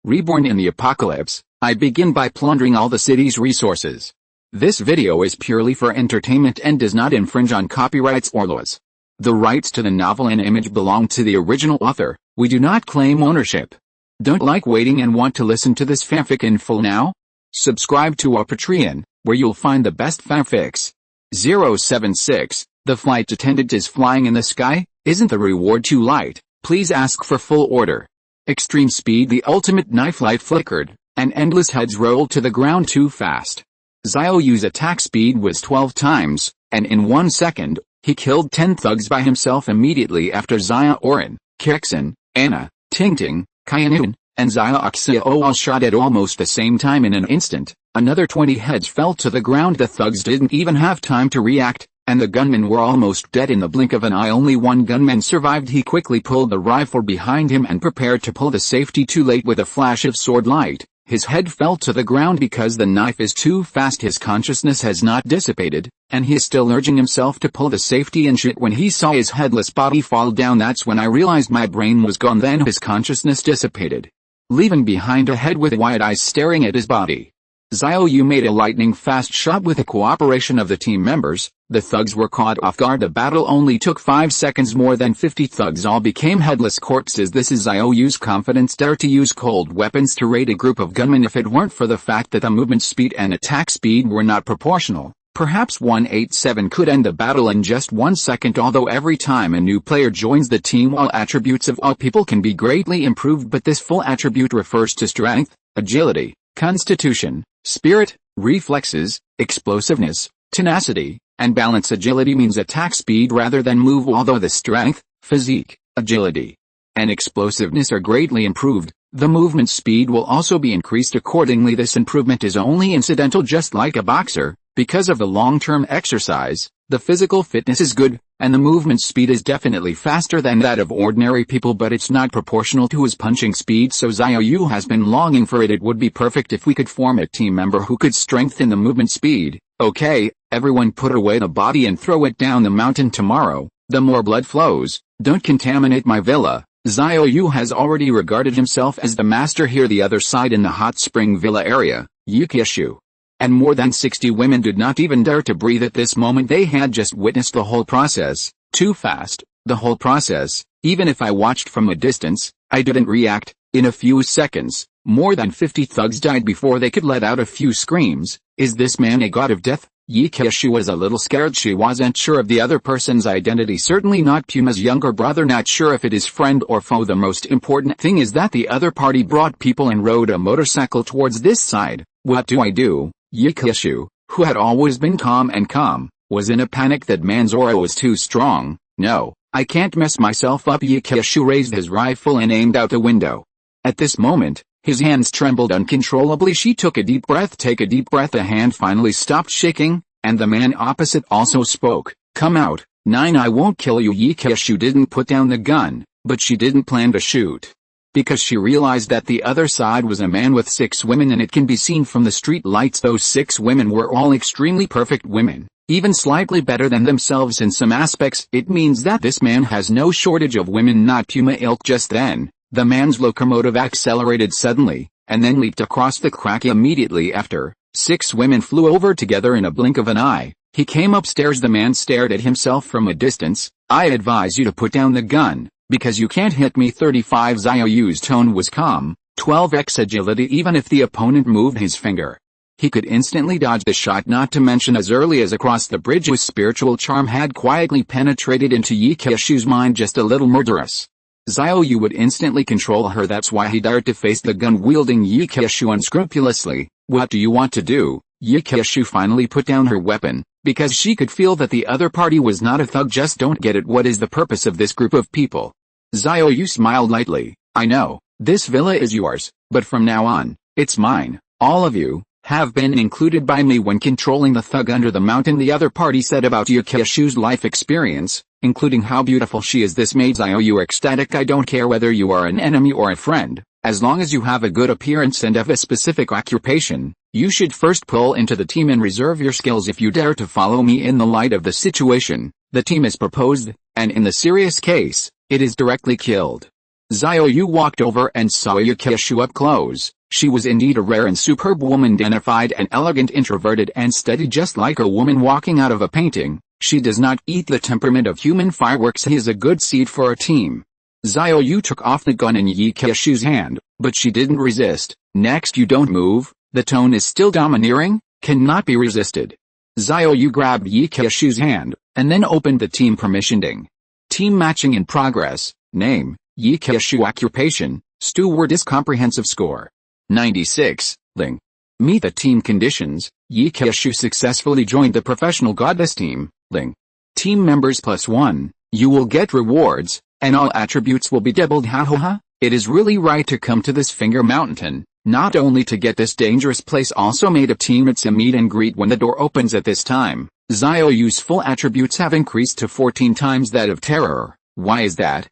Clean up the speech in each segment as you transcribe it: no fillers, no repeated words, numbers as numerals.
Reborn in the apocalypse, I begin by plundering all the city's resources. This video is purely for entertainment and does not infringe on copyrights or laws. The rights to the novel and image belong to the original author. We do not claim ownership. Don't like waiting and want to listen to this fanfic in full now? Subscribe to our Patreon, where you'll find the best fanfics. 076, the flight attendant is flying in the sky, isn't the reward too light? Please ask for full order. Extreme speed, the ultimate knife light flickered, and endless heads rolled to the ground too fast. Xiao Yu's attack speed was 12 times, and in 1 second, he killed 10 thugs by himself immediately after Han Kexin, An Xiaoran, and Xiao Yu all shot at almost the same time. In an instant, another 20 heads fell to the ground. The thugs didn't even have time to react, and the gunmen were almost dead in the blink of an eye. Only one gunman survived. He quickly pulled the rifle behind him and prepared to pull the safety. Too late. With a flash of sword light, his head fell to the ground because the knife is too fast. His consciousness has not dissipated, and he is still urging himself to pull the safety and shit. When he saw his headless body fall down, that's when I realized my brain was gone. Then his consciousness dissipated, leaving behind a head with wide eyes staring at his body. Xiao Yu made a lightning-fast shot with the cooperation of the team members. The thugs were caught off guard. The battle only took 5 seconds. More than 50 thugs all became headless corpses. This is Xiao Yu's confidence. Dare to use cold weapons to raid a group of gunmen. If it weren't for the fact that the movement speed and attack speed were not proportional, perhaps 187 could end the battle in just 1 second. Although every time a new player joins the team, all attributes of all people can be greatly improved, but this full attribute refers to strength, agility, constitution, spirit, reflexes, explosiveness, tenacity, and balance. Agility means attack speed rather than move, although the strength, physique, agility, and explosiveness are greatly improved. The movement speed will also be increased accordingly. This improvement is only incidental, just like a boxer. Because of the long-term exercise, the physical fitness is good, and the movement speed is definitely faster than that of ordinary people, but it's not proportional to his punching speed. So Xiao Yu has been longing for it. It would be perfect if we could form a team member who could strengthen the movement speed. Okay, everyone put away the body and throw it down the mountain tomorrow. The more blood flows, don't contaminate my villa. Xiao Yu has already regarded himself as the master here. The other side, in the hot spring villa area, Xiao and more than 60 women did not even dare to breathe at this moment. They had just witnessed the whole process. Too fast, the whole process. Even if I watched from a distance, I didn't react. In a few seconds, more than 50 thugs died before they could let out a few screams. Is this man a god of death? Xiao was a little scared. She wasn't sure of the other person's identity. Certainly not Puma's younger brother. Not sure if it is friend or foe. The most important thing is that the other party brought people and rode a motorcycle towards this side. What do I do? Xiao, who had always been calm, was in a panic. That man's aura was too strong. No, I can't mess myself up. Xiao raised his rifle and aimed out the window. At this moment, his hands trembled uncontrollably. She took a deep breath. Take a deep breath. The hand finally stopped shaking, and the man opposite also spoke. Come out, 9. I won't kill you. Xiao didn't put down the gun, but she didn't plan to shoot, because she realized that the other side was a man with 6 women, and it can be seen from the street lights. Those 6 women were all extremely perfect women, even slightly better than themselves in some aspects. It means that this man has no shortage of women, not Puma ilk. Just then, the man's locomotive accelerated suddenly, and then leaped across the crack. Immediately after, 6 women flew over together in a blink of an eye. He came upstairs. The man stared at himself from a distance. I advise you to put down the gun, because you can't hit me. 35. Xiao Yu's tone was calm. 12x agility. Even if the opponent moved his finger, he could instantly dodge the shot, not to mention as early as across the bridge. His spiritual charm had quietly penetrated into Xiao's mind, just a little murderous. Xiao Yu would instantly control her. That's why he dared to face the gun-wielding Xiao unscrupulously. What do you want to do? Xiao finally put down her weapon, because she could feel that the other party was not a thug. Just don't get it. What is the purpose of this group of people? Xiao Yu smiled lightly. I know, this villa is yours, but from now on, it's mine. All of you have been included by me when controlling the thug under the mountain. The other party said about Xiao's life experience, including how beautiful she is. This made Xiao Yu ecstatic. I don't care whether you are an enemy or a friend, as long as you have a good appearance and have a specific occupation. You should first pull into the team and reserve your skills. If you dare to follow me in the light of the situation, the team is proposed, and in the serious case, it is directly killed. Xiao Yu walked over and saw Yu Kexin up close. She was indeed a rare and superb woman, dignified and elegant, introverted and steady, just like a woman walking out of a painting. She does not eat the temperament of human fireworks. He is a good seed for a team. Xiao Yu took off the gun in Yu Kexin's hand, but she didn't resist. Next, you don't move. The tone is still domineering, cannot be resisted. Xiao Yu grabbed Yu Kexin's hand, and then opened the team permissioning. Team matching in progress. Name, Yu Kexin. Occupation, stewardess. Comprehensive score, 96, Ling. Meet the team conditions. Yu Kexin successfully joined the professional goddess team, Ling. Team members +1, you will get rewards, and all attributes will be doubled. Ha. It is really right to come to this finger mountain, not only to get this dangerous place, also made a team. It's a meet and greet when the door opens at this time. Xiao Yu's full attributes have increased to 14 times that of terror. Why is that?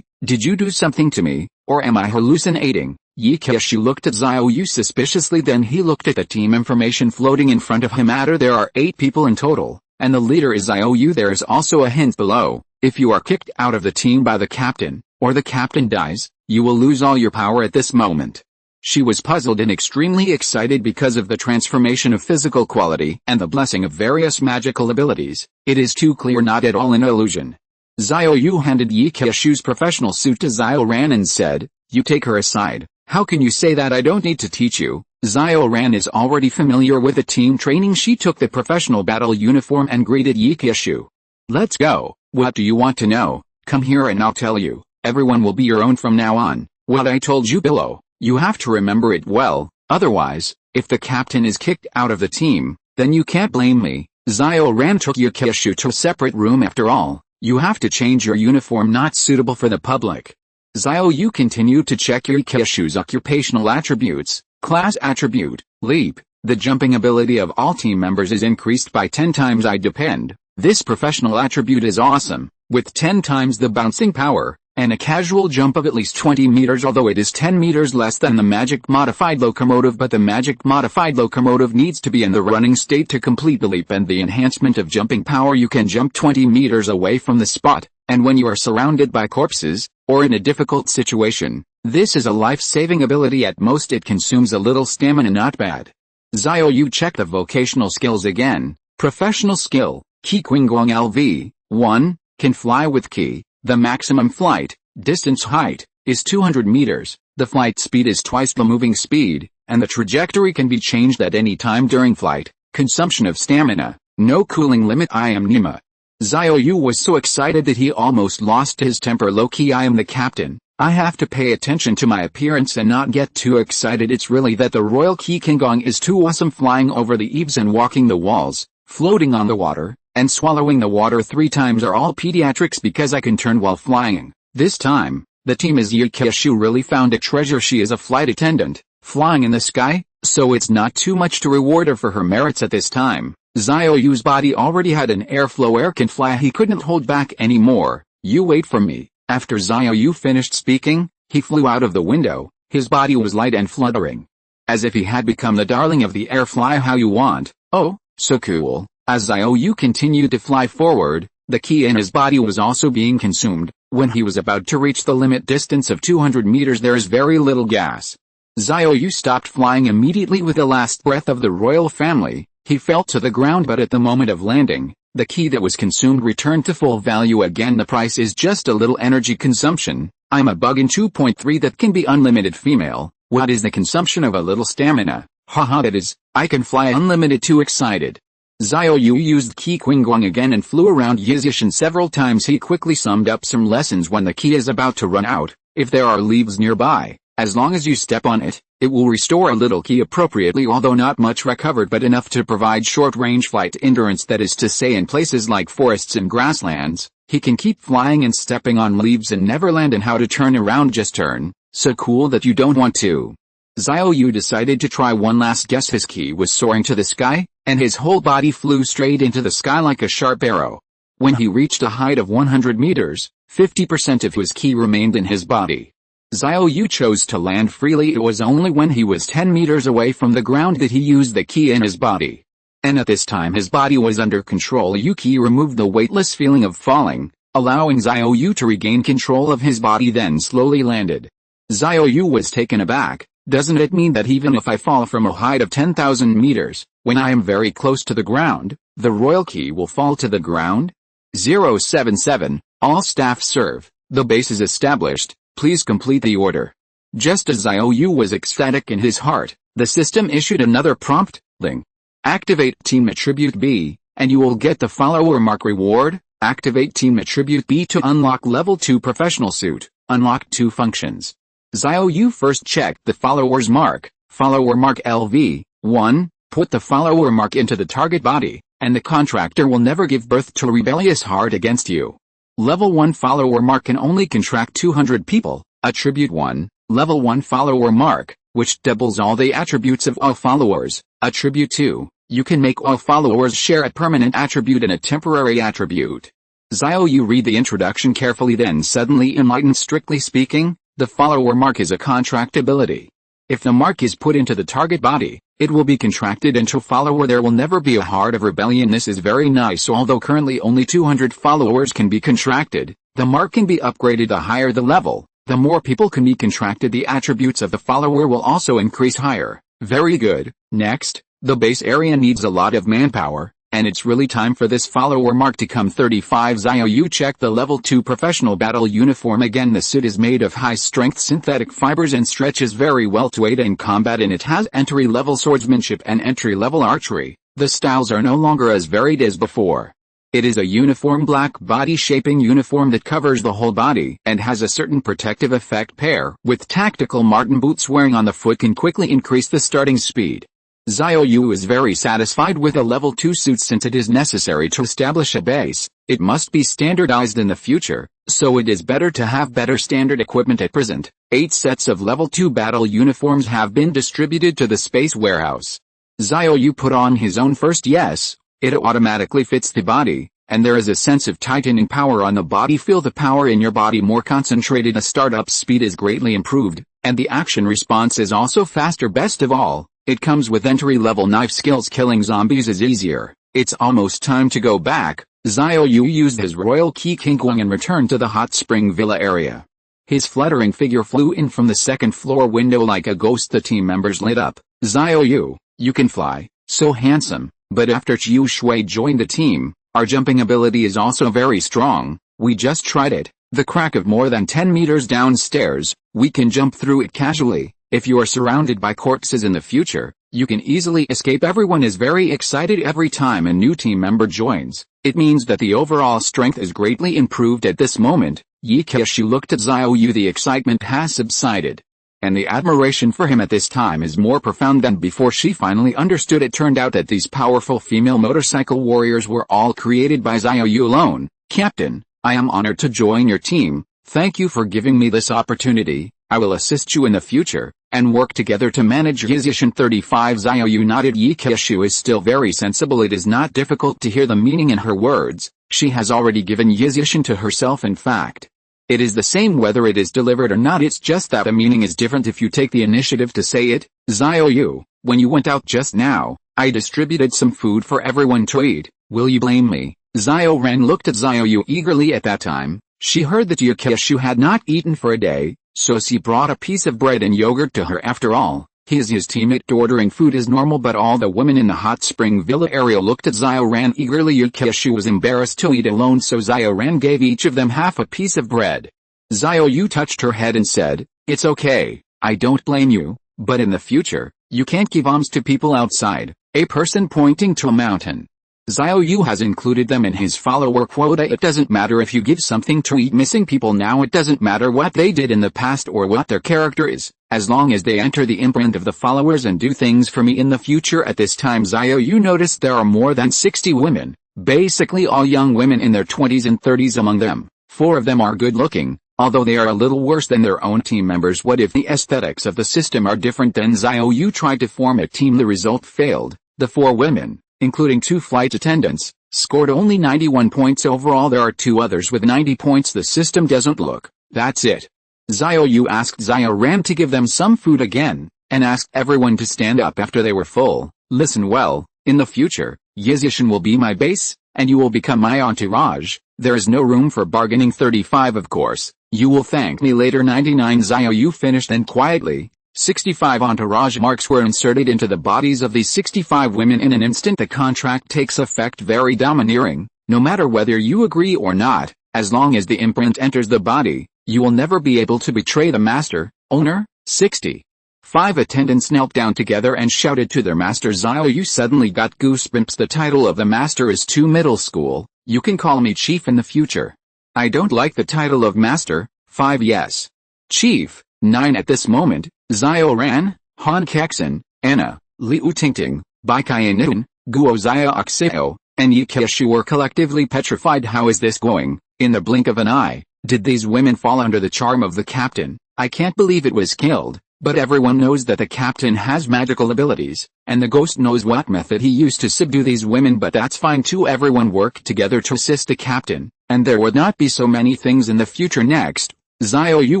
Did you do something to me, or am I hallucinating? Yu Kexin looked at Xiao Yu suspiciously, then he looked at the team information floating in front of him. There are 8 people in total, and the leader is Xiao Yu. There is also a hint below. If you are kicked out of the team by the captain, or the captain dies, you will lose all your power at this moment. She was puzzled and extremely excited because of the transformation of physical quality and the blessing of various magical abilities. It is too clear, not at all an illusion. Xiao Yu handed Yu Kexin's professional suit to Xiaoran and said, "You take her aside." "How can you say that? I don't need to teach you." Xiaoran is already familiar with the team training. She took the professional battle uniform and greeted Yu Kexin. "Let's go. What do you want to know? Come here and I'll tell you. Everyone will be your own from now on. What I told you below, you have to remember it well, otherwise, if the captain is kicked out of the team, then you can't blame me." Xiaoran took Yu Kexin to a separate room. "After all, you have to change your uniform, not suitable for the public." Xiao Yu continued to check Yu Kexin's occupational attributes. Class attribute, leap. The jumping ability of all team members is increased by 10 times. I depend. This professional attribute is awesome, with 10 times the bouncing power, and a casual jump of at least 20 meters, although it is 10 meters less than the magic modified locomotive. But the magic modified locomotive needs to be in the running state to complete the leap and the enhancement of jumping power. You can jump 20 meters away from the spot, and when you are surrounded by corpses, or in a difficult situation, this is a life-saving ability. At most it consumes a little stamina. Not bad. Xiao Yu checked the vocational skills again. Professional skill, Qi Qinggong LV, 1, can fly with Qi. The maximum flight distance height is 200 meters. The flight speed is twice the moving speed, and the trajectory can be changed at any time during flight. Consumption of stamina, no cooling limit. I am Nima. Xiao Yu was so excited that he almost lost his temper. Low-key, I am the captain. I have to pay attention to my appearance and not get too excited. It's really that the royal Qi Qinggong is too awesome. Flying over the eaves and walking the walls, floating on the water, and swallowing the water 3 times are all pediatrics because I can turn while flying. This time, the team is Yu Kexin really found a treasure. She is a flight attendant, flying in the sky, so it's not too much to reward her for her merits at this time. Xiao Yu's body already had an airflow. Air can fly. He couldn't hold back anymore. "You wait for me." After Xiao Yu finished speaking, he flew out of the window. His body was light and fluttering, as if he had become the darling of the air. "Fly how you want." "Oh, so cool." As Xiao Yu continued to fly forward, the Qi in his body was also being consumed. When he was about to reach the limit distance of 200 meters, there is very little gas. Xiao Yu stopped flying immediately with the last breath of the royal family. He fell to the ground, but at the moment of landing, the Qi that was consumed returned to full value again. The price is just a little energy consumption. I'm a bug in 2.3 that can be unlimited. Female, what is the consumption of a little stamina? Haha, that is, I can fly unlimited. Too excited. Xiao Yu used Qi Qinggong again and flew around Yizishan several times. He quickly summed up some lessons. When the Qi is about to run out, if there are leaves nearby, as long as you step on it, it will restore a little Qi appropriately, although not much recovered, but enough to provide short-range flight endurance. That is to say, in places like forests and grasslands, he can keep flying and stepping on leaves and never land. And how to turn around, just turn. So cool that you don't want to. Xiao Yu decided to try one last guess. His Qi was soaring to the sky, and his whole body flew straight into the sky like a sharp arrow. When he reached a height of 100 meters, 50% of his Qi remained in his body. Xiao Yu chose to land freely. It was only when he was 10 meters away from the ground that he used the Qi in his body. And at this time his body was under control. Yu Qi removed the weightless feeling of falling, allowing Xiao Yu to regain control of his body, then slowly landed. Xiao Yu was taken aback. Doesn't it mean that even if I fall from a height of 10,000 meters, when I am very close to the ground, the royal key will fall to the ground? 077, all staff serve, the base is established, please complete the order. Just as Xiao Yu was ecstatic in his heart, the system issued another prompt, Ling. Activate Team Attribute B, and you will get the follower mark reward. Activate Team Attribute B to unlock Level 2 Professional Suit, unlock 2 functions. Xiao Yu first checked the follower's mark, follower mark LV, 1, put the follower mark into the target body, and the contractor will never give birth to a rebellious heart against you. Level 1 follower mark can only contract 200 people, Attribute 1, Level 1 follower mark, which doubles all the attributes of all followers, Attribute 2, you can make all followers share a permanent attribute and a temporary attribute. Xiao Yu read the introduction carefully, then suddenly enlightened. Strictly speaking, the follower mark is a contract ability. If the mark is put into the target body, it will be contracted into follower. There will never be a heart of rebellion. This is very nice. Although currently only 200 followers can be contracted, the mark can be upgraded. The higher the level, the more people can be contracted. The attributes of the follower will also increase higher. Very good. Next, the base area needs a lot of manpower, and it's really time for this follower mark to come. 35 Xiao Yu checked the level 2 professional battle uniform again. The suit is made of high-strength synthetic fibers and stretches very well to aid in combat, and it has entry-level swordsmanship and entry-level archery. The styles are no longer as varied as before. It is a uniform black body shaping uniform that covers the whole body and has a certain protective effect. Pair with tactical marten boots wearing on the foot can quickly increase the starting speed. Xiao Yu is very satisfied with a level 2 suit. Since it is necessary to establish a base, it must be standardized in the future, so it is better to have better standard equipment at present. 8 sets of level 2 battle uniforms have been distributed to the space warehouse. Xiao Yu put on his own first. Yes, it automatically fits the body, and there is a sense of tightening power on the body. Feel the power in your body more concentrated. The startup speed is greatly improved, and the action response is also faster. Best of all, it comes with entry-level knife skills. Killing zombies is easier. It's almost time to go back. Xiao Yu used his royal key Kingguang and returned to the hot spring villa area. His fluttering figure flew in from the second floor window like a ghost. The team members lit up. Xiao Yu, you can fly, so handsome, but after Chiu Shui joined the team, our jumping ability is also very strong. We just tried it. The crack of more than 10 meters downstairs, we can jump through it casually. If you are surrounded by corpses in the future, you can easily escape. Everyone is very excited every time a new team member joins. It means that the overall strength is greatly improved at this moment. Yi Keishu looked at Xiao Yu. The excitement has subsided, and the admiration for him at this time is more profound than before. She finally understood. It turned out that these powerful female motorcycle warriors were all created by Xiao Yu alone. Captain, I am honored to join your team. Thank you for giving me this opportunity. I will assist you in the future, and work together to manage Yizishan. 35 Xiao Yu nodded. Yi Keishu is still very sensible. It is not difficult to hear the meaning in her words. She has already given Yizishan to herself. In fact, it is the same whether it is delivered or not. It's just that the meaning is different if you take the initiative to say it. Xiao Yu, when you went out just now, I distributed some food for everyone to eat. Will you blame me? Xiaoran looked at Xiao Yu eagerly. At that time, she heard that Yi Keishu had not eaten for a day, so she brought a piece of bread and yogurt to her. After all, he is his teammate. Ordering food is normal, but all the women in the hot spring villa area looked at Xiaoran eagerly. Yi Keishu was embarrassed to eat alone, so Xiaoran gave each of them half a piece of bread. Xiao Yu touched her head and said, "It's okay, I don't blame you, but in the future, you can't give alms to people outside." A person pointing to a mountain. Xiao Yu has included them in his follower quota. It doesn't matter if you give something to eat missing people now. It doesn't matter what they did in the past or what their character is, as long as they enter the imprint of the followers and do things for me in the future. At this time Xiao Yu noticed there are more than 60 women, basically all young women in their 20s and 30s. Among them, 4 of them are good looking, although they are a little worse than their own team members. What if the aesthetics of the system are different? Then Xiao Yu tried to form a team. The result failed. The 4 women, including 2 flight attendants, scored only 91 points overall. There are 2 others with 90 points. The system doesn't look. That's it. Xiao Yu asked Xiaoran to give them some food again, and asked everyone to stand up after they were full. Listen well, in the future, Yizishan will be my base, and you will become my entourage. There is no room for bargaining. 35 Of course, you will thank me later. 99 Xiao Yu finished then quietly. 65 Entourage marks were inserted into the bodies of these 65 women in an instant. The contract takes effect. Very domineering, no matter whether you agree or not, as long as the imprint enters the body, you will never be able to betray the master, owner. 65 attendants knelt down together and shouted to their master. Xiao Yu suddenly got goosebumps. The title of the master is too middle school. You can call me chief in the future. I don't like the title of master. 5 Yes. Chief. 9 At this moment, Xiaoran, Han Kexin, Anna, Liu Tingting, Baikai Guo Xiao and Yi Keishu were collectively petrified. How is this going? In the blink of an eye, did these women fall under the charm of the captain? I can't believe it was killed, but everyone knows that the captain has magical abilities, and the ghost knows what method he used to subdue these women, but that's fine too. Everyone worked together to assist the captain, and there would not be so many things in the future. Next, Xiao Yu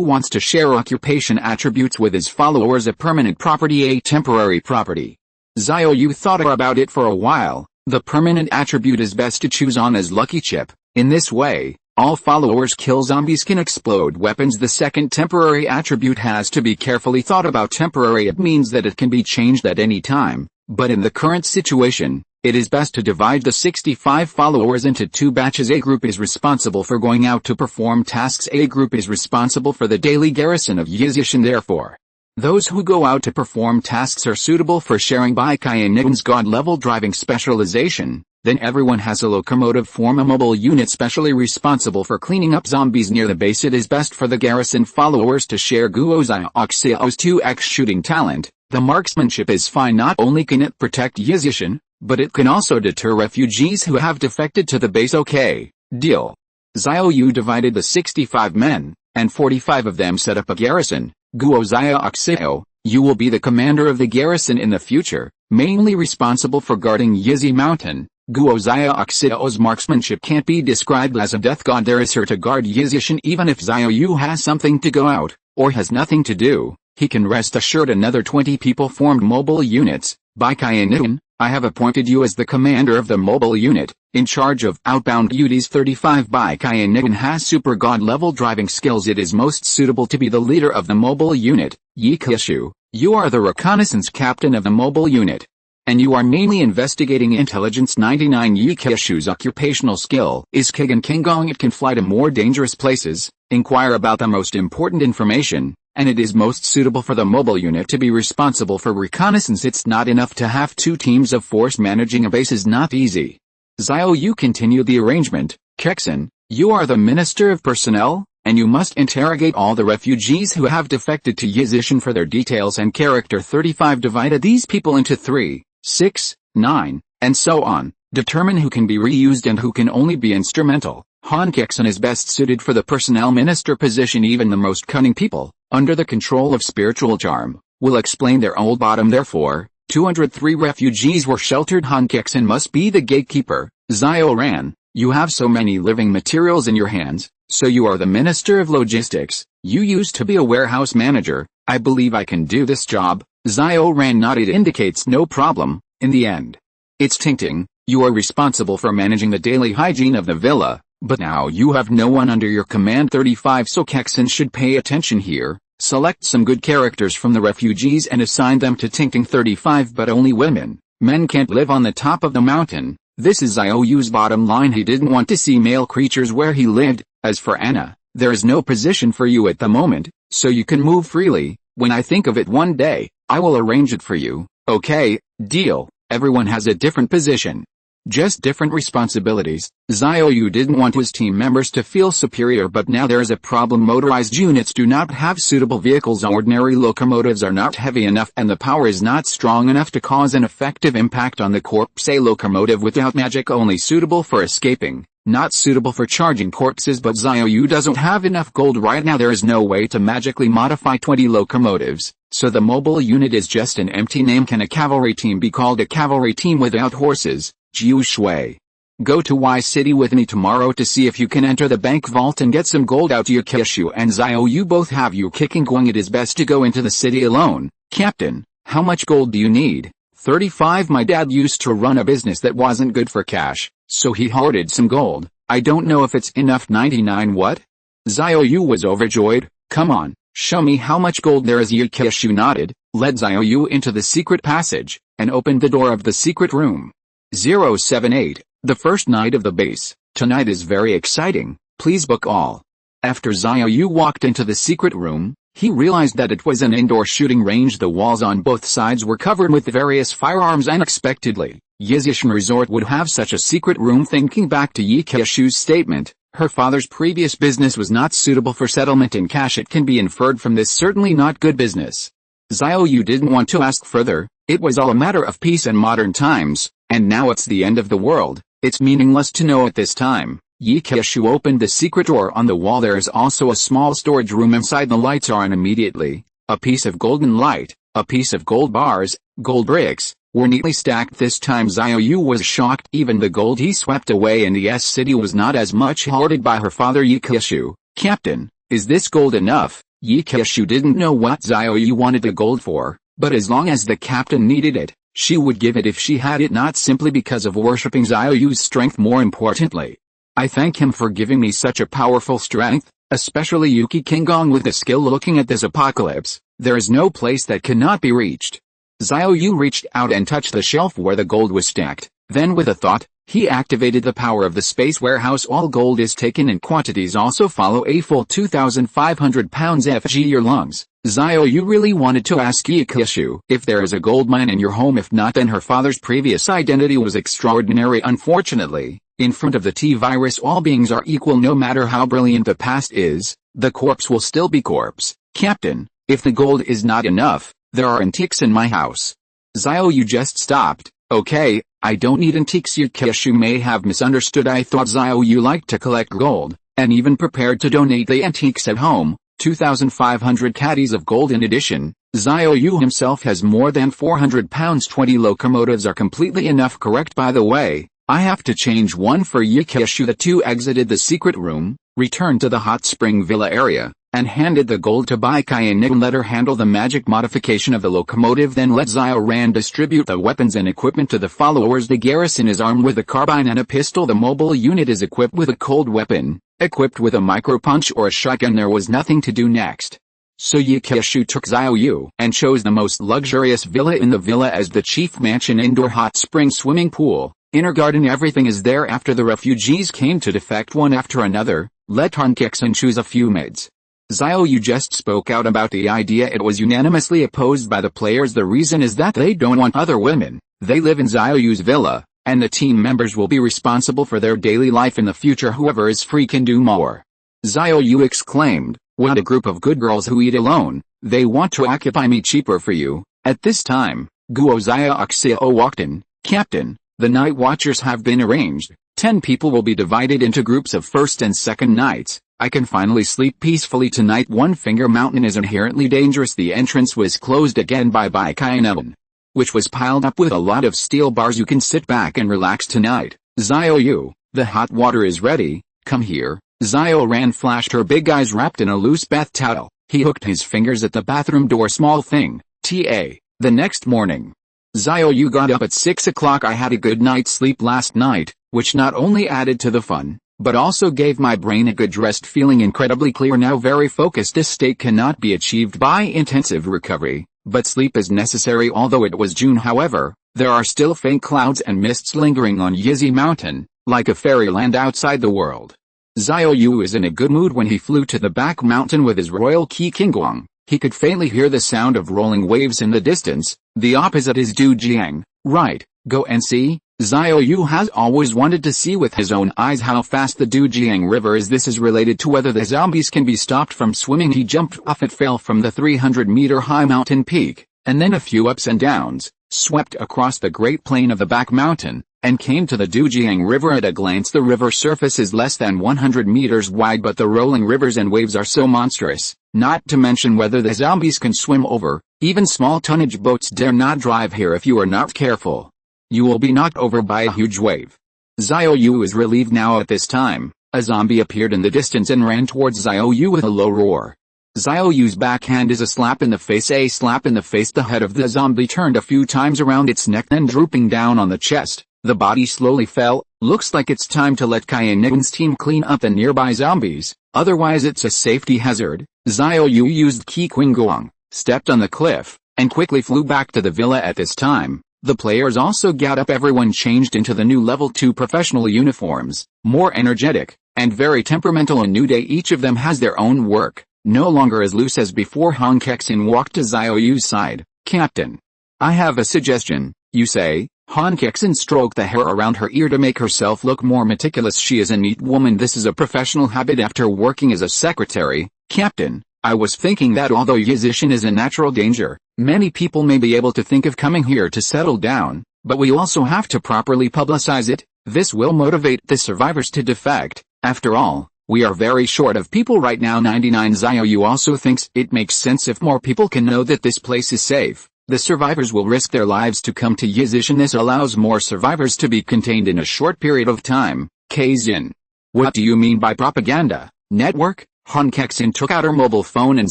wants to share occupation attributes with his followers. A permanent property, a temporary property. Xiao Yu thought about it for a while. The permanent attribute is best to choose on as lucky chip. In this way, all followers kill zombies can explode weapons. The second temporary attribute has to be carefully thought about. Temporary, it means that it can be changed at any time, but in the current situation, it is best to divide the 65 followers into two batches. A group is responsible for going out to perform tasks. A group is responsible for the daily garrison of Yizishan. Therefore, those who go out to perform tasks are suitable for sharing Baikai and Nigun's god-level driving specialization. Then everyone has a locomotive form, a mobile unit specially responsible for cleaning up zombies near the base. It is best for the garrison followers to share Guo Xiao's 2x shooting talent. The marksmanship is fine. Not only can it protect Yizishan, but it can also deter refugees who have defected to the base. Okay, deal. Xiao Yu divided the 65 men, and 45 of them set up a garrison. Guo Xiao, you will be the commander of the garrison in the future, mainly responsible for guarding Yizi Mountain. Guo Xiao's marksmanship can't be described as a death god. There is her to guard Yizishan. Even if Xiao Yu has something to go out, or has nothing to do, he can rest assured. Another 20 people formed mobile units. Baikai and Nigun, I have appointed you as the commander of the mobile unit, in charge of outbound duties. 35 Baikai and Nigun has super god level driving skills. It is most suitable to be the leader of the mobile unit. Yi Keishu, you are the reconnaissance captain of the mobile unit, and you are mainly investigating intelligence. 99 Yi Keishu's occupational skill is Kigan Kingong. It can fly to more dangerous places, inquire about the most important information, and it is most suitable for the mobile unit to be responsible for reconnaissance. It's not enough to have two teams of force. Managing a base is not easy. Xiao Yu continued the arrangement. Kexin, you are the minister of personnel, and you must interrogate all the refugees who have defected to Yizishan for their details and character. 35 Divided these people into 3, 6, 9, and so on. Determine who can be reused and who can only be instrumental. Han Kexin is best suited for the personnel minister position. Even the most cunning people, under the control of spiritual charm, will explain their old bottom. Therefore, 203 refugees were sheltered. Han Kexin must be the gatekeeper. Xiaoran, you have so many living materials in your hands, so you are the minister of logistics. You used to be a warehouse manager. I believe I can do this job. Xiaoran nodded. Indicates no problem. In the end, it's Tingting, you are responsible for managing the daily hygiene of the villa, but now you have no one under your command. 35 So Kexin should pay attention here. Select some good characters from the refugees and assign them to Tingting. 35 But only women. Men can't live on the top of the mountain. This is Xiao Yu's bottom line. He didn't want to see male creatures where he lived. As for Anna, there is no position for you at the moment, so you can move freely. When I think of it one day, I will arrange it for you. Okay, deal. Everyone has a different position, just different responsibilities. Xiao Yu didn't want his team members to feel superior, but now there is a problem. Motorized units do not have suitable vehicles. Ordinary locomotives are not heavy enough and the power is not strong enough to cause an effective impact on the corpse. A locomotive without magic only suitable for escaping, not suitable for charging corpses. But Xiao Yu doesn't have enough gold right now. There is no way to magically modify 20 locomotives, so the mobile unit is just an empty name. Can a cavalry team be called a cavalry team without horses? Jiu Shui. Go to Y City with me tomorrow to see if you can enter the bank vault and get some gold out. Yu Keishu and Xiao Yu both have you kicking Guang. It is best to go into the city alone. Captain, how much gold do you need? 35 My dad used to run a business that wasn't good for cash, so he hoarded some gold. I don't know if it's enough. 99 what? Xiao Yu was overjoyed. Come on, show me how much gold there is. Ye Xiao nodded, led Xiao Yu into the secret passage, and opened the door of the secret room. 078, the first night of the base. Tonight is very exciting, please book all. After Xiao Yu walked into the secret room, he realized that it was an indoor shooting range. The walls on both sides were covered with various firearms. Unexpectedly, Yizishan Resort would have such a secret room. Thinking back to Ye Qiushu's statement, her father's previous business was not suitable for settlement in cash. It can be inferred from this certainly not good business. Xiao Yu didn't want to ask further, it was all a matter of peace and modern times, and now it's the end of the world, it's meaningless to know at this time. Ye Qiushu opened the secret door on the wall. There is also a small storage room inside. The lights are on immediately. A piece of golden light, a piece of gold bars, gold bricks, were neatly stacked. This time Xiao Yu was shocked. Even the gold he swept away in the S-City was not as much hoarded by her father. Ye Qiushu, Captain, is this gold enough? Ye Qiushu didn't know what Xiao Yu wanted the gold for, but as long as the captain needed it, she would give it if she had it, not simply because of worshipping Xiao Yu's strength. More importantly, I thank him for giving me such a powerful strength, especially Yuki Kinggong with the skill. Looking at this apocalypse, there is no place that cannot be reached. Xiao Yu reached out and touched the shelf where the gold was stacked, then with a thought, he activated the power of the space warehouse. All gold is taken in quantities also follow a full 2,500 pounds FG your lungs. Xiao Yu really wanted to ask Ye Qiushu if there is a gold mine in your home. If not, then her father's previous identity was extraordinary. Unfortunately, in front of the T-virus all beings are equal. No matter how brilliant the past is, the corpse will still be corpse. Captain, if the gold is not enough, there are antiques in my house. Xiao Yu just stopped. Okay, I don't need antiques. Ye Qiushu may have misunderstood. I thought Xiao Yu liked to collect gold, and even prepared to donate the antiques at home. 2,500 caddies of gold. In addition, Xiao Yu himself has more than 400 pounds. 20 locomotives are completely enough. Correct. By the way, I have to change one for Ye Qiushu. The two exited the secret room, returned to the hot spring villa area, and handed the gold to Bai Qian and let her handle the magic modification of the locomotive. Then let Xiaoran distribute the weapons and equipment to the followers. The garrison is armed with a carbine and a pistol. The mobile unit is equipped with a cold weapon, equipped with a micro-punch or a shotgun. There was nothing to do next. So Ye Qiushu took Xiao Yu and chose the most luxurious villa in the villa as the chief mansion. Indoor hot spring swimming pool, inner garden, everything is there. After the refugees came to defect one after another, let Han Kexin choose a few maids. Xiao Yu just spoke out about the idea. It was unanimously opposed by the players. The reason is that they don't want other women. They live in Xiao Yu's villa, and the team members will be responsible for their daily life in the future. Whoever is free can do more. Xiao Yu exclaimed, what a group of good girls who eat alone. They want to occupy me. Cheaper for you. At this time, Guo Xiaoxiao walked in. Captain, the night watchers have been arranged. 10 people will be divided into groups of first and second nights. I can finally sleep peacefully tonight. One Finger Mountain is inherently dangerous. The entrance was closed again by Bai Qian, which was piled up with a lot of steel bars. You can sit back and relax tonight. Xiao Yu, the hot water is ready, come here. Xiaoran flashed her big eyes wrapped in a loose bath towel. He hooked his fingers at the bathroom door. Small thing, Ta. The next morning, Xiao Yu got up at 6 o'clock. I had a good night's sleep last night, which not only added to the fun, but also gave my brain a good rest. Feeling incredibly clear now, very focused. This state cannot be achieved by intensive recovery, but sleep is necessary. Although it was June, however, there are still faint clouds and mists lingering on Yizi Mountain, like a fairyland outside the world. Xiao Yu is in a good mood. When he flew to the back mountain with his royal Qi Qingguang, he could faintly hear the sound of rolling waves in the distance. The opposite is Dujiang. Right, go and see. Xiao Yu has always wanted to see with his own eyes how fast the Dujiang River is. This is related to whether the zombies can be stopped from swimming. He jumped off. It fell from the 300-meter high mountain peak, and then a few ups and downs, swept across the great plain of the back mountain, and came to the Dujiang River. At a glance, the river surface is less than 100 meters wide, but the rolling rivers and waves are so monstrous, not to mention whether the zombies can swim over. Even small tonnage boats dare not drive here. If you are not careful, you will be knocked over by a huge wave. Xiao Yu is relieved now. At this time, a zombie appeared in the distance and ran towards Xiao Yu with a low roar. Xiao Yu's backhand is a slap in the face. A slap in the face. The head of the zombie turned a few times around its neck, then drooping down on the chest. The body slowly fell. Looks like it's time to let Kainigun's team clean up the nearby zombies, otherwise it's a safety hazard. Xiao Yu used Qi Qinggong, stepped on the cliff, and quickly flew back to the villa. At this time, the players also got up. Everyone changed into the new level 2 professional uniforms, more energetic, and very temperamental. A new day. Each of them has their own work, no longer as loose as before. Han Kexin walked to Xiao Yu's side. Captain, I have a suggestion, you say. Han Kexin stroked the hair around her ear to make herself look more meticulous. She is a neat woman. This is a professional habit after working as a secretary. Captain, I was thinking that although Yizishin is a natural danger, many people may be able to think of coming here to settle down, but we also have to properly publicize it. This will motivate the survivors to defect. After all, we are very short of people right now. 99 Xiao Yu also thinks it makes sense if more people can know that this place is safe. The survivors will risk their lives to come to Yizishin. This allows more survivors to be contained in a short period of time. Kexin, what do you mean by propaganda network? Han Kexin took out her mobile phone and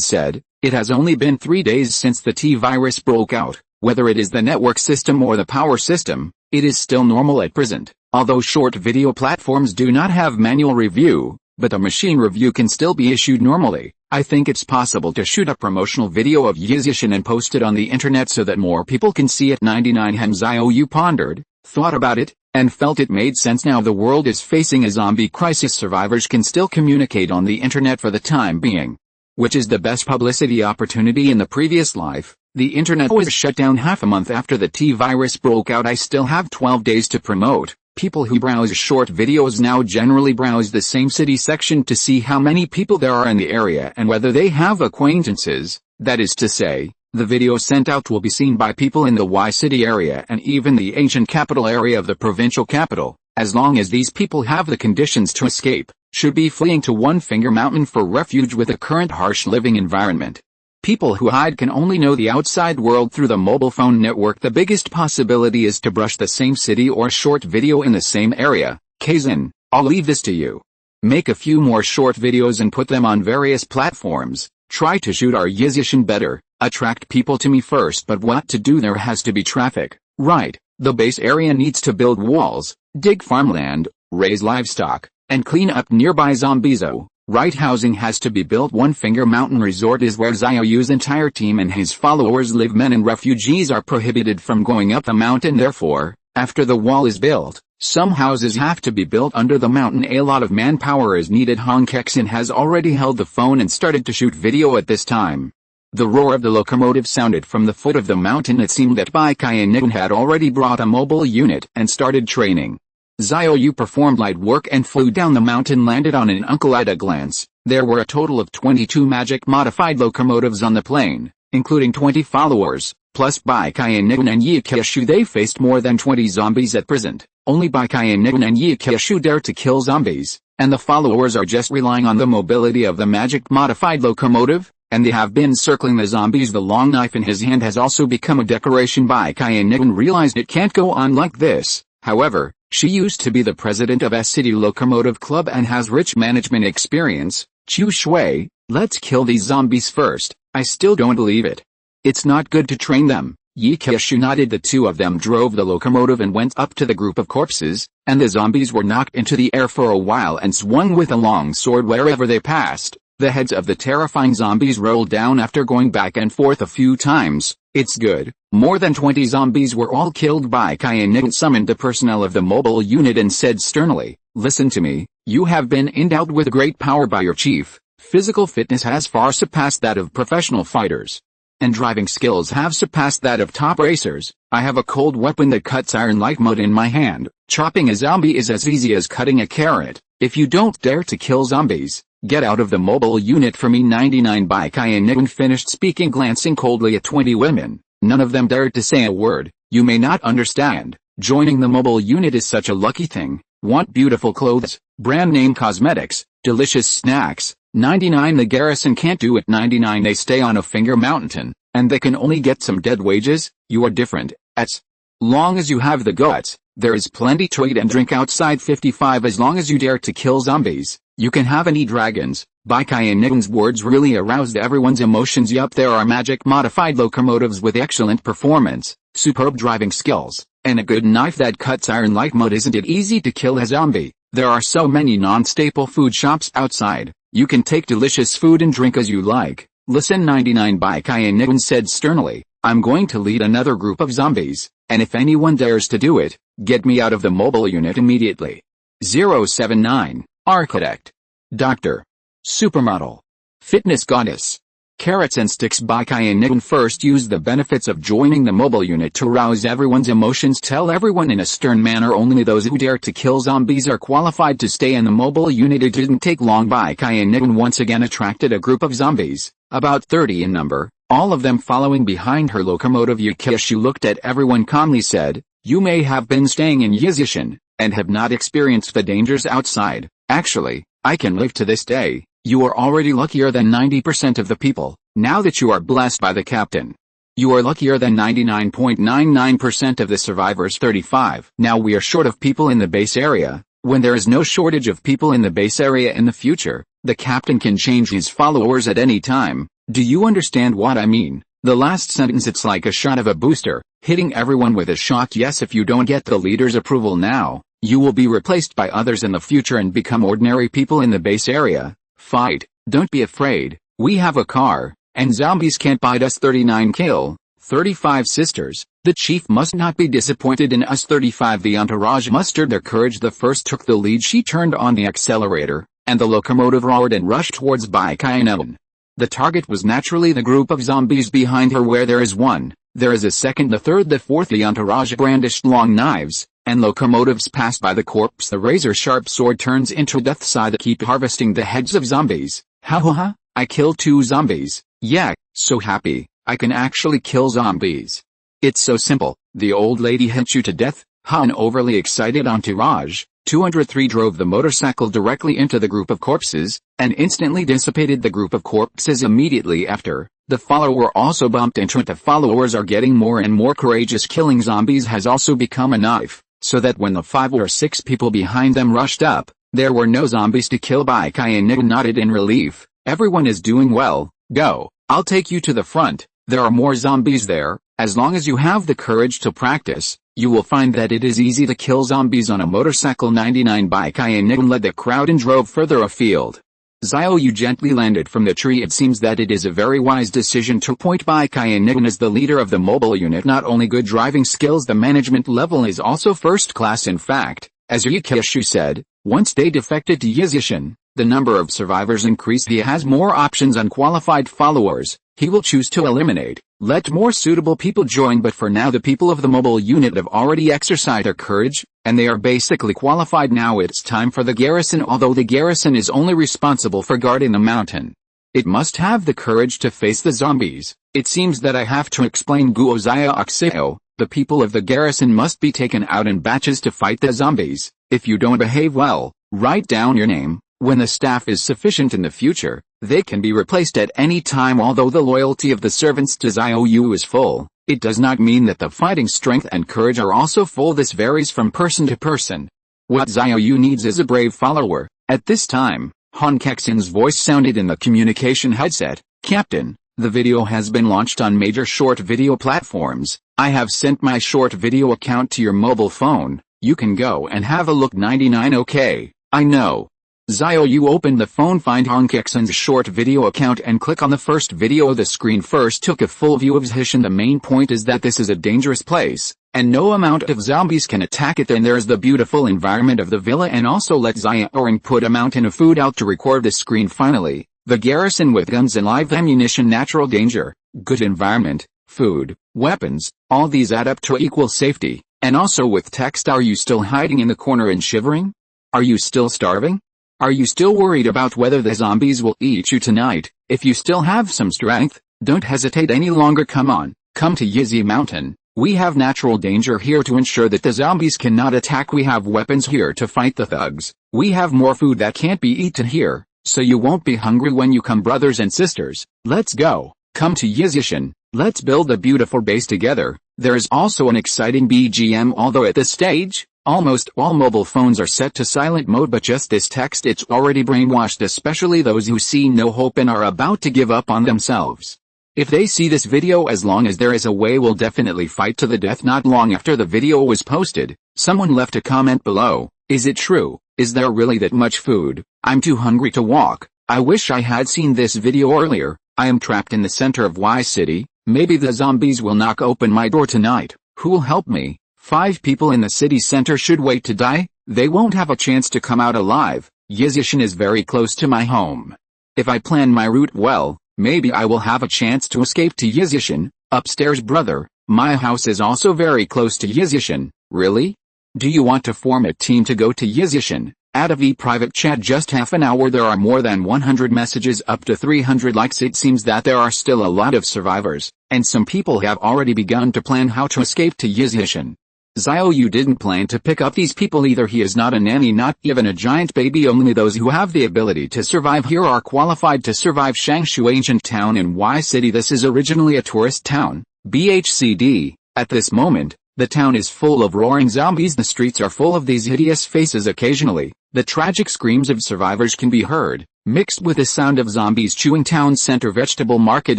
said, it has only been 3 days since the T-virus broke out. Whether it is the network system or the power system, it is still normal at present. Although short video platforms do not have manual review, but the machine review can still be issued normally. I think it's possible to shoot a promotional video of Yizishin and post it on the internet so that more people can see it. 99 Xiao Yu pondered, thought about it, and felt it made sense. Now the world is facing a zombie crisis. Survivors can still communicate on the internet for the time being, which is the best publicity opportunity. In the previous life, the internet was shut down half a month after the T-virus broke out. I still have 12 days to promote. People who browse short videos now generally browse the same city section to see how many people there are in the area and whether they have acquaintances. That is to say, the video sent out will be seen by people in the Y city area and even the ancient capital area of the provincial capital, as long as these people have the conditions to escape, should be fleeing to One Finger Mountain for refuge with the current harsh living environment. People who hide can only know the outside world through the mobile phone network. The biggest possibility is to brush the same city or short video in the same area. Kexin, I'll leave this to you. Make a few more short videos and put them on various platforms. Try to shoot our Yizishin better, attract people to me first. But what to do? There has to be traffic, right? The base area needs to build walls, dig farmland, raise livestock, and clean up nearby zombies. Right, housing has to be built. One Finger Mountain Resort is where Xiao Yu's entire team and his followers live. Men and refugees are prohibited from going up the mountain. Therefore, after the wall is built, some houses have to be built under the mountain. A lot of manpower is needed. Han Kexin has already held the phone and started to shoot video at this time. The roar of the locomotive sounded from the foot of the mountain. It seemed that Bai Kainigun had already brought a mobile unit and started training. Xiao Yu performed light work and flew down the mountain, landed on an uncle. At a glance, there were a total of 22 magic-modified locomotives on the plane, including 20 followers, plus Bai Kainigun and Yi Keishu. They faced more than 20 zombies at present. Only Bai Kainigun and Yi Keishu dare to kill zombies, and the followers are just relying on the mobility of the magic-modified locomotive, and they have been circling the zombies. The long knife in his hand has also become a decoration. Bai Kainigun realized it can't go on like this. However, she used to be the president of S City Locomotive Club and has rich management experience. Chu Shui, let's kill these zombies first. I still don't believe it. It's not good to train them. Yi Keishu nodded. The two of them drove the locomotive and went up to the group of corpses, and the zombies were knocked into the air for a while and swung with a long sword wherever they passed. The heads of the terrifying zombies rolled down after going back and forth a few times. It's good. More than 20 zombies were all killed. Bai Kainigun summoned the personnel of the mobile unit and said sternly, listen to me, you have been endowed with great power by your chief. Physical fitness has far surpassed that of professional fighters, and driving skills have surpassed that of top racers. I have a cold weapon that cuts iron like mud in my hand. Chopping a zombie is as easy as cutting a carrot. If you don't dare to kill zombies, get out of the mobile unit for me. 99 Bai Kainigun finished speaking, glancing coldly at 20 women. None of them dared to say a word. You may not understand. Joining the mobile unit is such a lucky thing. Want beautiful clothes, brand name cosmetics, delicious snacks. 99 The garrison can't do it. 99 They stay on a finger mountain, and they can only get some dead wages. You are different. As long as you have the guts, there is plenty to eat and drink outside. 55 As long as you dare to kill zombies, you can have any dragons. Bai Kainigun's words really aroused everyone's emotions. Yup, there are magic-modified locomotives with excellent performance, superb driving skills, And a good knife that cuts iron light mode. Isn't it easy to kill a zombie? There are so many non-staple food shops outside. You can take delicious food and drink as you like. Listen, 99 by Xiao said sternly. I'm going to lead another group of zombies, and if anyone dares to do it, get me out of the mobile unit immediately. 079. Architect. Doctor. Supermodel. Fitness goddess. Carrots and sticks by Xiao first use the benefits of joining the mobile unit to rouse everyone's emotions. Tell everyone in a stern manner only those who dare to kill zombies are qualified to stay in the mobile unit. It didn't take long. By Xiao once again attracted a group of zombies, about 30 in number, all of them following behind her locomotive. Xiao looked at everyone calmly, said, "You may have been staying in Yizishan, and have not experienced the dangers outside. Actually, I can live to this day. You are already luckier than 90% of the people, now that you are blessed by the captain. You are luckier than 99.99% of the survivors. 35. Now we are short of people in the base area. When there is no shortage of people in the base area in the future, the captain can change his followers at any time. Do you understand what I mean?" The last sentence, it's like a shot of a booster, hitting everyone with a shock. Yes, if you don't get the leader's approval now, you will be replaced by others in the future and become ordinary people in the base area. Fight, don't be afraid, we have a car, and zombies can't bite us. 39. Kill. 35. Sisters, the chief must not be disappointed in us. 35. The entourage mustered their courage. The first took the lead. She turned on the accelerator, and the locomotive roared and rushed towards Bai Qian. The target was naturally the group of zombies behind her. Where there is one, there is a second, the third, the fourth. The entourage brandished long knives, and locomotives passed by the corpse. The razor-sharp sword turns into death sigh. They keep harvesting the heads of zombies. Ha ha ha, I killed 2 zombies. Yeah, so happy, I can actually kill zombies. It's so simple. The old lady hit you to death. Ha, an overly excited entourage. 203 drove the motorcycle directly into the group of corpses, and instantly dissipated the group of corpses. Immediately after, the follower also bumped into it. The followers are getting more and more courageous. Killing zombies has also become a knife, so that when the 5 or 6 people behind them rushed up, there were no zombies to kill. Bai Qian nodded in relief. Everyone is doing well. Go, I'll take you to the front. There are more zombies there. As long as you have the courage to practice, you will find that it is easy to kill zombies on a motorcycle. 99. Bai Qian led the crowd and drove further afield. Xiao Yu gently landed from the tree. It seems that it is a very wise decision to appoint Bai Qian as the leader of the mobile unit. Not only good driving skills, the management level is also first class. In fact, as Xiao said, once they defected to Yizishan, the number of survivors increased. He has more options on qualified followers. He will choose to eliminate, let more suitable people join. But for now, the people of the mobile unit have already exercised their courage, and they are basically qualified. Now it's time for the garrison. Although the garrison is only responsible for guarding the mountain, it must have the courage to face the zombies. It seems that I have to explain. Guo Zia Oxeo, the people of the garrison must be taken out in batches to fight the zombies. If you don't behave well, write down your name. When the staff is sufficient in the future, they can be replaced at any time. Although the loyalty of the servants to Xiao Yu is full, it does not mean that the fighting strength and courage are also full. This varies from person to person. What Xiao Yu needs is a brave follower. At this time, Han Kexin's voice sounded in the communication headset. Captain, the video has been launched on major short video platforms. I have sent my short video account to your mobile phone. You can go and have a look. 99. Okay, I know. Xiao Yu opened the phone, find Han Kexin's short video account and click on the first video. The screen first took a full view of Yizishan. The main point is that this is a dangerous place, and no amount of zombies can attack it. Then there's the beautiful environment of the villa, and also let Xiaoran put a mountain of food out to record the screen. Finally, the garrison with guns and live ammunition. Natural danger, good environment, food, weapons, all these add up to equal safety. And also with text. Are you still hiding in the corner and shivering? Are you still starving? Are you still worried about whether the zombies will eat you tonight? If you still have some strength, don't hesitate any longer. Come on, come to Yizi Mountain. We have natural danger here to ensure that the zombies cannot attack. We have weapons here to fight the thugs. We have more food that can't be eaten here, so you won't be hungry when you come. Brothers and sisters, let's go. Come to Yizishan. Let's build a beautiful base together. There is also an exciting BGM. Although at this stage, almost all mobile phones are set to silent mode, but just this text, it's already brainwashed, especially those who see no hope and are about to give up on themselves. If they see this video, as long as there is a way, will definitely fight to the death. Not long after the video was posted, someone left a comment below. Is it true? Is there really that much food? I'm too hungry to walk. I wish I had seen this video earlier. I am trapped in the center of Y City. Maybe the zombies will knock open my door tonight. Who will help me? 5 people in the city center should wait to die. They won't have a chance to come out alive. Yizishan is very close to my home. If I plan my route well, maybe I will have a chance to escape to Yizishan. Upstairs, brother. My house is also very close to Yizishan. Really? Do you want to form a team to go to Yizishan? Add a V private chat. Just half an hour. There are more than 100 messages, up to 300 likes. It seems that there are still a lot of survivors, and some people have already begun to plan how to escape to Yizishan. Xiao Yu didn't plan to pick up these people either. He is not a nanny, not even a giant baby. Only those who have the ability to survive here are qualified to survive. Shangshu ancient town in Y City. This is originally a tourist town. BHCD. At this moment, the town is full of roaring zombies. The streets are full of these hideous faces. Occasionally, the tragic screams of survivors can be heard, mixed with the sound of zombies chewing. Town center vegetable market.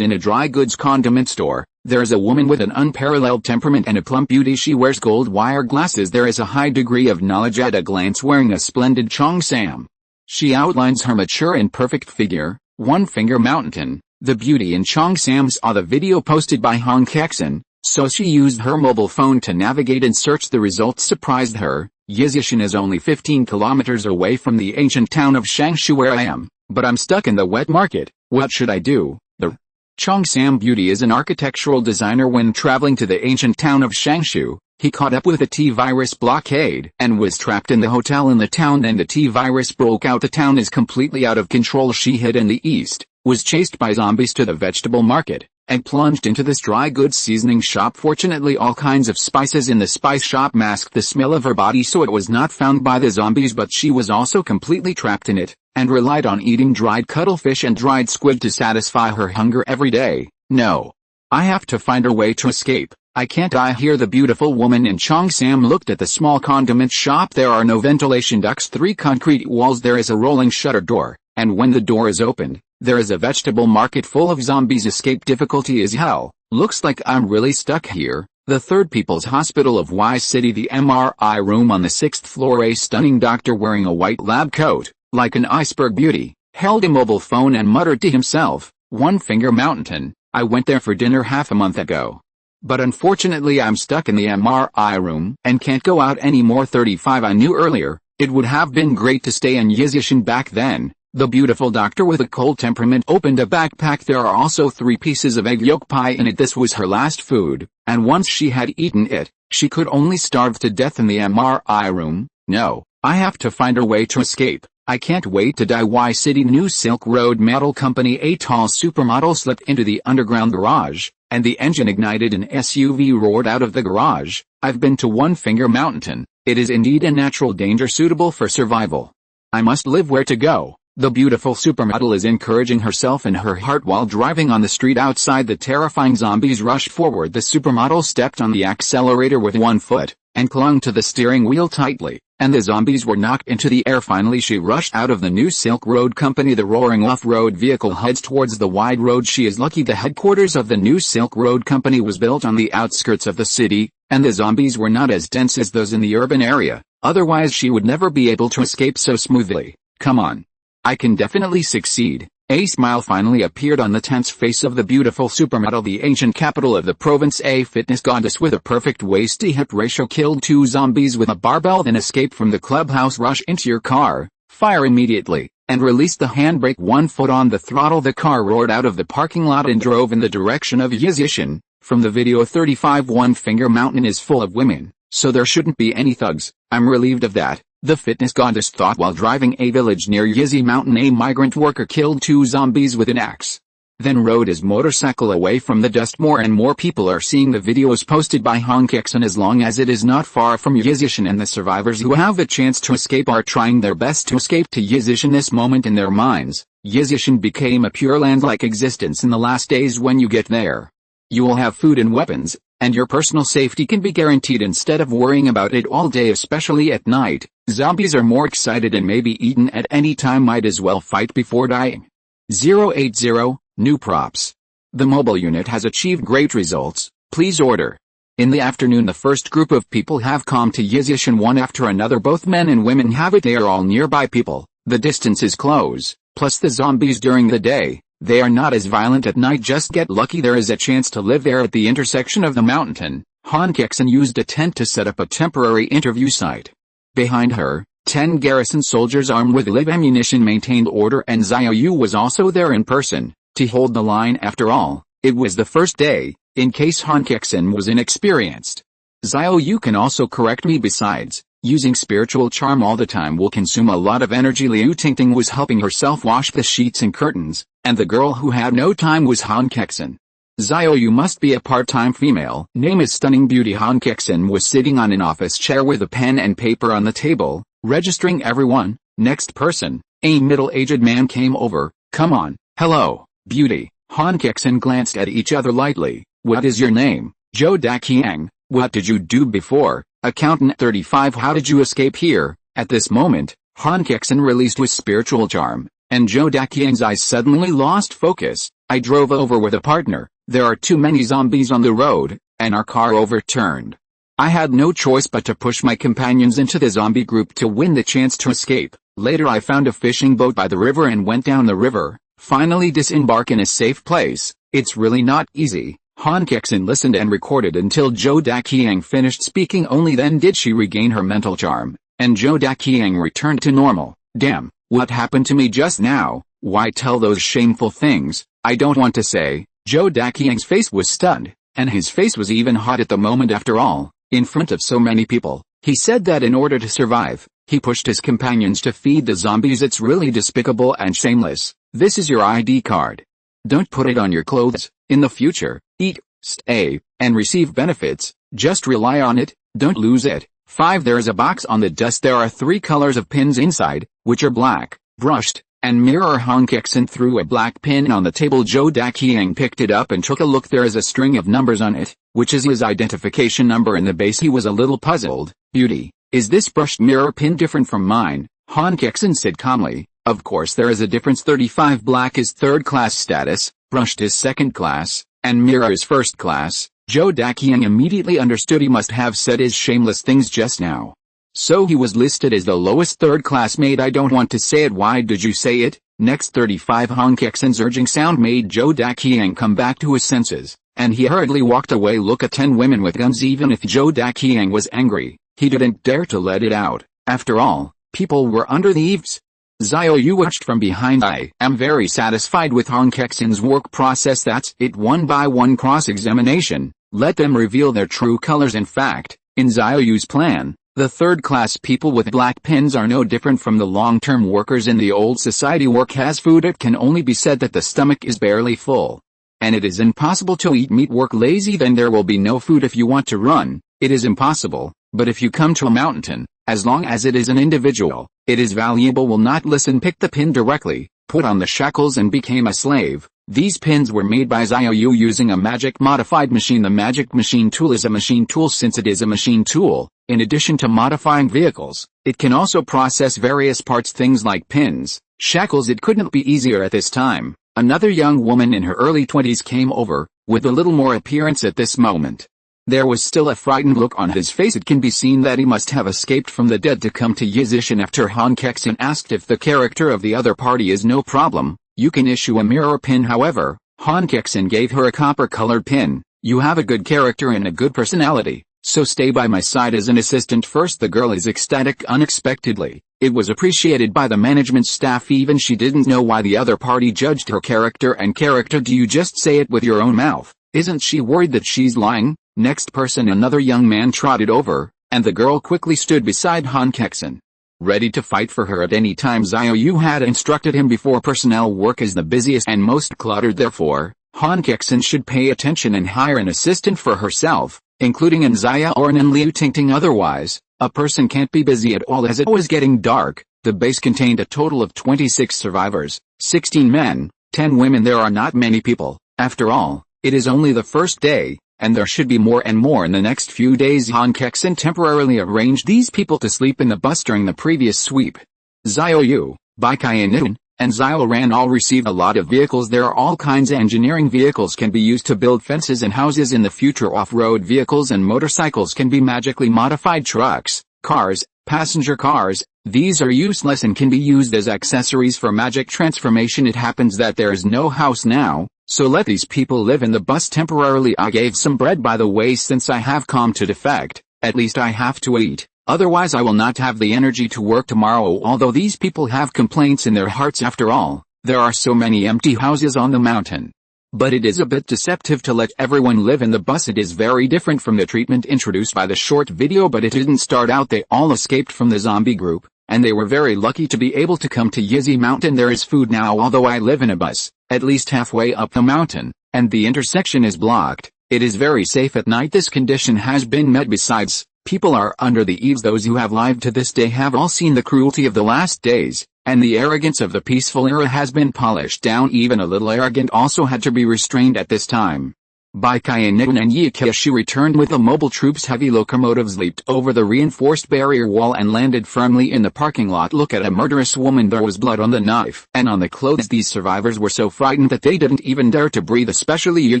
In a dry goods condiment store, there is a woman with an unparalleled temperament and a plump beauty. She wears gold wire glasses. There is a high degree of knowledge at a glance, wearing a splendid cheongsam. She outlines her mature and perfect figure. One Finger Mountain. The beauty in cheongsam saw the video posted by Han Kexin, so she used her mobile phone to navigate and search. The results surprised her. Yizishan is only 15 kilometers away from the ancient town of Shangshu where I am, but I'm stuck in the wet market. What should I do? The Cheongsam beauty is an architectural designer. When traveling to the ancient town of Shangshu, he caught up with a T-virus blockade and was trapped in the hotel in the town. Then the T-virus broke out. The town is completely out of control. She hid in the east, was chased by zombies to the vegetable market, and plunged into this dry goods seasoning shop. Fortunately, all kinds of spices in the spice shop masked the smell of her body, so it was not found by the zombies. But she was also completely trapped in it, and relied on eating dried cuttlefish and dried squid to satisfy her hunger every day. No. I have to find a way to escape. I can't die here. The beautiful woman in cheongsam looked at the small condiment shop. There are no ventilation ducts, 3 concrete walls. There is a rolling shutter door, and when the door is opened, there is a vegetable market full of zombies. Escape difficulty is hell. Looks like I'm really stuck here. The Third People's Hospital of Y City. The MRI room on the 6th floor. A stunning doctor wearing a white lab coat, like an iceberg beauty, held a mobile phone and muttered to himself, One Finger Mountain. I went there for dinner half a month ago. But unfortunately I'm stuck in the MRI room and can't go out anymore. 35. I knew earlier, it would have been great to stay in Yizishan back then. The beautiful doctor with a cold temperament opened a backpack. There are also 3 pieces of egg yolk pie in it. This was her last food, and once she had eaten it, she could only starve to death in the MRI room. No, I have to find a way to escape. I can't wait to die. Y City. New Silk Road Model Company. A tall supermodel slipped into the underground garage, and the engine ignited. An SUV roared out of the garage. I've been to One Finger Mountain. It is indeed a natural danger suitable for survival. I must live. Where to go? The beautiful supermodel is encouraging herself in her heart while driving on the street outside. The terrifying zombies rushed forward. The supermodel stepped on the accelerator with one foot, and clung to the steering wheel tightly, and the zombies were knocked into the air. Finally she rushed out of the New Silk Road Company. The roaring off-road vehicle heads towards the wide road. She is lucky the headquarters of the New Silk Road Company was built on the outskirts of the city, and the zombies were not as dense as those in the urban area, otherwise she would never be able to escape so smoothly. Come on. I can definitely succeed. A smile finally appeared on the tense face of the beautiful supermodel. The ancient capital of the province. A fitness goddess with a perfect waist-to-hip ratio killed 2 zombies with a barbell. Then escape from the clubhouse. Rush into your car, fire immediately, and release the handbrake. 1 foot on the throttle. The car roared out of the parking lot and drove in the direction of Yizishan. From the video. 35. One Finger Mountain is full of women, so there shouldn't be any thugs. I'm relieved of that, the fitness goddess thought while driving a village near Yizi Mountain. A migrant worker killed 2 zombies with an axe, then rode his motorcycle away from the dust. More and more people are seeing the videos posted by Han Kexin. As long as it is not far from Yizishan, and the survivors who have a chance to escape are trying their best to escape to Yizishan. This moment in their minds, Yizishan became a pure land-like existence in the last days. When you get there, you will have food and weapons, and your personal safety can be guaranteed instead of worrying about it all day, especially at night. Zombies are more excited and may be eaten at any time. Might as well fight before dying. 080, new props. The mobile unit has achieved great results, please order. In the afternoon the first group of people have come to Yizishan one after another. Both men and women have it. They are all nearby people, the distance is close, plus the zombies during the day, they are not as violent at night. Just get lucky there is a chance to live there. At the intersection of the mountain, Han Kexin used a tent to set up a temporary interview site. Behind her, 10 garrison soldiers armed with live ammunition maintained order, and Xiao Yu was also there in person, to hold the line. After all, it was the first day, in case Han Kexin was inexperienced. Xiao Yu can also correct me. Besides, using spiritual charm all the time will consume a lot of energy. Liu Tingting was helping herself wash the sheets and curtains, and the girl who had no time was Han Kexin. Xiao Yu must be a part-time female. Name is Stunning Beauty. Han Kexin was sitting on an office chair with a pen and paper on the table, registering everyone. Next person, a middle-aged man came over. Come on, hello, beauty. Han Kexin glanced at each other lightly. What is your name? Zhou Daqiang. What did you do before? Accountant 35. How did you escape here? At this moment, Han Kexin released his spiritual charm, and Zhou Daqiang's eyes suddenly lost focus. I drove over with a partner. There are too many zombies on the road, and our car overturned. I had no choice but to push my companions into the zombie group to win the chance to escape. Later I found a fishing boat by the river and went down the river, finally disembark in a safe place. It's really not easy. Han Kexin listened and recorded until Zhou Daqiang finished speaking. Only then did she regain her mental charm, and Zhou Daqiang returned to normal. Damn, what happened to me just now? Why tell those shameful things? I don't want to say. Zhou Daqiang's face was stunned, and his face was even hot at the moment. After all, in front of so many people, he said that in order to survive, he pushed his companions to feed the zombies. It's really despicable and shameless. This is your ID card. Don't put it on your clothes. In the future, eat, stay, and receive benefits. Just rely on it, don't lose it. 5. There is a box on the desk. There are 3 colors of pins inside, which are black, brushed, and mirror. Han Kexin threw a black pin on the table. Zhou Daqiang picked it up and took a look. There is a string of numbers on it, which is his identification number in the base. He was a little puzzled. Beauty, is this brushed mirror pin different from mine? Han Kexin said calmly. Of course there is a difference. 35. Black is 3rd class status, brushed is 2nd class, and mirror is 1st class. Zhou Daqiang immediately understood. He must have said his shameless things just now. So he was listed as the lowest 3rd class mate. I don't want to say it. Why did you say it? Next. 35. Han Kexin's urging sound made Zhou Daqiang come back to his senses, and he hurriedly walked away. Look at 10 women with guns. Even if Zhou Daqiang was angry, he didn't dare to let it out. After all, people were under the eaves. Xiao Yu watched from behind. I am very satisfied with Han Kexin's work process. That's it. One by one cross-examination, let them reveal their true colors. In fact, in Xiao Yu's plan, the 3rd class people with black pins are no different from the long-term workers in the old society. Work has food. It can only be said that the stomach is barely full, and it is impossible to eat meat. Work lazy, then there will be no food. If you want to run, it is impossible. But if you come to a mountain, as long as it is an individual, it is valuable. Will not listen. Pick the pin directly, put on the shackles and became a slave. These pins were made by Xiao Yu using a magic modified machine. The magic machine tool is a machine tool. Since it is a machine tool, in addition to modifying vehicles, it can also process various parts, things like pins, shackles. It couldn't be easier at this time. Another young woman in her early 20s came over, with a little more appearance at this moment. There was still a frightened look on his face. It can be seen that he must have escaped from the dead to come to Yizishan. After Han Kexin asked if the character of the other party is no problem, you can issue a mirror pin. However, Han Kexin gave her a copper-colored pin. You have a good character and a good personality, so stay by my side as an assistant first. The girl is ecstatic. Unexpectedly, it was appreciated by the management staff. Even she didn't know why the other party judged her character and character. Do you just say it with your own mouth? Isn't she worried that she's lying? Next person. Another young man trotted over, and the girl quickly stood beside Han Kexin, ready to fight for her at any time. Xiao Yu had instructed him before. Personnel work is the busiest and most cluttered. Therefore, Han Kexin should pay attention and hire an assistant for herself, including An Xiaoran and Liu Tingting. Otherwise, a person can't be busy at all. As it was getting dark, the base contained a total of 26 survivors, 16 men, 10 women. There are not many people. After all, it is only the first day, and there should be more and more in the next few days. Han Kexin temporarily arranged these people to sleep in the bus during the previous sweep. Xiao Yu, Bai Kai and Nun, An Xiaoran all received a lot of vehicles. There are all kinds of engineering vehicles can be used to build fences and houses in the future. Off-road vehicles and motorcycles can be magically modified. Trucks, cars, passenger cars, these are useless and can be used as accessories for magic transformation. It happens that there is no house now, so let these people live in the bus temporarily. I gave some bread by the way since I have come to defect, at least I have to eat. Otherwise I will not have the energy to work tomorrow. Although these people have complaints in their hearts, after all, there are so many empty houses on the mountain. But it is a bit deceptive to let everyone live in the bus. It is very different from the treatment introduced by the short video, but it didn't start out. They all escaped from the zombie group, and they were very lucky to be able to come to Yizi Mountain. There is food now. Although I live in a bus, at least halfway up the mountain, and the intersection is blocked, it is very safe at night. This condition has been met. Besides, people are under the eaves. Those who have lived to this day have all seen the cruelty of the last days, and the arrogance of the peaceful era has been polished down. Even a little arrogant also had to be restrained at this time. Bai Qiannian and Ye Xiao returned with the mobile troops. Heavy locomotives leaped over the reinforced barrier wall and landed firmly in the parking lot. Look at a murderous woman. There was blood on the knife and on the clothes. These survivors were so frightened that they didn't even dare to breathe, especially Ye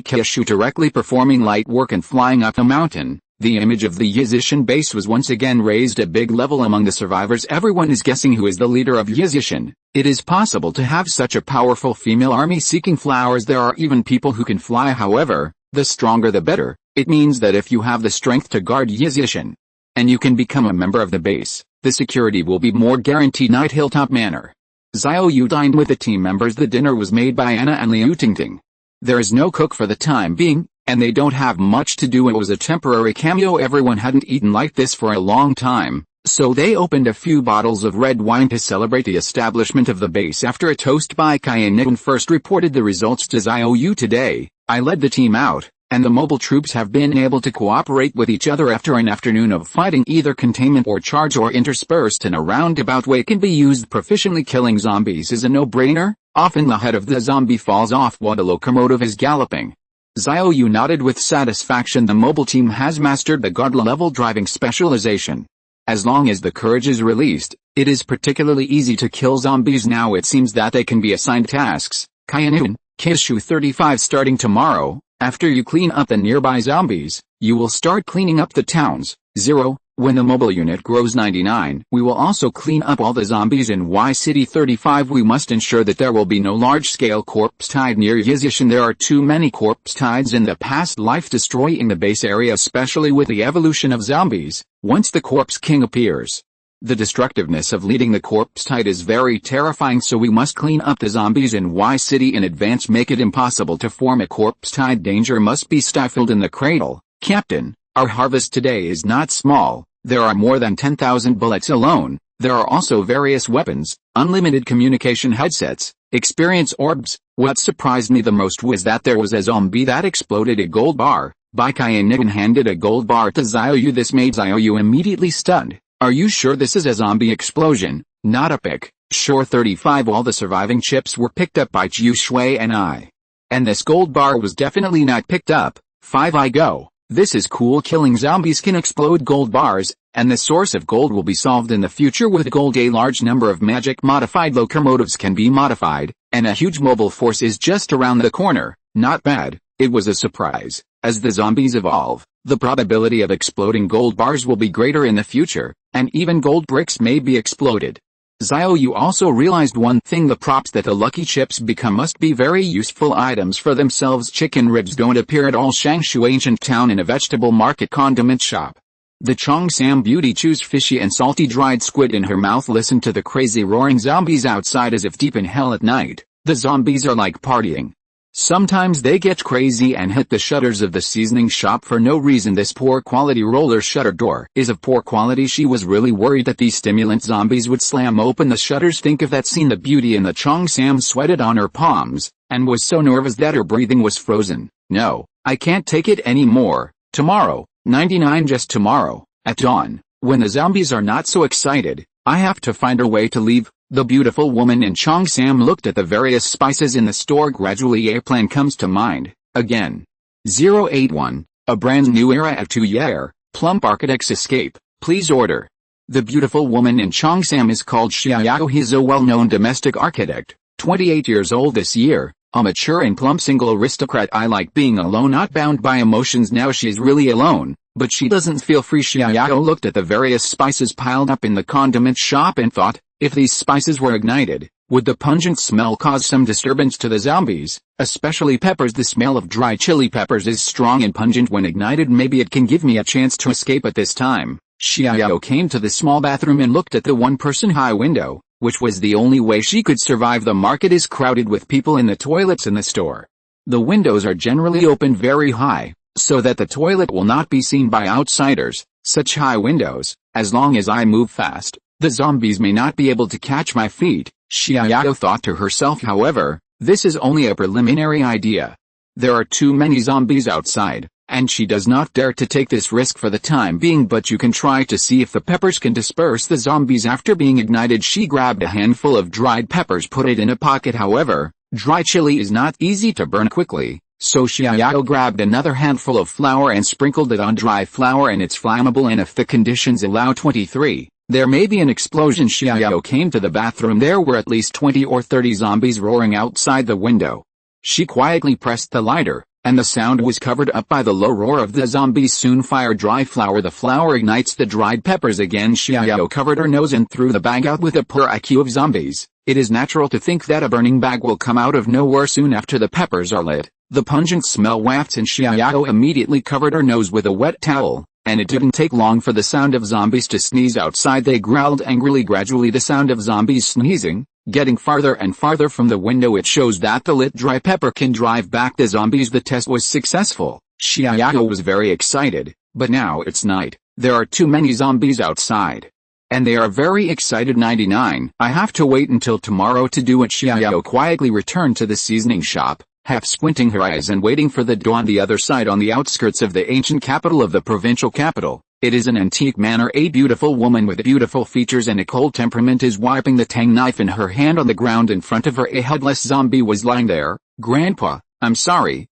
Xiao directly performing light work and flying up the mountain. The image of the Yizishan base was once again raised a big level among the survivors. Everyone is guessing who is the leader of Yizishan. It is possible to have such a powerful female army seeking flowers. There are even people who can fly. However, the stronger the better. It means that if you have the strength to guard Yizishan, and you can become a member of the base, the security will be more guaranteed. Night Hilltop Manor. Xiao Yu dined with the team members. The dinner was made by Anna and Liu Tingting. There is no cook for the time being, and they don't have much to do. It was a temporary cameo. Everyone hadn't eaten like this for a long time, so they opened a few bottles of red wine to celebrate the establishment of the base. After a toast, by Qiannian first reported the results to Xiao Yu. Today, I led the team out, and the mobile troops have been able to cooperate with each other after an afternoon of fighting. Either containment or charge or interspersed in a roundabout way can be used proficiently. Killing zombies is a no-brainer. Often the head of the zombie falls off while the locomotive is galloping. Xiao Yu nodded with satisfaction. The mobile team has mastered the guard-level driving specialization. As long as the courage is released, it is particularly easy to kill zombies. Now it seems that they can be assigned tasks. Qiannian, Kishu 35. Starting tomorrow, after you clean up the nearby zombies, you will start cleaning up the towns. 0. When the mobile unit grows 99, we will also clean up all the zombies in Y City 35. We must ensure that there will be no large-scale corpse tide near Yizishan. There are too many corpse tides in the past life, destroying the base area, especially with the evolution of zombies. Once the corpse king appears, the destructiveness of leading the corpse tide is very terrifying, so we must clean up the zombies in Y City in advance. Make it impossible to form a corpse tide. Danger must be stifled in the cradle. Captain, our harvest today is not small. There are more than 10,000 bullets alone. There are also various weapons, unlimited communication headsets, experience orbs. What surprised me the most was that there was a zombie that exploded a gold bar. Bai Qiannian handed a gold bar to Xiao Yu. This made Xiao Yu immediately stunned. Are you sure this is a zombie explosion, not a pick? Sure. 35. All the surviving chips were picked up by Chiu Shui and I. And this gold bar was definitely not picked up. 5. I go. This is cool. Killing zombies can explode gold bars, and the source of gold will be solved in the future with gold. A large number of magic modified locomotives can be modified, and a huge mobile force is just around the corner. Not bad. It was a surprise. As the zombies evolve, the probability of exploding gold bars will be greater in the future, and even gold bricks may be exploded. Xiao Yu also realized one thing: the props that the lucky chips become must be very useful items for themselves. Chicken ribs don't appear at all. Shangshu ancient town in a vegetable market condiment shop. The Chongsam beauty chews fishy and salty dried squid in her mouth. Listen to the crazy roaring zombies outside as if deep in hell at night. The zombies are like partying. Sometimes they get crazy and hit the shutters of the seasoning shop for no reason. This poor quality roller shutter door is of poor quality. She was really worried that these stimulant zombies would slam open the shutters. Think of that scene. The beauty in the Chongsam sweated on her palms, and was so nervous that her breathing was frozen. No, I can't take it anymore. Tomorrow, 99, just tomorrow, at dawn, when the zombies are not so excited, I have to find a way to leave. The beautiful woman in Chongsam looked at the various spices in the store. Gradually a plan comes to mind. Again. 081, a brand new era at 2 year, plump architects escape, please order. The beautiful woman in Chongsam is called Xiao Yu. He is a well-known domestic architect. 28 years old this year, a mature and plump single aristocrat. I like being alone, not bound by emotions. Now she's really alone, but she doesn't feel free. Xiao Yu looked at the various spices piled up in the condiment shop and thought, if these spices were ignited, would the pungent smell cause some disturbance to the zombies, especially peppers? The smell of dry chili peppers is strong and pungent when ignited. Maybe it can give me a chance to escape at this time. Xiao Yu came to the small bathroom and looked at the one-person high window, which was the only way she could survive. The market is crowded with people in the toilets in the store. The windows are generally opened very high, so that the toilet will not be seen by outsiders. Such high windows, as long as I move fast, the zombies may not be able to catch my feet, Xiao Yu thought to herself. However, this is only a preliminary idea. There are too many zombies outside, and she does not dare to take this risk for the time being. But you can try to see if the peppers can disperse the zombies after being ignited. She grabbed a handful of dried peppers, put it in a pocket. However, dry chili is not easy to burn quickly, so Xiao Yu grabbed another handful of flour and sprinkled it on dry flour, and it's flammable, and if the conditions allow 23, there may be an explosion. Xiao Yu came to the bathroom. There were at least 20 or 30 zombies roaring outside the window. She quietly pressed the lighter, and the sound was covered up by the low roar of the zombies. Soon fire dry flour. The flour ignites the dried peppers again. Xiao Yu covered her nose and threw the bag out with a poor IQ of zombies. It is natural to think that a burning bag will come out of nowhere soon after the peppers are lit. The pungent smell wafts and Xiao Yu immediately covered her nose with a wet towel, and it didn't take long for the sound of zombies to sneeze outside. They growled angrily. Gradually the sound of zombies sneezing, getting farther and farther from the window. It shows that the lit dry pepper can drive back the zombies. The test was successful. Xiao Yu was very excited, but now it's night. There are too many zombies outside, and they are very excited. 99. I have to wait until tomorrow to do it. Xiao Yu quietly returned to the seasoning shop, half squinting her eyes and waiting for the dawn. The other side, on the outskirts of the ancient capital of the provincial capital, it is an antique manor. A beautiful woman with beautiful features and a cold temperament is wiping the tang knife in her hand on the ground in front of her. A headless zombie was lying there. Grandpa, I'm sorry.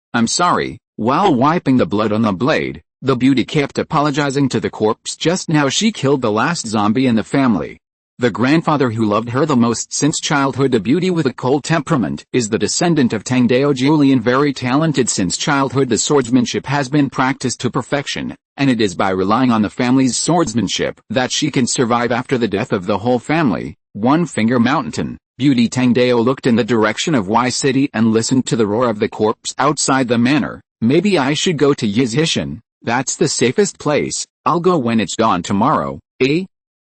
While wiping the blood on the blade, the beauty kept apologizing to the corpse. Just now she killed the last zombie in the family. The grandfather who loved her the most since childhood. The beauty with a cold temperament is the descendant of Tang Dao Julian, very talented since childhood. The swordsmanship has been practiced to perfection, and it is by relying on the family's swordsmanship that she can survive after the death of the whole family. One Finger Mountain. Beauty Tang Dao looked in the direction of Y City and listened to the roar of the corpse outside the manor. Maybe I should go to Yizhishan. That's the safest place. I'll go when it's dawn tomorrow.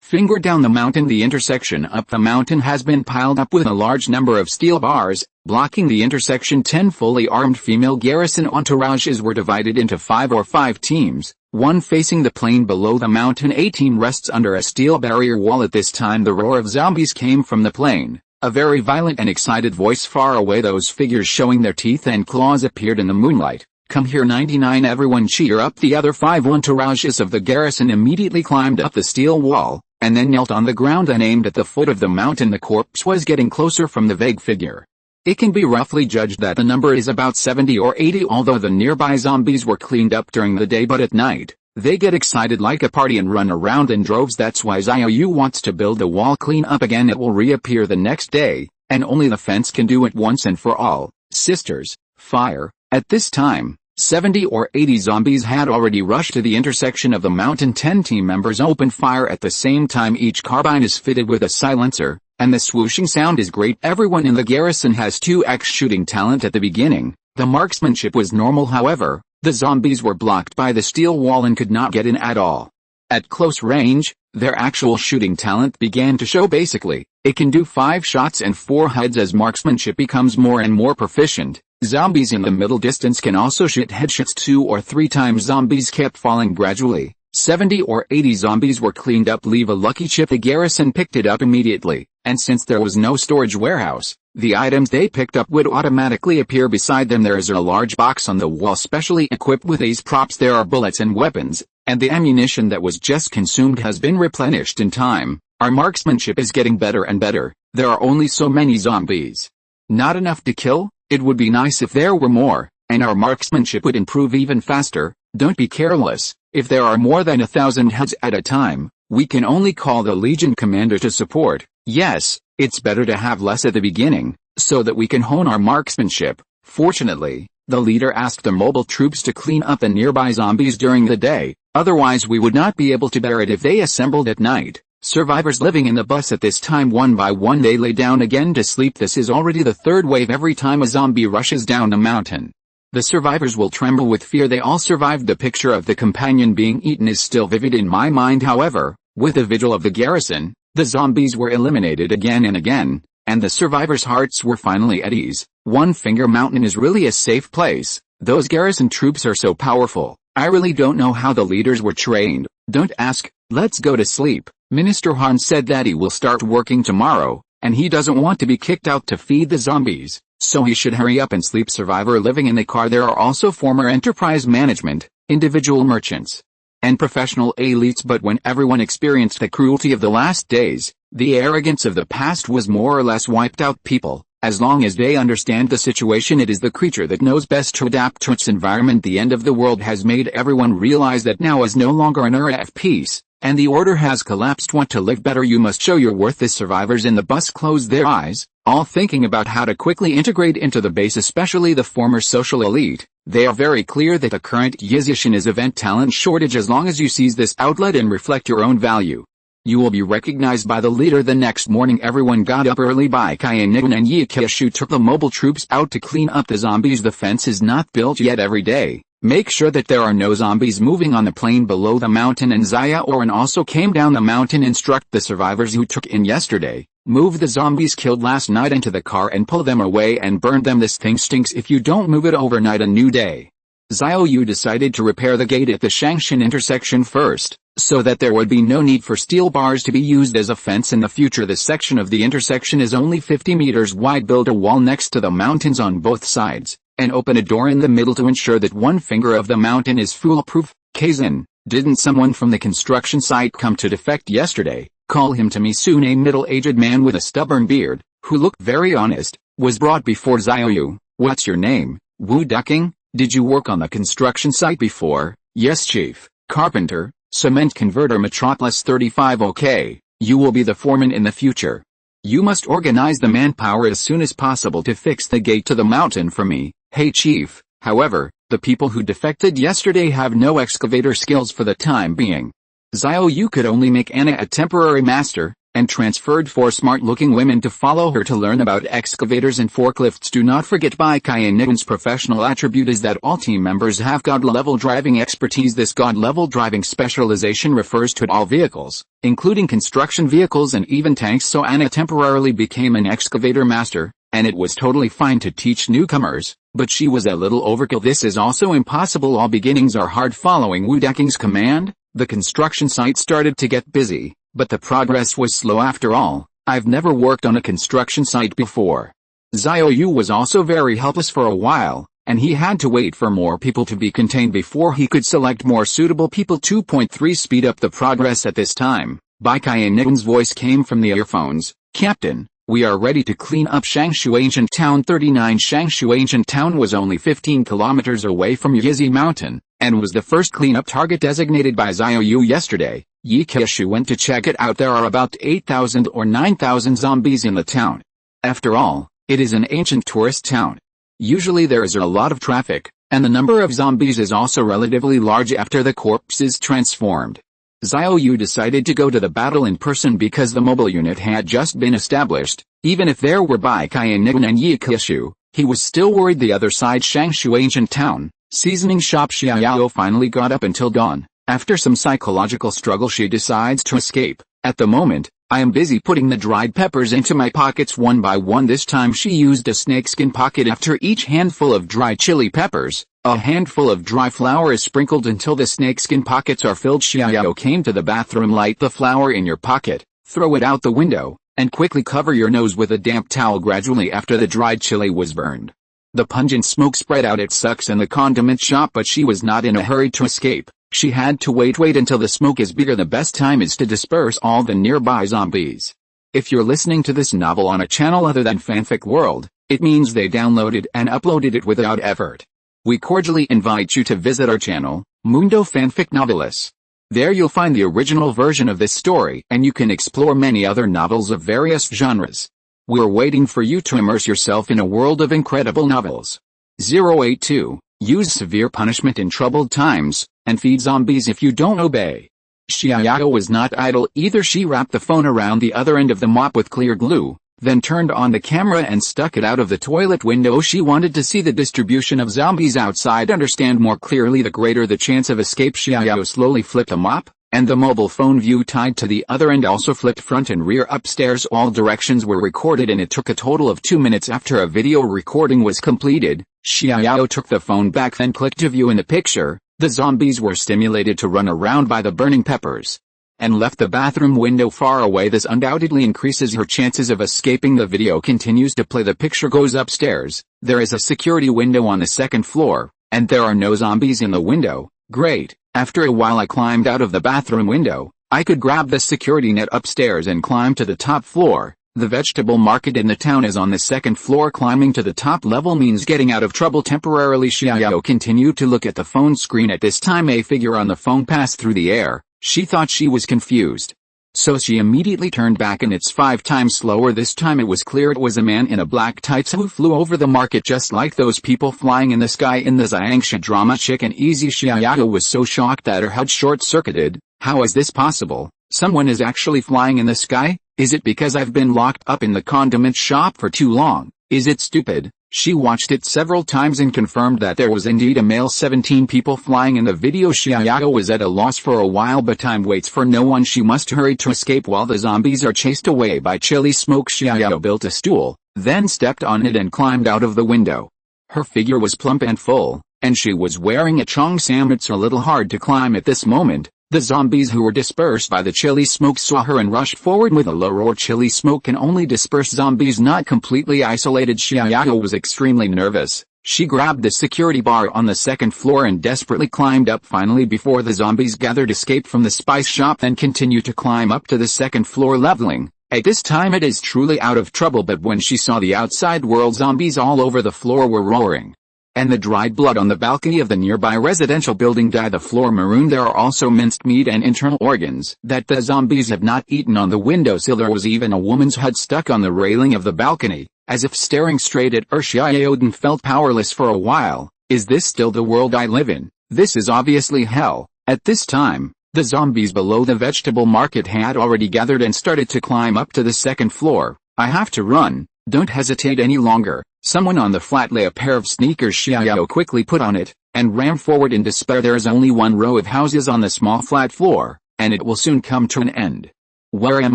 Finger down the mountain. The intersection up the mountain has been piled up with a large number of steel bars, blocking the intersection. 10 fully armed female garrison entourages were divided into 5 teams, one facing the plain below the mountain. A team rests under a steel barrier wall. At this time the roar of zombies came from the plain. A very violent and excited voice far away. Those figures showing their teeth and claws appeared in the moonlight. Come here. 99. Everyone cheer up. The other 5 entourages of the garrison immediately climbed up the steel wall, and then knelt on the ground and aimed at the foot of the mountain. The corpse was getting closer from the vague figure. It can be roughly judged that the number is about 70 or 80, although the nearby zombies were cleaned up during the day, but at night, they get excited like a party and run around in droves. That's why Xiao Yu wants to build the wall clean up again. It will reappear the next day, and only the fence can do it once and for all. Sisters, fire. At this time, 70 or 80 zombies had already rushed to the intersection of the mountain. 10 team members opened fire at the same time. Each carbine is fitted with a silencer, and the swooshing sound is great. Everyone in the garrison has 2x shooting talent. At the beginning, the marksmanship was normal. However, the zombies were blocked by the steel wall and could not get in at all. At close range, their actual shooting talent began to show. Basically, it can do 5 shots and 4 heads. As marksmanship becomes more and more proficient, zombies in the middle distance can also shoot headshots 2 or 3 times. Zombies kept falling gradually. 70 or 80 zombies were cleaned up. Leave a lucky chip. The garrison picked it up immediately, and since there was no storage warehouse, the items they picked up would automatically appear beside them. There is a large box on the wall specially equipped with these props. There are bullets and weapons, and the ammunition that was just consumed has been replenished in time. Our marksmanship is getting better and better. There are only so many zombies. Not enough to kill? It would be nice if there were more, and our marksmanship would improve even faster. Don't be careless. If there are more than 1,000 heads at a time, we can only call the Legion commander to support. Yes, it's better to have less at the beginning, so that we can hone our marksmanship. Fortunately, the leader asked the mobile troops to clean up the nearby zombies during the day, otherwise we would not be able to bear it if they assembled at night. Survivors living in the bus at this time, one by one they lay down again to sleep. This is already the third wave every time a zombie rushes down the mountain. The survivors will tremble with fear. They all survived. The picture of the companion being eaten is still vivid in my mind. However, with the vigil of the garrison, the zombies were eliminated again and again, and the survivors' hearts were finally at ease. One Finger Mountain is really a safe place. Those garrison troops are so powerful. I really don't know how the leaders were trained. Don't ask. Let's go to sleep. Minister Han said that he will start working tomorrow, and he doesn't want to be kicked out to feed the zombies, so he should hurry up and sleep. Survivor living in the car. There are also former enterprise management, individual merchants, and professional elites. But when everyone experienced the cruelty of the last days, the arrogance of the past was more or less wiped out. People, as long as they understand the situation, it is the creature that knows best to adapt to its environment. The end of the world has made everyone realize that now is no longer an era of peace, and the order has collapsed. Want to live better? You must show your worth. The survivors in the bus closed their eyes, all thinking about how to quickly integrate into the base, especially the former social elite. They are very clear that the current position is event talent shortage. As long as you seize this outlet and reflect your own value, you will be recognized by the leader. The next morning everyone got up early. Bai Qian and Yi Keishu took the mobile troops out to clean up the zombies. The fence is not built yet. Every day, make sure that there are no zombies moving on the plain below the mountain. And Xiaoran also came down the mountain. Instruct the survivors who took in yesterday, move the zombies killed last night into the car and pull them away and burn them. This thing stinks if you don't move it overnight. A new day. Xiao Yu decided to repair the gate at the Shangshan intersection first, so that there would be no need for steel bars to be used as a fence in the future. The section of the intersection is only 50 meters wide. Build a wall next to the mountains on both sides, and open a door in the middle to ensure that one finger of the mountain is foolproof. Kexin, didn't someone from the construction site come to defect yesterday? Call him to me soon. A middle-aged man with a stubborn beard, who looked very honest, was brought before Xiao Yu. What's your name? Wu Ducking? Did you work on the construction site before? Yes, chief. Carpenter, cement converter, Metropolis 35. Okay, you will be the foreman in the future. You must organize the manpower as soon as possible to fix the gate to the mountain for me. Hey chief, however, the people who defected yesterday have no excavator skills for the time being. Xiao Yu could only make Anna a temporary master, and transferred 4 smart-looking women to follow her to learn about excavators and forklifts. Do not forget Bai Qian's professional attribute is that all team members have God-level driving expertise. This God-level driving specialization refers to all vehicles, including construction vehicles and even tanks. So Anna temporarily became an excavator master, and it was totally fine to teach newcomers, but she was a little overkill. This is also impossible. All beginnings are hard. Following Wu Deking's command, the construction site started to get busy, but the progress was slow. After all, I've never worked on a construction site before. Xiao Yu was also very helpless for a while, and he had to wait for more people to be contained before he could select more suitable people. 2.3 Speed up the progress. At this time, Bai Qian's voice came from the earphones. Captain, we are ready to clean up Shangshu Ancient Town. 39 Shangshu Ancient Town was only 15 kilometers away from Yizi Mountain, and was the first cleanup target designated by Xiao Yu yesterday. Yi Keishu went to check it out. There are about 8,000 or 9,000 zombies in the town. After all, it is an ancient tourist town. Usually there is a lot of traffic, and the number of zombies is also relatively large after the corpses transformed. Xiao Yu decided to go to the battle in person because the mobile unit had just been established. Even if there were Bai Qian and Yi Keishu, he was still worried. The other side, Shangshu Ancient Town, seasoning shop. Xiao Yu finally got up until dawn. After some psychological struggle she decides to escape. At the moment, I am busy putting the dried peppers into my pockets one by one. This time she used a snakeskin pocket. After each handful of dry chili peppers, a handful of dry flour is sprinkled until the snakeskin pockets are filled. Xiao Yu came to the bathroom. Light the flour in your pocket, throw it out the window, and quickly cover your nose with a damp towel. Gradually after the dried chili was burned, the pungent smoke spread out. It sucks in the condiment shop, but she was not in a hurry to escape. She had to wait until the smoke is bigger. The best time is to disperse all the nearby zombies. If you're listening to this novel on a channel other than Fanfic World, it means they downloaded and uploaded it without effort. We cordially invite you to visit our channel, Mundo Fanfic Novelis. There you'll find the original version of this story, and you can explore many other novels of various genres. We're waiting for you to immerse yourself in a world of incredible novels. 082. Use severe punishment in troubled times, and feed zombies if you don't obey. Xiao Yu was not idle either. She wrapped the phone around the other end of the mop with clear glue, then turned on the camera and stuck it out of the toilet window. She wanted to see the distribution of zombies outside, understand more clearly the greater the chance of escape. Xiao Yu slowly flipped a mop, and the mobile phone view tied to the other end also flipped front and rear upstairs. All directions were recorded, and it took a total of 2 minutes after a video recording was completed. Xiao Yu took the phone back, then clicked to view in the picture. The zombies were stimulated to run around by the burning peppers, and left the bathroom window far away. This undoubtedly increases her chances of escaping. The video continues to play. The picture goes upstairs. There is a security window on the second floor, and there are no zombies in the window. Great. After a while I climbed out of the bathroom window. I could grab the security net upstairs and climb to the top floor. The vegetable market in the town is on the second floor. Climbing to the top level means getting out of trouble temporarily. Xiao Yu continued to look at the phone screen. At this time a figure on the phone passed through the air. She thought she was confused, so she immediately turned back, and it's 5 times slower. This time it was clear it was a man in a black tights who flew over the market just like those people flying in the sky in the Xiangxia drama Chicken Easy. Xiao Yu was so shocked that her HUD short-circuited. How is this possible? Someone is actually flying in the sky? Is it because I've been locked up in the condiment shop for too long? Is it stupid? She watched it several times and confirmed that there was indeed a male 17 people flying in the video. Xiao Yu was at a loss for a while, but time waits for no one. She must hurry to escape while the zombies are chased away by chili smoke. Xiao Yu built a stool, then stepped on it and climbed out of the window. Her figure was plump and full, and she was wearing a cheongsam. It's a little hard to climb at this moment. The zombies who were dispersed by the chili smoke saw her and rushed forward with a lure. Chili smoke can only disperse zombies, not completely isolated. Xiao Yu was extremely nervous. She grabbed the security bar on the second floor and desperately climbed up. Finally, before the zombies gathered, escaped from the spice shop, then continued to climb up to the second floor leveling. At this time it is truly out of trouble, but when she saw the outside world, zombies all over the floor were roaring, and the dried blood on the balcony of the nearby residential building dyed the floor maroon. There are also minced meat and internal organs that the zombies have not eaten on the windowsill. There was even a woman's head stuck on the railing of the balcony, as if staring straight at her. Xiao Yu felt powerless for a while. Is this still the world I live in? This is obviously hell. At this time, the zombies below the vegetable market had already gathered and started to climb up to the second floor. I have to run. Don't hesitate any longer. Someone on the flat lay a pair of sneakers. Xiao Yu quickly put on it, and ran forward in despair. There is only one row of houses on the small flat floor, and it will soon come to an end. Where am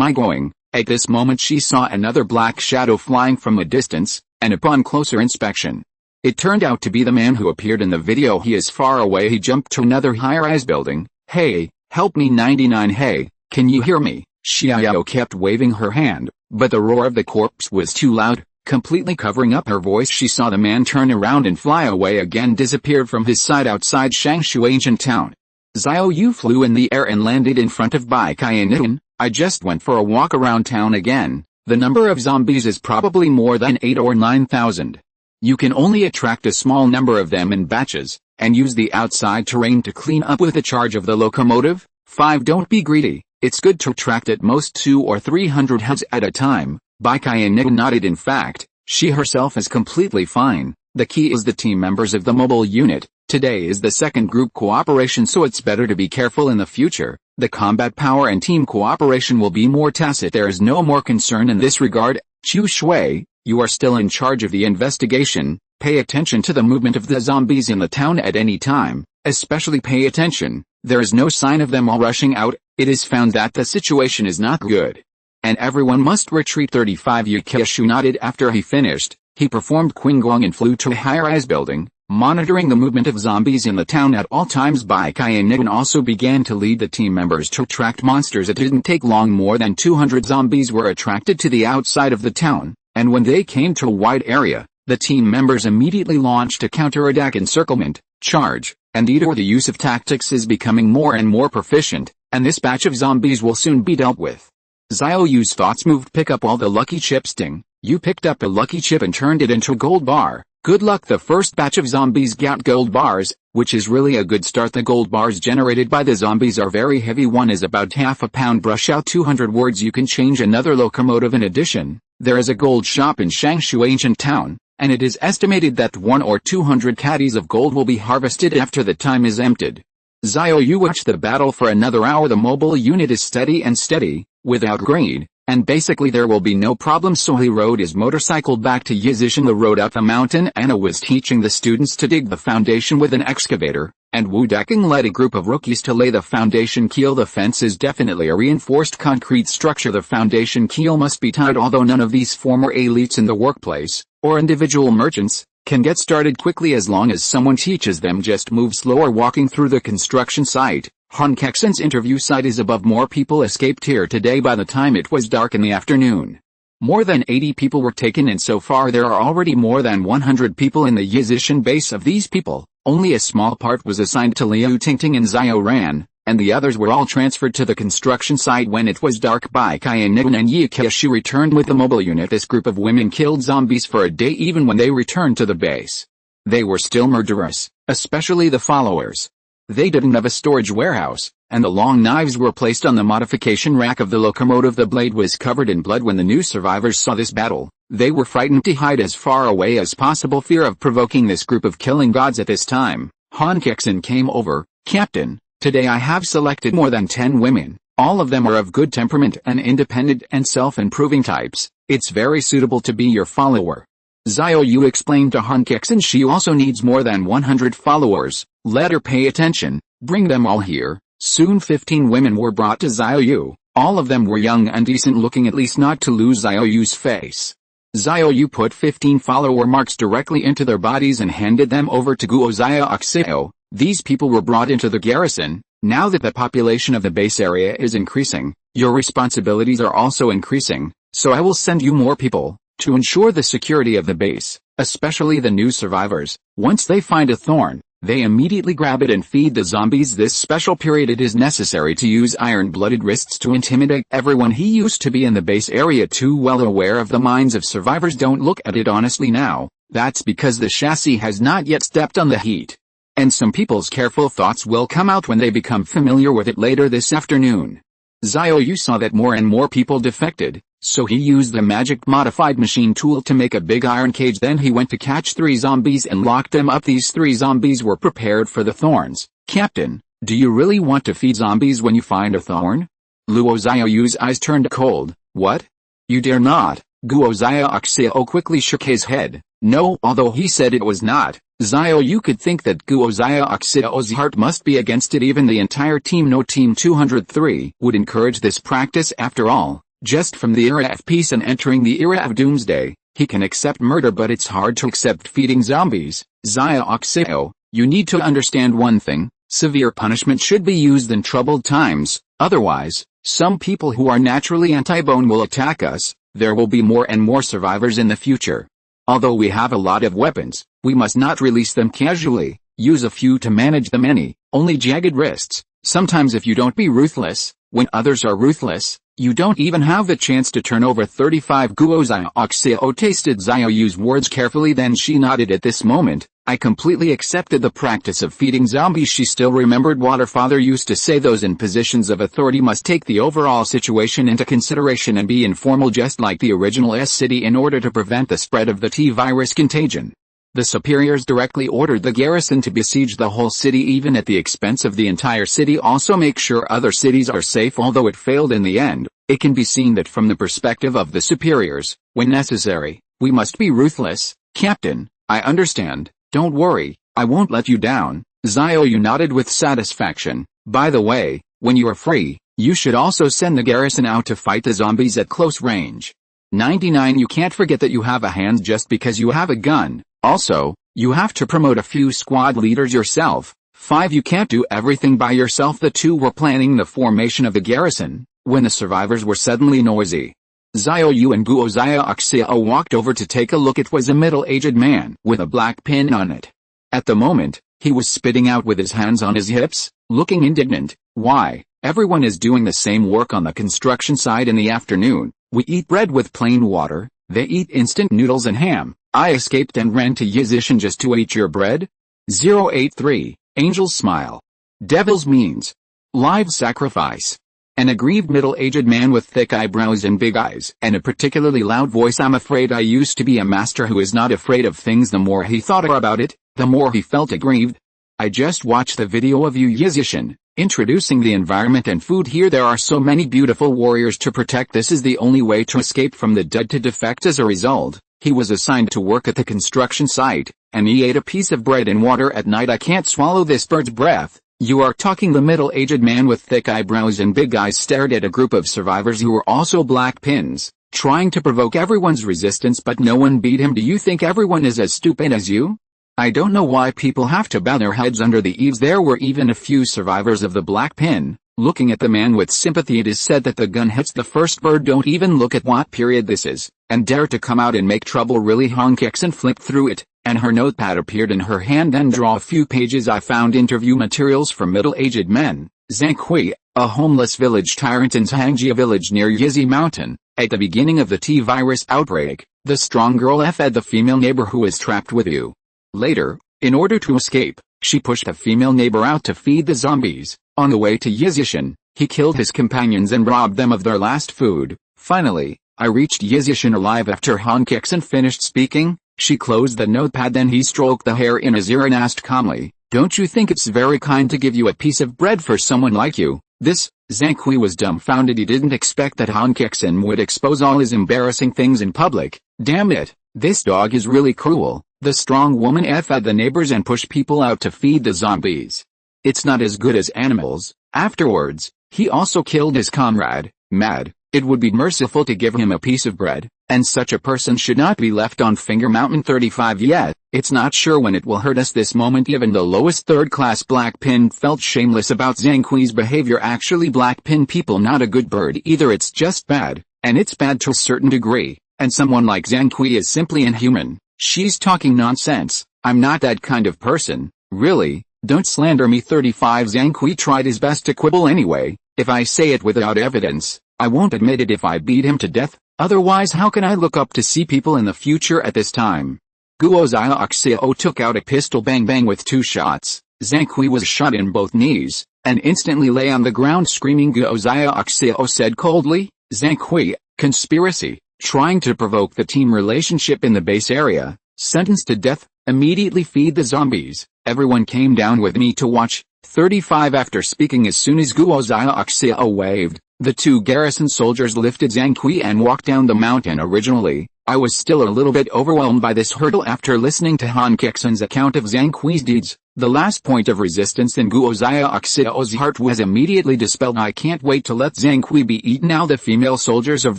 I going? At this moment she saw another black shadow flying from a distance, and upon closer inspection, it turned out to be the man who appeared in the video. He is far away. He jumped to another high-rise building. Hey, help me 99. Hey, can you hear me? Xiao Yu kept waving her hand, but the roar of the corpse was too loud, completely covering up her voice. She saw the man turn around and fly away again, disappeared from his sight outside Shangshu ancient town. Xiao Yu flew in the air and landed in front of Baikai. I just went for a walk around town again. The number of zombies is probably more than 8 or 9,000. You can only attract a small number of them in batches, and use the outside terrain to clean up with the charge of the locomotive. 5. Don't be greedy. It's good to attract at most 200 or 300 heads at a time. Baikai nodded. In fact, she herself is completely fine. The key is the team members of the mobile unit. Today is the second group cooperation, so it's better to be careful in the future. The combat power and team cooperation will be more tacit. There is no more concern in this regard. Chu Shui, you are still in charge of the investigation. Pay attention to the movement of the zombies in the town at any time. Especially pay attention. There is no sign of them all rushing out. It is found that the situation is not good, and everyone must retreat. 35. Yu Keishu nodded. After he finished, he performed Qinggong and flew to a high-rise building, monitoring the movement of zombies in the town at all times. Baikai also began to lead the team members to attract monsters. It didn't take long. More than 200 zombies were attracted to the outside of the town, and when they came to a wide area, the team members immediately launched a counterattack encirclement, charge, and the use of tactics is becoming more and more proficient, and this batch of zombies will soon be dealt with. Xiao Yu's thoughts moved. Pick up all the lucky chips. Ding. You picked up a lucky chip and turned it into a gold bar. Good luck. The first batch of zombies got gold bars, which is really a good start. The gold bars generated by the zombies are very heavy. One is about half a pound. Brush out 200 words. You can change another locomotive in addition. There is a gold shop in Shangshu ancient town, and it is estimated that 1 or 200 caddies of gold will be harvested after the time is emptied. Xiao Yu watched the battle for another hour. The mobile unit is steady, without greed, and basically there will be no problem. So he rode his motorcycle back to Yizishan. The road up the mountain. Anna was teaching the students to dig the foundation with an excavator, and Wu Deking led a group of rookies to lay the foundation keel. The fence is definitely a reinforced concrete structure. The foundation keel must be tied. Although none of these former elites in the workplace, or individual merchants, can get started quickly as long as someone teaches them. Just move slower. Walking through the construction site, Han Kexin's interview site is above. More people escaped here today. By the time it was dark in the afternoon, more than 80 people were taken in. So far there are already more than 100 people in the Yizishan base. Of these people, only a small part was assigned to Liu Tingting and Xiaoran, and the others were all transferred to the construction site when it was dark. Bai Qian and Yi Keishu returned with the mobile unit. This group of women killed zombies for a day. Even when they returned to the base, they were still murderous, especially the followers. They didn't have a storage warehouse, and the long knives were placed on the modification rack of the locomotive. The blade was covered in blood. When the new survivors saw this battle, they were frightened to hide as far away as possible. Fear of provoking this group of killing gods. At this time, Han Kexin came over. Captain, today I have selected more than 10 women. All of them are of good temperament and independent and self-improving types. It's very suitable to be your follower. Xiao Yu explained to Han Kexin she also needs more than 100 followers. Let her pay attention. Bring them all here. Soon 15 women were brought to Xiao Yu. All of them were young and decent looking, at least not to lose Xiao Yu's face. Xiao Yu put 15 follower marks directly into their bodies and handed them over to Guo Xiao. These people were brought into the garrison. Now that the population of the base area is increasing, your responsibilities are also increasing, so I will send you more people to ensure the security of the base, especially the new survivors. Once they find a thorn, they immediately grab it and feed the zombies. This special period it is necessary to use iron-blooded wrists to intimidate everyone. He used to be in the base area too well aware of the minds of survivors. Don't look at it honestly now. That's because the chassis has not yet stepped on the heat. And some people's careful thoughts will come out when they become familiar with it later this afternoon. Xiao Yu saw that more and more people defected, so he used the magic modified machine tool to make a big iron cage. Then he went to catch 3 zombies and locked them up. These 3 zombies were prepared for the thorns. Captain, do you really want to feed zombies when you find a thorn? Luo Xiao Yu's eyes turned cold. What? You dare not. Guo Xiao quickly shook his head. No, although he said it was not, Xiao Yu could think that Guo Xiao's heart must be against it. Even the entire team, no team 203, would encourage this practice. After all, just from the era of peace and entering the era of doomsday, he can accept murder, but it's hard to accept feeding zombies. Xiao, you need to understand one thing, severe punishment should be used in troubled times, otherwise, some people who are naturally anti-bone will attack us. There will be more and more survivors in the future. Although we have a lot of weapons, we must not release them casually. Use a few to manage the many. Only jagged wrists. Sometimes if you don't be ruthless, when others are ruthless, you don't even have the chance to turn over 35. Guo Xiao tasted Xiao Yu's words carefully, then she nodded. At this moment, I completely accepted the practice of feeding zombies. She still remembered what her father used to say, those in positions of authority must take the overall situation into consideration and be informal, just like the original S-City, in order to prevent the spread of the T-virus contagion. The superiors directly ordered the garrison to besiege the whole city, even at the expense of the entire city. Also make sure other cities are safe. Although it failed in the end, it can be seen that from the perspective of the superiors, when necessary, we must be ruthless. Captain, I understand. Don't worry, I won't let you down. Xiao Yu nodded with satisfaction. By the way, when you are free, you should also send the garrison out to fight the zombies at close range. 99. You can't forget that you have a hand just because you have a gun. Also, you have to promote a few squad leaders yourself. 5. You can't do everything by yourself. The two were planning the formation of the garrison, when the survivors were suddenly noisy. Xiao Yu and Guo Xiao walked over to take a look. It was a middle-aged man with a black pin on it. At the moment, he was spitting out with his hands on his hips, looking indignant. Why? Everyone is doing the same work on the construction site in the afternoon. We eat bread with plain water, they eat instant noodles and ham. I escaped and ran to Yizishan just to eat your bread? 083. Angel's smile. Devil's means. Live sacrifice. An aggrieved middle-aged man with thick eyebrows and big eyes and a particularly loud voice. I'm afraid I used to be a master who is not afraid of things. The more he thought about it, the more he felt aggrieved. I just watched the video of Yu Yizishin, introducing the environment and food here. There are so many beautiful warriors to protect. This is the only way to escape from the dead to defect. As a result, he was assigned to work at the construction site, and he ate a piece of bread and water at night. I can't swallow this bird's breath. You are talking. The middle-aged man with thick eyebrows and big eyes stared at a group of survivors who were also black pins, trying to provoke everyone's resistance, but no one beat him. Do you think everyone is as stupid as you? I don't know why people have to bow their heads under the eaves. There were even a few survivors of the black pin. Looking at the man with sympathy, it is said that the gun hits the first bird. Don't even look at what period this is, and dare to come out and make trouble. Really? Han Kexin flipped through it, and her notepad appeared in her hand. Then draw a few pages. I found interview materials from middle-aged men. Zhang Hui, a homeless village tyrant in Zhangjia village near Yizi Mountain. At the beginning of the T-virus outbreak, the strong girl fed the female neighbor who was trapped with you. Later, in order to escape, she pushed the female neighbor out to feed the zombies. On the way to Yizishin, he killed his companions and robbed them of their last food. Finally, I reached Yizishin alive. After Han Kexin finished speaking, she closed the notepad. Then he stroked the hair in his ear and asked calmly, "Don't you think it's very kind to give you a piece of bread for someone like you?" Zhang Hui was dumbfounded. He didn't expect that Han Kexin would expose all his embarrassing things in public. Damn it, this dog is really cruel. The strong woman fed the neighbors and pushed people out to feed the zombies. It's not as good as animals. Afterwards, he also killed his comrade. Mad. It would be merciful to give him a piece of bread, and such a person should not be left on Finger Mountain 35 yet. It's not sure when it will hurt us. This moment even the lowest third-class black pin felt shameless about Zhang Hui's behavior. Actually, black pin people not a good bird either. It's just bad, and it's bad to a certain degree, and someone like Zhang Hui is simply inhuman. She's talking nonsense. I'm not that kind of person. Really? Don't slander me. 35 Zhang Hui tried his best to quibble anyway. If I say it without evidence, I won't admit it if I beat him to death. Otherwise, how can I look up to see people in the future at this time? Guo Xiao took out a pistol. Bang bang with 2 shots. Zhang Hui was shot in both knees, and instantly lay on the ground screaming. Guo Xiao said coldly, "Zhang Hui, conspiracy, trying to provoke the team relationship in the base area, sentenced to death, immediately feed the zombies. Everyone came down with me to watch." 35 After speaking, as soon as Guo Xiao waved, the 2 garrison soldiers lifted Zhang Hui and walked down the mountain. Originally, I was still a little bit overwhelmed by this hurdle. After listening to Han Kexin's account of Zhang Hui's deeds, the last point of resistance in Guo Xiao's heart was immediately dispelled. I can't wait to let Zhang Hui be eaten. Now the female soldiers of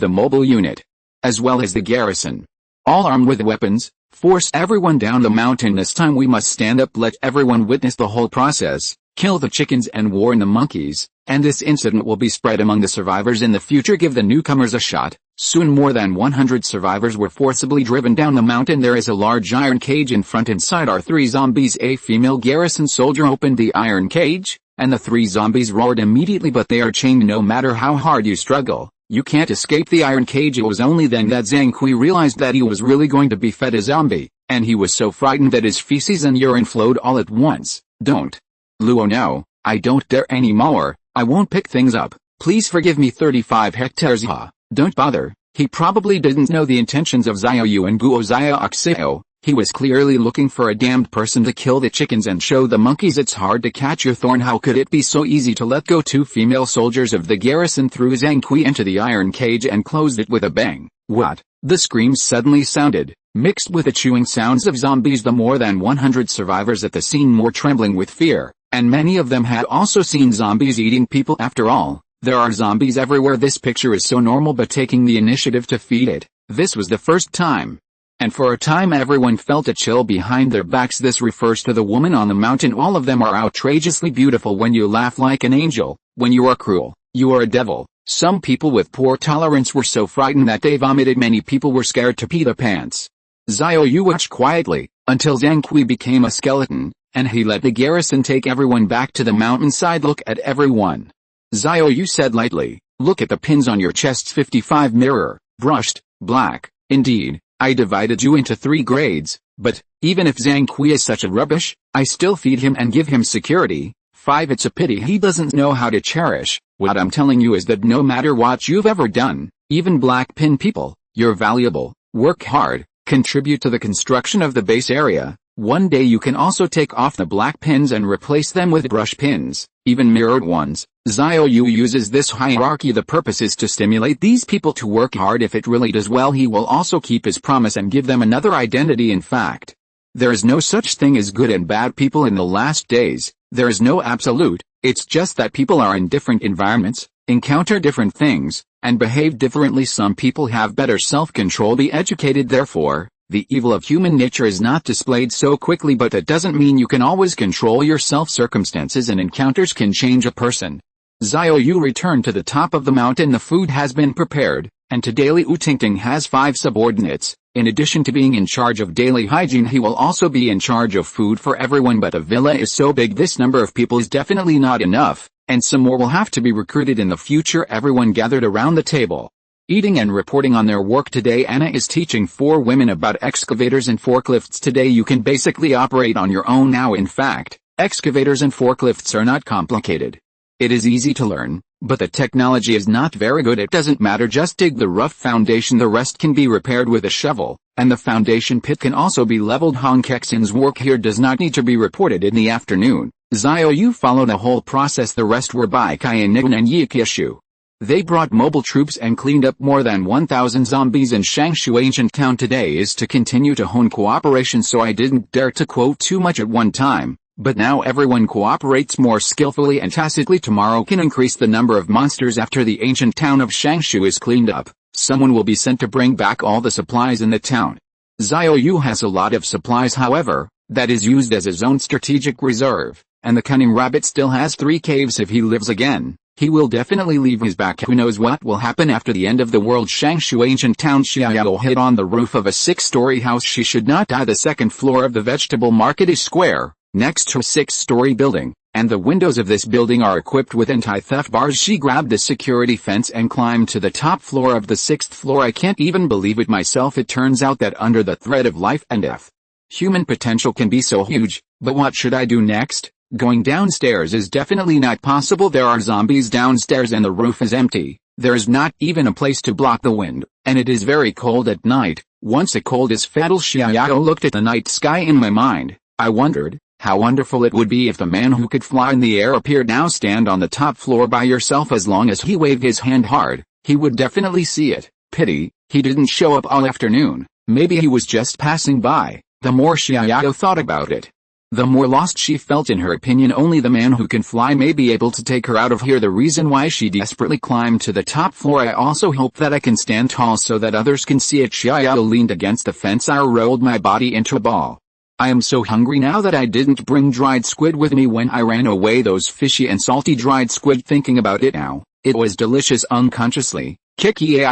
the mobile unit, as well as the garrison, all armed with weapons, forced everyone down the mountain. This time we must stand up. Let everyone witness the whole process, kill the chickens and warn the monkeys, and this incident will be spread among the survivors in the future. Give the newcomers a shot. Soon more than 100 survivors were forcibly driven down the mountain. There is a large iron cage in front. Inside are 3 zombies. A female garrison soldier opened the iron cage, and the 3 zombies roared immediately, but they are chained. No matter how hard you struggle, you can't escape the iron cage. It was only then that Zhang Hui realized that he was really going to be fed a zombie, and he was so frightened that his feces and urine flowed all at once. Don't. Luo, no, I don't dare anymore. I won't pick things up. Please forgive me. 35 hectares. Don't bother. He probably didn't know the intentions of Xiao Yu and Guo Xiao. He was clearly looking for a damned person to kill the chickens and show the monkeys it's hard to catch your thorn. How could it be so easy to let go? 2 female soldiers of the garrison threw Zhang Hui into the iron cage and closed it with a bang. What? The screams suddenly sounded, mixed with the chewing sounds of zombies. The more than 100 survivors at the scene were trembling with fear, and many of them had also seen zombies eating people. After all, there are zombies everywhere. This picture is so normal, but taking the initiative to feed it, this was the first time. And for a time everyone felt a chill behind their backs. This refers to the woman on the mountain. All of them are outrageously beautiful. When you laugh like an angel, when you are cruel, you are a devil. Some people with poor tolerance were so frightened that they vomited. Many people were scared to pee their pants. Xiao Yu watched quietly, until Zhang Hui became a skeleton, and he let the garrison take everyone back to the mountainside. Look at everyone. Xiao Yu said lightly, look at the pins on your chests. 55 Mirror, brushed, black. Indeed, I divided you into 3 grades, but, even if Zhang Hui is such a rubbish, I still feed him and give him security. 5. It's a pity he doesn't know how to cherish. What I'm telling you is that no matter what you've ever done, even black pin people, you're valuable, work hard, contribute to the construction of the base area. One day you can also take off the black pins and replace them with brush pins, even mirrored ones. Xiao Yu uses this hierarchy. The purpose is to stimulate these people to work hard. If it really does well, he will also keep his promise and give them another identity. In fact, there is no such thing as good and bad people in the last days. There is no absolute, it's just that people are in different environments, encounter different things, and behave differently. Some people have better self-control, be educated. Therefore, the evil of human nature is not displayed so quickly, but that doesn't mean you can always control yourself. Circumstances and encounters can change a person. Xiao Yu returned to the top of the mountain. The food has been prepared, and today Liu Tingting has 5 subordinates. In addition to being in charge of daily hygiene, he will also be in charge of food for everyone. But the villa is so big, this number of people is definitely not enough, and some more will have to be recruited in the future. Everyone gathered around the table, eating and reporting on their work. Today Anna is teaching 4 women about excavators and forklifts. Today you can basically operate on your own now. In fact, excavators and forklifts are not complicated. It is easy to learn, but the technology is not very good. It doesn't matter, just dig the rough foundation. The rest can be repaired with a shovel, and the foundation pit can also be leveled. Han Kexin's work here does not need to be reported in the afternoon. Xiao Yu followed the whole process. The rest were by Kai and Nigun and Yikishu. They brought mobile troops and cleaned up more than 1,000 zombies in Shangshu ancient town. Today is to continue to hone cooperation, so I didn't dare to quote too much at one time. But now everyone cooperates more skillfully and tacitly. Tomorrow can increase the number of monsters. After the ancient town of Shangshu is cleaned up, someone will be sent to bring back all the supplies in the town. Xiao Yu has a lot of supplies, however, that is used as his own strategic reserve, and the cunning rabbit still has 3 caves. If he lives again, he will definitely leave his back. Who knows what will happen after the end of the world. Shangshu ancient town. Xiao Yu hid on the roof of a 6-story house. She should not die. The second floor of the vegetable market is square, next to a 6-story building, and the windows of this building are equipped with anti-theft bars. She grabbed the security fence and climbed to the top floor of the 6th floor. I can't even believe it myself. It turns out that under the threat of life and death, human potential can be so huge. But what should I do next? Going downstairs is definitely not possible. There are zombies downstairs and the roof is empty. There is not even a place to block the wind, and it is very cold at night. Once a cold is fatal. Xiao Yu looked at the night sky. In my mind, I wondered how wonderful it would be if the man who could fly in the air appeared. Now stand on the top floor by yourself. As long as he waved his hand hard, he would definitely see it. Pity he didn't show up all afternoon. Maybe he was just passing by. The more Xiao Yu thought about it, the more lost she felt. In her opinion, only the man who can fly may be able to take her out of here. The reason why she desperately climbed to the top floor. I also hope that I can stand tall so that others can see it. Xiao Yu leaned against the fence. I rolled my body into a ball. I am so hungry now that I didn't bring dried squid with me when I ran away. Those fishy and salty dried squid. Thinking about it now, it was delicious. Unconsciously, Kiki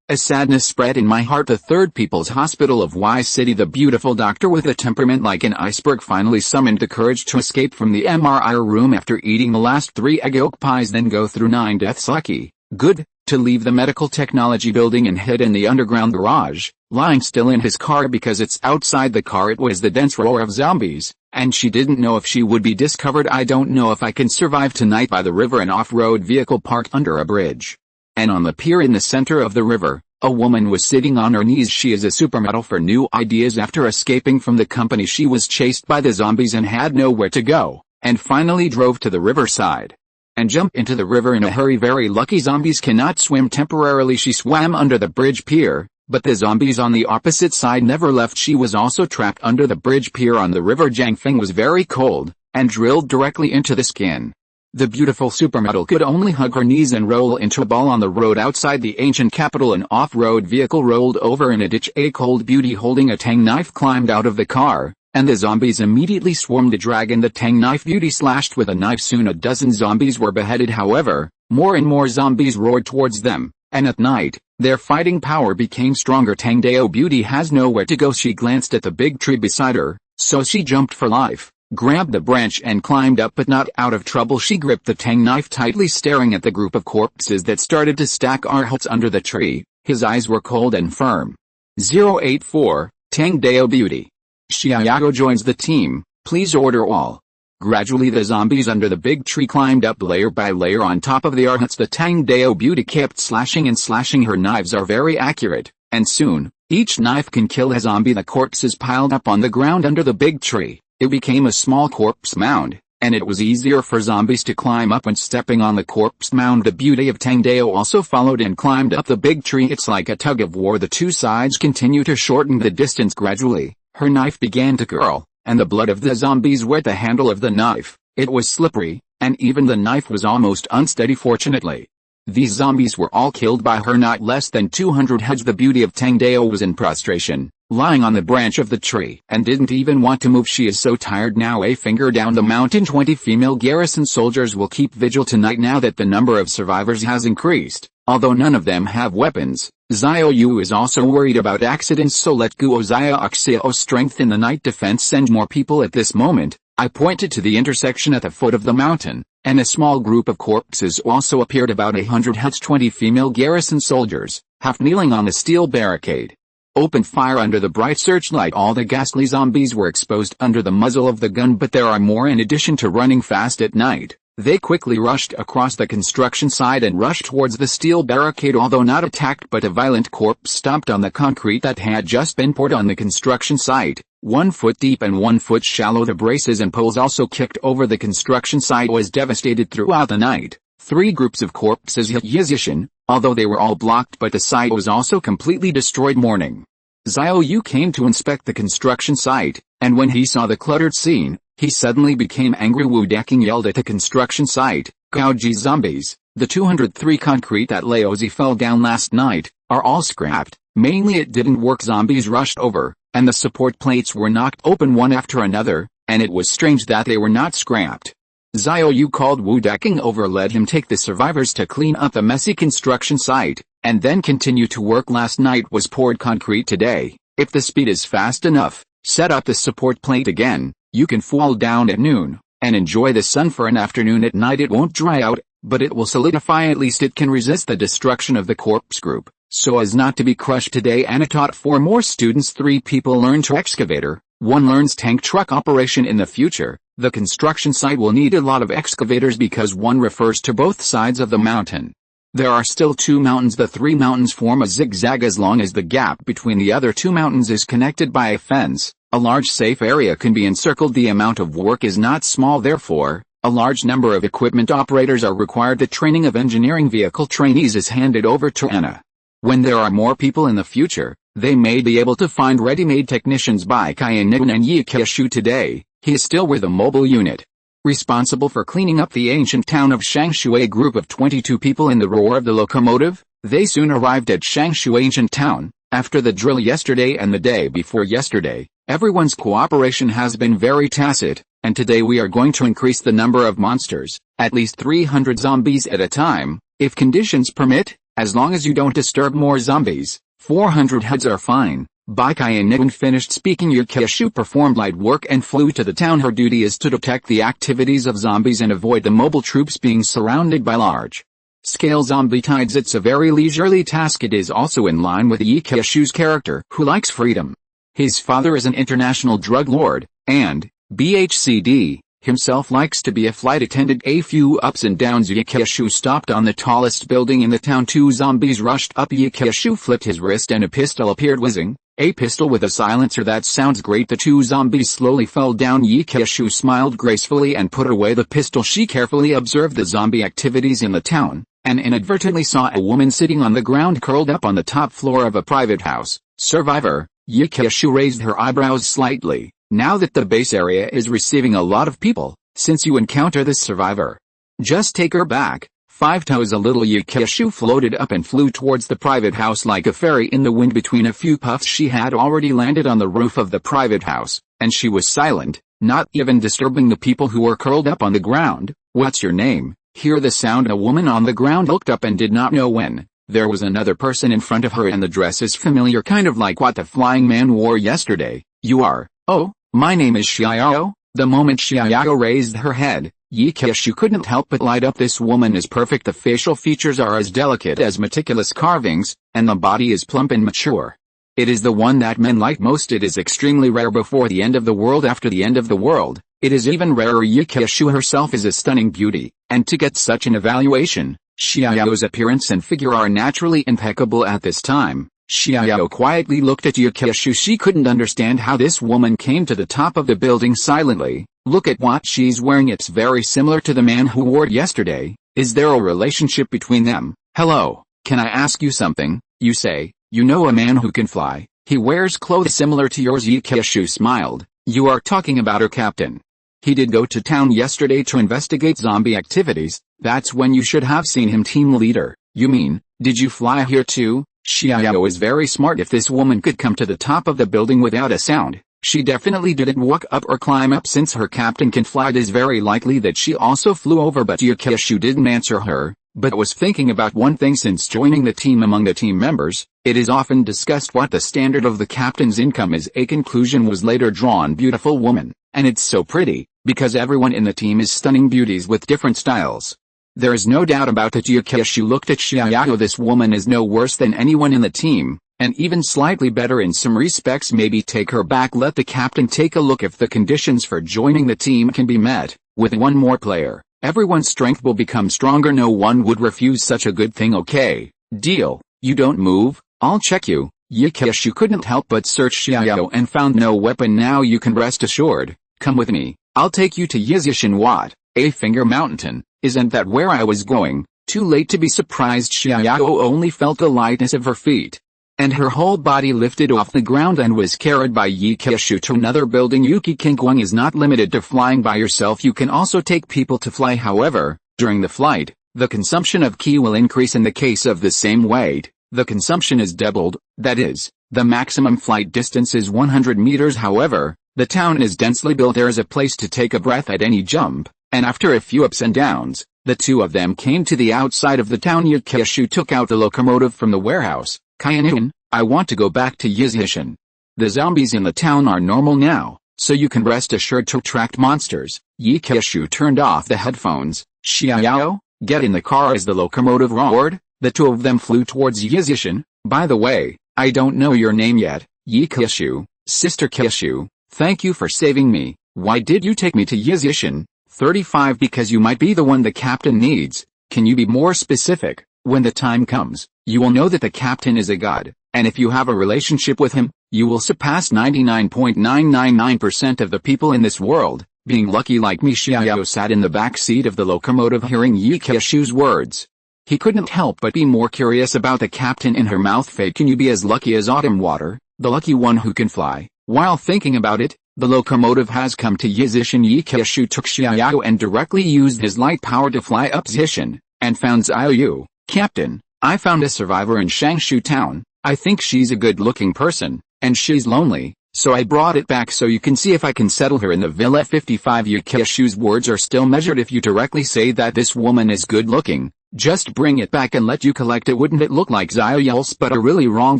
a sadness spread in my heart. The third People's Hospital of Y City. The beautiful doctor with a temperament like an iceberg finally summoned the courage to escape from the MRI room after eating the last 3 egg yolk pies, then go through 9 deaths. Lucky, good, to leave the medical technology building and hid in the underground garage, lying still in his car because it's outside the car. It was the dense roar of zombies, and she didn't know if she would be discovered. I don't know if I can survive tonight. By the river, an off-road vehicle parked under a bridge, and on the pier in the center of the river, a woman was sitting on her knees. She is a supermodel for new ideas. After escaping from the company, she was chased by the zombies and had nowhere to go, and finally drove to the riverside and jumped into the river in a hurry. Very lucky, zombies cannot swim. Temporarily she swam under the bridge pier, but the zombies on the opposite side never left. She was also trapped under the bridge pier on the river. Jiangfeng was very cold, and drilled directly into the skin. The beautiful supermodel could only hug her knees and roll into a ball on the road outside the ancient capital. An off-road vehicle rolled over in a ditch. A cold beauty holding a tang knife climbed out of the car, and the zombies immediately swarmed the dragon. The tang knife beauty slashed with a knife. Soon a dozen zombies were beheaded. However, more and more zombies roared towards them, and at night, their fighting power became stronger. Tang Dao beauty has nowhere to go. She glanced at the big tree beside her, so she jumped for life, grabbed the branch and climbed up. But not out of trouble. She gripped the tang knife tightly, staring at the group of corpses that started to stack arhuts under the tree. His eyes were cold and firm. 084, Tang Dao beauty. Xiao Yu joins the team. Please order all. Gradually the zombies under the big tree climbed up layer by layer on top of the arhats. The Tang Dao beauty kept slashing and slashing. Her knives are very accurate, and soon, each knife can kill a zombie. The corpses piled up on the ground under the big tree. It became a small corpse mound, and it was easier for zombies to climb up when stepping on the corpse mound. The beauty of Tang Dao also followed and climbed up the big tree. It's like a tug of war. The two sides continue to shorten the distance gradually. Her knife began to curl, and the blood of the zombies wet the handle of the knife. It was slippery, and even the knife was almost unsteady. Fortunately, these zombies were all killed by her. Not less than 200 heads. The beauty of Tang Dao was in prostration, lying on the branch of the tree, and didn't even want to move. She is so tired now. A finger down the mountain. 20 female garrison soldiers will keep vigil tonight now that the number of survivors has increased. Although none of them have weapons, Xiao Yu is also worried about accidents, so let Guo Xiao strengthen the night defense. Send more people at this moment. I pointed to the intersection at the foot of the mountain, and a small group of corpses also appeared. About 100 heads. 20 female garrison soldiers, half kneeling on the steel barricade, opened fire under the bright searchlight. All the ghastly zombies were exposed under the muzzle of the gun, but there are more. In addition to running fast at night, they quickly rushed across the construction site and rushed towards the steel barricade. Although not attacked, but a violent corpse stomped on the concrete that had just been poured on the construction site, 1 foot deep and 1 foot shallow. The braces and poles also kicked over. The construction site was devastated throughout the night. 3 groups of corpses hit Yizishan, although they were all blocked, but the site was also completely destroyed. Morning. Xiao Yu came to inspect the construction site, and when he saw the cluttered scene, he suddenly became angry. Wu Deking yelled at the construction site, "Gaoji zombies, the 203 concrete that Laozi fell down last night, are all scrapped." Mainly it didn't work. Zombies rushed over, and the support plates were knocked open one after another, and it was strange that they were not scrapped. Xiao Yu called Wu Deking over, let him take the survivors to clean up the messy construction site, and then continue to work. Last night was poured concrete. Today, if the speed is fast enough, set up the support plate again. You can fall down at noon, and enjoy the sun for an afternoon. At night it won't dry out, but it will solidify. At least it can resist the destruction of the corpse group, so as not to be crushed. Today Anna taught 4 more students. 3 people learn to excavator, 1 learns tank truck operation. In the future, the construction site will need a lot of excavators because 1 refers to both sides of the mountain. There are still 2 mountains. The 3 mountains form a zigzag as long as the gap between the other 2 mountains is connected by a fence. A large safe area can be encircled. The amount of work is not small, therefore, a large number of equipment operators are required. The training of engineering vehicle trainees is handed over to Anna. When there are more people in the future, they may be able to find ready-made technicians. By Kainigun and Yi Keishu. Today, he is still with a mobile unit, responsible for cleaning up the ancient town of Shangshu. A group of 22 people in the roar of the locomotive. They soon arrived at Shangshu ancient town. After the drill yesterday and the day before yesterday, everyone's cooperation has been very tacit, and today we are going to increase the number of monsters, at least 300 zombies at a time, if conditions permit, as long as you don't disturb more zombies. 400 heads are fine. Baikai and Nigun finished speaking. Yukeshu performed light work and flew to the town. Her duty is to detect the activities of zombies and avoid the mobile troops being surrounded by large scale zombie tides. It's a very leisurely task. It is also in line with Yukeshu's character, who likes freedom. His father is an international drug lord, and BHCD himself likes to be a flight attendant. A few ups and downs. Yukeshu stopped on the tallest building in the town. 2 zombies rushed up. Yukeshu flipped his wrist and a pistol appeared whizzing. A pistol with a silencer. That sounds great. The 2 zombies slowly fell down. Yukeshu smiled gracefully and put away the pistol. She carefully observed the zombie activities in the town, and inadvertently saw a woman sitting on the ground curled up on the top floor of a private house. Survivor. Yukeshu raised her eyebrows slightly. Now that the base area is receiving a lot of people, since you encounter this survivor, just take her back. 5 toes. A little Yukeshu floated up and flew towards the private house like a fairy in the wind. Between a few puffs she had already landed on the roof of the private house, and she was silent, not even disturbing the people who were curled up on the ground. "What's your name?" Hear the sound. A woman on the ground looked up and did not know when. There was another person in front of her, and the dress is familiar, kind of like what the flying man wore yesterday. "You are..." "Oh, my name is Xiao." The moment Xiao raised her head, Yukeshu couldn't help but light up. This woman is perfect. The facial features are as delicate as meticulous carvings, and the body is plump and mature. It is the one that men like most. It is extremely rare before the end of the world. After the end of the world, It is even rarer. Xiao herself is a stunning beauty, and to get such an evaluation, Xiao's appearance and figure are naturally impeccable at this time. Xiao quietly looked at Xiao. She couldn't understand how this woman came to the top of the building silently. Look at what she's wearing, it's very similar to the man who wore it yesterday. Is there a relationship between them? Hello, can I ask you something? You say, you know a man who can fly, he wears clothes similar to yours. Xiao smiled. You are talking about her captain. He did go to town yesterday to investigate zombie activities. That's when you should have seen him, team leader. You mean, did you fly here too? Xiao is very smart. If this woman could come to the top of the building without a sound, she definitely didn't walk up or climb up. Since her captain can fly, it is very likely that she also flew over. But Xiao didn't answer her, but was thinking about one thing. Since joining the team among the team members, it is often discussed what the standard of the captain's income is. A conclusion was later drawn: beautiful woman, and it's so pretty, because everyone in the team is stunning beauties with different styles. There is no doubt about that. Xiao looked at Xiao. This woman is no worse than anyone in the team, and even slightly better in some respects. Maybe take her back. Let the captain take a look. If the conditions for joining the team can be met, with one more player, everyone's strength will become stronger. No one would refuse such a good thing. Okay, deal. You don't move, I'll check you. Xiao couldn't help but search Xiao and found no weapon. Now you can rest assured. Come with me, I'll take you to Yizishan. What? A finger mountain? Isn't that where I was going? Too late to be surprised. Xiao only felt the lightness of her feet, and her whole body lifted off the ground and was carried by Xiao to another building. Yuki Kingguang is not limited to flying by yourself. You can also take people to fly. However, during the flight, the consumption of ki will increase. In the case of the same weight, the consumption is doubled. That is, the maximum flight distance is 100 meters. However, the town is densely built. There is a place to take a breath at any jump, and after a few ups and downs, the two of them came to the outside of the town. Xiao took out the locomotive from the warehouse. Kainan, I want to go back to Yizishan. The zombies in the town are normal now, so you can rest assured to attract monsters. Xiao turned off the headphones. Xiao, get in the car as the locomotive roared. The two of them flew towards Yizishan. By the way, I don't know your name yet. Xiao, Sister Xiao, thank you for saving me. Why did you take me to Yizishan? 35. Because you might be the one the captain needs. Can you be more specific? When the time comes, you will know that the captain is a god, and if you have a relationship with him, you will surpass 99.999% of the people in this world, being lucky like me. Xiao sat in the back seat of the locomotive hearing Xiao's words. He couldn't help but be more curious about the captain in her mouth. Fate, can you be as lucky as autumn water, the lucky one who can fly? While thinking about it, the locomotive has come to Yizishan. Xiao took Xiao and directly used his light power to fly up Yizishan, and found Xiao Yu. Captain, I found a survivor in Shangshu town. I think she's a good-looking person, and she's lonely, so I brought it back so you can see if I can settle her in the villa. 55. Xiao's words are still measured. If you directly say that this woman is good-looking, just bring it back and let you collect it. Wouldn't it look like Xiao Yu's but a really wrong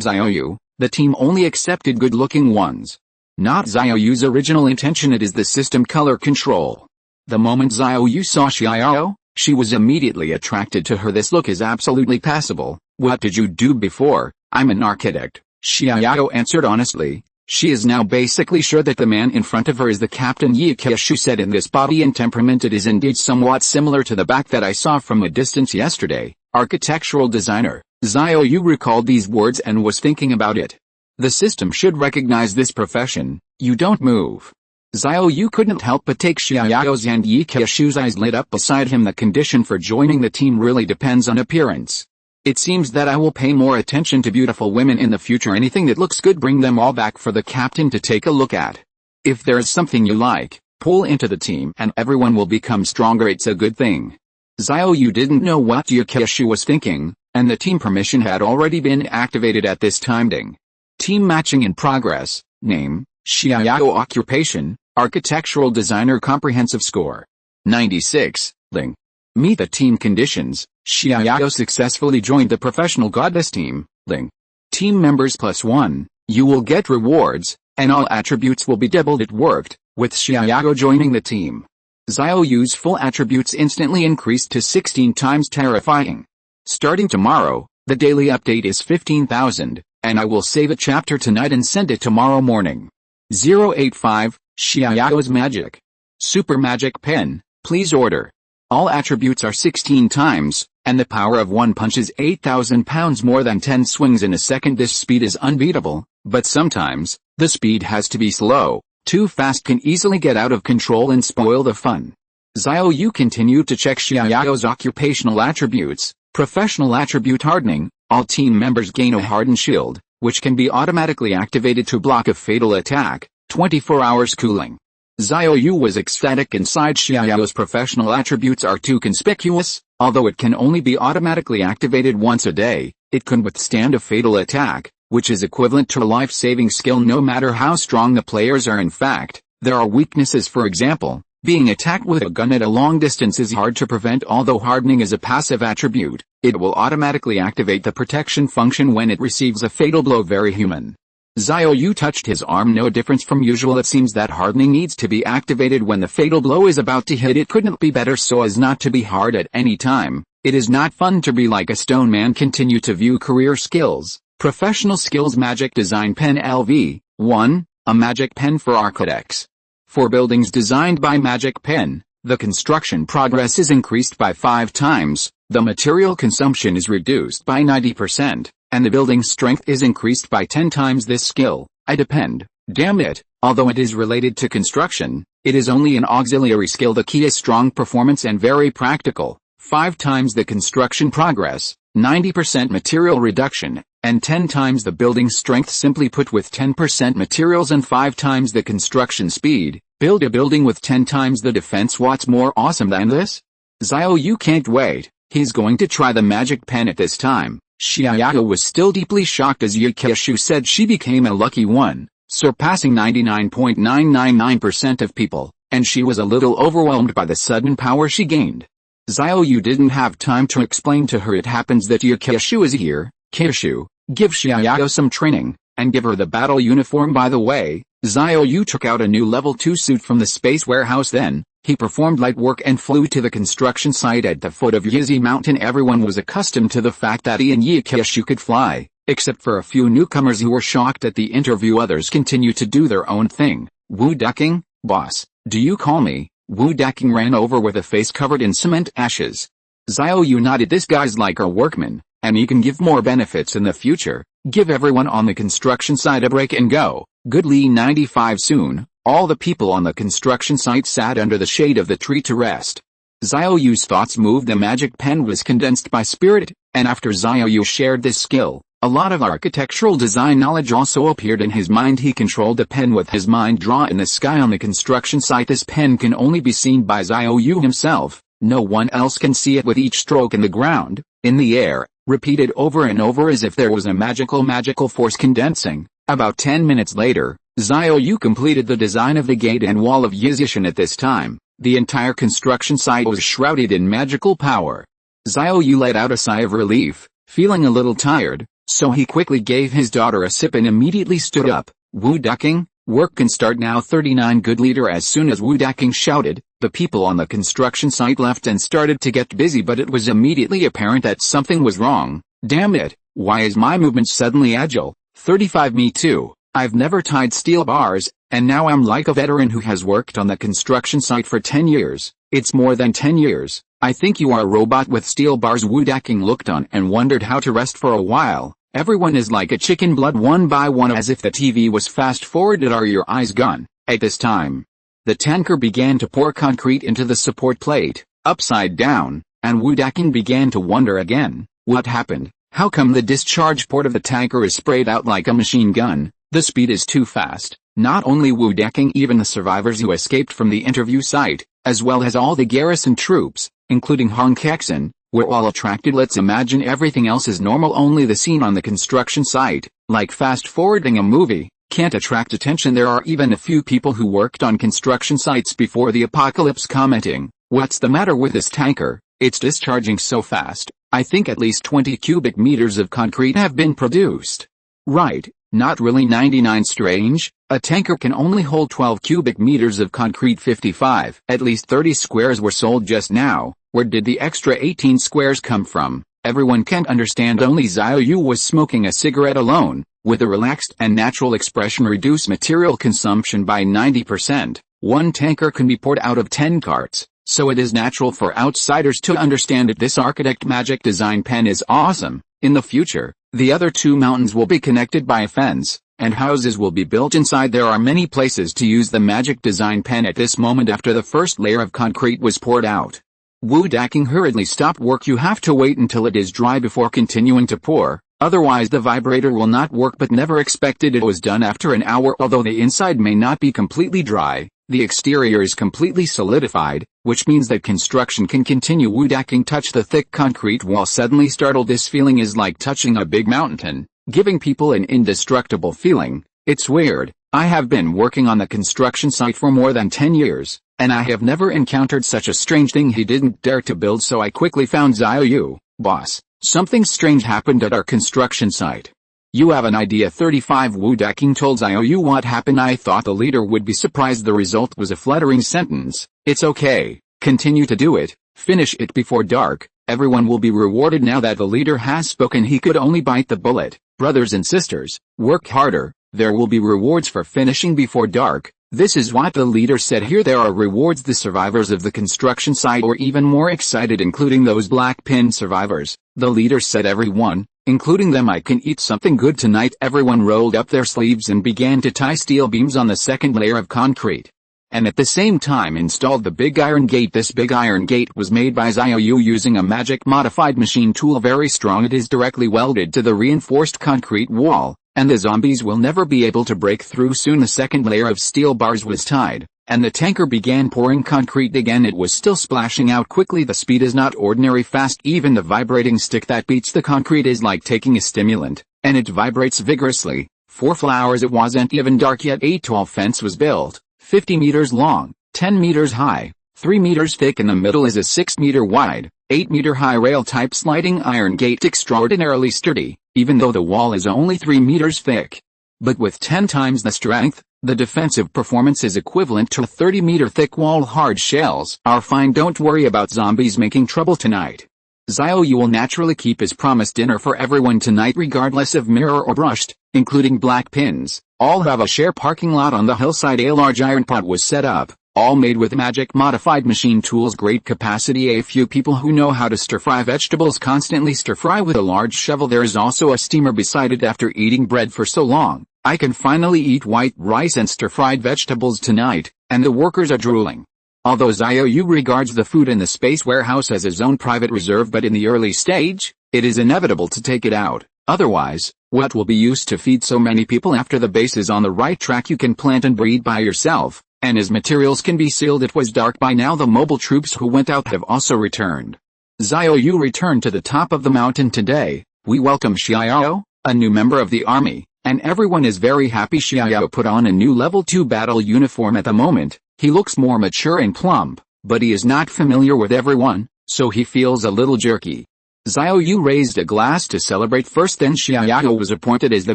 Xiao Yu? The team only accepted good-looking ones. Not Xiao Yu's original intention. It is the system color control. The moment Xiao Yu saw Xiao, she was immediately attracted to her. This look is absolutely passable. What did you do before? I'm an architect, Xiao answered honestly. She is now basically sure that the man in front of her is the captain. Xiao said, in this body and temperament it is indeed somewhat similar to the back that I saw from a distance yesterday. Architectural designer. Xiao Yu recalled these words and was thinking about it. The system should recognize this profession. You don't move. Xiao Yu couldn't help but take Xiao's hand. Xiao's eyes lit up beside him. The condition for joining the team really depends on appearance. It seems that I will pay more attention to beautiful women in the future. Anything that looks good, bring them all back for the captain to take a look at. If there is something you like, pull into the team and everyone will become stronger. It's a good thing. Xiao Yu didn't know what Xiao was thinking, and the team permission had already been activated at this time. Ding. Team matching in progress. Name, Xiao. Occupation, architectural designer. Comprehensive score, 96. Ling. Meet the team conditions. Xiao successfully joined the professional goddess team. Ling. Team members +1. You will get rewards, and all attributes will be doubled. It worked. With Xiao joining the team, Xiao Yu's full attributes instantly increased to 16 times. Terrifying. Starting tomorrow, the daily update is 15,000. And I will save a chapter tonight and send it tomorrow morning. 085, Xiao's magic. Super Magic Pen, please order. All attributes are 16 times, and the power of one punch is 8,000 pounds more than 10 swings in a second. This speed is unbeatable, but sometimes, the speed has to be slow. Too fast can easily get out of control and spoil the fun. Xiao Yu continued to check Xiao Yu's occupational attributes. Professional attribute hardening. All team members gain a hardened shield, which can be automatically activated to block a fatal attack. 24 hours cooling. Xiao Yu was ecstatic. Inside Xiao Yu's professional attributes are too conspicuous. Although it can only be automatically activated once a day, it can withstand a fatal attack, which is equivalent to a life-saving skill no matter how strong the players are. In fact, there are weaknesses. For example, being attacked with a gun at a long distance is hard to prevent. Although hardening is a passive attribute, it will automatically activate the protection function when it receives a fatal blow. Very human. Xiao Yu touched his arm. No difference from usual. It seems that hardening needs to be activated when the fatal blow is about to hit. It couldn't be better so as not to be hard at any time. It is not fun to be like a stone man. Continue to view career skills. Professional skills. Magic design pen LV 1, a magic pen for architects. For buildings designed by Magic Pen, the construction progress is increased by 5 times, the material consumption is reduced by 90%, and the building strength is increased by 10 times. This skill, I depend. Damn it, although it is related to construction, it is only an auxiliary skill. The key is strong performance and very practical. 5 times the construction progress, 90% material reduction, and 10 times the building strength. Simply put, with 10% materials and 5 times the construction speed, build a building with 10 times the defense. What's more awesome than this? Xiao Yu can't wait. He's going to try the magic pen at this time. Xiao Yu was still deeply shocked as Xiao said she became a lucky one, surpassing 99.999% of people, and she was a little overwhelmed by the sudden power she gained. Xiao Yu didn't have time to explain to her. It happens that Xiao is here. Xiao, give Xiao Yu some training, and give her the battle uniform. By the way, Xiao Yu took out a new level 2 suit from the space warehouse. Then, he performed light work and flew to the construction site at the foot of Yizi Mountain. Everyone was accustomed to the fact that he and Xiao could fly, except for a few newcomers who were shocked at the interview. Others continue to do their own thing. Wu ducking, boss, do you call me? Wu ducking ran over with a face covered in cement ashes. Xiao Yu nodded. This guy's like a workman, and he can give more benefits in the future. Give everyone on the construction site a break and go. Goodly 95. Soon, all the people on the construction site sat under the shade of the tree to rest. Xiao Yu's thoughts moved. The magic pen was condensed by spirit, and after Xiao Yu shared this skill, a lot of architectural design knowledge also appeared in his mind. He controlled the pen with his mind. Draw in the sky on the construction site. This pen can only be seen by Xiao Yu himself. No one else can see it. With each stroke in the ground, in the air, repeated over and over as if there was a magical force condensing. About 10 minutes later, Xiao Yu completed the design of the gate and wall of Yizishan. At this time, the entire construction site was shrouded in magical power. Xiao Yu let out a sigh of relief, feeling a little tired, so he quickly gave his daughter a sip and immediately stood up. Wu ducking, work can start now. 39. Good leader. As soon as Wu ducking shouted, the people on the construction site left and started to get busy, but it was immediately apparent that something was wrong. Damn it, why is my movement suddenly agile? 35. Me too. I've never tied steel bars, and now I'm like a veteran who has worked on the construction site for 10 years. It's more than 10 years. I think you are a robot with steel bars. Wu ducking looked on and wondered how to rest for a while. Everyone is like a chicken, blood one by one, as if the TV was fast forwarded. Are your eyes gone? At this time, the tanker began to pour concrete into the support plate, upside down, and Wu ducking began to wonder again. What happened? How come the discharge port of the tanker is sprayed out like a machine gun? The speed is too fast. Not only Wu ducking, even the survivors who escaped from the interview site, as well as all the garrison troops, including Han Kexin, were all attracted. Let's imagine everything else is normal, only the scene on the construction site, like fast forwarding a movie, can't attract attention. There are even a few people who worked on construction sites before the apocalypse commenting, "What's the matter with this tanker? It's discharging so fast. I think at least 20 cubic meters of concrete have been produced." Right, not really. 99. Strange, a tanker can only hold 12 cubic meters of concrete. 55. At least 30 squares were sold just now. Where did the extra 18 squares come from? Everyone can't understand. Only Xiao Yu was smoking a cigarette alone, with a relaxed and natural expression. Reduce material consumption by 90%. One tanker can be poured out of 10 carts, so it is natural for outsiders to understand that this architect magic design pen is awesome. In the future, the other two mountains will be connected by a fence, and houses will be built inside. There are many places to use the magic design pen at this moment after the first layer of concrete was poured out. Wu Daking hurriedly stopped work. You have to wait until it is dry before continuing to pour, otherwise the vibrator will not work, but never expected it was done after an hour. Although the inside may not be completely dry, the exterior is completely solidified, which means that construction can continue. Wu Daking touched the thick concrete wall, suddenly startled. This feeling is like touching a big mountain, giving people an indestructible feeling. It's weird. I have been working on the construction site for more than 10 years, and I have never encountered such a strange thing. He didn't dare to build, so I quickly found Xiao Yu. Boss, something strange happened at our construction site. You have an idea? 35 Wu Daking told Xiao Yu what happened. I thought the leader would be surprised. The result was a flattering sentence. It's okay, continue to do it, finish it before dark, everyone will be rewarded. Now that the leader has spoken, he could only bite the bullet. Brothers and sisters, work harder, there will be rewards for finishing before dark. This is what the leader said. Here there are rewards. The survivors of the construction site were even more excited, including those black pin survivors. The leader said, everyone, including them, I can eat something good tonight. Everyone rolled up their sleeves and began to tie steel beams on the second layer of concrete, and at the same time installed the big iron gate. This big iron gate was made by Xiao Yu using a magic modified machine tool. Very strong, it is directly welded to the reinforced concrete wall, and the zombies will never be able to break through. Soon the second layer of steel bars was tied, and the tanker began pouring concrete again. It was still splashing out quickly. The speed is not ordinary fast. Even the vibrating stick that beats the concrete is like taking a stimulant, and it vibrates vigorously. 4 flowers. It wasn't even dark yet. A tall fence was built, 50 meters long, 10 meters high, 3 meters thick. In the middle is a 6 meter wide, 8 meter high rail type sliding iron gate, extraordinarily sturdy, even though the wall is only 3 meters thick. But with 10 times the strength, the defensive performance is equivalent to a 30 meter thick wall. Hard shells are fine. Don't worry about zombies making trouble tonight. Xiao Yu will naturally keep his promised dinner for everyone tonight, regardless of mirror or brushed, including black pins. All have a share parking lot on the hillside. A large iron pot was set up, all made with magic modified machine tools. Great capacity. A few people who know how to stir-fry vegetables constantly stir-fry with a large shovel. There is also a steamer beside it. After eating bread for so long, I can finally eat white rice and stir-fried vegetables tonight, and the workers are drooling. Although Xiao Yu regards the food in the space warehouse as his own private reserve, but in the early stage, it is inevitable to take it out. Otherwise, what will be used to feed so many people? After the base is on the right track, you can plant and breed by yourself, and as materials can be sealed. It was dark by now. The mobile troops who went out have also returned. Xiao Yu returned to the top of the mountain today. We welcome Xiao, a new member of the army, and everyone is very happy. Xiao put on a new level 2 battle uniform at the moment. He looks more mature and plump, but he is not familiar with everyone, so he feels a little jerky. Xiao Yu raised a glass to celebrate first. Then Xiao was appointed as the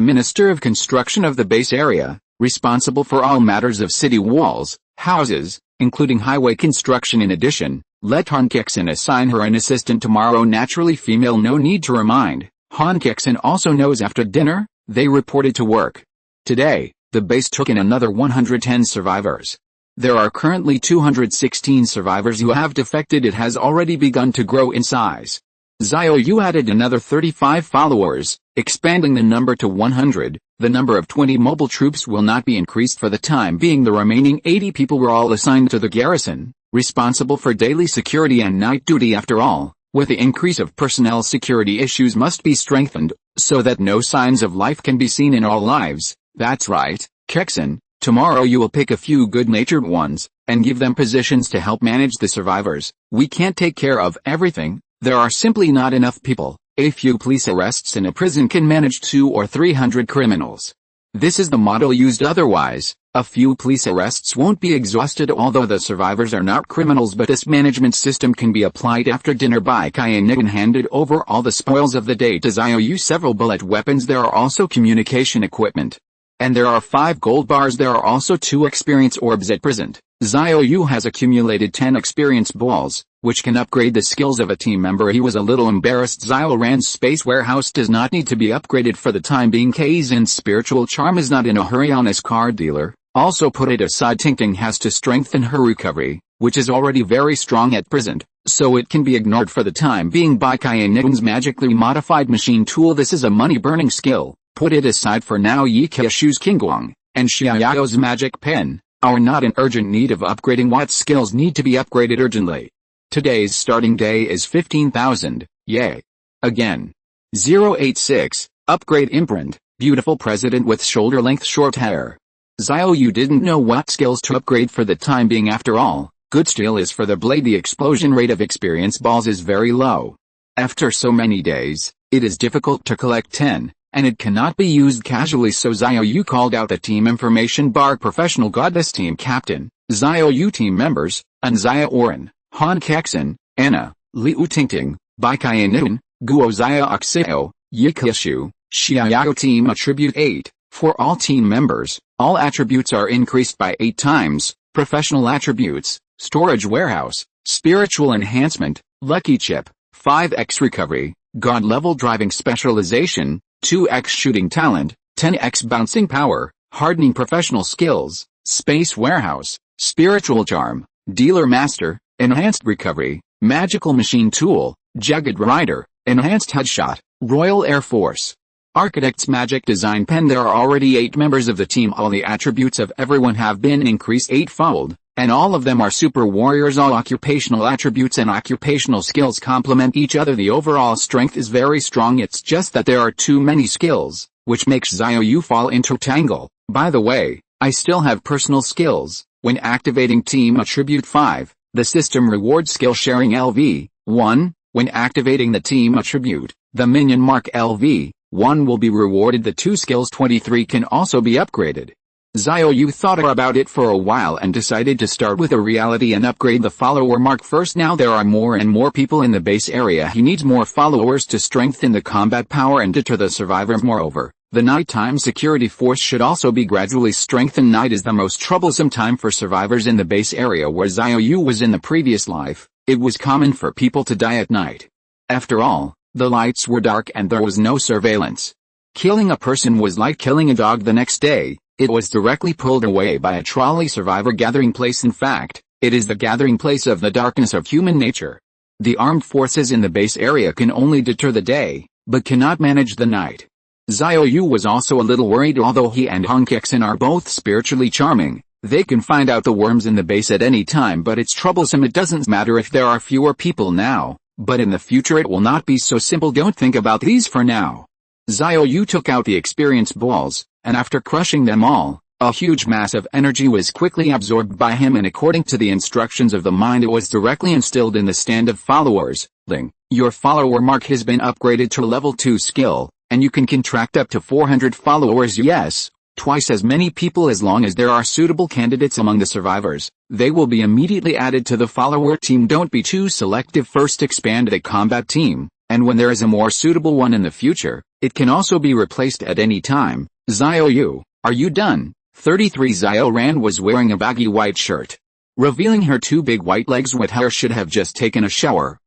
Minister of Construction of the base area, responsible for all matters of city walls, houses, including highway construction. In addition, let Han Kexin assign her an assistant tomorrow. Naturally female, no need to remind. Han Kexin also knows. After dinner, they reported to work. Today, the base took in another 110 survivors. There are currently 216 survivors who have defected. It has already begun to grow in size. Xiao Yu added another 35 followers, expanding the number to 100. The number of 20 mobile troops will not be increased for the time being. The remaining 80 people were all assigned to the garrison, responsible for daily security and night duty. After all, with the increase of personnel, security issues must be strengthened, so that no signs of life can be seen in all lives. That's right, Kexin. Tomorrow you will pick a few good-natured ones, and give them positions to help manage the survivors. We can't take care of everything, there are simply not enough people. A few police arrests in a prison can manage 200 or 300 criminals. This is the model used. Otherwise, a few police arrests won't be exhausted. Although the survivors are not criminals, but this management system can be applied. After dinner, Bai Kai and Nigan handed over all the spoils of the day to Xiao Yu. Several bullet weapons. There are also communication equipment. And there are 5 gold bars. There are also 2 experience orbs at present. Xiao Yu has accumulated 10 experience balls, which can upgrade the skills of a team member. He was a little embarrassed. Xiaoran's space warehouse does not need to be upgraded for the time being. Kaizen's spiritual charm is not in a hurry. Honest card dealer, Also put it aside, Tingting has to strengthen her recovery, which is already very strong at present, so it can be ignored for the time being by Kainitung's magically modified machine tool. This is a money-burning skill. Put it aside for now. Yi Keishu's Kingguang and Xiao Yu's magic pen are not in urgent need of upgrading. What skills need to be upgraded urgently? Today's starting day is 15,000, yay. Again. 086, upgrade imprint, beautiful president with shoulder-length short hair. Xiao Yu didn't know what skills to upgrade for the time being. After all, good still is for the blade. The explosion rate of experience balls is very low. After so many days, it is difficult to collect 10, and it cannot be used casually, so Xiao Yu called out the team information bar. Professional Goddess Team Captain, Xiao Yu team members, An Xiaoran, Han Kexin, Anna, Liu Tingting, Bai Kainitun, Guo Xia Oxeo, Yi Keishu, Xiao Team Attribute 8. For all team members, all attributes are increased by 8 times. Professional attributes, storage warehouse, spiritual enhancement, lucky chip, 5x recovery, god level driving specialization, 2x shooting talent, 10x bouncing power, hardening professional skills, space warehouse, spiritual charm, dealer master, enhanced recovery, magical machine tool, jagged rider, enhanced headshot, Royal Air Force. Architect's magic design pen. There are already 8 members of the team. All the attributes of everyone have been increased 8-fold, and all of them are super warriors. All occupational attributes and occupational skills complement each other. The overall strength is very strong. It's just that there are too many skills, which makes Xiao Yu fall into tangle. By the way, I still have personal skills. When activating Team Attribute 5, the system rewards skill sharing LV1. When activating the Team Attribute, the minion mark LV1 will be rewarded. The 2 skills 23 can also be upgraded. Xiao Yu thought about it for a while and decided to start with a reality and upgrade the follower mark first. Now there are more and more people in the base area. He needs more followers to strengthen the combat power and deter the survivors. Moreover, the nighttime security force should also be gradually strengthened. Night is the most troublesome time for survivors in the base area where Xiao Yu was in the previous life. It was common for people to die at night. After all, the lights were dark and there was no surveillance. Killing a person was like killing a dog the next day. It was directly pulled away by a trolley. Survivor gathering place. In fact, it is the gathering place of the darkness of human nature. The armed forces in the base area can only deter the day, but cannot manage the night. Xiao Yu was also a little worried. Although he and Han Kexin are both spiritually charming, they can find out the worms in the base at any time, but it's troublesome. It doesn't matter if there are fewer people now, but in the future it will not be so simple. Don't think about these for now. Xiao Yu took out the experience balls, and after crushing them all, a huge mass of energy was quickly absorbed by him, and according to the instructions of the mind it was directly instilled in the stand of followers. Ling, your follower mark has been upgraded to level 2 skill, and you can contract up to 400 followers. Yes, twice as many people. As long as there are suitable candidates among the survivors, they will be immediately added to the follower team. Don't be too selective. First expand the combat team, and when there is a more suitable one in the future, it can also be replaced at any time. Xiao Yu, are you done? 33 Xiaoran was wearing a baggy white shirt, revealing her 2 big white legs with hair. Should have just taken a shower.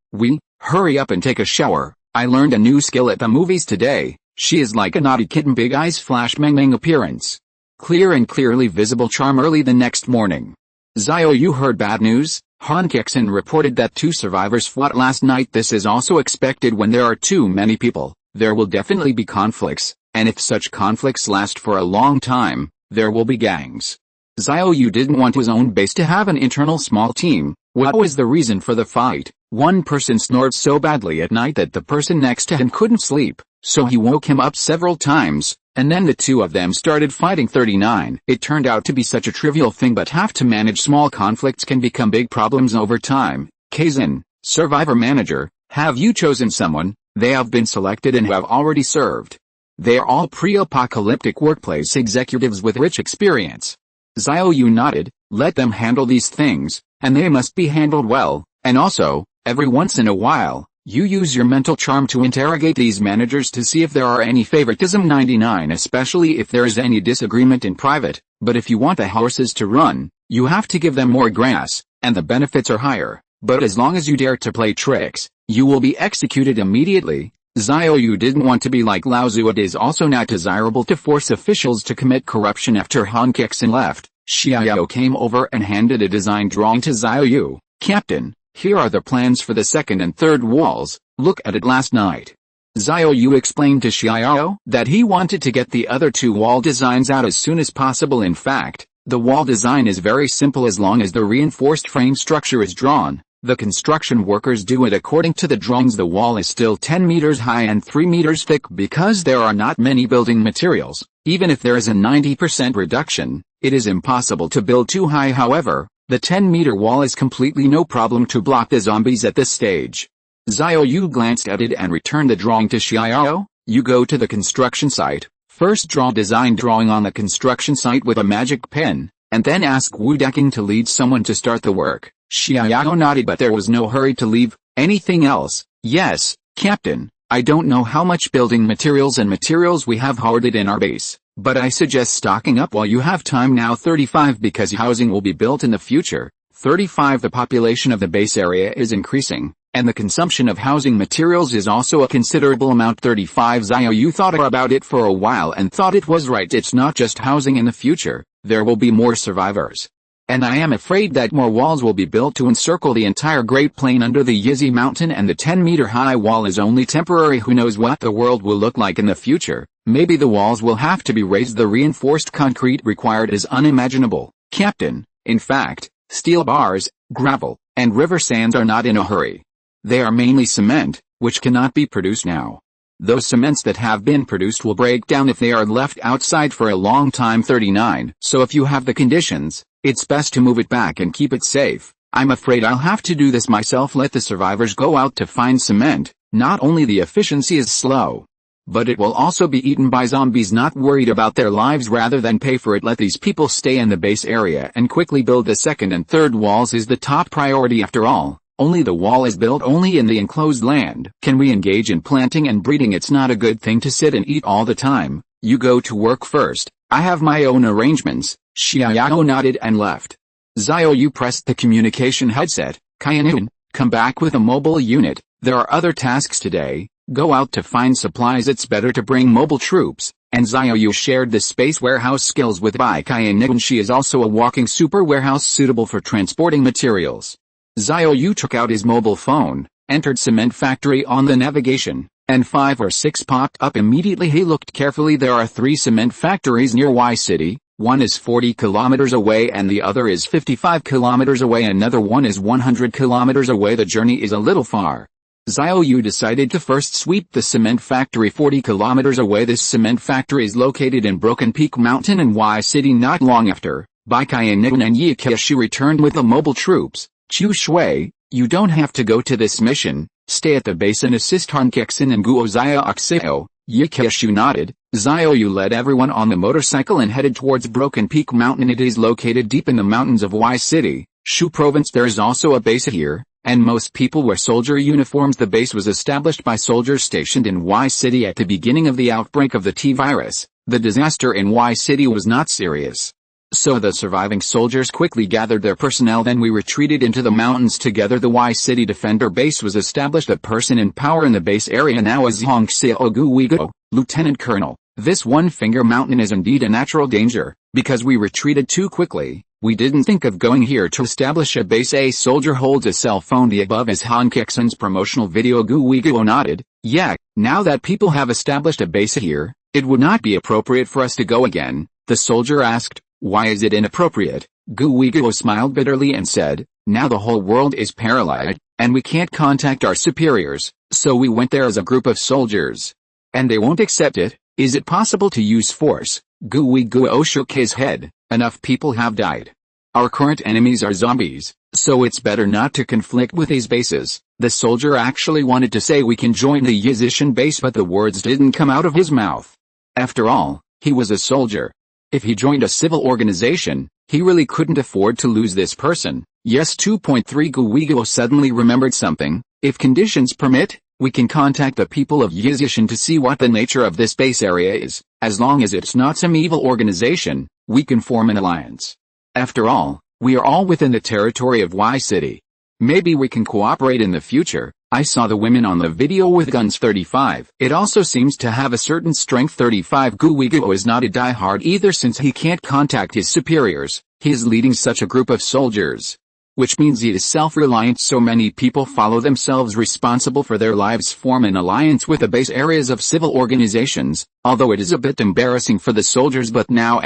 Hurry up and take a shower. I learned a new skill at the movies today. She is like a naughty kitten. Big eyes flash meng appearance. Clear and clearly visible charm. Early the next morning, Xiao Yu heard bad news. Han Kexin reported that 2 survivors fought last night. This is also expected. When there are too many people, there will definitely be conflicts, and if such conflicts last for a long time, there will be gangs. Xiao Yu didn't want his own base to have an internal small team. What was the reason for the fight? One person snored so badly at night that the person next to him couldn't sleep, so he woke him up several times, and then the 2 of them started fighting. 39. It turned out to be such a trivial thing, but have to manage small conflicts can become big problems over time. Kexin, Survivor Manager, have you chosen someone? They have been selected and have already served. They are all pre-apocalyptic workplace executives with rich experience. Xiao Yu nodded. Let them handle these things, and they must be handled well, and also, every once in a while, you use your mental charm to interrogate these managers to see if there are any favoritism. 99. Especially if there is any disagreement in private, but if you want the horses to run, you have to give them more grass, and the benefits are higher, but as long as you dare to play tricks, you will be executed immediately. Xiao Yu didn't want to be like Lao Tzu. It is also not desirable to force officials to commit corruption. After Han Kexin left, Xiao Yu came over and handed a design drawing to Xiao Yu. "Captain, here are the plans for the second and third walls, look at it last night." Xiao Yu explained to Xiao Yu that he wanted to get the other two wall designs out as soon as possible. In fact, the wall design is very simple as long as the reinforced frame structure is drawn. The construction workers do it according to the drawings. The wall is still 10 meters high and 3 meters thick because there are not many building materials. Even if there is a 90% reduction, it is impossible to build too high. However, the 10-meter wall is completely no problem to block the zombies at this stage. Xiao Yu glanced at it and returned the drawing to Xiao Yu. "You go to the construction site, first draw design drawing on the construction site with a magic pen, and then ask Wu Deking to lead someone to start the work." Xiao Yu nodded, but there was no hurry to leave. "Anything else?" "Yes, Captain. I don't know how much building materials we have hoarded in our base, but I suggest stocking up while you have time now. 35 because housing will be built in the future. 35 The population of the base area is increasing, and the consumption of housing materials is also a considerable amount. 35 Xiao Yu thought about it for a while and thought it was right. It's not just housing in the future, there will be more survivors. And I am afraid that more walls will be built to encircle the entire Great Plain under the Yizi Mountain, and the 10-meter high wall is only temporary. Who knows what the world will look like in the future? Maybe the walls will have to be raised. The reinforced concrete required is unimaginable, Captain. In fact, steel bars, gravel, and river sands are not in a hurry. They are mainly cement, which cannot be produced now. Those cements that have been produced will break down if they are left outside for a long time. 39 So if you have the conditions, it's best to move it back and keep it safe. I'm afraid I'll have to do this myself. Let the survivors go out to find cement. Not only the efficiency is slow, but it will also be eaten by zombies not worried about their lives. Rather than pay for it, let these people stay in the base area and quickly build the second and third walls is the top priority. After all, only the wall is built only in the enclosed land. Can we engage in planting and breeding? It's not a good thing to sit and eat all the time. You go to work first. I have my own arrangements. Xiao Yu nodded and left. Xiao Yu pressed the communication headset. "Kainun, come back with a mobile unit. There are other tasks today. Go out to find supplies. It's better to bring mobile troops." And Xiao Yu shared the space warehouse skills with Bai Kainun. She is also a walking super warehouse suitable for transporting materials. Xiao Yu took out his mobile phone, entered cement factory on the navigation, and 5 or 6 popped up immediately. He looked carefully. There are 3 cement factories near Y City. One is 40 kilometers away and the other is 55 kilometers away. Another one is 100 kilometers away. The journey is a little far. Xiao Yu decided to first sweep the cement factory 40 kilometers away. This cement factory is located in Broken Peak Mountain in Y City. Not long after, Bai Kainun and Yi Kexin returned with the mobile troops. "Chu Shui, you don't have to go to this mission. Stay at the base and assist Han Kexin and Guo Xiao. Yi Kexin nodded. Xiao Yu led everyone on the motorcycle and headed towards Broken Peak Mountain. It is located deep in the mountains of Y City, Shu Province. There is also a base here, and most people wear soldier uniforms. The base was established by soldiers stationed in Y City at the beginning of the outbreak of the T-virus. The disaster in Y City was not serious, so the surviving soldiers quickly gathered their personnel. Then we retreated into the mountains together. The Y City Defender base was established. The person in power in the base area now is Han Kexin, Lieutenant Colonel. This one-finger mountain is indeed a natural danger. Because we retreated too quickly, we didn't think of going here to establish a base. A soldier holds a cell phone. The above is Han Kexin's promotional video. Guo nodded. Yeah, now that people have established a base here, it would not be appropriate for us to go again. The soldier asked. Why is it inappropriate? Guo smiled bitterly and said, now the whole world is paralyzed, and we can't contact our superiors, so we went there as a group of soldiers. And they won't accept it. Is it possible to use force? Guo shook his head. Enough people have died. Our current enemies are zombies, so it's better not to conflict with these bases. The soldier actually wanted to say we can join the Yizishan base, but the words didn't come out of his mouth. After all, he was a soldier. If he joined a civil organization, he really couldn't afford to lose this person. Yes. 2.3 Guo suddenly remembered something. If conditions permit, we can contact the people of Yizishan to see what the nature of this base area is. As long as it's not some evil organization, we can form an alliance. After all, we are all within the territory of Y City. Maybe we can cooperate in the future. I saw the women on the video with guns 35. It also seems to have a certain strength 35. Guigo is not a diehard either since he can't contact his superiors. He is leading such a group of soldiers, which means he is self-reliant, so many people follow themselves responsible for their lives, form an alliance with the base areas of civil organizations, although it is a bit embarrassing for the soldiers, but now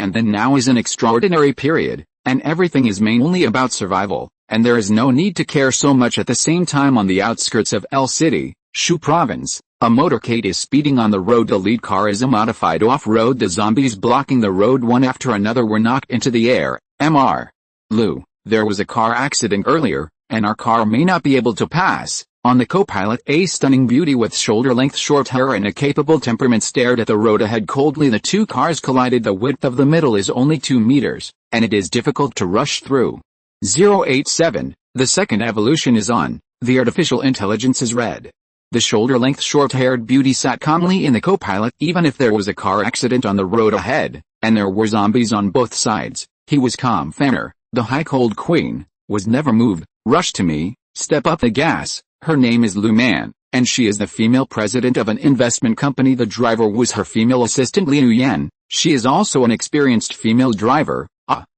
is an extraordinary period, and everything is mainly about survival, and there is no need to care so much. At the same time, on the outskirts of L City, Shu Province, a motorcade is speeding on the road. The lead car is a modified off-road. The zombies blocking the road one after another were knocked into the air. Mr. Lu, there was a car accident earlier, and our car may not be able to pass. On the co-pilot, a stunning beauty with shoulder-length short hair and a capable temperament stared at the road ahead coldly. The two cars collided. The width of the middle is only 2 meters, and it is difficult to rush through. 087, the second evolution is on. The artificial intelligence is red. The shoulder-length short-haired beauty sat calmly in the co-pilot. Even if there was a car accident on the road ahead, and there were zombies on both sides, he was calm. Fanner, the high-cold queen, was never moved. Rush to me, step up the gas. Her name is Lu Man, and she is the female president of an investment company. The driver was her female assistant Liu Yan. She is also an experienced female driver.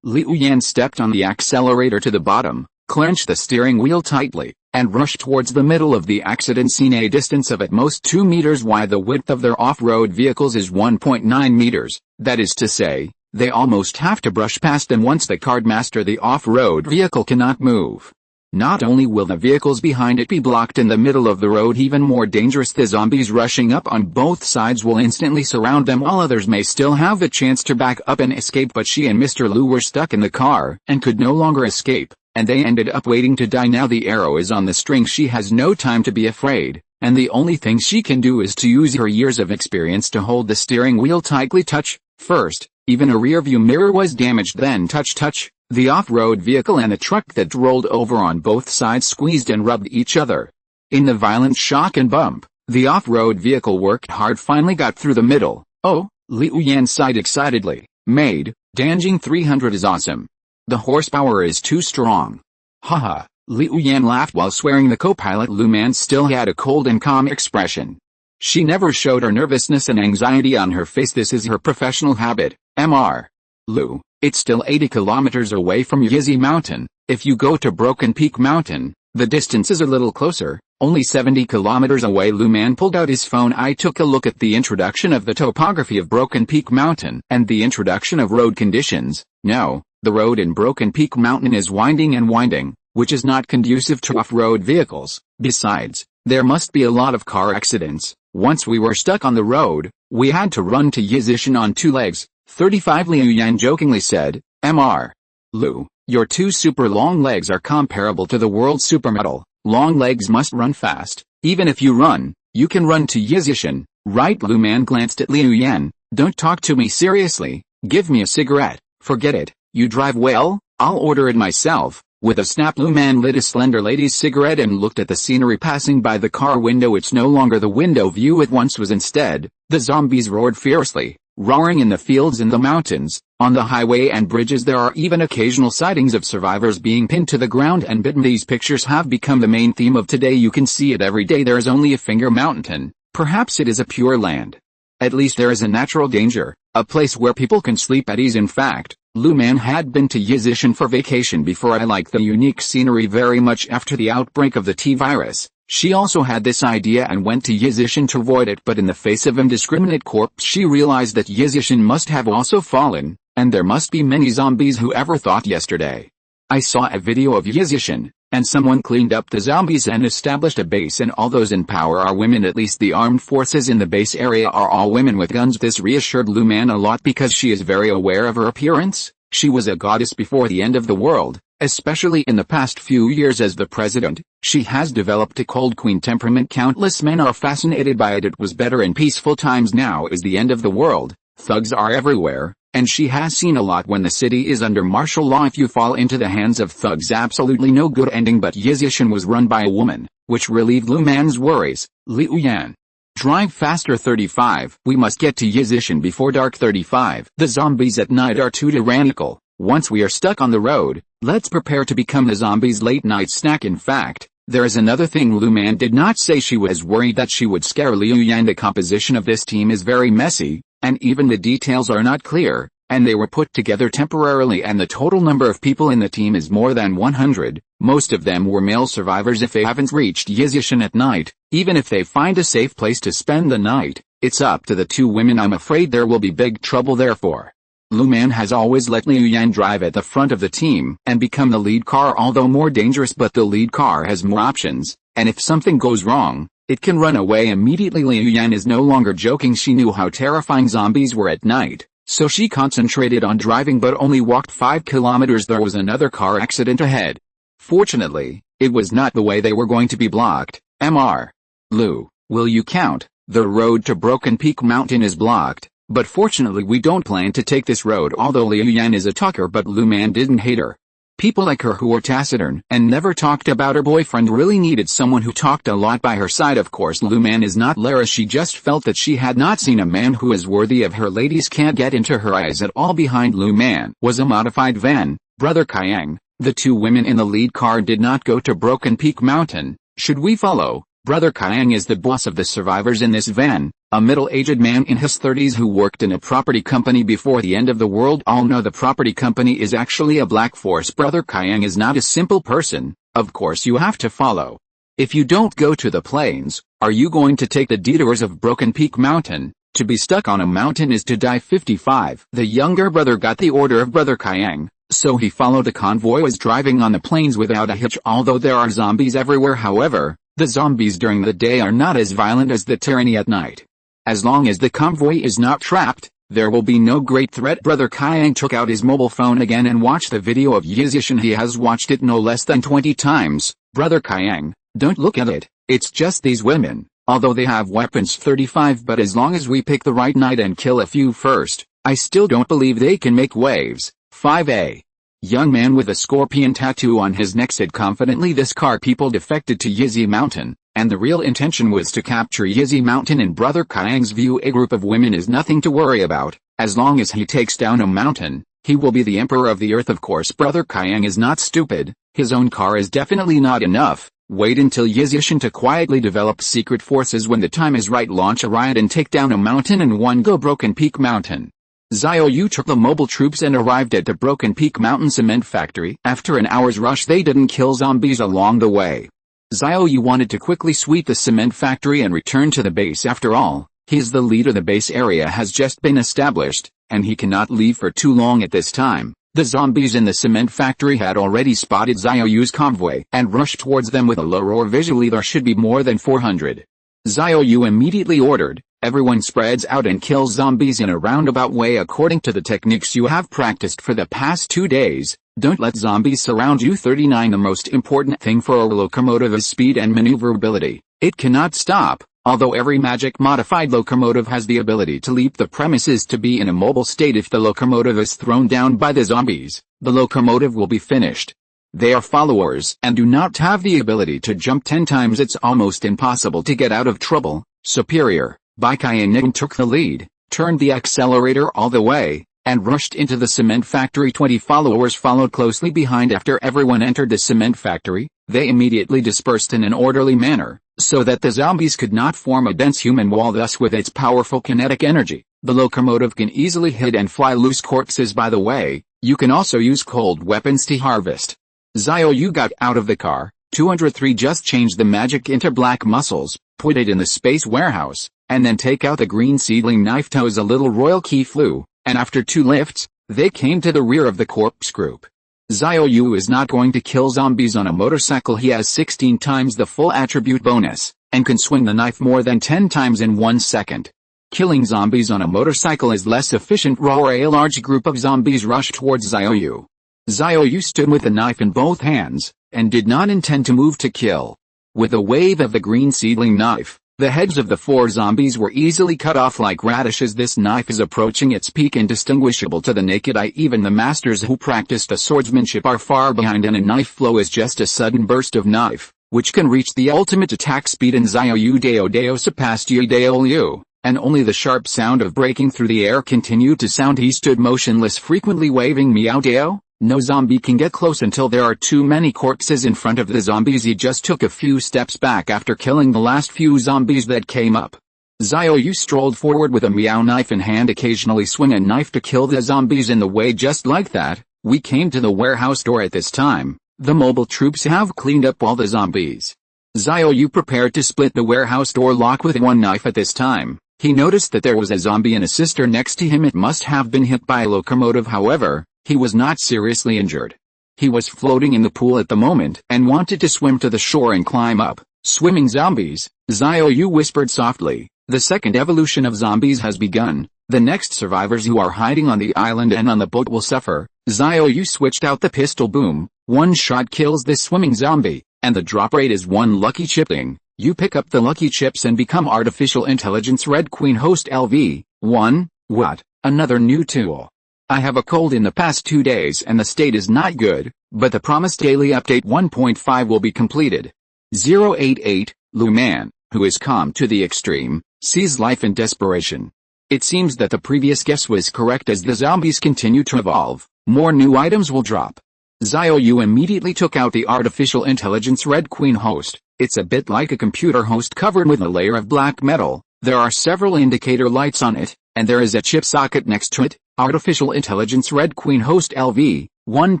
Liu Yan stepped on the accelerator to the bottom, clenched the steering wheel tightly, and rushed towards the middle of the accident scene, a distance of at most 2 meters wide. The width of their off-road vehicles is 1.9 meters, that is to say, they almost have to brush past them once the cardmaster. The off-road vehicle cannot move. Not only will the vehicles behind it be blocked in the middle of the road, even more dangerous, the zombies rushing up on both sides will instantly surround them. All others may still have a chance to back up and escape, but she and Mr. Lu were stuck in the car and could no longer escape, and they ended up waiting to die. Now the arrow is on the string. She has no time to be afraid, and the only thing she can do is to use her years of experience to hold the steering wheel tightly. Touch. First, even a rearview mirror was damaged, then touch. The off-road vehicle and the truck that rolled over on both sides squeezed and rubbed each other. In the violent shock and bump, the off-road vehicle worked hard, finally got through the middle. Oh, Liu Yan sighed excitedly. Maid, Danjing 300 is awesome. The horsepower is too strong. Haha, Liu Yan laughed while swearing. The co-pilot Lu Man still had a cold and calm expression. She never showed her nervousness and anxiety on her face. This is her professional habit. Mr. Lu, it's still 80 kilometers away from Yizi Mountain. If you go to Broken Peak Mountain, the distance is a little closer, only 70 kilometers away. Lu Man pulled out his phone. I took a look at the introduction of the topography of Broken Peak Mountain and the introduction of road conditions. No, the road in Broken Peak Mountain is winding and winding, which is not conducive to off-road vehicles. Besides, there must be a lot of car accidents. Once we were stuck on the road, we had to run to Yizishan on 2 legs. 35 Liu Yan jokingly said. Mr. Lu, your 2 super long legs are comparable to the world supermodel. Long legs must run fast. Even if you run, you can run to Yizishan, right? Lu Man glanced at Liu Yan. Don't talk to me seriously. Give me a cigarette. Forget it. You drive well, I'll order it myself. With a snap, Lu Man lit a slender lady's cigarette and looked at the scenery passing by the car window. It's no longer the window view it once was. Instead, the zombies roared fiercely, roaring in the fields and the mountains. On the highway and bridges there are even occasional sightings of survivors being pinned to the ground and bitten. These pictures have become the main theme of today. You can see it every day. There is only a finger mountain. Perhaps it is a pure land. At least there is a natural danger, a place where people can sleep at ease. In fact, Lu Man had been to Yizishan for vacation before. I like the unique scenery very much. After the outbreak of the T-virus, she also had this idea and went to Yizishan to avoid it, but in the face of indiscriminate corpse she realized that Yizishan must have also fallen, and there must be many zombies. Whoever thought yesterday? I saw a video of Yizishan, and someone cleaned up the zombies and established a base, and all those in power are women. At least the armed forces in the base area are all women with guns. This reassured Lu Man a lot because she is very aware of her appearance. She was a goddess before the end of the world, especially in the past few years as the president. She has developed a cold queen temperament. Countless men are fascinated by it. It was better in peaceful times. Now is the end of the world. Thugs are everywhere, and she has seen a lot when the city is under martial law. If you fall into the hands of thugs, absolutely no good ending. But Yizishan was run by a woman, which relieved Lu Man's worries. Liu Yan, drive faster. 35. We must get to Yizishan before dark. 35. The zombies at night are too tyrannical. Once we are stuck on the road, let's prepare to become the zombies' late night snack. In fact, There is another thing Lu Man did not say. She was worried that she would scare Liu Yan. The composition of this team is very messy, and even the details are not clear, and they were put together temporarily, and the total number of people in the team is more than 100. Most of them were male survivors. If they haven't reached Yizishan at night, even if they find a safe place to spend the night, it's up to the two women. I'm afraid there will be big trouble. Therefore, Lu Man has always let Liu Yan drive at the front of the team and become the lead car, although more dangerous, but the lead car has more options, and if something goes wrong, it can run away immediately. Liu Yan is no longer joking. She knew how terrifying zombies were at night, so she concentrated on driving but only walked 5 kilometers. There was another car accident ahead. Fortunately, it was not the way they were going to be blocked. Mr. Lu, will you count? The road to Broken Peak Mountain is blocked. But fortunately we don't plan to take this road. Although Liu Yan is a talker, but Lu Man didn't hate her. People like her who were taciturn and never talked about her boyfriend really needed someone who talked a lot by her side. Of course Lu Man is not Lara. She just felt that she had not seen a man who is worthy of her. Ladies can't get into her eyes at all. Behind Lu Man was a modified van. Brother Kayang. The two women in the lead car did not go to Broken Peak Mountain. Should we follow? Brother Kayang is the boss of the survivors in this van. A middle-aged man in his 30s who worked in a property company before the end of the world. All know the property company is actually a black force. Brother Kayang is not a simple person. Of course you have to follow. If you don't go to the plains, are you going to take the detours of Broken Peak Mountain? To be stuck on a mountain is to die. 55. The younger brother got the order of Brother Kayang, so he followed. The convoy was driving on the plains without a hitch. Although there are zombies everywhere, however, the zombies during the day are not as violent as the tyranny at night. As long as the convoy is not trapped, there will be no great threat. Brother Kayang took out his mobile phone again and watched the video of Yizishan. He has watched it no less than 20 times. Brother Kayang, don't look at it, it's just these women, although they have weapons. 35. But as long as we pick the right night and kill a few first, I still don't believe they can make waves. 5A. Young man with a scorpion tattoo on his neck said confidently, this car people defected to Yizi Mountain, and the real intention was to capture Yizi Mountain. In Brother Kayang's view, a group of women is nothing to worry about. As long as he takes down a mountain, he will be the emperor of the earth. Of course Brother Kayang is not stupid. His own car is definitely not enough. Wait until Yizishan to quietly develop secret forces. When the time is right, launch a riot and take down a mountain in one go. Broken Peak Mountain. Xiao Yu took the mobile troops and arrived at the Broken Peak Mountain cement factory. After an hour's rush, they didn't kill zombies along the way. Xiao Yu wanted to quickly sweep the cement factory and return to the base. After all, he's the leader. The base area has just been established, and he cannot leave for too long at this time. The zombies in the cement factory had already spotted Xiao Yu's convoy and rushed towards them with a low roar. Visually there should be more than 400. Xiao Yu immediately ordered, everyone spreads out and kills zombies in a roundabout way according to the techniques you have practiced for the past 2 days. Don't let zombies surround you. 39. The most important thing for a locomotive is speed and maneuverability. It cannot stop, although every magic modified locomotive has the ability to leap the premises to be in a mobile state. If the locomotive is thrown down by the zombies, the locomotive will be finished. They are followers and do not have the ability to jump 10 times. It's almost impossible to get out of trouble. Superior, Baikayan took the lead, turned the accelerator all the way, and rushed into the cement factory. 20 followers followed closely behind. After everyone entered the cement factory, they immediately dispersed in an orderly manner, so that the zombies could not form a dense human wall. Thus, with its powerful kinetic energy, the locomotive can easily hit and fly loose corpses. By the way, you can also use cold weapons to harvest. Xiao Yu got out of the car. 203. Just change the magic into black muscles, put it in the space warehouse, and then take out the green seedling knife. Toes a little royal key flew, and after 2 lifts, they came to the rear of the corpse group. Xiao Yu is not going to kill zombies on a motorcycle. He has 16 times the full attribute bonus, and can swing the knife more than 10 times in 1 second. Killing zombies on a motorcycle is less efficient. A large group of zombies rushed towards Xiao Yu. Xiao Yu stood with the knife in both hands, and did not intend to move to kill. With a wave of the green seedling knife, the heads of the 4 zombies were easily cut off like radishes. This knife is approaching its peak, indistinguishable to the naked eye. Even the masters who practiced a swordsmanship are far behind, and a knife flow is just a sudden burst of knife, which can reach the ultimate attack speed. In Xiao Yu Deo surpassed Yi Deo Liu, and only the sharp sound of breaking through the air continued to sound. He stood motionless, frequently waving Miao Deo. No zombie can get close until there are too many corpses in front of the zombies. He just took a few steps back after killing the last few zombies that came up. Xiao Yu strolled forward with a meow knife in hand, occasionally swing a knife to kill the zombies in the way. Just like that, we came to the warehouse door at this time. The mobile troops have cleaned up all the zombies. Xiao Yu prepared to split the warehouse door lock with one knife. At this time, he noticed that there was a zombie and a sister next to him. It must have been hit by a locomotive. However, he was not seriously injured. He was floating in the pool at the moment and wanted to swim to the shore and climb up. Swimming zombies, Xiao Yu whispered softly. The second evolution of zombies has begun. The next survivors who are hiding on the island and on the boat will suffer. Xiao Yu switched out the pistol. Boom. One shot kills this swimming zombie, and the drop rate is 1 lucky chipping. You pick up the lucky chips and become Artificial Intelligence Red Queen Host LV1. What? Another new tool. I have a cold in the past 2 days and the state is not good, but the promised daily update 1.5 will be completed. 088, Lu Man, who is calm to the extreme, sees life in desperation. It seems that the previous guess was correct. As the zombies continue to evolve, more new items will drop. Xiao Yu immediately took out the Artificial Intelligence Red Queen Host. It's a bit like a computer host covered with a layer of black metal. There are several indicator lights on it, and there is a chip socket next to it. Artificial Intelligence Red Queen Host LV1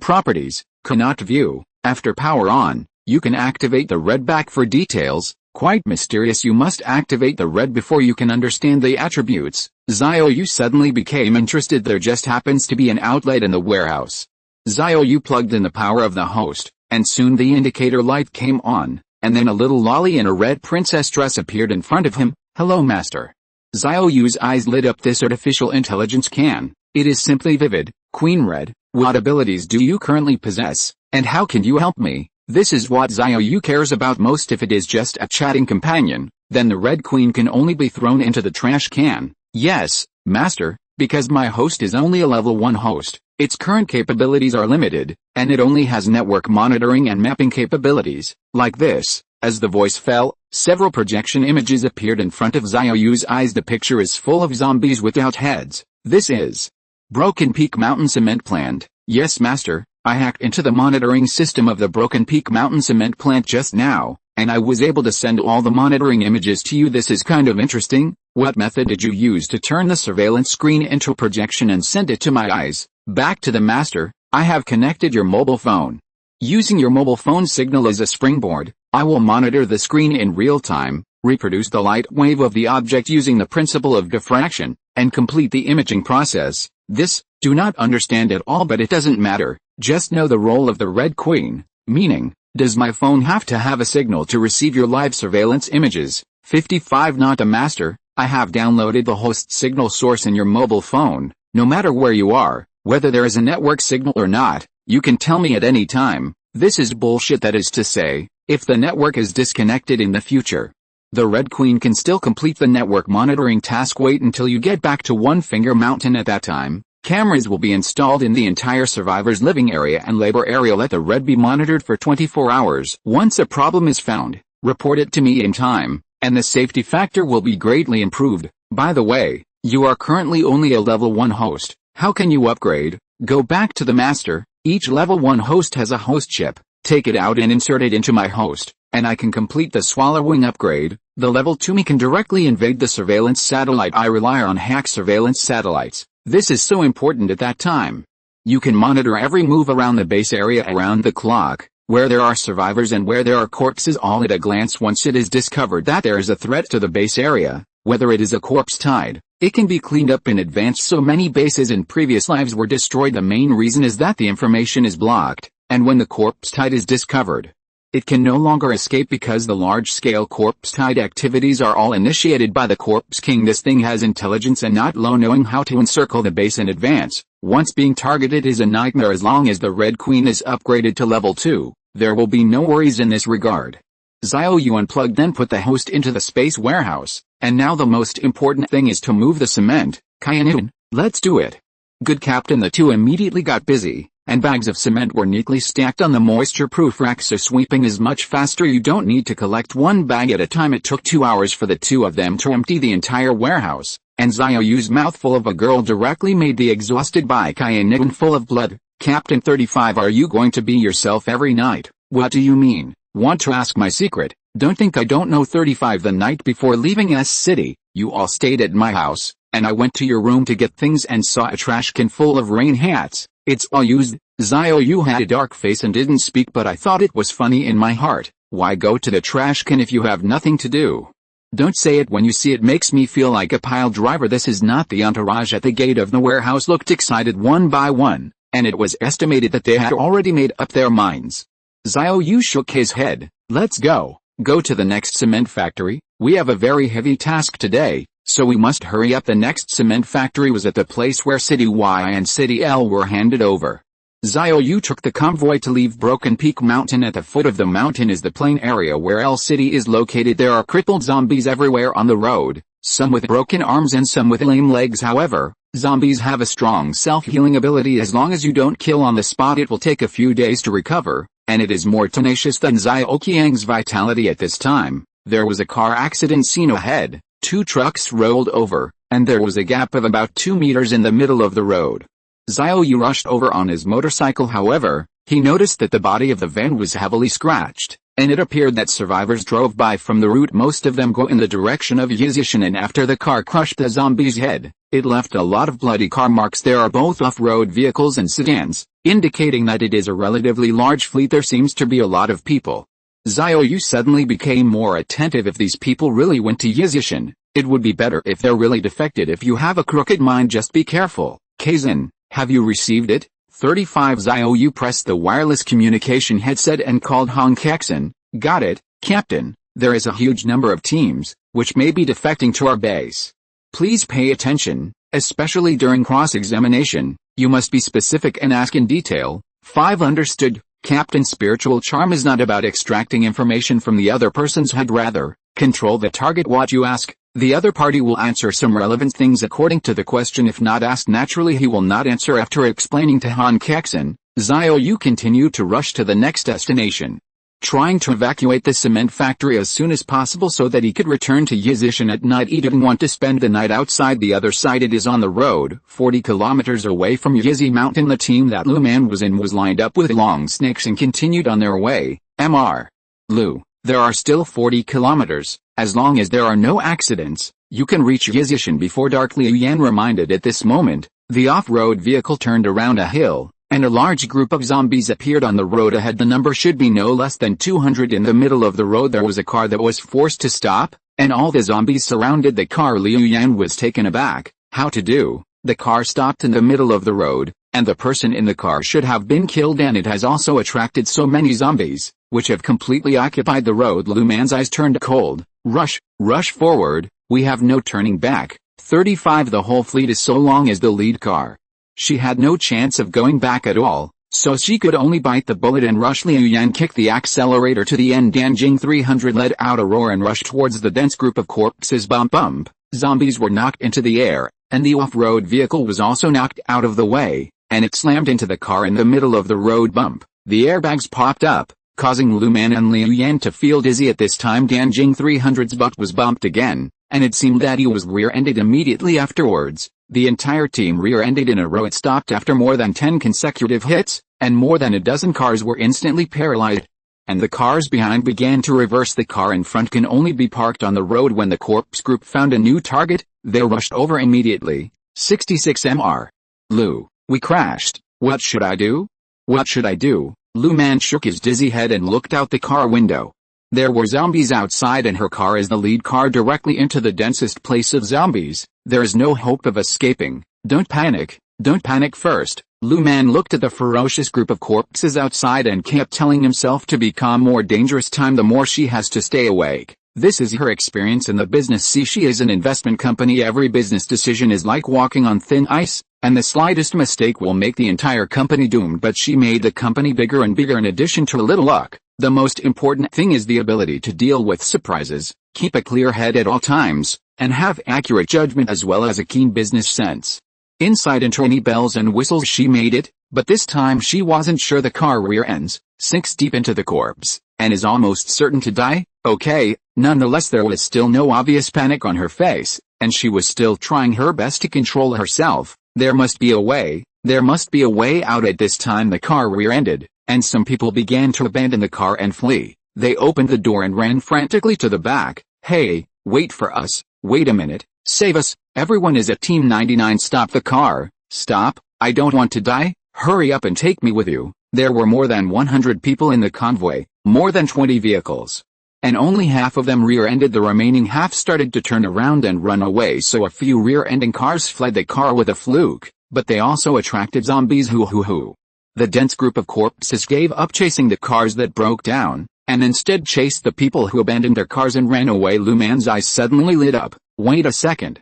properties, cannot view. After power on, you can activate the red back for details. Quite mysterious. You must activate the red before you can understand the attributes. Xiao Yu suddenly became interested. There just happens to be an outlet in the warehouse. Xiao Yu plugged in the power of the host, and soon the indicator light came on, and then a little lolly in a red princess dress appeared in front of him. Hello, master. Xiao Yu's eyes lit up. This artificial intelligence can. It is simply vivid. Queen Red, what abilities do you currently possess, and how can you help me? This is what Xiao Yu cares about most. If it is just a chatting companion, then the Red Queen can only be thrown into the trash can. Yes, master, because my host is only a level 1 host. Its current capabilities are limited, and it only has network monitoring and mapping capabilities. Like this. As the voice fell, several projection images appeared in front of Xiao Yu's eyes. The picture is full of zombies without heads. This is Broken Peak Mountain Cement Plant. Yes, master, I hacked into the monitoring system of the Broken Peak Mountain Cement Plant just now, and I was able to send all the monitoring images to you. This is kind of interesting. What method did you use to turn the surveillance screen into a projection and send it to my eyes? Back to the master. I have connected your mobile phone. Using your mobile phone signal as a springboard, I will monitor the screen in real time, reproduce the light wave of the object using the principle of diffraction, and complete the imaging process. This, do not understand at all, but it doesn't matter. Just know the role of the Red Queen, meaning, does my phone have to have a signal to receive your live surveillance images? 55 Not the master, I have downloaded the host signal source in your mobile phone. No matter where you are, whether there is a network signal or not, you can tell me at any time. This is bullshit. That is to say, if the network is disconnected in the future, the Red Queen can still complete the network monitoring task. Wait until you get back to One Finger Mountain. At that time, cameras will be installed in the entire survivor's living area and labor area. Let the Red be monitored for 24 hours. Once a problem is found, report it to me in time, and the safety factor will be greatly improved. By the way, you are currently only a level 1 host. How can you upgrade? Go back to the master. Each level 1 host has a host chip. Take it out and insert it into my host, and I can complete the swallowing upgrade. The level 2 me can directly invade the surveillance satellite. I rely on hack surveillance satellites. This is so important at that time. You can monitor every move around the base area around the clock, where there are survivors and where there are corpses, all at a glance. Once it is discovered that there is a threat to the base area, whether it is a corpse tide, it can be cleaned up in advance. So many bases in previous lives were destroyed. The main reason is that the information is blocked, and when the corpse tide is discovered, it can no longer escape because the large-scale corpse tide activities are all initiated by the Corpse King. This thing has intelligence and not low, knowing how to encircle the base in advance. Once being targeted is a nightmare. As long as the Red Queen is upgraded to level 2, there will be no worries in this regard. Xiao Yu unplugged, then put the host into the space warehouse, and now the most important thing is to move the cement. Kainun, let's do it. Good captain. The two immediately got busy, and bags of cement were neatly stacked on the moisture-proof rack, so sweeping is much faster. You don't need to collect one bag at a time. It took 2 hours for the two of them to empty the entire warehouse. and Xiao Yu's mouthful of a girl directly made the exhausted Bai Qian full of blood. Captain 35, are you going to be yourself every night? What do you mean? Want to ask my secret? Don't think I don't know. 35, the night before leaving S City, you all stayed at my house, and I went to your room to get things and saw a trash can full of rain hats. It's all used. Xiao Yu had a dark face and didn't speak, but I thought it was funny in my heart. Why go to the trash can if you have nothing to do? Don't say it when you see it. Makes me feel like a pile driver. This is not the entourage at the gate of the warehouse looked excited one by one, and it was estimated that they had already made up their minds. Xiao Yu shook his head. Let's go. Go to the next cement factory. We have a very heavy task today, so we must hurry up. The next cement factory was at the place where City Y and City L were handed over. Xiao Yu took the convoy to leave Broken Peak Mountain. At the foot of the mountain is the plain area where L City is located. There are crippled zombies everywhere on the road, some with broken arms and some with lame legs. However, zombies have a strong self-healing ability. As long as you don't kill on the spot, it will take a few days to recover, and it is more tenacious than Xiao Qiang's vitality. At this time, there was a car accident seen ahead. 2 trucks rolled over, and there was a gap of about 2 meters in the middle of the road. Xiao Yu rushed over on his motorcycle. However, he noticed that the body of the van was heavily scratched, and it appeared that survivors drove by from the route. Most of them go in the direction of Yizishan, and after the car crushed the zombie's head, it left a lot of bloody car marks. There are both off-road vehicles and sedans, indicating that it is a relatively large fleet. There seems to be a lot of people. Xiao Yu suddenly became more attentive. If these people really went to Yizishan, it would be better if they're really defected. If you have a crooked mind, just be careful. Kexin, have you received it? 35. Xiao Yu pressed the wireless communication headset and called Han Kexin. Got it, Captain. There is a huge number of teams, which may be defecting to our base. Please pay attention, especially during cross-examination. You must be specific and ask in detail. 5. Understood, Captain. Spiritual charm is not about extracting information from the other person's head. Rather, control the target. What you ask, the other party will answer some relevant things according to the question. If not asked naturally, he will not answer. After explaining to Han Kexin, Xiao Yu continued to rush to the next destination, trying to evacuate the cement factory as soon as possible so that he could return to Yizishan at night. He didn't want to spend the night outside. The other side, it is on the road, 40 kilometers away from Yizi Mountain. The team that Lu Man was in was lined up with long snakes and continued on their way. Mr. Lu, there are still 40 kilometers. As long as there are no accidents, you can reach Yizishan before dark, Liu Yan reminded. At this moment, the off-road vehicle turned around a hill, and a large group of zombies appeared on the road ahead. The number should be no less than 200. In the middle of the road there was a car that was forced to stop, and all the zombies surrounded the car. Liu Yan was taken aback. How to do? The car stopped in the middle of the road, and the person in the car should have been killed, and it has also attracted so many zombies, which have completely occupied the road. Lu Man's eyes turned cold. Rush forward, we have no turning back. 35. The whole fleet is so long as the lead car. She had no chance of going back at all, so she could only bite the bullet and rush. Liu Yan kicked the accelerator to the end. Danjing 300 let out a roar and rushed towards the dense group of corpses. Bump. Zombies were knocked into the air, and the off-road vehicle was also knocked out of the way, and it slammed into the car in the middle of the road. Bump. The airbags popped up, causing Lu Man and Liu Yan to feel dizzy. At this time Danjing 300's butt was bumped again, and it seemed that he was rear-ended immediately afterwards. The entire team rear-ended in a row. It stopped after more than 10 consecutive hits, and more than a dozen cars were instantly paralyzed, and the cars behind began to reverse. The car in front can only be parked on the road. When the corpse group found a new target, they rushed over immediately. 66. Mr. Lu, we crashed. What should I do? What should I do? Lu Man shook his dizzy head and looked out the car window. There were zombies outside, and her car is the lead car directly into the densest place of zombies. There is no hope of escaping. Don't panic first. Lu Man looked at the ferocious group of corpses outside and kept telling himself to become more dangerous time the more she has to stay awake. This is her experience in the business. See, she is an investment company. Every business decision is like walking on thin ice, and the slightest mistake will make the entire company doomed. But she made the company bigger and bigger. In addition to a little luck, the most important thing is the ability to deal with surprises, keep a clear head at all times, and have accurate judgment as well as a keen business sense. Inside and any bells and whistles. She made it, but this time she wasn't sure. The car rear ends, sinks deep into the corpse, and is almost certain to die. Okay, nonetheless there was still no obvious panic on her face, and she was still trying her best to control herself. There must be a way out. At this time the car rear-ended, and some people began to abandon the car and flee. They opened the door and ran frantically to the back. Hey, wait for us, wait a minute, save us, everyone is at Team 99. Stop the car, stop, I don't want to die, hurry up and take me with you. There were more than 100 people in the convoy, more than 20 vehicles. And only half of them rear-ended. The remaining half started to turn around and run away, so a few rear-ending cars fled the car with a fluke, but they also attracted zombies. The dense group of corpses gave up chasing the cars that broke down, and instead chased the people who abandoned their cars and ran away. Lu Man's eyes suddenly lit up. Wait a second,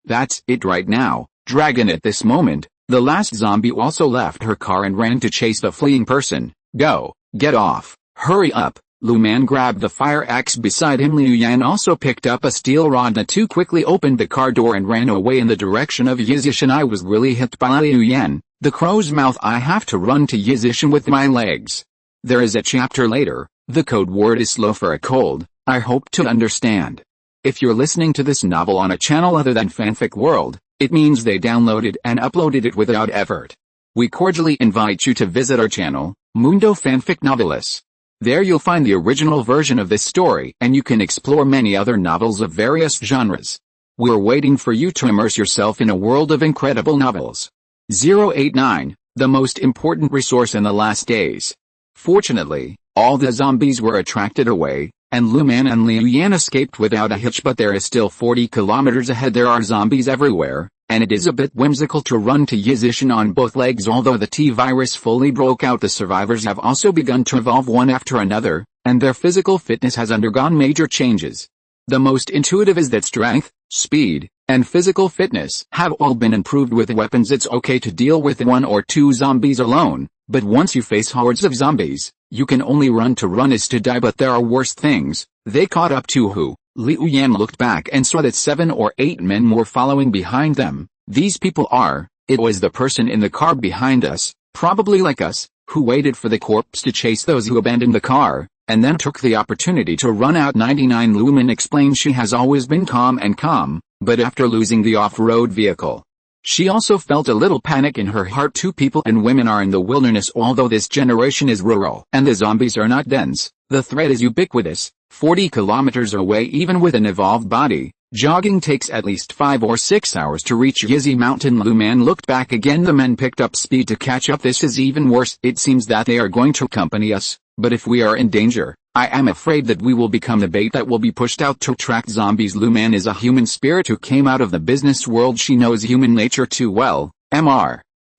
that's it right now, Dragon. At this moment, the last zombie also left her car and ran to chase the fleeing person. Go, get off, hurry up. Lu Man grabbed the fire axe beside him. Liu Yan also picked up a steel rod. The two quickly opened the car door and ran away in the direction of Yizishan. I was really hit by Liu Yan, the crow's mouth. I have to run to Yizishan with my legs. There is a chapter later. The code word is slow for a cold. I hope to understand. If you're listening to this novel on a channel other than Fanfic World, it means they downloaded and uploaded it without effort. We cordially invite you to visit our channel, Mundo Fanfic Novelis. There you'll find the original version of this story, and you can explore many other novels of various genres. We're waiting for you to immerse yourself in a world of incredible novels. 089, the most important resource in the last days. Fortunately, all the zombies were attracted away, and Lu Man and Liu Yan escaped without a hitch. But there is still 40 kilometers ahead. There are zombies everywhere, and it is a bit whimsical to run to Yizishan on both legs. Although the T-virus fully broke out, the survivors have also begun to evolve one after another, and their physical fitness has undergone major changes. The most intuitive is that strength, speed, and physical fitness have all been improved with weapons. It's okay to deal with 1 or 2 zombies alone, but once you face hordes of zombies, you can only run. To run is to die. But there are worse things. They caught up to who? Liu Yan looked back and saw that 7 or 8 men were following behind them. These people are, it was the person in the car behind us, probably like us, who waited for the corpse to chase those who abandoned the car, and then took the opportunity to run out. 99 Lumen explained she has always been calm, but after losing the off-road vehicle, she also felt a little panic in her heart. 2 people and women are in the wilderness. Although this generation is rural and the zombies are not dense, the threat is ubiquitous. 40 kilometers away. Even with an evolved body, jogging takes at least 5 or 6 hours to reach Yizi Mountain. Lu Man looked back again. The men picked up speed to catch up. This is even worse. It seems that they are going to accompany us, but if we are in danger, I am afraid that we will become the bait that will be pushed out to attract zombies. Lu Man is a human spirit who came out of the business world. She knows human nature too well.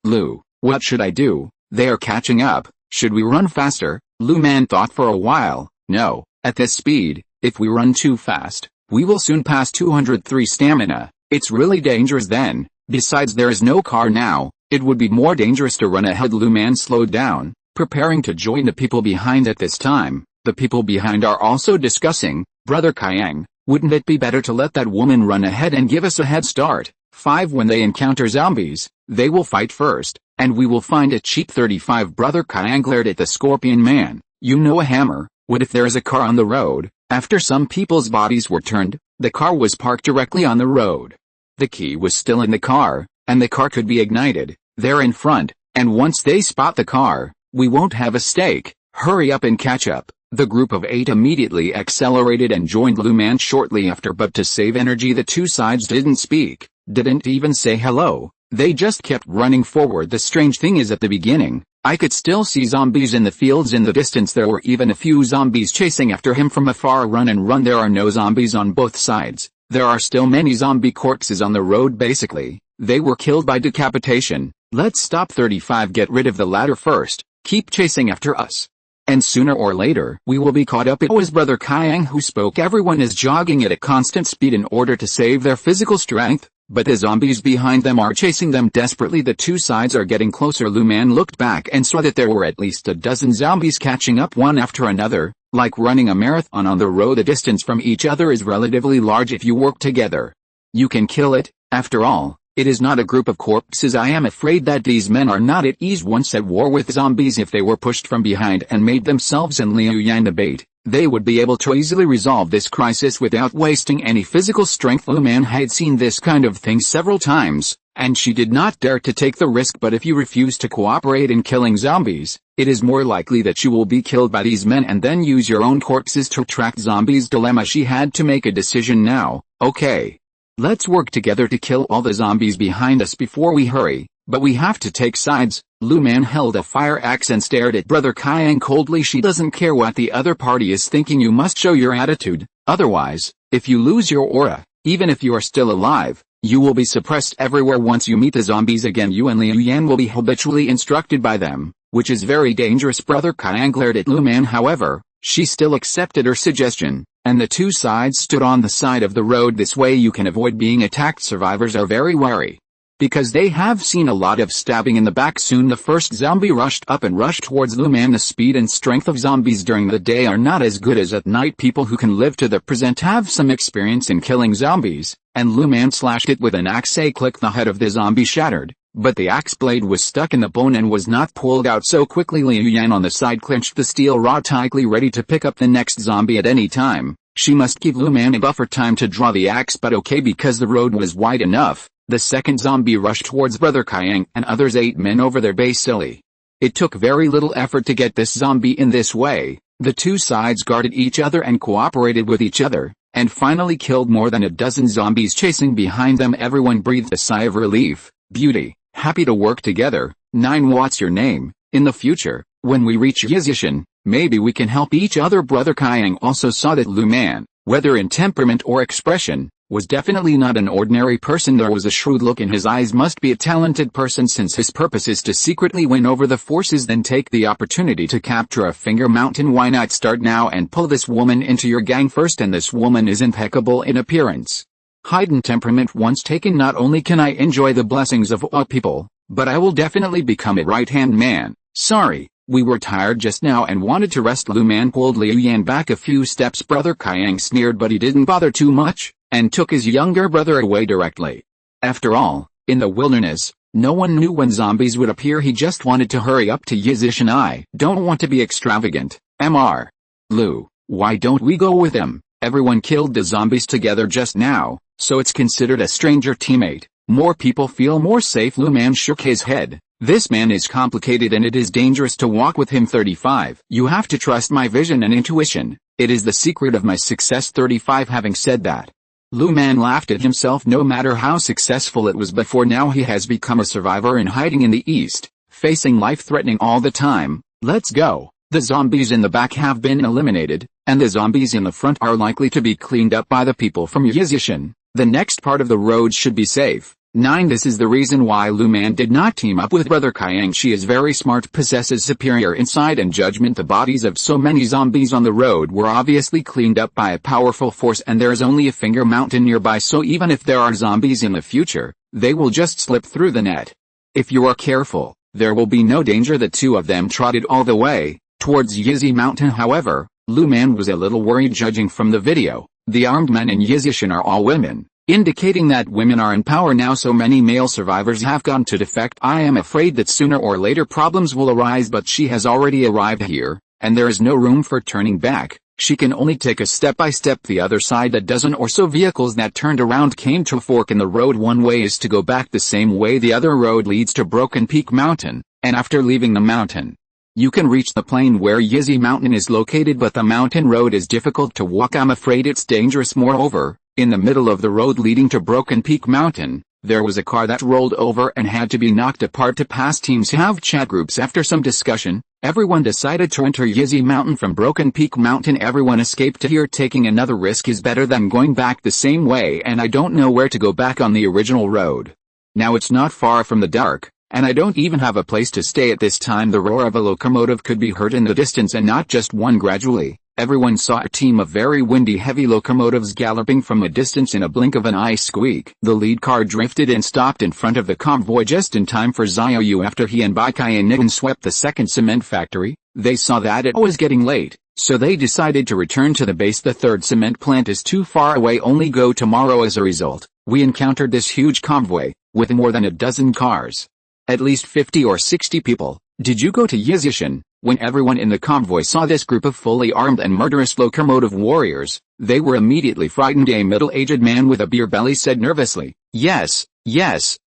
Lu, what should I do? They are catching up. Should we run faster? Lu Man thought for a while. No, at this speed, if we run too fast, we will soon pass 203 stamina. It's really dangerous then. Besides, there is no car now. It would be more dangerous to run ahead. Lu Man slowed down, preparing to join the people behind. At this time, the people behind are also discussing, Brother Kayang, wouldn't it be better to let that woman run ahead and give us a head start? 5 When they encounter zombies, they will fight first, and we will find it cheap. 35 Brother Kayang glared at the Scorpion Man. You know, a hammer. What if there is a car on the road? After some people's bodies were turned, the car was parked directly on the road. The key was still in the car, and the car could be ignited. They're in front, and once they spot the car, we won't have a stake. Hurry up and catch up. The group of 8 immediately accelerated and joined Lu Man shortly after, but to save energy the 2 sides didn't speak, didn't even say hello. They just kept running forward. The strange thing is, at the beginning, I could still see zombies in the fields in the distance. There were even a few zombies chasing after him from afar. Run and run. There are no zombies on both sides. There are still many zombie corpses on the road. Basically, they were killed by decapitation. Let's stop. 35 Get rid of the ladder first. Keep chasing after us, and sooner or later we will be caught up. It was Brother Kayang who spoke. Everyone is jogging at a constant speed in order to save their physical strength, but the zombies behind them are chasing them desperately. The 2 sides are getting closer. Lu Man looked back and saw that there were at least a dozen zombies catching up one after another, like running a marathon on the road. The distance from each other is relatively large. If you work together, you can kill it. After all, it is not a group of corpses. I am afraid that these men are not at ease once at war with zombies. If they were pushed from behind and made themselves and Liu Yan the bait, They would be able to easily resolve this crisis without wasting any physical strength. Lu Man had seen this kind of thing several times, and she did not dare to take the risk. But if you refuse to cooperate in killing zombies, it is more likely that you will be killed by these men and then use your own corpses to attract zombies. Dilemma. She had to make a decision now. Okay. Let's work together to kill all the zombies behind us before we hurry, but we have to take sides. Lu Man held a fire axe and stared at Brother Kayang coldly. She doesn't care what the other party is thinking. You must show your attitude, otherwise, if you lose your aura, even if you are still alive, you will be suppressed everywhere. Once you meet the zombies again, you and Liu Yan will be habitually instructed by them, which is very dangerous. Brother Kayang glared at Lu Man. However, she still accepted her suggestion, and the two sides stood on the side of the road. This way you can avoid being attacked. Survivors are very wary, because they have seen a lot of stabbing in the back. Soon the first zombie rushed up and rushed towards Lu Man. The speed and strength of zombies during the day are not as good as at night. People who can live to the present have some experience in killing zombies, and Lu Man slashed it with an axe. A click, the head of the zombie shattered, but the axe blade was stuck in the bone and was not pulled out so quickly. Liu Yan on the side clenched the steel rod tightly, ready to pick up the next zombie at any time. She must give Lu Man a buffer time to draw the axe, but okay, because the road was wide enough. The second zombie rushed towards Brother Kayang and others 8 men over their base. Silly. It took very little effort to get this zombie in this way. The two sides guarded each other and cooperated with each other, and finally killed more than a dozen zombies chasing behind them. Everyone breathed a sigh of relief. Beauty. Happy to work together. 9. What's your name? In the future, when we reach Yizishan, maybe we can help each other. Brother Kayang also saw that Lu Man, whether in temperament or expression, was definitely not an ordinary person. There was a shrewd look in his eyes. Must be a talented person, since his purpose is to secretly win over the forces, then take the opportunity to capture a finger mountain. Why not start now and pull this woman into your gang first? And this woman is impeccable in appearance, height and temperament. Once taken, not only can I enjoy the blessings of all people, but I will definitely become a right-hand man. Sorry, we were tired just now and wanted to rest. Lu Man pulled Liu Yan back a few steps. Brother Kayang sneered, but he didn't bother too much, and took his younger brother away directly. After all, in the wilderness, no one knew when zombies would appear. He just wanted to hurry up to Yizishan. I don't want to be extravagant, Mr. Lu, why don't we go with him? Everyone killed the zombies together just now, so it's considered a stranger teammate. More people feel more safe. Lu Man shook his head. This man is complicated and it is dangerous to walk with him. 35. You have to trust my vision and intuition. It is the secret of my success. 35. Having said that, Lu Man laughed at himself. No matter how successful it was before, now he has become a survivor in hiding in the east, facing life threatening all the time. Let's go. The zombies in the back have been eliminated, and the zombies in the front are likely to be cleaned up by the people from Yizishan. The next part of the road should be safe. 9. This is the reason why Lu Man did not team up with Brother Kayang. She is very smart, possesses superior insight and judgment. The bodies of so many zombies on the road were obviously cleaned up by a powerful force, and there is only a finger mountain nearby, so even if there are zombies in the future, they will just slip through the net. If you are careful, there will be no danger. The two of them trotted all the way towards Yizi Mountain. However, Lu Man was a little worried. Judging from the video, the armed men in Yizishan are all women, indicating that women are in power now. So many male survivors have gone to defect. I am afraid that sooner or later problems will arise, but she has already arrived here, and there is no room for turning back. She can only take a step by step. The other side, a dozen or so vehicles that turned around came to a fork in the road. One way is to go back the same way. The other road leads to Broken Peak Mountain, and after leaving the mountain, you can reach the plain where Yizi Mountain is located, but the mountain road is difficult to walk. I'm afraid it's dangerous. Moreover, in the middle of the road leading to Broken Peak Mountain, there was a car that rolled over and had to be knocked apart. To pass, teams have chat groups. After some discussion, everyone decided to enter Yizi Mountain from Broken Peak Mountain. Everyone escaped to here. Taking another risk is better than going back the same way, and I don't know where to go back on the original road. Now it's not far from the dark, and I don't even have a place to stay at this time. The roar of a locomotive could be heard in the distance, and not just one. Gradually, everyone saw a team of very windy heavy locomotives galloping from a distance. In a blink of an eye, squeak. The lead car drifted and stopped in front of the convoy just in time for Xiao Yu. After he and Bai Kai and Nigan swept the second cement factory, they saw that it was getting late, so they decided to return to the base. The third cement plant is too far away, only go tomorrow. As a result, we encountered this huge convoy, with more than a dozen cars. At least 50 or 60 people. Did you go to Yizishan? When everyone in the convoy saw this group of fully armed and murderous locomotive warriors, they were immediately frightened. A middle-aged man with a beer belly said nervously, "Yes,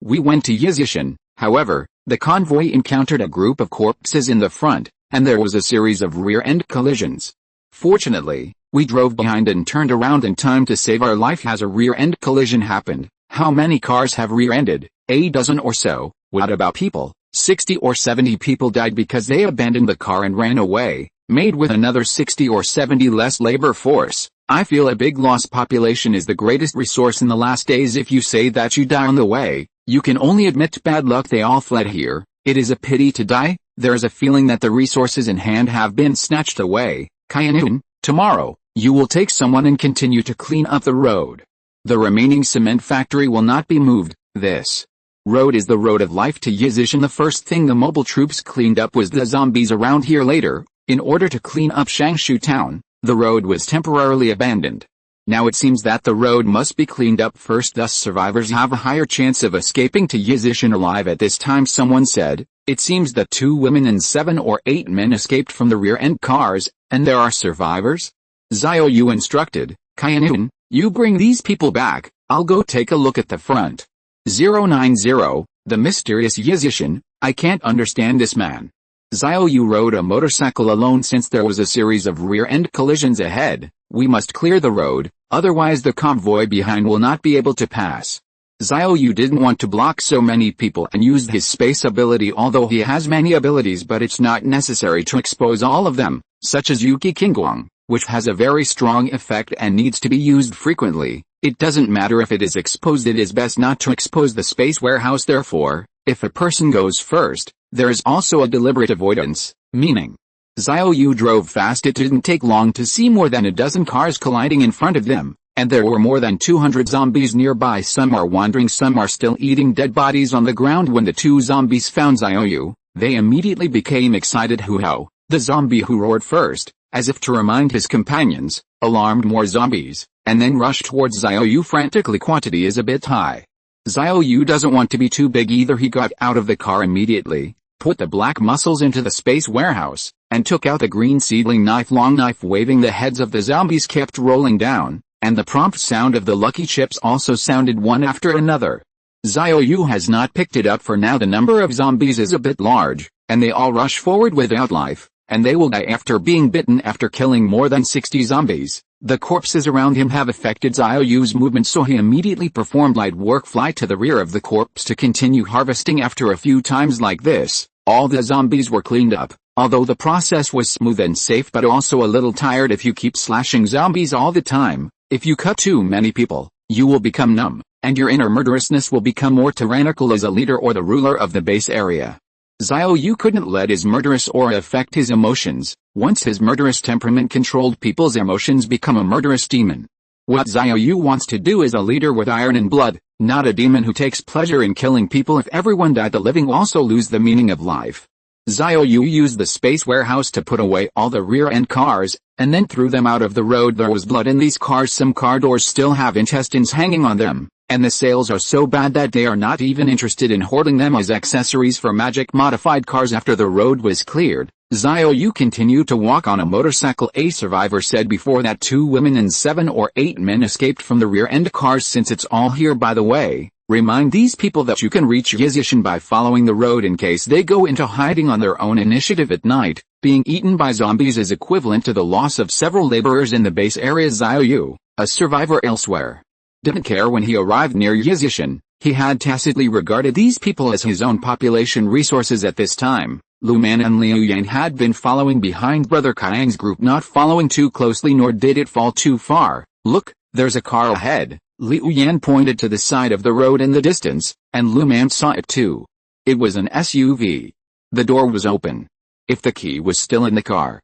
we went to Yizishan." However, the convoy encountered a group of corpses in the front, and there was a series of rear-end collisions. Fortunately, we drove behind and turned around in time to save our life. Has a rear-end collision happened? How many cars have rear-ended? A dozen or so. What about people? 60 or 70 people died because they abandoned the car and ran away, made with another 60 or 70 less labor force. I feel a big loss. Population is the greatest resource in the last days. If you say that you die on the way, you can only admit bad luck. They all fled here. It is a pity to die. There is a feeling that the resources in hand have been snatched away. Kayanun, tomorrow, you will take someone and continue to clean up the road. The remaining cement factory will not be moved. This road is the road of life to Yizishan. The first thing the mobile troops cleaned up was the zombies around here. Later, in order to clean up Shangshu town, the road was temporarily abandoned. Now it seems that the road must be cleaned up first, thus survivors have a higher chance of escaping to Yizishan alive. At this time someone said, "It seems that 2 women and 7 or 8 men escaped from the rear-end cars, and there are survivors?" Xiao Yu instructed, "Kayanun, you bring these people back, I'll go take a look at the front." 090, the mysterious Yizishan, I can't understand this man. Xiao Yu rode a motorcycle alone since there was a series of rear-end collisions ahead. We must clear the road, otherwise the convoy behind will not be able to pass. Xiao Yu didn't want to block so many people and used his space ability, although he has many abilities, but it's not necessary to expose all of them, such as Yuki Kingguang, which has a very strong effect and needs to be used frequently. It doesn't matter if it is exposed, it is best not to expose the space warehouse. Therefore, if a person goes first, there is also a deliberate avoidance, meaning Xiao Yu drove fast. It didn't take long to see more than a dozen cars colliding in front of them, and there were more than 200 zombies nearby. Some are wandering, some are still eating dead bodies on the ground. When the 2 zombies found Xiao Yu, they immediately became excited. Hoo-ho! The zombie who roared first, as if to remind his companions, alarmed more zombies, and then rushed towards Xiao Yu frantically. Quantity is a bit high. Xiao Yu doesn't want to be too big either. He got out of the car immediately, put the black muscles into the space warehouse, and took out the green seedling knife. Long knife waving, the heads of the zombies kept rolling down, and the prompt sound of the lucky chips also sounded one after another. Xiao Yu has not picked it up for now. The number of zombies is a bit large, and they all rush forward without life, and they will die after being bitten. After killing more than 60 zombies, the corpses around him have affected Xiao Yu's movement, so he immediately performed light work, fly to the rear of the corpse to continue harvesting. After a few times like this, all the zombies were cleaned up, although the process was smooth and safe, but also a little tired. If you keep slashing zombies all the time, if you cut too many people, you will become numb, and your inner murderousness will become more tyrannical as a leader or the ruler of the base area. Xiao Yu couldn't let his murderous aura affect his emotions. Once his murderous temperament controlled people's emotions, become a murderous demon. What Xiao Yu wants to do is a leader with iron and blood, not a demon who takes pleasure in killing people. If everyone died, the living will also lose the meaning of life. Xiao Yu used the space warehouse to put away all the rear-end cars, and then threw them out of the road. There was blood in these cars. Some car doors still have intestines hanging on them, and the sales are so bad that they are not even interested in hoarding them as accessories for magic-modified cars. After the road was cleared, Xiao Yu continued to walk on a motorcycle. A survivor said before that 2 women and 7 or 8 men escaped from the rear-end cars. Since it's all here, by the way, remind these people that you can reach Yizishan by following the road in case they go into hiding on their own initiative at night. Being eaten by zombies is equivalent to the loss of several laborers in the base area. Xiao Yu, a survivor elsewhere, didn't care when he arrived near Yizishan. He had tacitly regarded these people as his own population resources at this time. Lu Man and Liu Yan had been following behind Brother Kayang's group, not following too closely, nor did it fall too far. Look, there's a car ahead. Liu Yan pointed to the side of the road in the distance, and Lu Man saw it too. It was an SUV. The door was open. If the key was still in the car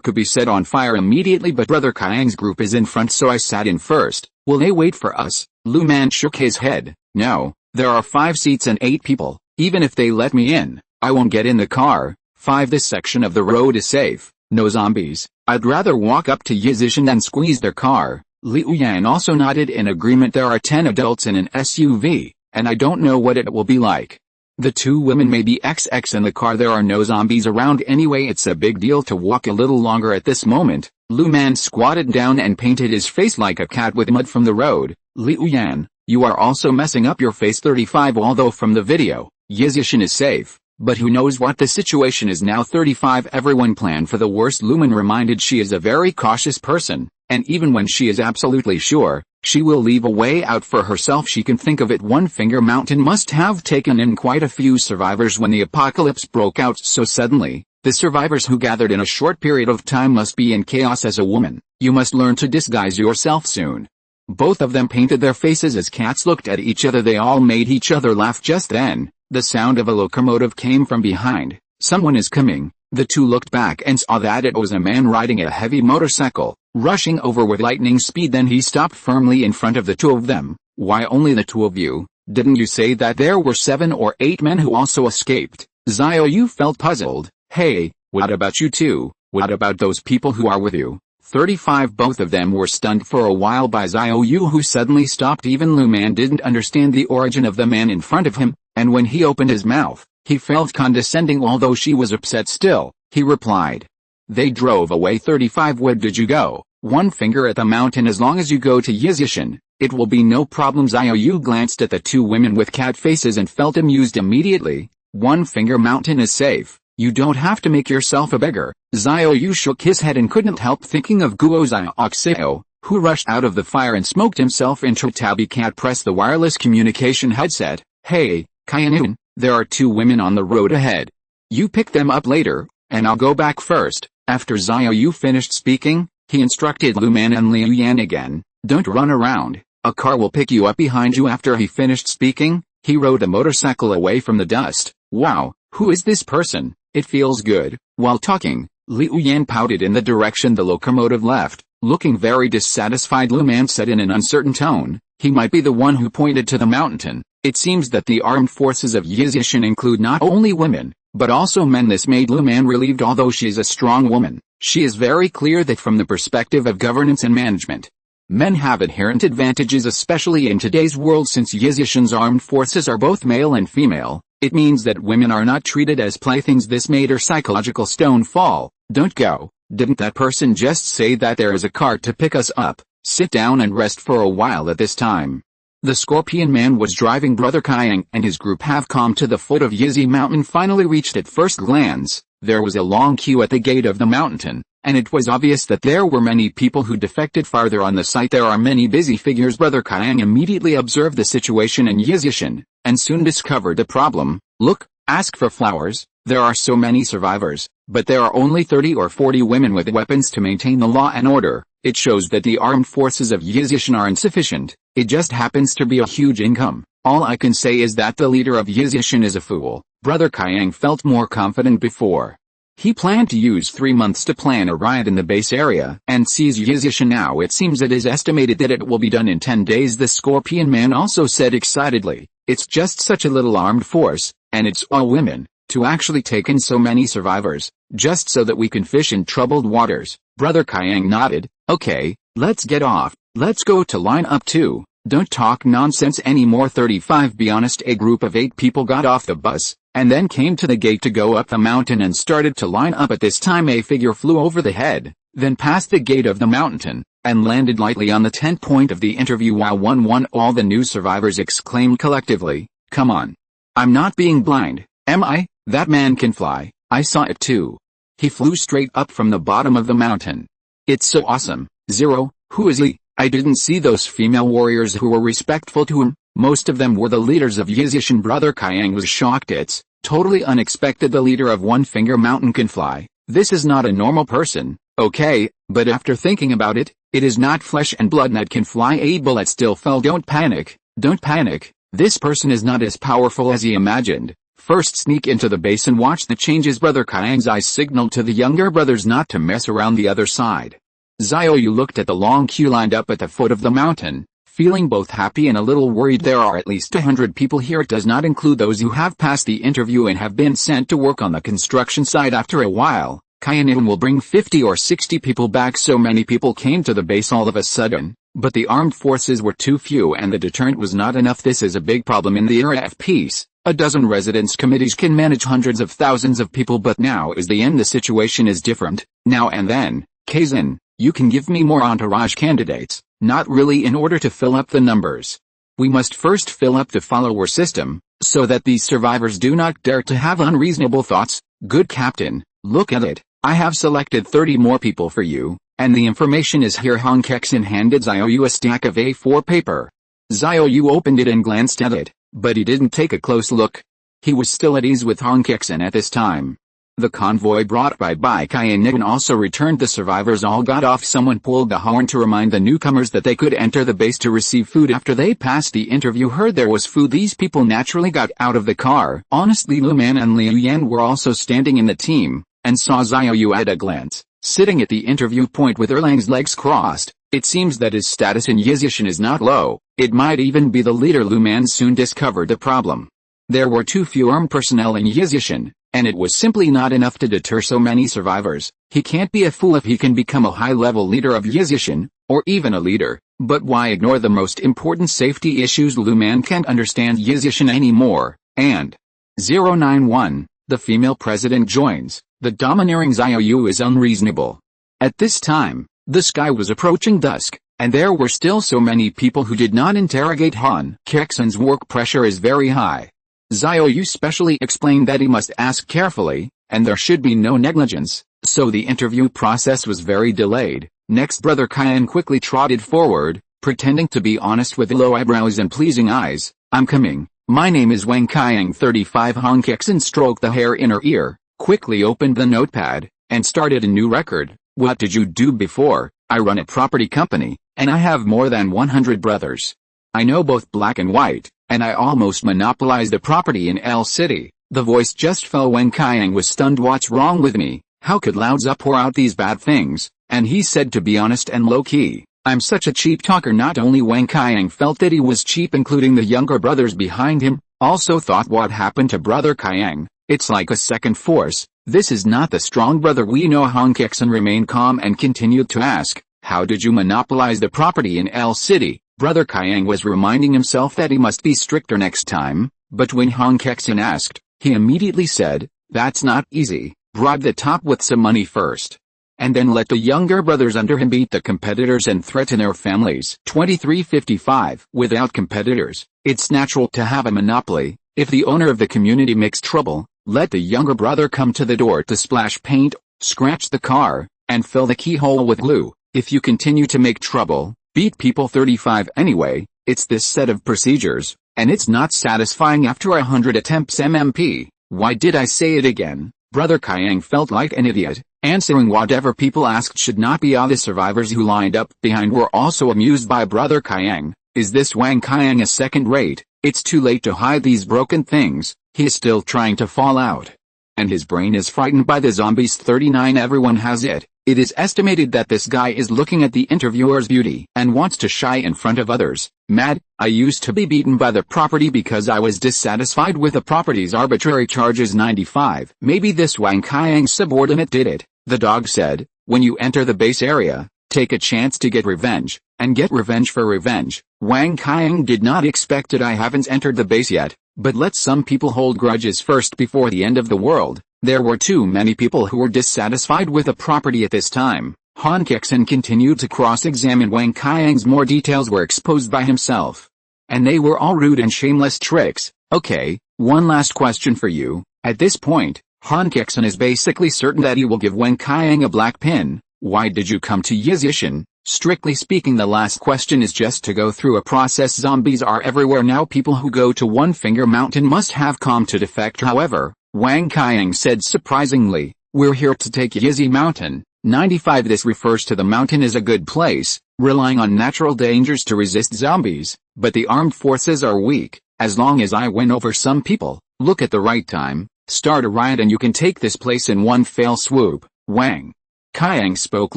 could be set on fire immediately, but Brother Kayang's group is in front, so I sat in first. Will they wait for us? Lu Man shook his head. No, there are 5 seats and 8 people. Even if they let me in, I won't get in the car. 5. This section of the road is safe. No zombies. I'd rather walk up to Yizishan than squeeze their car. Liu Yan also nodded in agreement. There are 10 adults in an SUV, and I don't know what it will be like. The two women may be XX in the car. There are no zombies around anyway. It's a big deal to walk a little longer at this moment. Lu Man squatted down and painted his face like a cat with mud from the road. Liu Yan, you are also messing up your face. 35 Although from the video, Yizishin is safe, but who knows what the situation is now. 35 Everyone plan for the worst. Lumen reminded she is a very cautious person, and even when she is absolutely sure, she will leave a way out for herself. She can think of it. One Finger Mountain must have taken in quite a few survivors when the apocalypse broke out so suddenly. The survivors who gathered in a short period of time must be in chaos. As a woman, you must learn to disguise yourself soon. Both of them painted their faces as cats looked at each other. They all made each other laugh. Just then, the sound of a locomotive came from behind. Someone is coming. The two looked back and saw that it was a man riding a heavy motorcycle, rushing over with lightning speed. Then he stopped firmly in front of the two of them. Why only the two of you? Didn't you say that there were 7 or 8 men who also escaped? Xiao Yu felt puzzled. Hey, what about you two? What about those people who are with you? 35 Both of them were stunned for a while by Xiao Yu, who suddenly stopped. Even Lu Man didn't understand the origin of the man in front of him, and when he opened his mouth, he felt condescending. Although she was upset still, he replied. They drove away. 35 Where did you go? One Finger at the mountain. As long as you go to Yizishin, it will be no problem. Xiao Yu glanced at the two women with cat faces and felt amused immediately. One Finger Mountain is safe. You don't have to make yourself a beggar. Xiao Yu shook his head and couldn't help thinking of Guo Xiao, who rushed out of the fire and smoked himself into Tabi Cat. Pressed the wireless communication headset. Hey, Kainun, there are 2 women on the road ahead. You pick them up later, and I'll go back first. After Xiao Yu finished speaking, he instructed Lu Man and Liu Yan again. Don't run around. A car will pick you up behind you. After he finished speaking, he rode a motorcycle away from the dust. Wow, who is this person? It feels good. While talking, Liu Yan pouted in the direction the locomotive left. Looking very dissatisfied, Lu Man said in an uncertain tone, he might be the one who pointed to the mountain. It seems that the armed forces of Yizishin include not only women, but also men. This made Lu Man relieved. Although she is a strong woman, she is very clear that from the perspective of governance and management, men have inherent advantages, especially in today's world. Since Yizishin's armed forces are both male and female, it means that women are not treated as playthings. This made her psychological stone fall. Don't go. Didn't that person just say that there is a car to pick us up? Sit down and rest for a while at this time. The Scorpion Man was driving. Brother Kayang and his group have come to the foot of Yizi Mountain. Finally reached. At first glance, there was a long queue at the gate of the mountain, and it was obvious that there were many people who defected. Farther on the site there are many busy figures. Brother Kayang immediately observed the situation in Yizishin, and soon discovered the problem. Look, ask for flowers. There are so many survivors, but there are only 30 or 40 women with weapons to maintain the law and order. It shows that the armed forces of Yizishin are insufficient. It just happens to be a huge income. All I can say is that the leader of Yizishin is a fool. Brother Kayang felt more confident before. He planned to use 3 months to plan a riot in the base area and seize Yizishin. Now it seems it is estimated that it will be done in 10 days. The Scorpion Man also said excitedly, it's just such a little armed force, and it's all women, to actually take in so many survivors, just so that we can fish in troubled waters. Brother Kayang nodded. Okay, let's get off. Let's go to line up 2. Don't talk nonsense anymore. 35 Be honest. A group of 8 people got off the bus, and then came to the gate to go up the mountain and started to line up. At this time a figure flew over the head, then past the gate of the mountain, and landed lightly on the tent point of the interview. Wow, 1-1. All the new survivors exclaimed collectively, come on. I'm not being blind, am I? That man can fly. I saw it too. He flew straight up from the bottom of the mountain. It's so awesome. 0, who is he? I didn't see those female warriors who were respectful to him. Most of them were the leaders of Yizishin. Brother Kayang was shocked. It's totally unexpected. The leader of One Finger Mountain can fly. This is not a normal person. Okay, but after thinking about it, it is not flesh and blood that can fly. A bullet still fell. Don't panic. Don't panic. This person is not as powerful as he imagined. First sneak into the base and watch the changes. Brother Kayang's eyes signaled to the younger brothers not to mess around the other side. Xiao Yu looked at the long queue lined up at the foot of the mountain, feeling both happy and a little worried. There are at least 100 people here. It does not include those who have passed the interview and have been sent to work on the construction site. After a while, Kayanin will bring 50 or 60 people back. So many people came to the base all of a sudden, but the armed forces were too few and the deterrent was not enough. This is a big problem in the era of peace. A dozen residence committees can manage hundreds of thousands of people, but now is the end. The situation is different, now and then. Kexin, you can give me more entourage candidates. Not really, in order to fill up the numbers. We must first fill up the follower system, so that these survivors do not dare to have unreasonable thoughts. Good captain, look at it. I have selected 30 more people for you, and the information is here. Han Kexin handed Xiao Yu a stack of A4 paper. Xiao Yu opened it and glanced at it, but he didn't take a close look. He was still at ease with Han Kexin at this time. The convoy brought by Kai and Nigan also returned. The survivors all got off. Someone pulled the horn to remind the newcomers that they could enter the base to receive food after they passed the interview. Heard there was food. These people naturally got out of the car. Honestly, Lu Man and Liu Yan were also standing in the team, and saw Xiao Yu at a glance, sitting at the interview point with Erlang's legs crossed. It seems that his status in Yizishan is not low. It might even be the leader. Lu Man soon discovered the problem. There were too few armed personnel in Yizishan, and it was simply not enough to deter so many survivors. He can't be a fool if he can become a high-level leader of Yizishan, or even a leader. But why ignore the most important safety issues? Lu Man can't understand Yizishan anymore. And 091, the female president joins. The domineering Xiao Yu is unreasonable. At this time, the sky was approaching dusk, and there were still so many people who did not interrogate Han. Kexin's work pressure is very high. Xiao Yu specially explained that he must ask carefully, and there should be no negligence, so the interview process was very delayed. Next, Brother Kyan quickly trotted forward, pretending to be honest with low eyebrows and pleasing eyes. I'm coming. My name is Wang Kayang 35. Han Kexin stroked the hair in her ear, quickly opened the notepad, and started a new record. What did you do before? I run a property company, and I have more than 100 brothers. I know both black and white, and I almost monopolized the property in L City. The voice just fell. Wang Kayang was stunned. What's wrong with me? How could Lao Tzu pour out these bad things? And he said to be honest and low-key. I'm such a cheap talker. Not only Wang Kayang felt that he was cheap, including the younger brothers behind him, also thought what happened to Brother Kayang. It's like a second force. This is not the strong brother we know. Han Kexin remained calm and continued to ask, how did you monopolize the property in L City? Brother Kayang was reminding himself that he must be stricter next time, but when Han Kexin asked, he immediately said, that's not easy. Bribe the top with some money first, and then let the younger brothers under him beat the competitors and threaten their families. 2355. Without competitors, it's natural to have a monopoly. If the owner of the community makes trouble, let the younger brother come to the door to splash paint, scratch the car, and fill the keyhole with glue. If you continue to make trouble, beat people. 35. Anyway, it's this set of procedures, and it's not satisfying after 100 attempts. MMP. Why did I say it again? Brother Kayang felt like an idiot, answering whatever people asked should not be. All the survivors who lined up behind were also amused by Brother Kayang. Is this Wang Kayang a second rate? It's too late to hide these broken things. He is still trying to fall out. And his brain is frightened by the zombies. 39. Everyone has it. It is estimated that this guy is looking at the interviewer's beauty and wants to shy in front of others. Mad. I used to be beaten by the property because I was dissatisfied with the property's arbitrary charges. 95. Maybe this Wang Kayang subordinate did it. The dog said, when you enter the base area, take a chance to get revenge, and get revenge for revenge. Wang Kayang did not expect it. I haven't entered the base yet, but let some people hold grudges first before the end of the world. There were too many people who were dissatisfied with the property at this time. Han Kexin continued to cross-examine Wang Kayang's. More details were exposed by himself, and they were all rude and shameless tricks. Okay, one last question for you. At this point, Han Kexin is basically certain that he will give Wang Kayang a black pin. Why did you come to Yizishan? Strictly speaking, the last question is just to go through a process. Zombies are everywhere now. People who go to One Finger Mountain must have come to defect. However, Wang Kayang said surprisingly, we're here to take Yizi Mountain. 95. This refers to the mountain as a good place, relying on natural dangers to resist zombies, but the armed forces are weak. As long as I win over some people, look at the right time, start a riot and you can take this place in one fell swoop. Wang Kayang spoke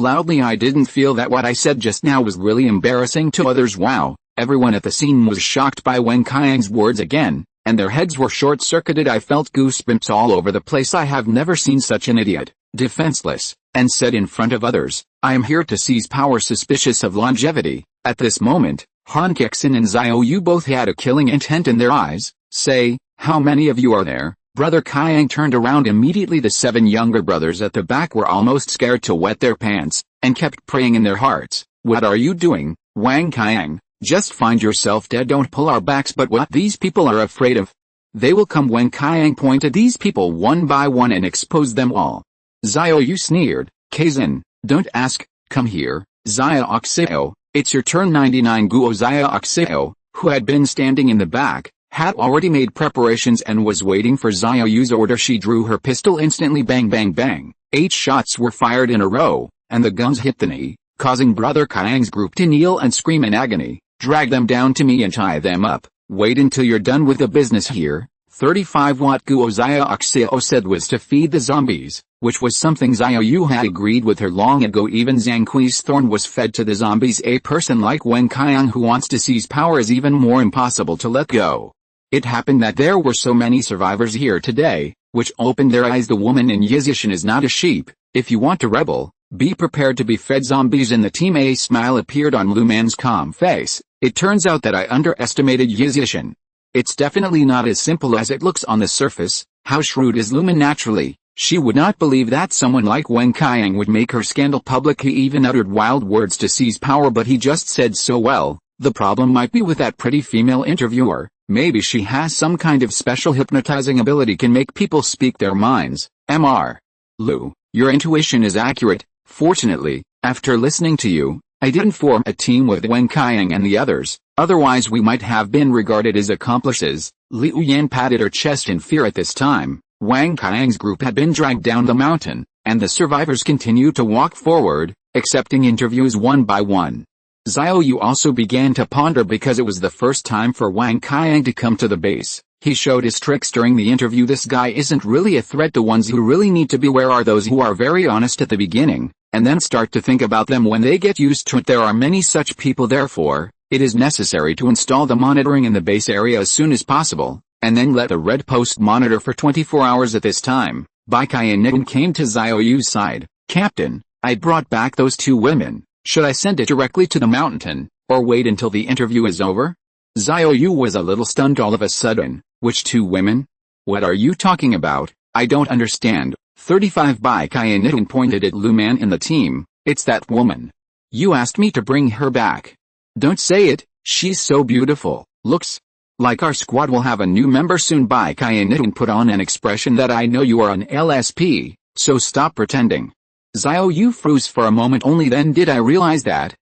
loudly. I didn't feel that what I said just now was really embarrassing to others. Wow. Everyone at the scene was shocked by Wang Kayang's words again, and their heads were short-circuited. I felt goosebumps all over the place. I have never seen such an idiot, defenseless, and said in front of others, I am here to seize power. Suspicious of longevity. At this moment, Han Kexin and Xiao Yu both had a killing intent in their eyes. Say, How many of you are there? Brother Kayang turned around immediately. The 7 younger brothers at the back were almost scared to wet their pants, and kept praying in their hearts, "What are you doing, Wang Kayang? Just find yourself dead. Don't pull our backs." But what these people are afraid of? They will come. Wang Kayang pointed these people one by one and exposed them all. Xiao Yu sneered, "Kexin, don't ask, come here, Xiao Xiao, it's your turn." 99 Guo Xiao Xiao, who had been standing in the back, had already made preparations and was waiting for Xiao Yu's order. She drew her pistol instantly. Bang bang bang, 8 shots were fired in a row, and the guns hit the knee, causing Brother Kayang's group to kneel and scream in agony. "Drag them down to me and tie them up. Wait until you're done with the business here." 35 What Guo Xiao Xiao said was to feed the zombies, which was something Xiao Yu had agreed with her long ago. Even Zhang Kui's thorn was fed to the zombies. A person like Wang Kayang who wants to seize power is even more impossible to let go. It happened that there were so many survivors here today, which opened their eyes. The woman in Yizishan is not a sheep. If you want to rebel, be prepared to be fed zombies in the team. A smile appeared on Lu Man's calm face. It turns out that I underestimated Yizishan. It's definitely not as simple as it looks on the surface. How shrewd is Lu Man naturally? She would not believe that someone like Wang Kayang would make her scandal public. He even uttered wild words to seize power, but he just said so well. The problem might be with that pretty female interviewer. Maybe she has some kind of special hypnotizing ability, can make people speak their minds. Mr. Lu, your intuition is accurate. Fortunately, after listening to you, I didn't form a team with Wang Kayang and the others, otherwise we might have been regarded as accomplices. Liu Yan patted her chest in fear. At this time, Wang Kayang's group had been dragged down the mountain, and the survivors continued to walk forward, accepting interviews one by one. Xiao Yu also began to ponder because it was the first time for Wang Kayang to come to the base. He showed his tricks during the interview. This guy isn't really a threat. The ones who really need to beware are those who are very honest at the beginning, and then start to think about them when they get used to it. There are many such people. Therefore, it is necessary to install the monitoring in the base area as soon as possible, and then let the red post monitor for 24 hours. At this time, Bai Kai and Nitin came to Xiao Yu's side. "Captain, I brought back those 2 women. Should I send it directly to the mountain, or wait until the interview is over?" Xiao Yu was a little stunned all of a sudden. "Which 2 women? What are you talking about? I don't understand." 35 Bai Kai and Nitin pointed at Lu Man in the team. "It's that woman. You asked me to bring her back." "Don't say it, she's so beautiful. Looks like our squad will have a new member soon." Bai Kai and Nitin put on an expression that I know you are an LSP, so stop pretending. Xiao Yu froze for a moment. Only then did I realize that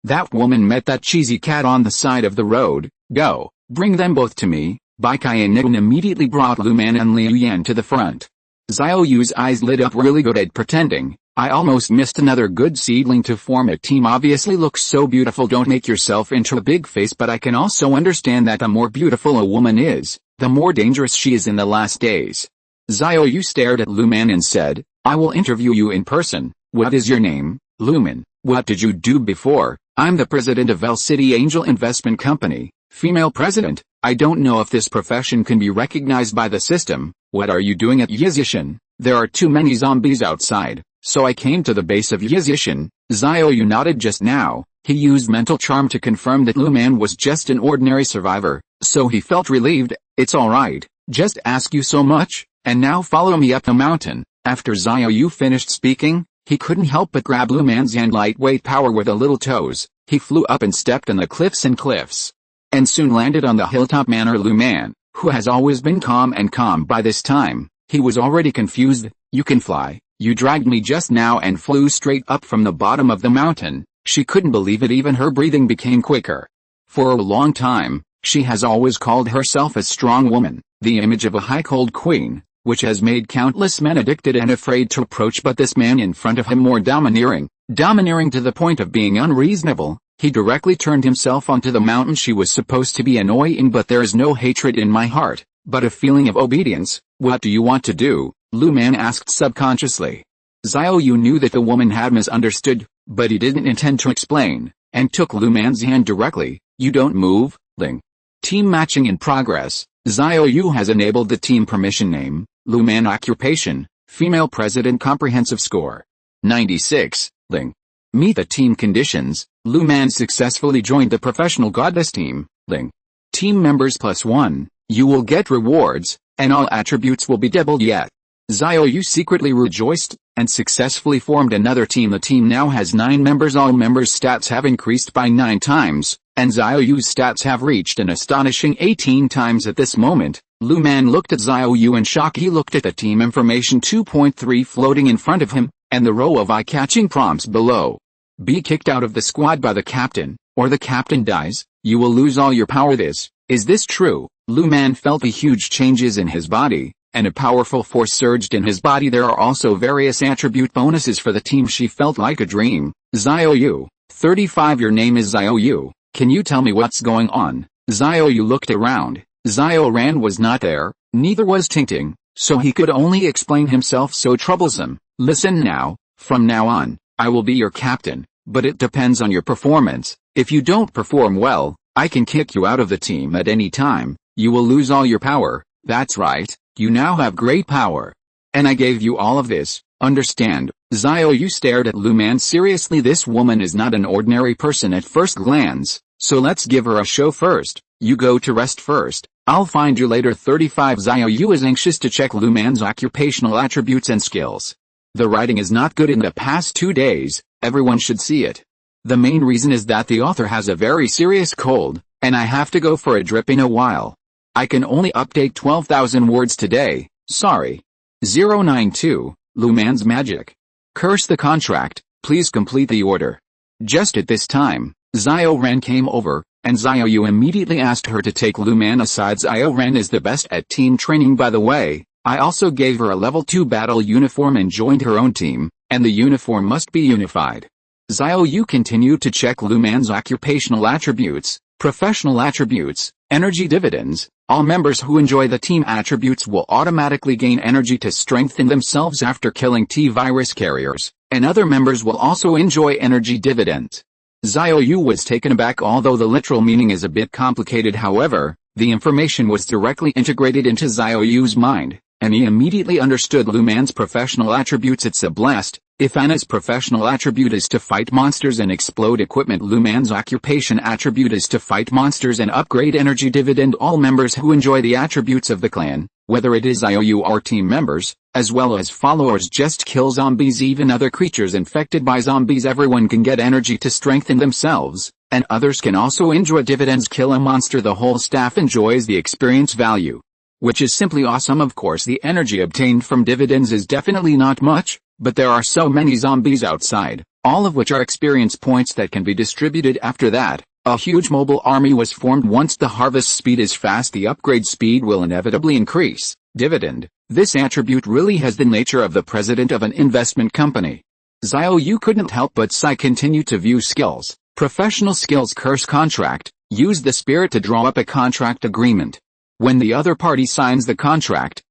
that woman met that cheesy cat on the side of the road. "Go, bring them both to me." Bai Kai and Nitin immediately brought Lu Man and Liu Yan to the front. Xiao Yu's eyes lit up. "Really good at pretending. I almost missed another good seedling to form a team. Obviously looks so beautiful. Don't make yourself into a big face, but I can also understand that the more beautiful a woman is, the more dangerous she is in the last days." Xiao Yu stared at Lu Man and said, "I will interview you in person. What is your name, Lu Man? What did you do before?" "I'm the president of El City Angel Investment Company." "Female president? I don't know if this profession can be recognized by the system." "What are you doing at Yizishan?" "There are too many zombies outside, so I came to the base of Yizishan." Xiao Yu nodded just now. He used mental charm to confirm that Lu Man was just an ordinary survivor, so he felt relieved. "It's alright, just ask you so much, and now follow me up the mountain." After Xiao Yu finished speaking, he couldn't help but grab Lu Man's hand lightweight power with the little toes. He flew up and stepped on the cliffs, and soon landed on the hilltop. Manor Lu Man, who has always been calm by this time, he was already confused. "You can fly. You dragged me just now and flew straight up from the bottom of the mountain." She couldn't believe it. Even her breathing became quicker. For a long time, she has always called herself a strong woman, the image of a high-cold queen, which has made countless men addicted and afraid to approach. But this man in front of him more domineering to the point of being unreasonable. He directly turned himself onto the mountain. "She was supposed to be annoying, but there is no hatred in my heart, but a feeling of obedience." "What do you want to do?" Lu Man asked subconsciously. Xiao Yu knew that the woman had misunderstood, but he didn't intend to explain, and took Lu Man's hand directly. "You don't move, Ling." Team matching in progress. Xiao Yu has enabled the team permission. Name, Lu Man. Occupation, female president. Comprehensive score, 96, Ling. Meet the team conditions. Lu Man successfully joined the professional goddess team, Ling. Team members +1, You will get rewards, and all attributes will be doubled yet. Xiao Yu secretly rejoiced, and successfully formed another team. The team now has 9 members. All members' stats have increased by 9 times, and Xiao Yu's stats have reached an astonishing 18 times at this moment. Lu Man looked at Xiao Yu in shock. He looked at the team information 2.3 floating in front of him, and the row of eye-catching prompts below. Be kicked out of the squad by the captain, or the captain dies. You will lose all your power. Is this true? Lu Man felt the huge changes in his body, and a powerful force surged in his body. There are also various attribute bonuses for the team. She felt like a dream. Xiao Yu, 35. Your name is Xiao Yu. Can you tell me what's going on? Xiao Yu looked around. Xiaoran was not there, neither was Tingting, so he could only explain himself. So troublesome. Listen now, from now on, I will be your captain, but it depends on your performance. If you don't perform well, I can kick you out of the team at any time. You will lose all your power. That's right, you now have great power. And I gave you all of this, understand? Xiao Yu stared at Lu Man seriously. This woman is not an ordinary person at first glance, so let's give her a show first. You go to rest first. I'll find you later. 35. Xiao Yu is anxious to check Lu Man's occupational attributes and skills. The writing is not good in the past 2 days, everyone should see it. The main reason is that the author has a very serious cold, and I have to go for a drip in a while. I can only update 12,000 words today, sorry. 092, Lu Man's magic. Curse the contract, please complete the order. Just at this time, Xiaoran came over, and Xiao Yu immediately asked her to take Lu Man aside. Xiaoran is the best at team training, by the way. I also gave her a level 2 battle uniform and joined her own team, and the uniform must be unified. Xiao Yu continued to check Lu Man's occupational attributes, professional attributes, energy dividends. All members who enjoy the team attributes will automatically gain energy to strengthen themselves after killing T-virus carriers, and other members will also enjoy energy dividends. Xiao Yu was taken aback. Although the literal meaning is a bit complicated, however, the information was directly integrated into Xiao Yu's mind, and he immediately understood Lu Man's professional attributes. It's a blast. If Anna's professional attribute is to fight monsters and explode equipment, Lu Man's occupation attribute is to fight monsters and upgrade energy dividend. All members who enjoy the attributes of the clan, whether it is Xiao Yu or team members, as well as followers, just kill zombies, even other creatures infected by zombies. Everyone can get energy to strengthen themselves, and others can also enjoy dividends. Kill a monster, the whole staff enjoys the experience value, which is simply awesome. Of course, the energy obtained from dividends is definitely not much, but there are so many zombies outside, all of which are experience points that can be distributed. After that, a huge mobile army was formed. Once the harvest speed is fast, the upgrade speed will inevitably increase. Dividend. This attribute really has the nature of the president of an investment company. Xiao Yu couldn't help but sigh. Continue to view skills. Professional skills. Curse contract. Use the spirit to draw up a contract agreement. When the other party signs the contract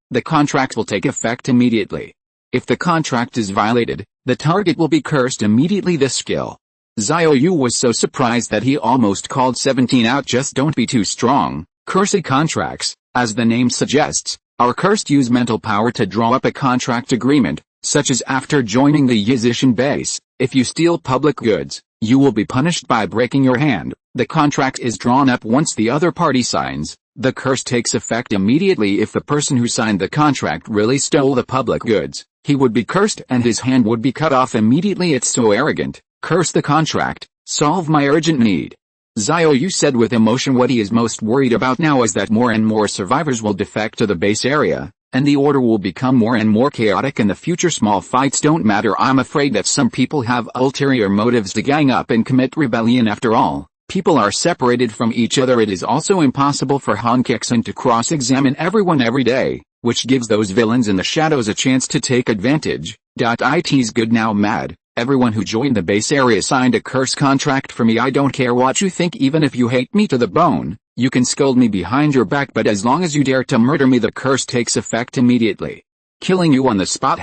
will take effect immediately. If the contract is violated, the target will be cursed immediately. This skill. Xiao Yu was so surprised that he almost called 17 out. Just don't be too strong. Cursed contracts, as the name suggests, are cursed. Use mental power to draw up a contract agreement, such as after joining the Yizishan base. If you steal public goods, you will be punished by breaking your hand. The contract is drawn up once the other party signs. The curse takes effect immediately. If the person who signed the contract really stole the public goods, he would be cursed and his hand would be cut off immediately. It's so arrogant. Curse the contract. Solve my urgent need. Xiao Yu said with emotion. What he is most worried about now is that more and more survivors will defect to the base area, and the order will become more and more chaotic in the future. Small fights don't matter. I'm afraid that some people have ulterior motives to gang up and commit rebellion. After all, people are separated from each other. It is also impossible for Han Kexin to cross-examine everyone every day, which gives those villains in the shadows a chance to take advantage. It's good now. Mad. Everyone who joined the base area signed a curse contract for me. I don't care what you think. Even if you hate me to the bone, you can scold me behind your back, but as long as you dare to murder me, the curse takes effect immediately. Killing you on the spot.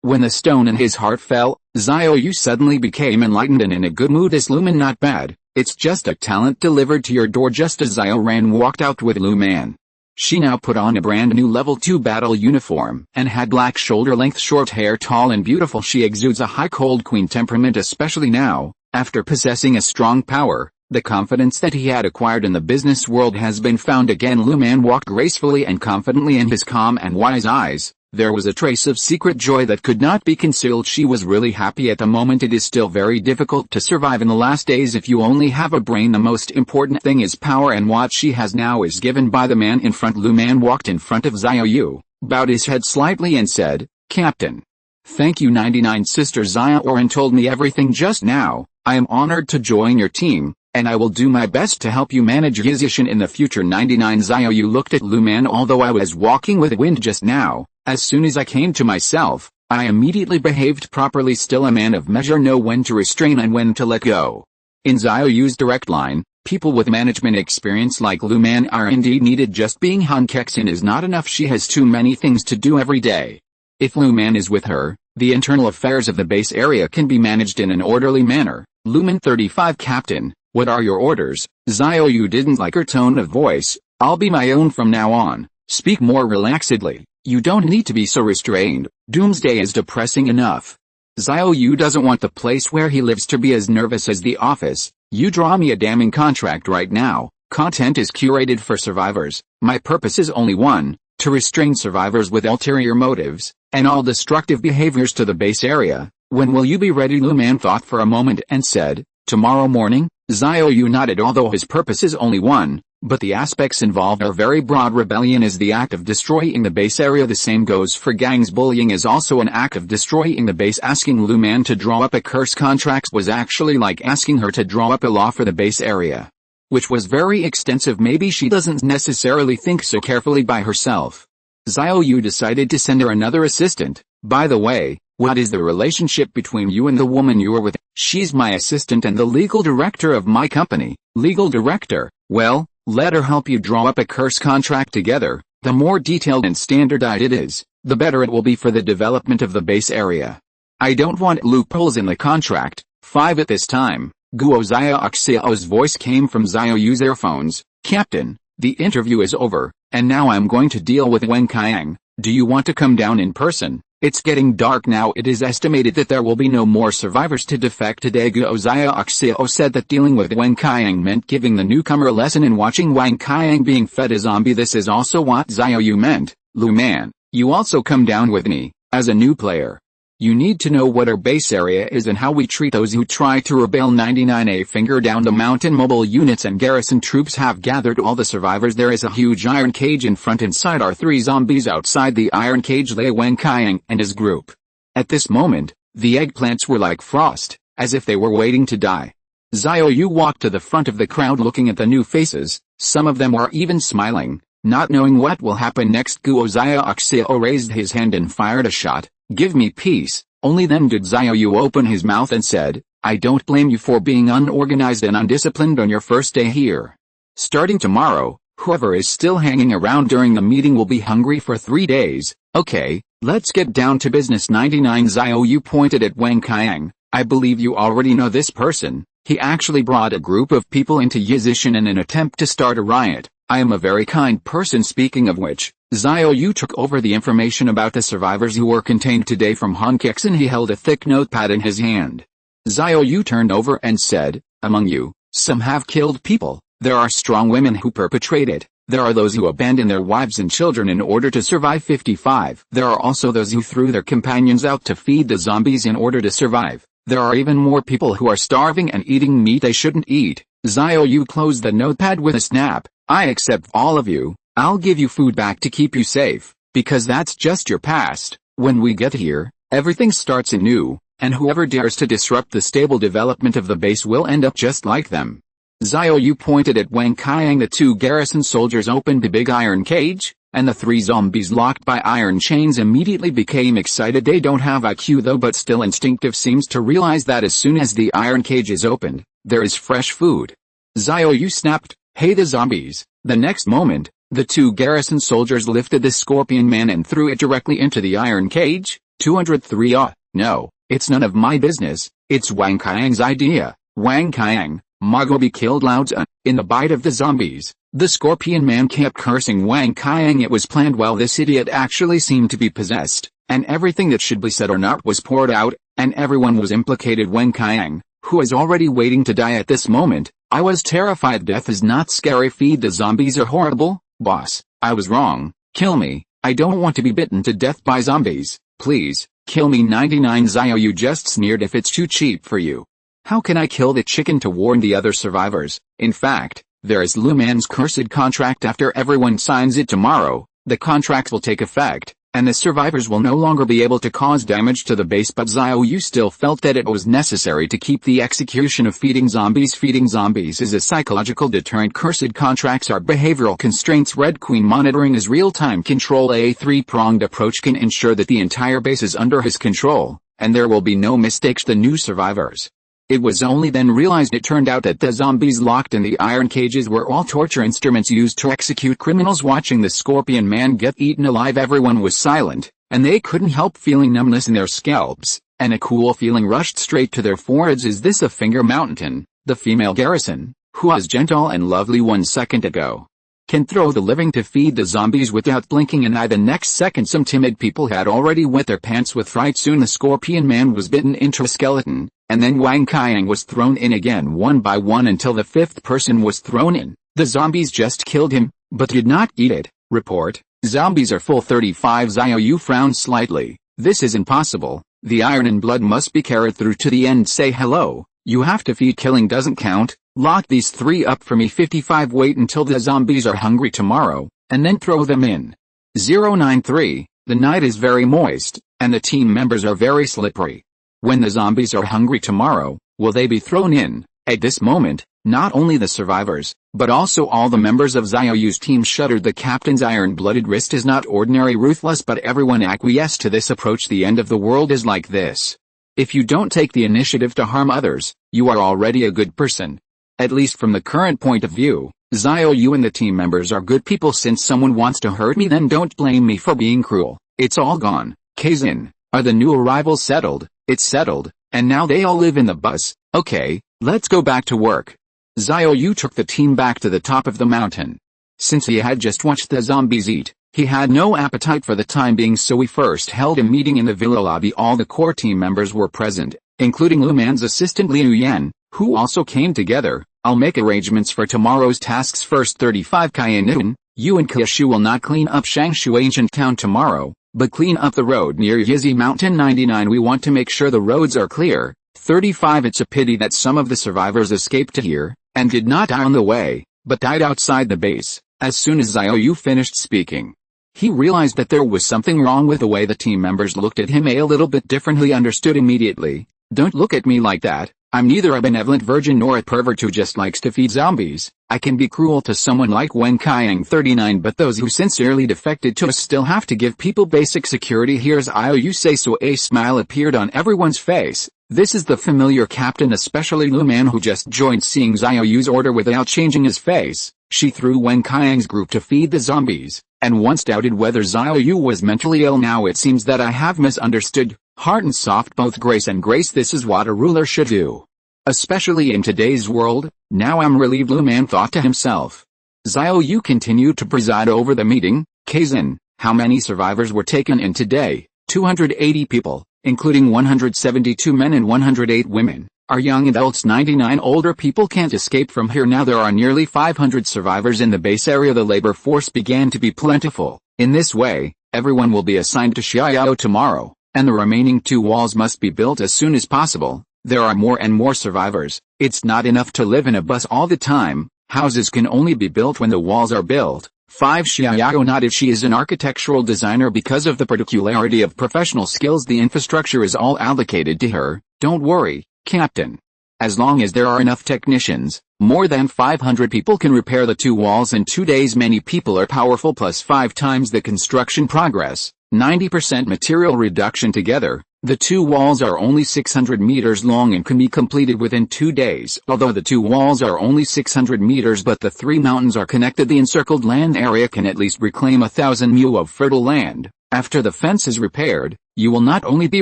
When the stone in his heart fell, Xiao Yu suddenly became enlightened and in a good mood. This Lu Man not bad. It's just a talent delivered to your door. Just as Xiaoran walked out with Lu Man, she now put on a brand new level 2 battle uniform and had black shoulder-length short hair. Tall and beautiful, she exudes a high cold queen temperament, especially now, after possessing a strong power. The confidence that he had acquired in the business world has been found again. Lu Man walked gracefully and confidently in his calm and wise eyes. There was a trace of secret joy that could not be concealed. She was really happy at the moment. It is still very difficult to survive in the last days if you only have a brain. The most important thing is power, and what she has now is given by the man in front. Lu Man walked in front of Xiao Yu, bowed his head slightly and said, "Captain. Thank you. 99 Sister Xiaoran told me everything just now. I am honored to join your team, and I will do my best to help you manage Yizishan in the future." 99 Xiao Yu looked at Lu Man. "Although I was walking with wind just now, as soon as I came to myself, I immediately behaved properly. Still a man of measure, know when to restrain and when to let go." In Xiao Yu's direct line, people with management experience like Lu Man are indeed needed. Just being Han Kexin is not enough. She has too many things to do every day. If Lu Man is with her, the internal affairs of the base area can be managed in an orderly manner. Lu Man 35 Captain, what are your orders? Xiao Yu didn't like her tone of voice. "I'll be my own from now on. Speak more relaxedly. You don't need to be so restrained. Doomsday is depressing enough." Xiao Yu doesn't want the place where he lives to be as nervous as the office. "You draw me a damning contract right now. Content is curated for survivors. My purpose is only one, to restrain survivors with ulterior motives, and all destructive behaviors to the base area. When will you be ready?" Lu Man thought for a moment and said, "Tomorrow morning." Xiao Yu nodded. Although his purpose is only one, but the aspects involved are very broad. Rebellion is the act of destroying the base area. The same goes for gangs. Bullying is also an act of destroying the base. Asking Lu Man to draw up a curse contract was actually like asking her to draw up a law for the base area, which was very extensive. Maybe she doesn't necessarily think so carefully by herself. Xiao Yu decided to send her another assistant. "By the way, what is the relationship between you and the woman you are with?" "She's my assistant and the legal director of my company." "Legal director? Well, let her help you draw up a curse contract together. The more detailed and standardized it is, the better it will be for the development of the base area. I don't want loopholes in the contract." 5 At this time, Guo Xiao's voice came from Xiao Yu's earphones. "Captain, the interview is over, and now I'm going to deal with Wen Qiang. Do you want to come down in person? It's getting dark now. It is estimated that there will be no more survivors to defect today." Guo Xiao said that dealing with Wen Qiang meant giving the newcomer a lesson in watching Wen Qiang being fed a zombie. This is also what Xiao Yu meant. "Lu Man, you also come down with me, as a new player. You need to know what our base area is and how we treat those who try to rebel." 99 Finger down the mountain. Mobile units and garrison troops have gathered all the survivors. There is a huge iron cage in front. Inside are 3 zombies. Outside the iron cage lay Wen Qiang and his group. At this moment, the eggplants were like frost, as if they were waiting to die. Xiao Yu walked to the front of the crowd looking at the new faces. Some of them were even smiling, not knowing what will happen next. Guo Xiao raised his hand and fired a shot. "Give me peace." Only then did Xiao Yu open his mouth and said, "I don't blame you for being unorganized and undisciplined on your first day here. Starting tomorrow, whoever is still hanging around during the meeting will be hungry for 3 days. Okay, let's get down to business." 99 Xiao Yu pointed at Wen Qiang. "I believe you already know this person. He actually brought a group of people into Yizishan in an attempt to start a riot. I am a very kind person." Speaking of which, Xiao Yu took over the information about the survivors who were contained today from Han Kexin. He held a thick notepad in his hand. Xiao Yu turned over and said, "Among you, some have killed people. There are strong women who perpetrate it. There are those who abandon their wives and children in order to survive. 55. There are also those who threw their companions out to feed the zombies in order to survive. There are even more people who are starving and eating meat they shouldn't eat." Xiao Yu closed the notepad with a snap. "I accept all of you. I'll give you food back to keep you safe, because that's just your past. When we get here, everything starts anew, and whoever dares to disrupt the stable development of the base will end up just like them." Xiao Yu pointed at Wen Qiang. The 2 garrison soldiers opened the big iron cage, and the 3 zombies locked by iron chains immediately became excited. They don't have IQ though, but still instinctive seems to realize that as soon as the iron cage is opened, there is fresh food. Xiao Yu snapped, "Hey the zombies." The next moment, the 2 garrison soldiers lifted the scorpion man and threw it directly into the iron cage. 203 No, it's none of my business. It's Wen Qiang's idea. Wen Qiang, Mago be killed loud. In the bite of the zombies, the scorpion man kept cursing Wen Qiang. It was planned well. This idiot actually seemed to be possessed, and everything that should be said or not was poured out, and everyone was implicated. Wen Qiang, who is already waiting to die at this moment. I was terrified. Death is not scary. Feed the zombies are horrible. Boss, I was wrong. Kill me. I don't want to be bitten to death by zombies. Please, kill me. 99 Xiao Yu just sneered. If it's too cheap for you, how can I kill the chicken to warn the other survivors? In fact, there is Lu Man's cursed contract. After everyone signs it tomorrow, the contract will take effect, and the survivors will no longer be able to cause damage to the base. But Xiao Yu still felt that it was necessary to keep the execution of feeding zombies. Feeding zombies is a psychological deterrent. Cursed contracts are behavioral constraints. Red Queen monitoring is real-time control. A three-pronged approach can ensure that the entire base is under his control, and there will be no mistakes. The new survivors. It was only then realized it turned out that the zombies locked in the iron cages were all torture instruments used to execute criminals. Watching the Scorpion Man get eaten alive, everyone was silent, and they couldn't help feeling numbness in their scalps, and a cool feeling rushed straight to their foreheads. Is this a Finger Mountain, the female garrison, who was gentle and lovely 1 second ago, can throw the living to feed the zombies without blinking an eye? The next second some timid people had already wet their pants with fright. Soon the Scorpion Man was bitten into a skeleton, and then Wang Qiang was thrown in again one by one until the fifth person was thrown in. The zombies just killed him, but did not eat it. Report, zombies are full. 35 Xiao Yu frowned slightly. This is impossible. The iron and blood must be carried through to the end. Say hello. You have to feed. Killing doesn't count. Lock these 3 up for me. 55 Wait until the zombies are hungry tomorrow, and then throw them in. 093 The night is very moist, and the team members are very slippery. When the zombies are hungry tomorrow, will they be thrown in? At this moment, not only the survivors, but also all the members of Xiao Yu's team shuddered. The captain's iron-blooded wrist is not ordinary ruthless, but everyone acquiesced to this approach. The end of the world is like this. If you don't take the initiative to harm others, you are already a good person. At least from the current point of view, Xiao Yu and the team members are good people. Since someone wants to hurt me, then don't blame me for being cruel. It's all gone. Kexin, are the new arrivals settled? It's settled, and now they all live in the bus. Okay, let's go back to work. Xiao Yu took the team back to the top of the mountain. Since he had just watched the zombies eat, he had no appetite for the time being, so he first held a meeting in the villa lobby. All the core team members were present, including Lu Man's assistant Liu Yan, who also came together. I'll make arrangements for tomorrow's tasks first. 35 Qian, you and Keshu will not clean up Shangshu ancient town tomorrow, but clean up the road near Yizi Mountain. 99 We want to make sure the roads are clear. 35 It's a pity that some of the survivors escaped here, and did not die on the way, but died outside the base. As soon as Xiao Yu finished speaking, he realized that there was something wrong with the way the team members looked at him a little bit differently. Understood immediately. Don't look at me like that. I'm neither a benevolent virgin nor a pervert who just likes to feed zombies. I can be cruel to someone like Wang Qiang. 39 But those who sincerely defected to us still have to give people basic security. Here's Xiao Yu say so. A smile appeared on everyone's face. This is the familiar captain, especially Lu Man, who just joined. Seeing Xiao Yu's order without changing his face, she threw Wang Qiang's group to feed the zombies, and once doubted whether Xiao Yu was mentally ill. Now it seems that I have misunderstood. Heart and soft, both grace and grace. This is what a ruler should do, especially in today's world. Now I'm relieved, Lu Man thought to himself. Xiao Yu continued to preside over the meeting. Kexin, how many survivors were taken in today? 280 people, including 172 men and 108 women, are young adults. 99 older people can't escape from here. Now there are nearly 500 survivors in the base area. The labor force began to be plentiful. In this way, everyone will be assigned to Xiao tomorrow, and the remaining 2 walls must be built as soon as possible. There are more and more survivors. It's not enough to live in a bus all the time. Houses can only be built when the walls are built. 5 Xiao nodded. She is an architectural designer. Because of the particularity of professional skills, the infrastructure is all allocated to her. Don't worry, Captain. As long as there are enough technicians, more than 500 people can repair the 2 walls in 2 days. Many people are powerful, plus 5 times the construction progress. 90% material reduction. Together, the 2 walls are only 600 meters long and can be completed within 2 days. Although the 2 walls are only 600 meters but the 3 mountains are connected, the encircled land area can at least reclaim 1,000 mu of fertile land. After the fence is repaired, you will not only be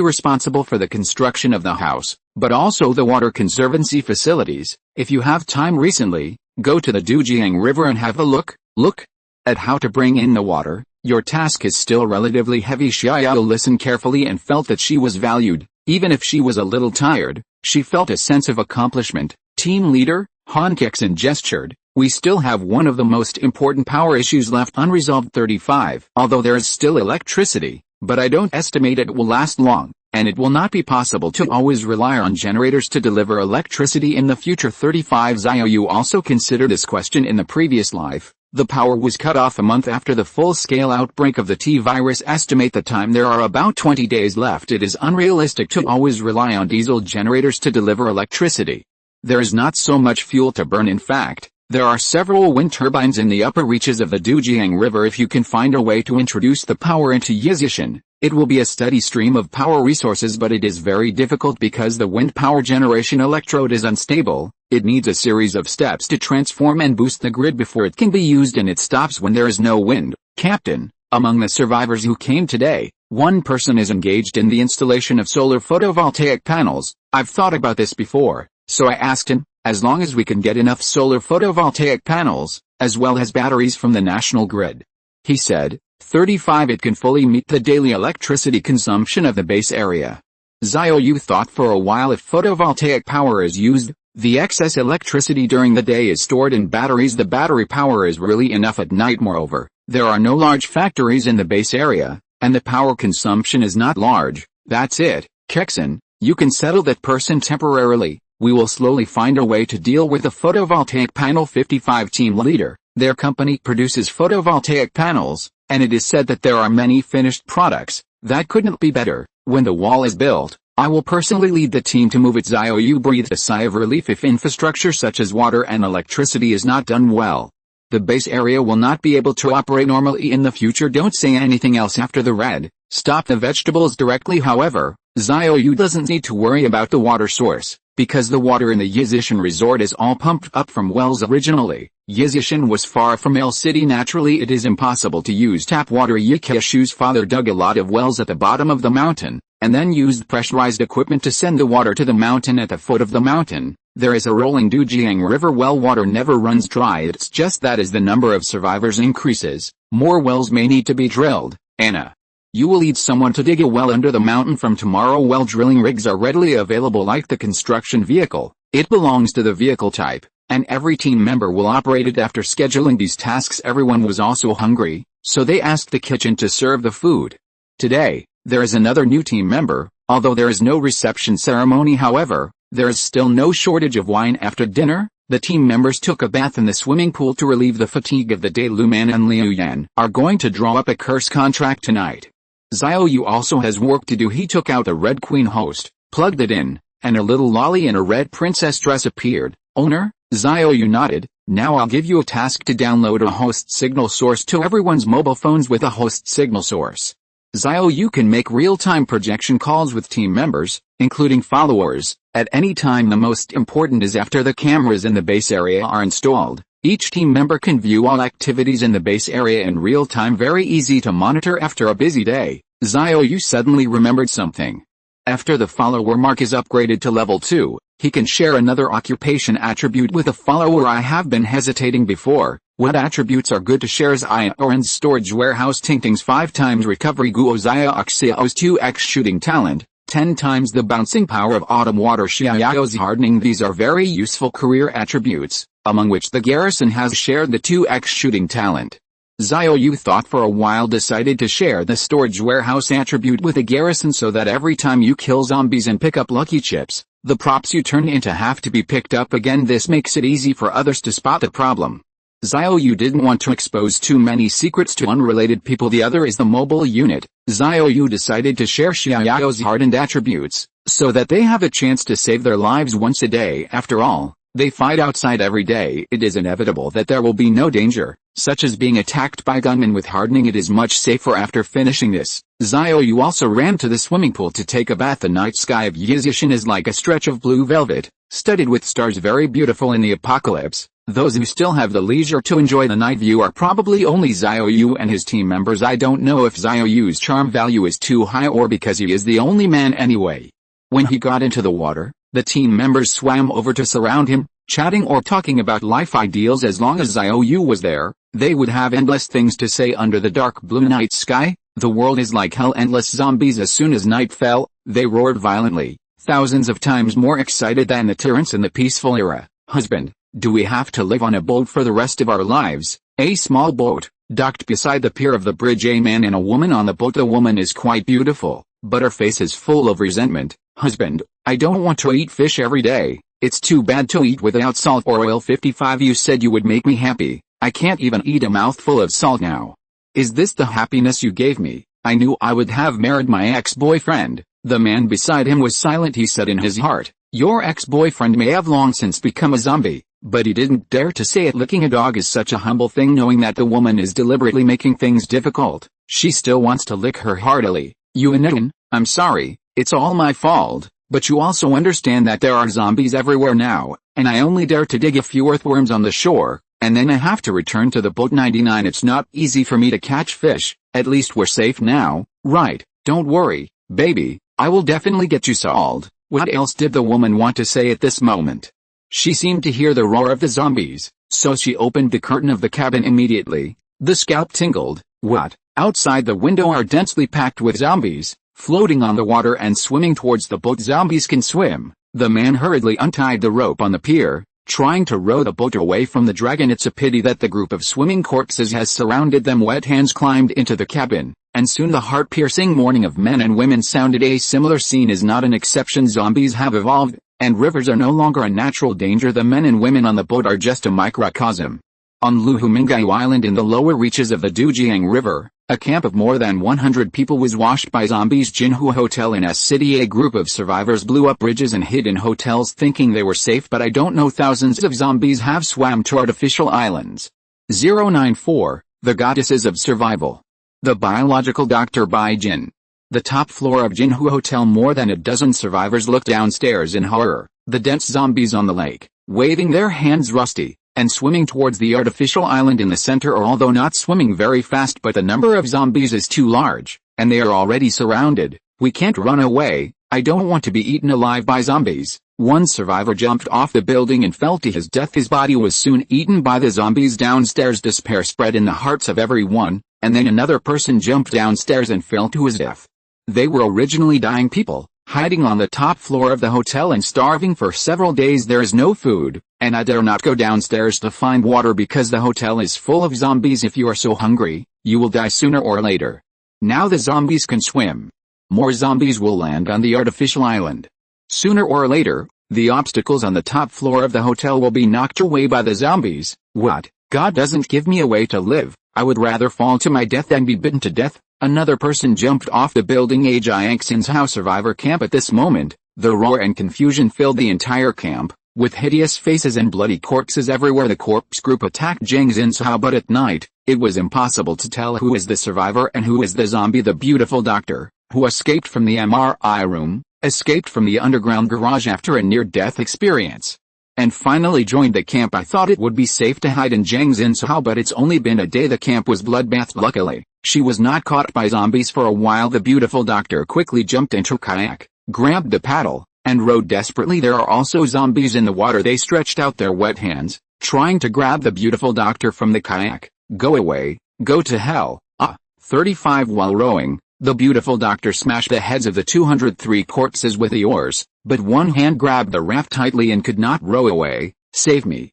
responsible for the construction of the house, but also the water conservancy facilities. If you have time recently, go to the Dujiang River and have a look at how to bring in the water. Your task is still relatively heavy. Xiao listened carefully and felt that she was valued. Even if she was a little tired, She felt a sense of accomplishment. Team leader, Han Kexin gestured. We still have one of the most important power issues left unresolved 35. Although there is still electricity, but I don't estimate it will last long, and it will not be possible to always rely on generators to deliver electricity in the future. 35. Xiao Yu also considered this question in the previous life. The power was cut off a month after the full-scale outbreak of the T-virus. Estimate the time there are about 20 days left. It is unrealistic to always rely on diesel generators to deliver electricity. There is not so much fuel to burn. In fact, there are several wind turbines in the upper reaches of the Dujiang River. If you can find a way to introduce the power into Yizishan, it will be a steady stream of power resources, but it is very difficult because the wind power generation electrode is unstable. It needs a series of steps to transform and boost the grid before it can be used, and it stops when there is no wind. Captain, among the survivors who came today, one person is engaged in the installation of solar photovoltaic panels. I've thought about this before, so I asked him, as long as we can get enough solar photovoltaic panels, as well as batteries from the national grid. He said, 35. It can fully meet the daily electricity consumption of the base area. Xiao Yu thought for a while. If photovoltaic power is used, the excess electricity during the day is stored in batteries. The battery power is really enough at night. Moreover, there are no large factories in the base area, and the power consumption is not large. That's it, Kexin, you can settle that person temporarily. We will slowly find a way to deal with the photovoltaic panel. 55. Team leader, their company produces photovoltaic panels, and it is said that there are many finished products. That couldn't be better. When the wall is built, I will personally lead the team to move it. Xiao Yu breathed a sigh of relief. If infrastructure such as water and electricity is not done well, the base area will not be able to operate normally in the future. Don't say anything else after the red. Stop the vegetables directly. However, Xiao Yu doesn't need to worry about the water source, because the water in the Yizishan resort is all pumped up from wells. Originally, Yizishan was far from El City. Naturally, it is impossible to use tap water. Ye Keshu's father dug a lot of wells at the bottom of the mountain, and then used pressurized equipment to send the water to the mountain. At the foot of the mountain, there is a rolling Dujiang River. Well, water never runs dry. It's just that as the number of survivors increases, more wells may need to be drilled. Anna, you will need someone to dig a well under the mountain from tomorrow. Well, drilling rigs are readily available like the construction vehicle. It belongs to the vehicle type, and every team member will operate it. After scheduling these tasks, everyone was also hungry, so they asked the kitchen to serve the food. Today, there is another new team member. Although there is no reception ceremony, however, there is still no shortage of wine. After dinner, the team members took a bath in the swimming pool to relieve the fatigue of the day. Lu Man and Liu Yan are going to draw up a curse contract tonight. Xiao Yu also has work to do. He took out the Red Queen host, plugged it in, and a little lolly in a red princess dress appeared. Owner, Xiao Yu nodded. Now I'll give you a task to download a host signal source to everyone's mobile phones. With a host signal source, Xiao Yu can make real-time projection calls with team members, including followers, at any time. The most important is after the cameras in the base area are installed. Each team member can view all activities in the base area in real time. Very easy to monitor. After a busy day, Xiao Yu suddenly remembered something. After the follower mark is upgraded to level 2, he can share another occupation attribute with a follower. I have been hesitating before. What attributes are good to share? An Xiaoran's storage warehouse. Tingting's 5 times recovery. Guo Xiao's 2x shooting talent, 10 times the bouncing power of autumn water. Xiao Yu's hardening. These are very useful career attributes, among which the garrison has shared the 2x shooting talent. Xiao Yu thought for a while, decided to share the storage warehouse attribute with the garrison so that every time you kill zombies and pick up lucky chips, the props you turn into have to be picked up again. This makes it easy for others to spot the problem. Xiao Yu didn't want to expose too many secrets to unrelated people. The other is the mobile unit. Xiao Yu decided to share Xiao Yu's hardened attributes, so that they have a chance to save their lives once a day. After all, they fight outside every day. It is inevitable that there will be no danger, such as being attacked by gunmen. With hardening, it is much safer. After finishing this, Xiao Yu also ran to the swimming pool to take a bath. The night sky of Yizishan is like a stretch of blue velvet, studded with stars, very beautiful in the apocalypse. Those who still have the leisure to enjoy the night view are probably only Xiao Yu and his team members. I don't know if Xiao Yu's charm value is too high or because he is the only man anyway. When he got into the water, the team members swam over to surround him, chatting or talking about life ideals. As long as Xiao Yu was there, they would have endless things to say. Under the dark blue night sky, the world is like hell. Endless zombies. As soon as night fell, they roared violently, thousands of times more excited than the tyrants in the peaceful era. Husband, do we have to live on a boat for the rest of our lives? A small boat, docked beside the pier of the bridge. A man and a woman on the boat. The woman is quite beautiful, but her face is full of resentment. Husband, I don't want to eat fish every day. It's too bad to eat without salt or oil. 55 You said you would make me happy. I can't even eat a mouthful of salt now. Is this the happiness you gave me? I knew I would have married my ex-boyfriend. The man beside him was silent. He said in his heart, your ex-boyfriend may have long since become a zombie, but he didn't dare to say it. Licking a dog is such a humble thing. Knowing that the woman is deliberately making things difficult, she still wants to lick her heartily. Yuan, I'm sorry, it's all my fault, but you also understand that there are zombies everywhere now, and I only dare to dig a few earthworms on the shore, and then I have to return to the boat. 99 It's not easy for me to catch fish. At least we're safe now, right? Don't worry, baby, I will definitely get you salt. What else did the woman want to say at this moment? She seemed to hear the roar of the zombies, so she opened the curtain of the cabin immediately. The scalp tingled. What? Outside the window are densely packed with zombies, floating on the water and swimming towards the boat. Zombies can swim. The man hurriedly untied the rope on the pier, trying to row the boat away from the dragon. It's a pity that the group of swimming corpses has surrounded them. Wet hands climbed into the cabin, and soon the heart-piercing mourning of men and women sounded. A similar scene is not an exception. Zombies have evolved, and rivers are no longer a natural danger. The men and women on the boat are just a microcosm. On Luhumingayu Island in the lower reaches of the Dujiang River, a camp of more than 100 people was washed by zombies. Jinhua Hotel in S City. A group of survivors blew up bridges and hid in hotels thinking they were safe, but I don't know, thousands of zombies have swam to artificial islands. 094, The Goddesses of Survival. The Biological Doctor by Jin. The top floor of Jinhua Hotel. More than a dozen survivors looked downstairs in horror. The dense zombies on the lake, waving their hands rusty, and swimming towards the artificial island in the center, although not swimming very fast. But the number of zombies is too large, and they are already surrounded. We can't run away. I don't want to be eaten alive by zombies. One survivor jumped off the building and fell to his death. His body was soon eaten by the zombies downstairs. Despair spread in the hearts of everyone, and then another person jumped downstairs and fell to his death. They were originally dying people, hiding on the top floor of the hotel and starving for several days. There is no food, and I dare not go downstairs to find water because the hotel is full of zombies. If you are so hungry, you will die sooner or later. Now the zombies can swim. More zombies will land on the artificial island. Sooner or later, the obstacles on the top floor of the hotel will be knocked away by the zombies. What? God doesn't give me a way to live. I would rather fall to my death than be bitten to death. Another person jumped off the building. A Jiangxin's house survivor camp. At this moment, the roar and confusion filled the entire camp, with hideous faces and bloody corpses everywhere. The corpse group attacked Jiangxin's house, but at night, it was impossible to tell who is the survivor and who is the zombie. The beautiful doctor, who escaped from the MRI room, escaped from the underground garage after a near-death experience, and finally joined the camp. I thought it would be safe to hide in Jiangxin's house, but it's only been a day. The camp was bloodbathed. Luckily, she was not caught by zombies for a while. The beautiful doctor quickly jumped into a kayak, grabbed the paddle, and rowed desperately. There are also zombies in the water. They stretched out their wet hands, trying to grab the beautiful doctor from the kayak. Go away, go to hell. 35 While rowing, the beautiful doctor smashed the heads of the 203 corpses with the oars, but one hand grabbed the raft tightly and could not row away. Save me,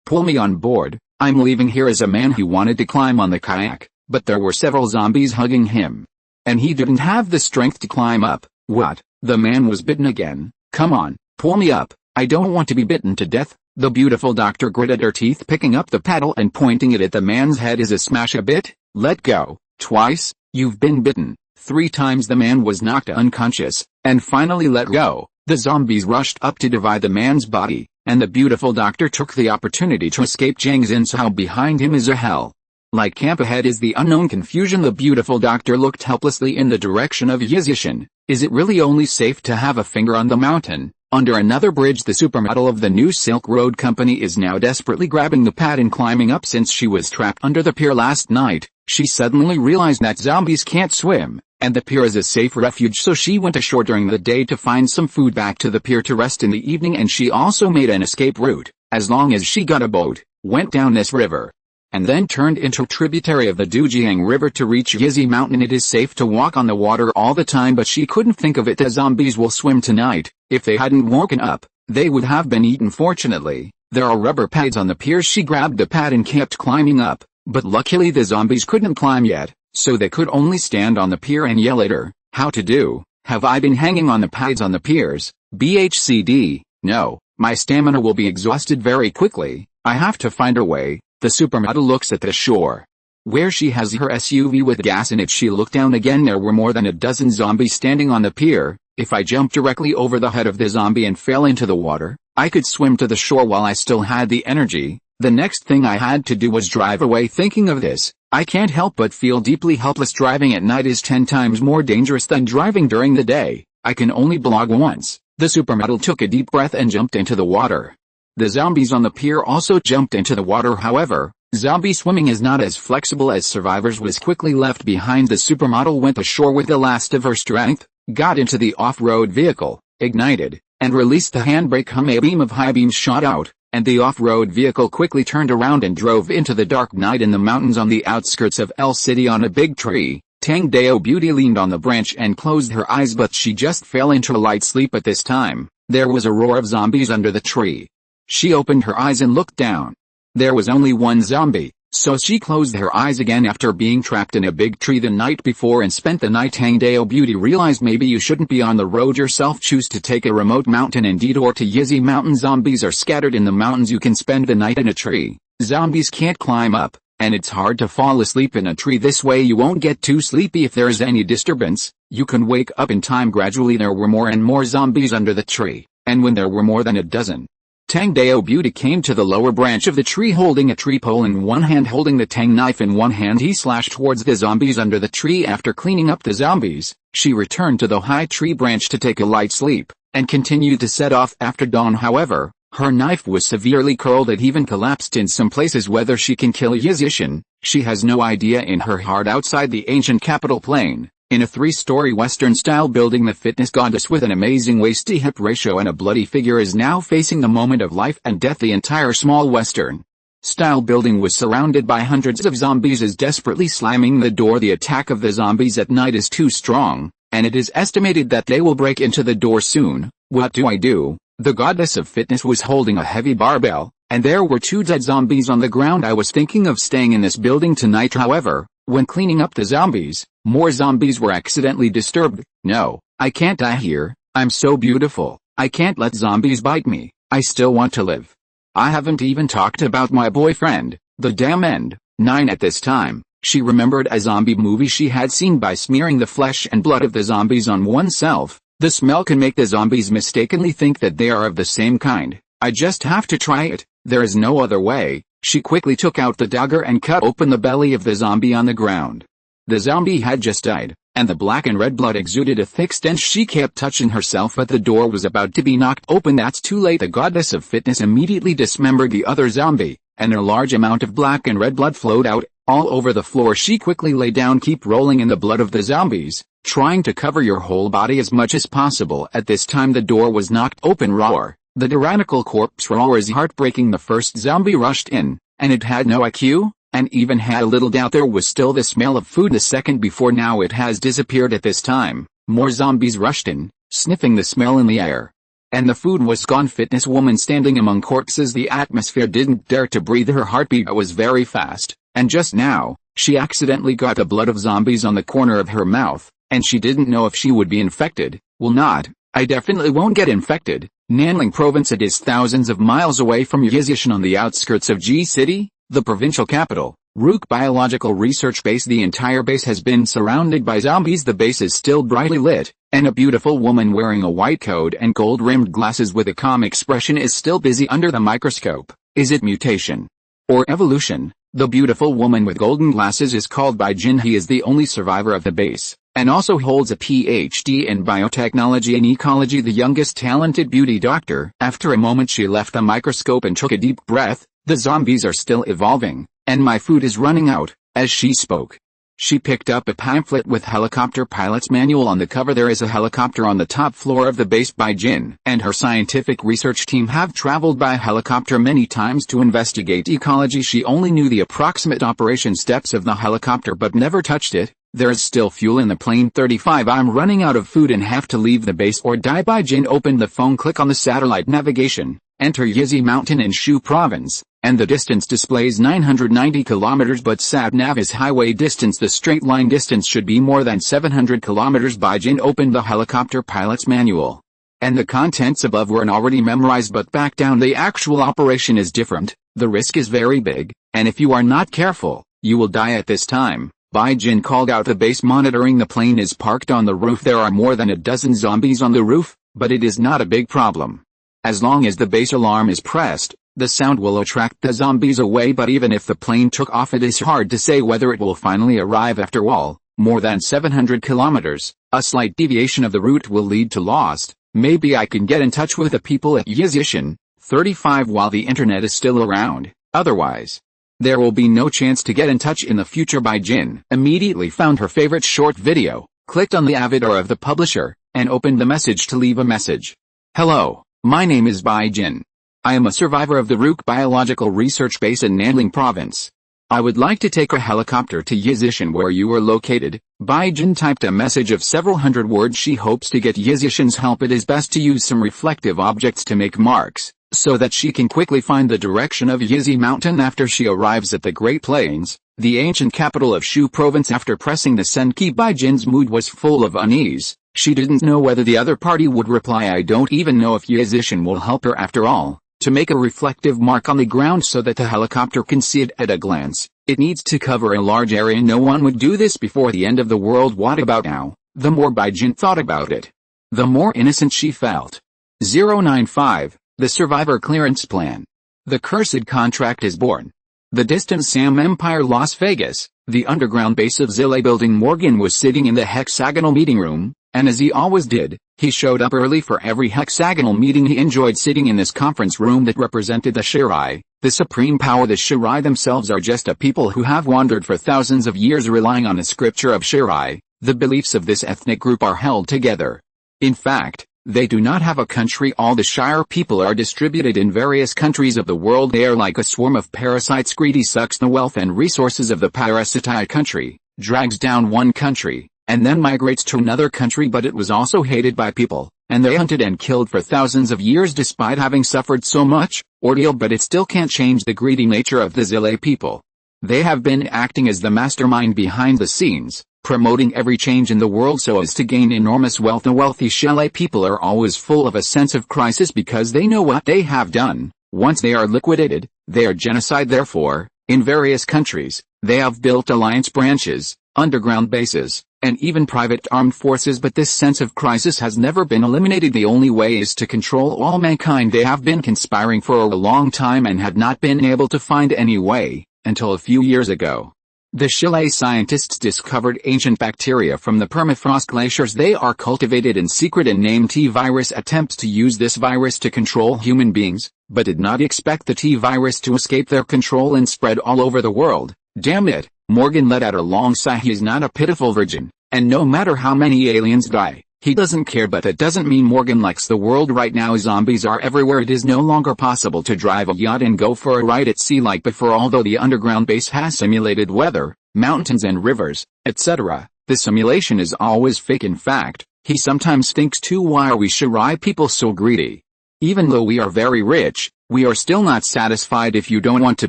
pull me on board. I'm leaving here. As a man who wanted to climb on the kayak, but there were several zombies hugging him, and he didn't have the strength to climb up. What? The man was bitten again. Come on, pull me up. I don't want to be bitten to death. The beautiful doctor gritted her teeth, picking up the paddle and pointing it at the man's head. Is a smash a bit? Let go. Twice. You've been bitten. 3 times. The man was knocked unconscious, and finally let go. The zombies rushed up to divide the man's body, and the beautiful doctor took the opportunity to escape. Jiangxin's house behind him is a hell. Like camp ahead is the unknown confusion. The beautiful doctor looked helplessly in the direction of Yizishan. Is it really only safe to have a finger on the mountain? Under another bridge, the supermodel of the new Silk Road Company is now desperately grabbing the pad and climbing up. Since she was trapped under the pier last night, she suddenly realized that zombies can't swim, and the pier is a safe refuge, so she went ashore during the day to find some food, back to the pier to rest in the evening, and she also made an escape route. As long as she got a boat, went down this river. and then turned into a tributary of the Dujiang River to reach Yizi Mountain. It is safe to walk on the water all the time, but she couldn't think of it. The zombies will swim tonight. If they hadn't woken up, they would have been eaten. Fortunately, there are rubber pads on the pier. She grabbed the pad and kept climbing up, but luckily the zombies couldn't climb yet, so they could only stand on the pier and yell at her. How to do? Have I been hanging on the pads on the piers? BHCD, no, my stamina will be exhausted very quickly. I have to find a way. The supermodel looks at the shore, where she has her SUV with gas in it. She looked down again. There were more than a dozen zombies standing on the pier. If I jumped directly over the head of the zombie and fell into the water, I could swim to the shore while I still had the energy. The next thing I had to do was drive away. Thinking of this, I can't help but feel deeply helpless. Driving at night is 10 times more dangerous than driving during the day. I can only blog once. The supermodel took a deep breath and jumped into the water. The zombies on the pier also jumped into the water. However, zombie swimming is not as flexible as survivors. Was quickly left behind. The supermodel went ashore with the last of her strength, got into the off-road vehicle, ignited, and released the handbrake. A beam of high beams shot out, and the off-road vehicle quickly turned around and drove into the dark night in the mountains on the outskirts of L City. On a big tree, Tang Dao Beauty leaned on the branch and closed her eyes, but she just fell into a light sleep at this time. There was a roar of zombies under the tree. She opened her eyes and looked down. There was only one zombie, so she closed her eyes again. After being trapped in a big tree the night before and spent the night, Tang Dao Beauty realized maybe you shouldn't be on the road yourself. Choose to take a remote mountain and detour to Yizi Mountain. Zombies are scattered in the mountains. You can spend the night in a tree. Zombies can't climb up, and it's hard to fall asleep in a tree. This way you won't get too sleepy. If there is any disturbance, you can wake up in time. Gradually there were more and more zombies under the tree, and when there were more than a dozen, Tang Dao Beauty came to the lower branch of the tree holding a tree pole in one hand. Holding the tang knife in one hand, he slashed towards the zombies under the tree. After cleaning up the zombies, she returned to the high tree branch to take a light sleep, and continued to set off after dawn. However, her knife was severely curled. It even collapsed in some places. Whether she can kill Yizishan, she has no idea. In her heart outside the ancient capital plain, in a 3-story Western-style building, the fitness goddess with an amazing waist-to-hip ratio and a bloody figure is now facing the moment of life and death. The entire small Western-style building was surrounded by hundreds of zombies is desperately slamming the door. The attack of the zombies at night is too strong, and it is estimated that they will break into the door soon. What do I do? The goddess of fitness was holding a heavy barbell, and there were 2 dead zombies on the ground. I was thinking of staying in this building tonight. However, when cleaning up the zombies, more zombies were accidentally disturbed. No, I can't die here. I'm so beautiful. I can't let zombies bite me. I still want to live. I haven't even talked about my boyfriend, the damn end. 9 At this time, she remembered a zombie movie she had seen. By smearing the flesh and blood of the zombies on oneself, the smell can make the zombies mistakenly think that they are of the same kind. I just have to try it. There is no other way. She quickly took out the dagger and cut open the belly of the zombie on the ground. The zombie had just died, and the black and red blood exuded a thick stench. She kept touching herself, but the door was about to be knocked open. That's too late. The goddess of fitness immediately dismembered the other zombie, and a large amount of black and red blood flowed out, all over the floor. She quickly lay down. Keep rolling in the blood of the zombies, trying to cover your whole body as much as possible. At this time the door was knocked open. Roar. The tyrannical corpse roar is heartbreaking. The first zombie rushed in, and it had no IQ, and even had a little doubt. There was still the smell of food the second before. Now it has disappeared. At this time, more zombies rushed in, sniffing the smell in the air, and the food was gone. Fitness woman standing among corpses. The atmosphere didn't dare to breathe. Her heartbeat was very fast, and just now, she accidentally got the blood of zombies on the corner of her mouth, and she didn't know if she would be infected. Well, not. I definitely won't get infected. Nanling Province. It is thousands of miles away from Yizishan on the outskirts of G City, the provincial capital. Rook Biological Research Base. The entire base has been surrounded by zombies. The base is still brightly lit, and a beautiful woman wearing a white coat and gold-rimmed glasses with a calm expression is still busy under the microscope. Is it mutation or evolution? The beautiful woman with golden glasses is called Bai Jin. He is the only survivor of the base, and also holds a PhD in biotechnology and ecology. The youngest talented beauty doctor. After a moment she left the microscope and took a deep breath. The zombies are still evolving, and my food is running out. As she spoke, She picked up a pamphlet with helicopter pilot's manual on the cover. There is a helicopter on the top floor of the base. Bai Jin and her scientific research team have traveled by helicopter many times to investigate ecology. She only knew the approximate operation steps of the helicopter but never touched it. There is still fuel in the plane. 35 I'm running out of food and have to leave the base or die. Bai Jin opened the phone. Click on the satellite navigation. Enter Yizi Mountain in Shu Province, and the distance displays 990 kilometers but sat-nav is highway distance. The straight line distance should be more than 700 kilometers. Bai Jin opened the helicopter pilot's manual, and the contents above were already memorized, but back down the actual operation is different. The risk is very big, and if you are not careful, you will die at this time. Bai Jin called out the base monitoring. The plane is parked on the roof. There are more than a dozen zombies on the roof, but it is not a big problem. As long as the base alarm is pressed, the sound will attract the zombies away. But even if the plane took off, it is hard to say whether it will finally arrive. After all, more than 700 kilometers, a slight deviation of the route will lead to lost. Maybe I can get in touch with the people at Yizishan, 35 while the internet is still around. Otherwise, there will be no chance to get in touch in the future. Bai Jin immediately found her favorite short video, clicked on the avatar of the publisher, and opened the message to leave a message. Hello. My name is Bai Jin. I am a survivor of the Rook Biological Research Base in Nanling Province. I would like to take a helicopter to Yizishan where you are located. Bai Jin typed a message of several hundred words. She hopes to get Yizishan's help. It is best to use some reflective objects to make marks, so that she can quickly find the direction of Yizi Mountain after she arrives at the Great Plains, the ancient capital of Shu Province. After pressing the send key, Bai Jin's mood was full of unease. She didn't know whether the other party would reply. I don't even know if Yizishan will help her after all. To make a reflective mark on the ground so that the helicopter can see it at a glance, it needs to cover a large area. No one would do this before the end of the world. What about now? The more Bai Jin thought about it, the more innocent she felt. 095, the Survivor Clearance Plan. The Cursed Contract is born. The distant Sam Empire, Las Vegas, the underground base of Zilla building. Morgan was sitting in the hexagonal meeting room, and as he always did, he showed up early for every hexagonal meeting. He enjoyed sitting in this conference room that represented the Shirai, the supreme power. The Shirai themselves are just a people who have wandered for thousands of years relying on the scripture of Shirai. The beliefs of this ethnic group are held together. In fact, they do not have a country. All the Shire people are distributed in various countries of the world. They are like a swarm of parasites. Greedy sucks the wealth and resources of the parasitized country, drags down one country, and then migrates to another country. But it was also hated by people, and they hunted and killed for thousands of years despite having suffered so much ordeal. But it still can't change the greedy nature of the Zile people. They have been acting as the mastermind behind the scenes, promoting every change in the world so as to gain enormous wealth. The wealthy Shele people are always full of a sense of crisis because they know what they have done. Once they are liquidated, they are genocide. Therefore, in various countries, they have built alliance branches, underground bases, and even private armed forces. But this sense of crisis has never been eliminated. The only way is to control all mankind. They have been conspiring for a long time and had not been able to find any way, until a few years ago. The Chile scientists discovered ancient bacteria from the permafrost glaciers. They are cultivated in secret and named T-virus. Attempts to use this virus to control human beings, but did not expect the T-virus to escape their control and spread all over the world. Damn it, Morgan let out a long sigh. He's not a pitiful virgin, and no matter how many aliens die, he doesn't care. But that doesn't mean Morgan likes the world right now. Zombies are everywhere. It is no longer possible to drive a yacht and go for a ride at sea like before. Although the underground base has simulated weather, mountains and rivers, etc., the simulation is always fake. In fact, he sometimes thinks too, why are we Shirai people so greedy? Even though we are very rich, we are still not satisfied. If you don't want to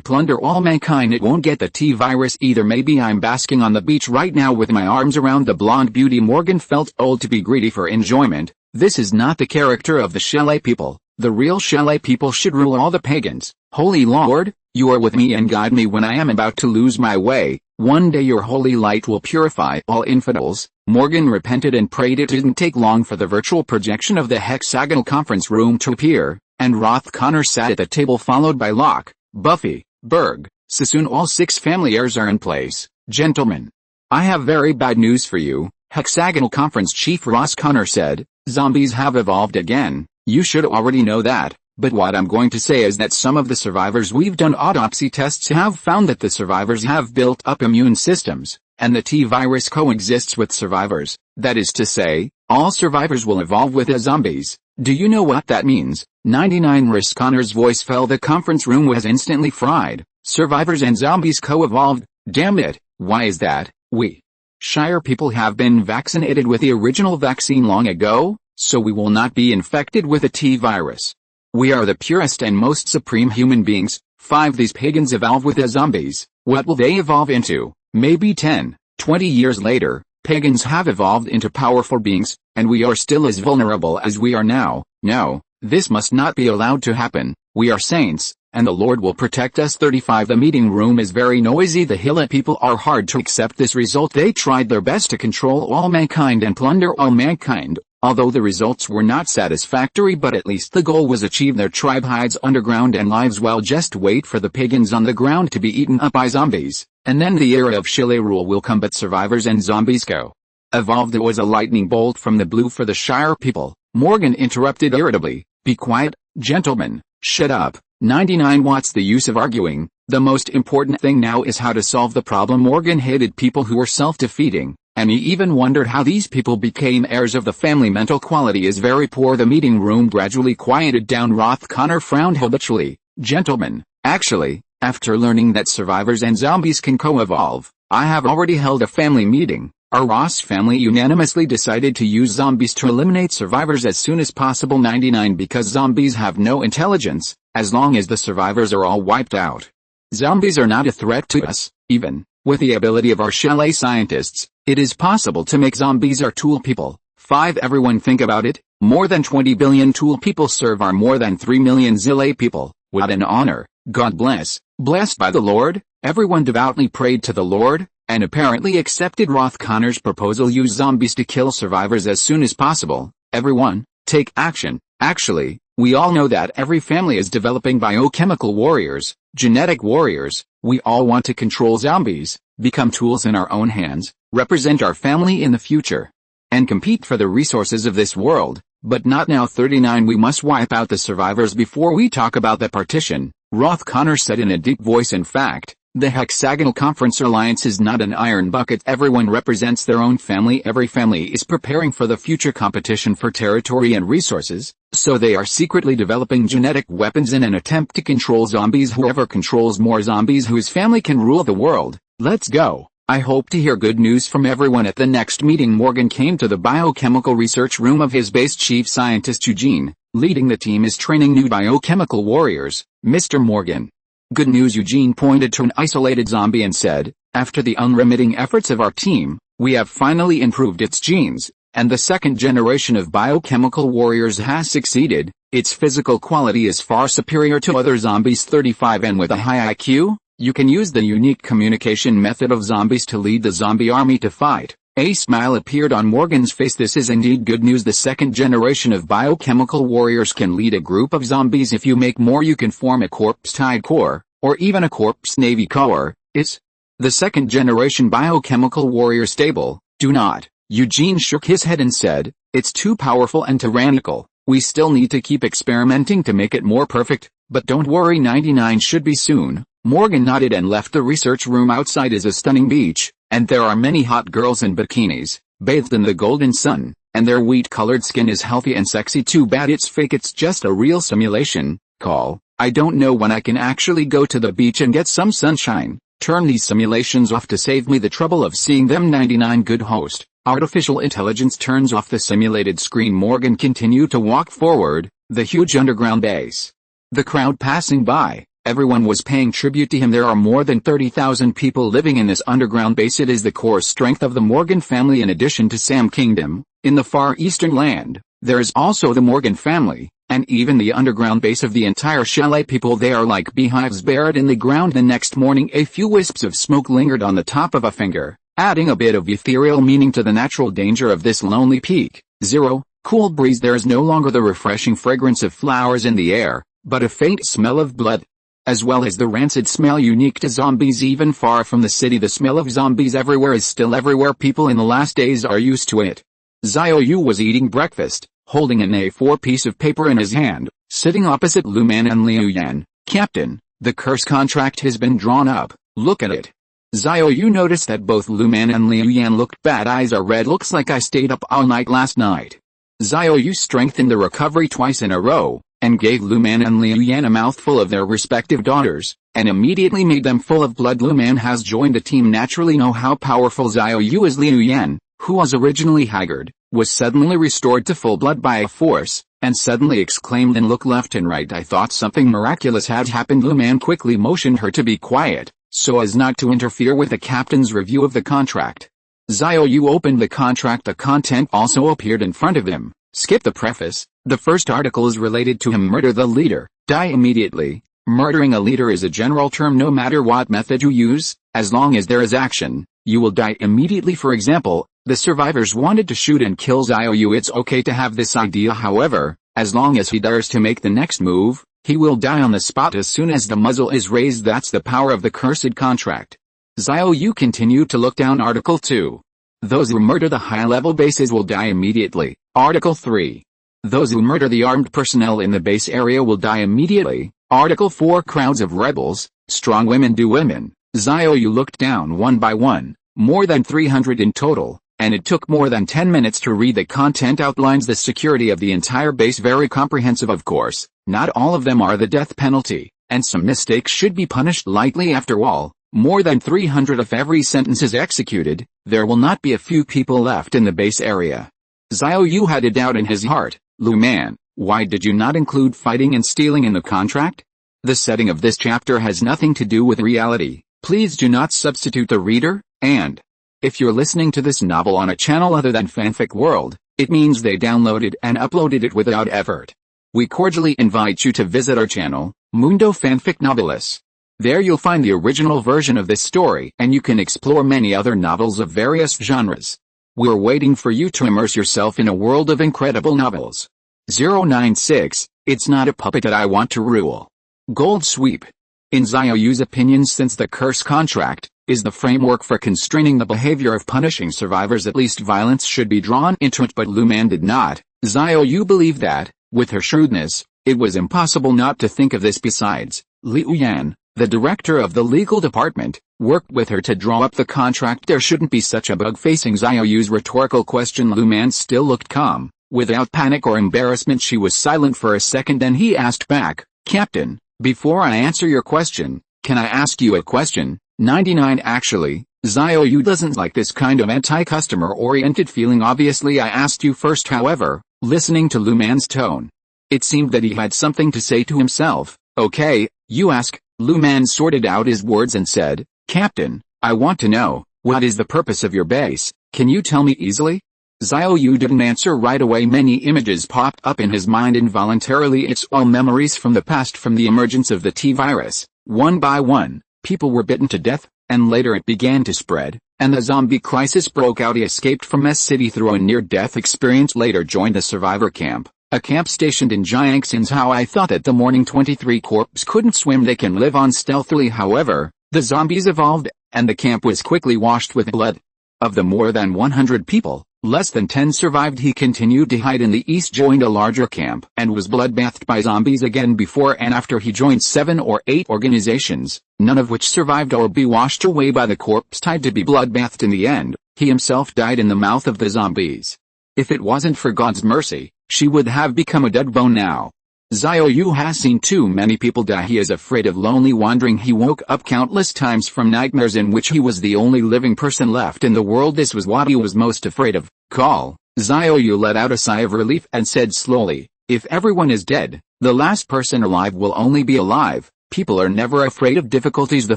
plunder all mankind, it won't get the T-virus either. Maybe I'm basking on the beach right now with my arms around the blonde beauty. Morgan felt old to be greedy for enjoyment. This is not the character of the Shele people. The real Shele people should rule all the pagans. Holy Lord, you are with me and guide me when I am about to lose my way. One day your holy light will purify all infidels. Morgan repented and prayed. It didn't take long for the virtual projection of the hexagonal conference room to appear, and Roth Connor sat at the table followed by Locke, Buffy, Berg, Sassoon. All 6 family heirs are in place. Gentlemen, I have very bad news for you, Hexagonal Conference Chief Ross Connor said. Zombies have evolved again. You should already know that, but what I'm going to say is that some of the survivors, we've done autopsy tests, have found that the survivors have built up immune systems, and the T-virus coexists with survivors. That is to say, all survivors will evolve with the zombies. Do you know what that means? 99 Risk Connor's voice fell. The conference room was instantly fried. Survivors and zombies co-evolved? Damn it, why is that? We Shire people have been vaccinated with the original vaccine long ago, so we will not be infected with the T-virus. We are the purest and most supreme human beings. 5 These pagans evolve with the zombies. What will they evolve into? Maybe 10, 20 years later, pagans have evolved into powerful beings, and we are still as vulnerable as we are now. No, this must not be allowed to happen. We are saints, and the Lord will protect us. 35 The meeting room is very noisy. The Hilla people are hard to accept this result. They tried their best to control all mankind and plunder all mankind, although the results were not satisfactory, but at least the goal was achieved. Their tribe hides underground and lives well. Just wait for the pagans on the ground to be eaten up by zombies, and then the era of Chile rule will come. But survivors and zombies go evolved. It was a lightning bolt from the blue for the Shire people. Morgan interrupted irritably. Be quiet, gentlemen, shut up. 99 What's the use of arguing? The most important thing now is how to solve the problem. Morgan hated people who were self-defeating, and he even wondered how these people became heirs of the family. Mental quality is very poor. The meeting room gradually quieted down. Roth Connor frowned habitually. Gentlemen, actually, after learning that survivors and zombies can co-evolve, I have already held a family meeting. Our Ross family unanimously decided to use zombies to eliminate survivors as soon as possible. 99 Because zombies have no intelligence, as long as the survivors are all wiped out, zombies are not a threat to us. Even with the ability of our Shelley scientists, it is possible to make zombies our tool people. 5 Everyone think about it, more than 20 billion tool people serve our more than 3 million Zille people. What an honor. God bless. Blessed by the Lord, everyone devoutly prayed to the Lord, and apparently accepted Roth Connor's proposal. Use zombies to kill survivors as soon as possible. Everyone, take action. Actually, we all know that every family is developing biochemical warriors, genetic warriors. We all want to control zombies, become tools in our own hands, represent our family in the future, and compete for the resources of this world, but not now. 39 We must wipe out the survivors before we talk about the partition, Roth Connor said in a deep voice. In fact, the Hexagonal Conference Alliance is not an iron bucket. Everyone represents their own family. Every family is preparing for the future competition for territory and resources, so they are secretly developing genetic weapons in an attempt to control zombies. Whoever controls more zombies, whose family can rule the world. Let's go. I hope to hear good news from everyone at the next meeting. Morgan came to the biochemical research room of his base. Chief Scientist Eugene, leading the team, is training new biochemical warriors. Mr. Morgan. Good news. Eugene pointed to an isolated zombie and said, after the unremitting efforts of our team, we have finally improved its genes, and the second generation of biochemical warriors has succeeded. Its physical quality is far superior to other zombies. 35 And with a high IQ, you can use the unique communication method of zombies to lead the zombie army to fight. A smile appeared on Morgan's face. This is indeed good news. The second generation of biochemical warriors can lead a group of zombies. If you make more, you can form a corpse-tide corps, or even a corpse navy corps. Is the second generation biochemical warrior stable? Do not. Eugene shook his head and said, it's too powerful and tyrannical. We still need to keep experimenting to make it more perfect, but don't worry, 99 should be soon. Morgan nodded and left the research room. Outside is a stunning beach, and there are many hot girls in bikinis, bathed in the golden sun, and their wheat-colored skin is healthy and sexy. Too bad it's fake. It's just a real simulation. Call. I don't know when I can actually go to the beach and get some sunshine. Turn these simulations off to save me the trouble of seeing them. 99 Good host. Artificial intelligence turns off the simulated screen. Morgan continued to walk forward, the huge underground base. The crowd passing by. Everyone was paying tribute to him. There are more than 30,000 people living in this underground base. It is the core strength of the Morgan family. In addition to Sam Kingdom, in the far eastern land, there is also the Morgan family, and even the underground base of the entire Chalet people. They are like beehives buried in the ground. The next morning, a few wisps of smoke lingered on the top of a finger, adding a bit of ethereal meaning to the natural danger of this lonely peak. 0. Cool breeze. There is no longer the refreshing fragrance of flowers in the air, but a faint smell of blood, as well as the rancid smell unique to zombies. Even far from the city, the smell of zombies everywhere is still everywhere. People in the last days are used to it. Xiao Yu was eating breakfast, holding an A4 piece of paper in his hand, sitting opposite Lu Man and Liu Yan. Captain, the curse contract has been drawn up. Look at it. Xiao Yu noticed that both Lu Man and Liu Yan looked bad. Eyes are red. Looks like I stayed up all night last night. Xiao Yu strengthened the recovery twice in a row, and gave Lu Man and Liu Yan a mouthful of their respective daughters, and immediately made them full of blood. Lu Man has joined the team. Naturally know how powerful Xiao Yu is. Liu Yan, who was originally haggard, was suddenly restored to full blood by a force, and suddenly exclaimed and looked left and right. I thought something miraculous had happened. Lu Man quickly motioned her to be quiet, so as not to interfere with the captain's review of the contract. Xiao Yu opened the contract. The content also appeared in front of him. Skip the preface. The first article is related to him. Murder the leader, die immediately. Murdering a leader is a general term. No matter what method you use, as long as there is action, you will die immediately. For example, the survivors wanted to shoot and kill Xiao Yu. It's okay to have this idea. However, as long as he dares to make the next move, he will die on the spot as soon as the muzzle is raised. That's the power of the cursed contract. Xiao Yu continued to look down. Article 2. Those who murder the high-level bases will die immediately. Article 3. Those who murder the armed personnel in the base area will die immediately. Article 4. Crowds of rebels, strong women do women. Xiao Yu looked down one by one, more than 300 in total, and it took more than 10 minutes to read. The content outlines the security of the entire base. Very comprehensive. Of course, not all of them are the death penalty, and some mistakes should be punished lightly. After all, more than 300 if every sentence is executed, there will not be a few people left in the base area. Xiao Yu had a doubt in his heart. Lu Man, why did you not include fighting and stealing in the contract? The setting of this chapter has nothing to do with reality. Please do not substitute the reader, and if you're listening to this novel on a channel other than Fanfic World, it means they downloaded and uploaded it without effort. We cordially invite you to visit our channel, Mundo Fanfic Novelis. There you'll find the original version of this story, and you can explore many other novels of various genres. We're waiting for you to immerse yourself in a world of incredible novels. 096, it's not a puppet that I want to rule. Gold Sweep. In Xiao Yu's opinion, since the curse contract is the framework for constraining the behavior of punishing survivors, at least violence should be drawn into it, but Lu Man did not. Xiao Yu believed that, with her shrewdness, it was impossible not to think of this. Besides, Liu Yan, the director of the legal department, worked with her to draw up the contract. There shouldn't be such a bug. Facing Xiao Yu's rhetorical question, Lu Man still looked calm. Without panic or embarrassment, she was silent for a second, then he asked back, Captain, before I answer your question, can I ask you a question? 99 Actually, Xiao Yu doesn't like this kind of anti-customer-oriented feeling. Obviously I asked you first. However, listening to Lu Man's tone, it seemed that he had something to say to himself. Okay, you ask. Lu Man sorted out his words and said, Captain, I want to know, what is the purpose of your base? Can you tell me easily? Xiao Yu didn't answer right away. Many images popped up in his mind involuntarily. It's all memories from the past, from the emergence of the T-virus. One by one, people were bitten to death, and later it began to spread, and the zombie crisis broke out. He escaped from S-City through a near-death experience, later joined a survivor camp, a camp stationed in Jiangxin's. How I thought that the morning 23 corps couldn't swim, they can live on stealthily. However, the zombies evolved, and the camp was quickly washed with blood. Of the more than 100 people, less than 10 survived. He continued to hide in the east, joined a larger camp, and was bloodbathed by zombies again. Before and after he joined 7 or 8 organizations, none of which survived or be washed away by the corpse tide to be bloodbathed. In the end, he himself died in the mouth of the zombies. If it wasn't for God's mercy, she would have become a dead bone now. Xiao Yu has seen too many people die. He is afraid of lonely wandering. He woke up countless times from nightmares in which he was the only living person left in the world. This was what he was most afraid of. Call. Xiao Yu let out a sigh of relief and said slowly, if everyone is dead, the last person alive will only be alive. People are never afraid of difficulties. The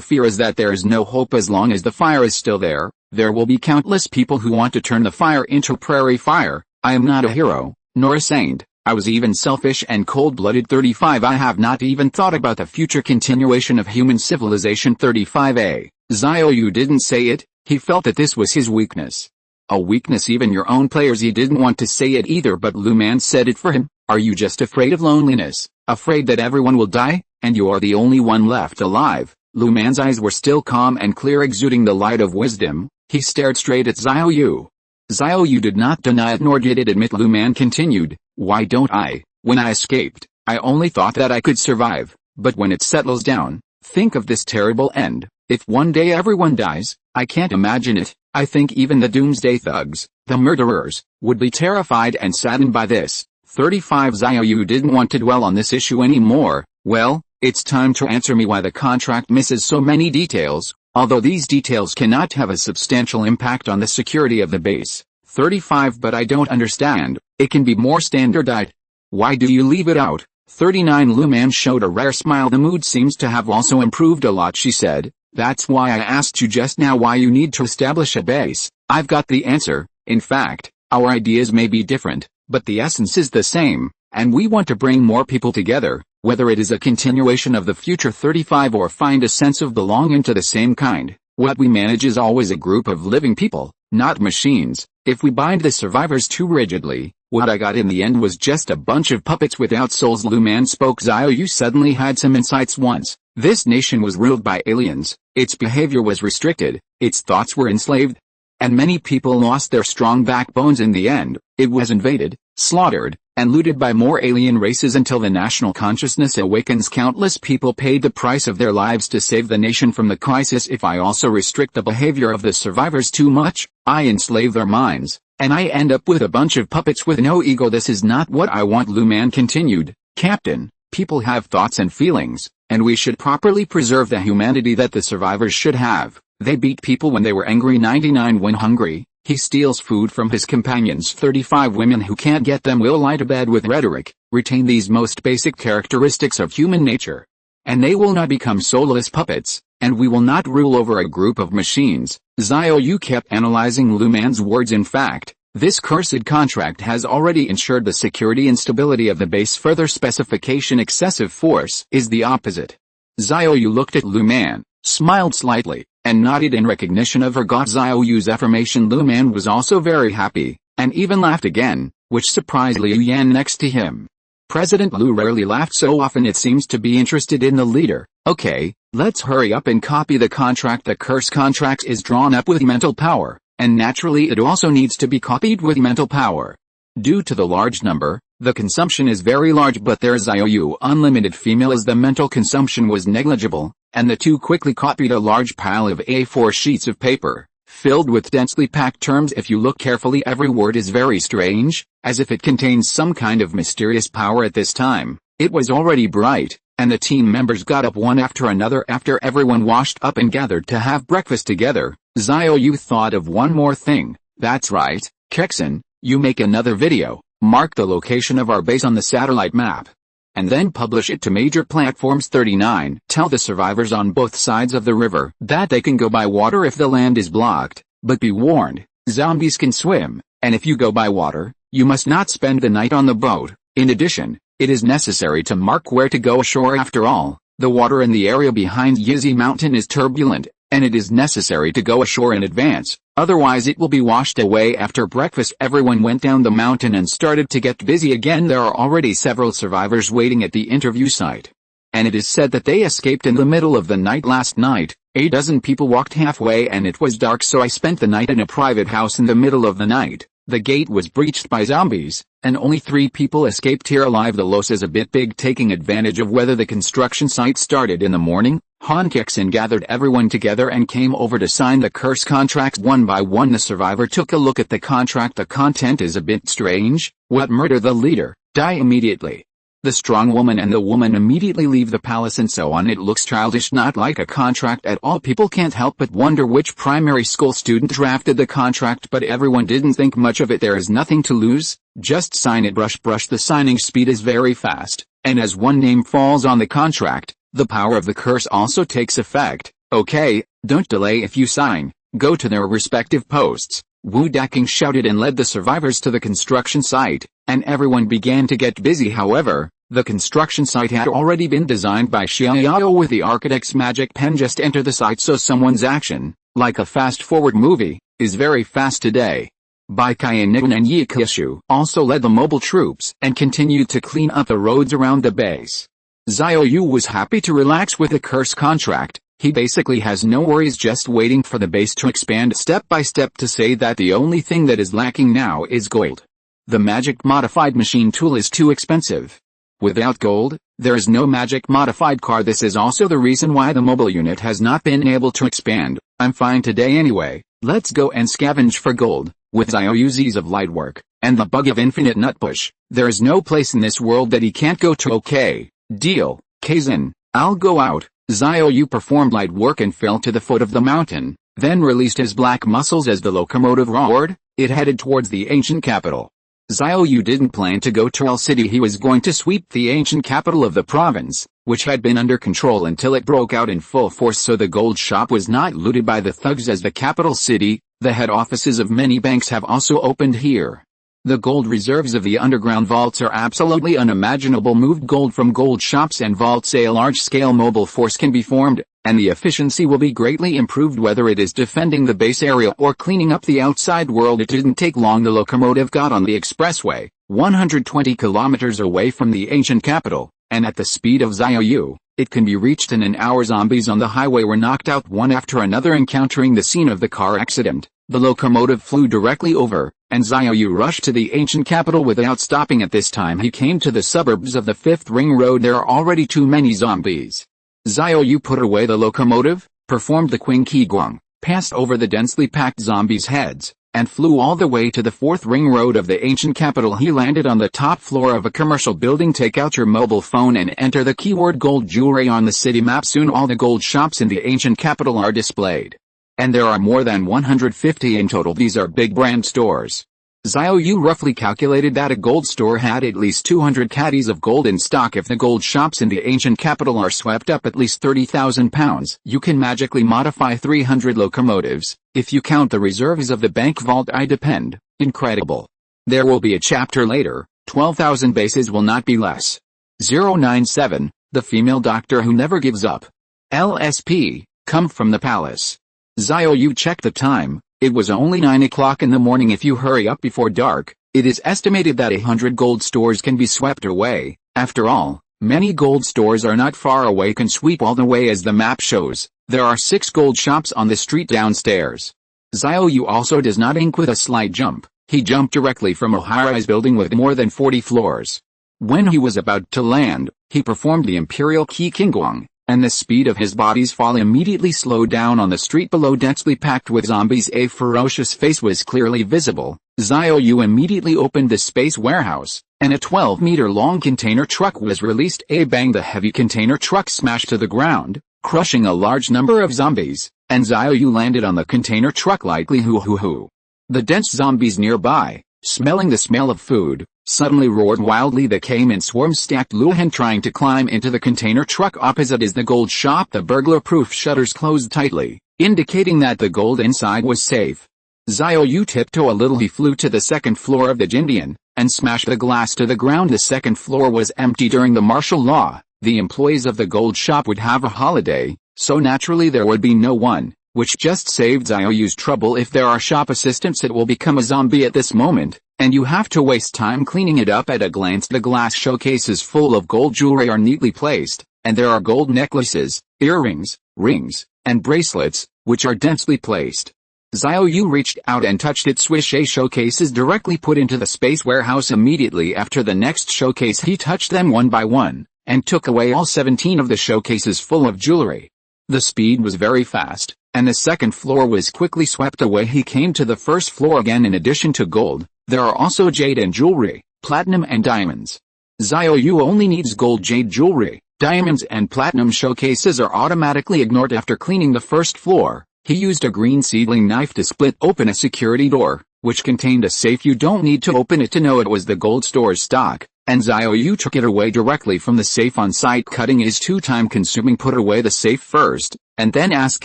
fear is that there is no hope. As long as the fire is still there will be countless people who want to turn the fire into prairie fire. I am not a hero, nor a saint. I was even selfish and cold-blooded. 35 I have not even thought about the future continuation of human civilization. 35a. Xiao Yu didn't say it, he felt that this was his weakness. A weakness even your own players. He didn't want to say it either, but Lu Man said it for him. Are you just afraid of loneliness, afraid that everyone will die, and you are the only one left alive? Lu Man's eyes were still calm and clear, exuding the light of wisdom. He stared straight at Xiao Yu. Xiao Yu did not deny it nor did it admit. Lu Man continued, why don't I? When I escaped, I only thought that I could survive, but when it settles down, think of this terrible end. If one day everyone dies, I can't imagine it. I think even the doomsday thugs, the murderers, would be terrified and saddened by this. 35 Xiao Yu didn't want to dwell on this issue anymore. Well, it's time to answer me why the contract misses so many details, although these details cannot have a substantial impact on the security of the base. 35 But I don't understand, it can be more standardized. Why do you leave it out? 39 Lu Man showed a rare smile. The mood seems to have also improved a lot, she said. That's why I asked you just now why you need to establish a base. I've got the answer. In fact, our ideas may be different, but the essence is the same, and we want to bring more people together, whether it is a continuation of the future 35 or find a sense of belonging to the same kind. What we manage is always a group of living people, not machines. If we bind the survivors too rigidly, what I got in the end was just a bunch of puppets without souls. Lu Man spoke. Xiao Yu suddenly had some insights. Once, this nation was ruled by aliens, its behavior was restricted, its thoughts were enslaved, and many people lost their strong backbones in the end. It was invaded, slaughtered, and looted by more alien races until the national consciousness awakens. Countless people paid the price of their lives to save the nation from the crisis. If I also restrict the behavior of the survivors too much, I enslave their minds, and I end up with a bunch of puppets with no ego. This is not what I want. Lu Man continued. Captain, people have thoughts and feelings, and we should properly preserve the humanity that the survivors should have. They beat people when they were angry. 99 When hungry, he steals food from his companions. 35 Women who can't get them will lie to bed with rhetoric, retain these most basic characteristics of human nature, and they will not become soulless puppets, and we will not rule over a group of machines. Xiao Yu kept analyzing Lu Man's words. In fact, this cursed contract has already ensured the security and stability of the base. Further specification: excessive force is the opposite. Xiao Yu looked at Lu Man, smiled slightly, and nodded in recognition of her god. Xiao Yu's affirmation. Lu Man was also very happy, and even laughed again, which surprised Liu Yan next to him. President Lu rarely laughed so often. It seems to be interested in the leader. Okay, let's hurry up and copy the contract. The curse contract is drawn up with mental power, and naturally it also needs to be copied with mental power. Due to the large number, the consumption is very large, but there's Xiao Yu unlimited female as the mental consumption was negligible, and the two quickly copied a large pile of A4 sheets of paper, filled with densely packed terms. If you look carefully, every word is very strange, as if it contains some kind of mysterious power. At this time, it was already bright, and the team members got up one after another. After everyone washed up and gathered to have breakfast together, Xiao Yu thought of one more thing. That's right, Kexin, you make another video, mark the location of our base on the satellite map, and then publish it to major platforms. 39 Tell the survivors on both sides of the river that they can go by water if the land is blocked, but be warned, zombies can swim, and if you go by water, you must not spend the night on the boat. In addition, it is necessary to mark where to go ashore. After all, the water in the area behind Yizi Mountain is turbulent, and it is necessary to go ashore in advance, otherwise it will be washed away. After breakfast, everyone went down the mountain and started to get busy again. There are already several survivors waiting at the interview site, and it is said that they escaped in the middle of the night last night. A dozen people walked halfway and it was dark, so I spent the night in a private house in the middle of the night. The gate was breached by zombies, and only 3 people escaped here alive. The loss is a bit big. Taking advantage of whether the construction site started in the morning, Han Kexin gathered everyone together and came over to sign the curse contracts one by one. The survivor took a look at the contract. The content is a bit strange. What? Murder the leader, die immediately. The strong woman and the woman immediately leave the palace, and so on. It looks childish, not like a contract at all. People can't help but wonder which primary school student drafted the contract, but everyone didn't think much of it. There is nothing to lose, just sign it. Brush. The signing speed is very fast, and as one name falls on the contract, the power of the curse also takes effect. Okay, don't delay. If you sign, go to their respective posts. Wu Daking shouted and led the survivors to the construction site, and everyone began to get busy. However, the construction site had already been designed by Xiao Yu with the architect's magic pen. Just enter the site, so someone's action, like a fast-forward movie, is very fast today. Bai Qian and Yi Kishu also led the mobile troops and continued to clean up the roads around the base. Xiao Yu was happy to relax with the curse contract. He basically has no worries, just waiting for the base to expand step by step. To say that the only thing that is lacking now is gold. The magic modified machine tool is too expensive. Without gold, There is no magic modified car. This is also the reason why the mobile unit has not been able to expand. I'm fine today anyway. Let's go and scavenge for gold. With Xiao Yu's ease of light work, and the bug of infinite nutbush, there is no place in this world that he can't go to. Okay, deal, Kexin, I'll go out. Xiao Yu performed light work and fell to the foot of the mountain, then released his black muscles as the locomotive roared. It headed towards the ancient capital. Xiao Yu didn't plan to go to El City. He was going to sweep the ancient capital of the province, which had been under control until it broke out in full force, so the gold shop was not looted by the thugs as the capital city. The head offices of many banks have also opened here. The gold reserves of the underground vaults are absolutely unimaginable. Moved gold from gold shops and vaults. A large-scale mobile force can be formed, and the efficiency will be greatly improved whether it is defending the base area or cleaning up the outside world. It didn't take long. The locomotive got on the expressway, 120 kilometers away from the ancient capital, and at the speed of Xiao Yu, it can be reached in an hour. Zombies on the highway were knocked out one after another. Encountering the scene of the car accident, the locomotive flew directly over, and Xiao Yu rushed to the ancient capital without stopping. At this time he came to the suburbs of the 5th Ring Road. There are already too many zombies. Xiao Yu put away the locomotive, performed the Qing Qi Guang, passed over the densely packed zombies' heads, and flew all the way to the 4th Ring Road of the ancient capital. He landed on the top floor of a commercial building. Take out your mobile phone and enter the keyword gold jewelry on the city map. Soon all the gold shops in the ancient capital are displayed. And there are more than 150 in total. These are big brand stores. Xiao Yu roughly calculated that a gold store had at least 200 caddies of gold in stock. If the gold shops in the ancient capital are swept up, at least 30,000 pounds. You can magically modify 300 locomotives, if you count the reserves of the bank vault. I depend. Incredible. There will be a chapter later. 12,000 bases will not be less. 097, the female doctor who never gives up. LSP, come from the palace. Xiao Yu checked the time. It was only 9 o'clock in the morning. If you hurry up before dark, it is estimated that 100 gold stores can be swept away. After all, many gold stores are not far away. Can sweep all the way. As the map shows, there are 6 gold shops on the street downstairs. Xiao Yu also does not ink with a slight jump. He jumped directly from a high-rise building with more than 40 floors. When he was about to land, he performed the Imperial Qi Qingguang, and the speed of his body's fall immediately slowed down. On the street below, densely packed with zombies, a ferocious face was clearly visible. Xiao Yu immediately opened the space warehouse, and a 12-meter-long container truck was released. A bang! The heavy container truck smashed to the ground, crushing a large number of zombies, and Xiao Yu landed on the container truck lightly. Hoo. The dense zombies nearby, smelling the smell of food, suddenly roared wildly. They came in swarms, stacked Luhan, trying to climb into the container truck. Opposite is the gold shop. The burglar-proof shutters closed tightly, indicating that the gold inside was safe. Xiao Yu tiptoed a little. He flew to the 2nd floor of the Jindian, and smashed the glass to the ground. The 2nd floor was empty. During the martial law, the employees of the gold shop would have a holiday, so naturally there would be no one, which just saved Xiao Yu's trouble. If there are shop assistants, it will become a zombie at this moment, and you have to waste time cleaning it up. At a glance, the glass showcases full of gold jewelry are neatly placed, and there are gold necklaces, earrings, rings, and bracelets, which are densely placed. Xiao Yu reached out and touched it. Swish! A showcases directly put into the space warehouse. Immediately after the next showcase, he touched them one by one, and took away all 17 of the showcases full of jewelry. The speed was very fast, and the 2nd floor was quickly swept away. He came to the 1st floor again. In addition to gold, there are also jade and jewelry, platinum and diamonds. Xiao Yu only needs gold, jade jewelry, diamonds and platinum. Showcases are automatically ignored. After cleaning the 1st floor, he used a green seedling knife to split open a security door, which contained a safe. You don't need to open it to know it was the gold store's stock, and Xiao Yu took it away directly from the safe on site. Cutting is too time-consuming. Put away the safe first, and then ask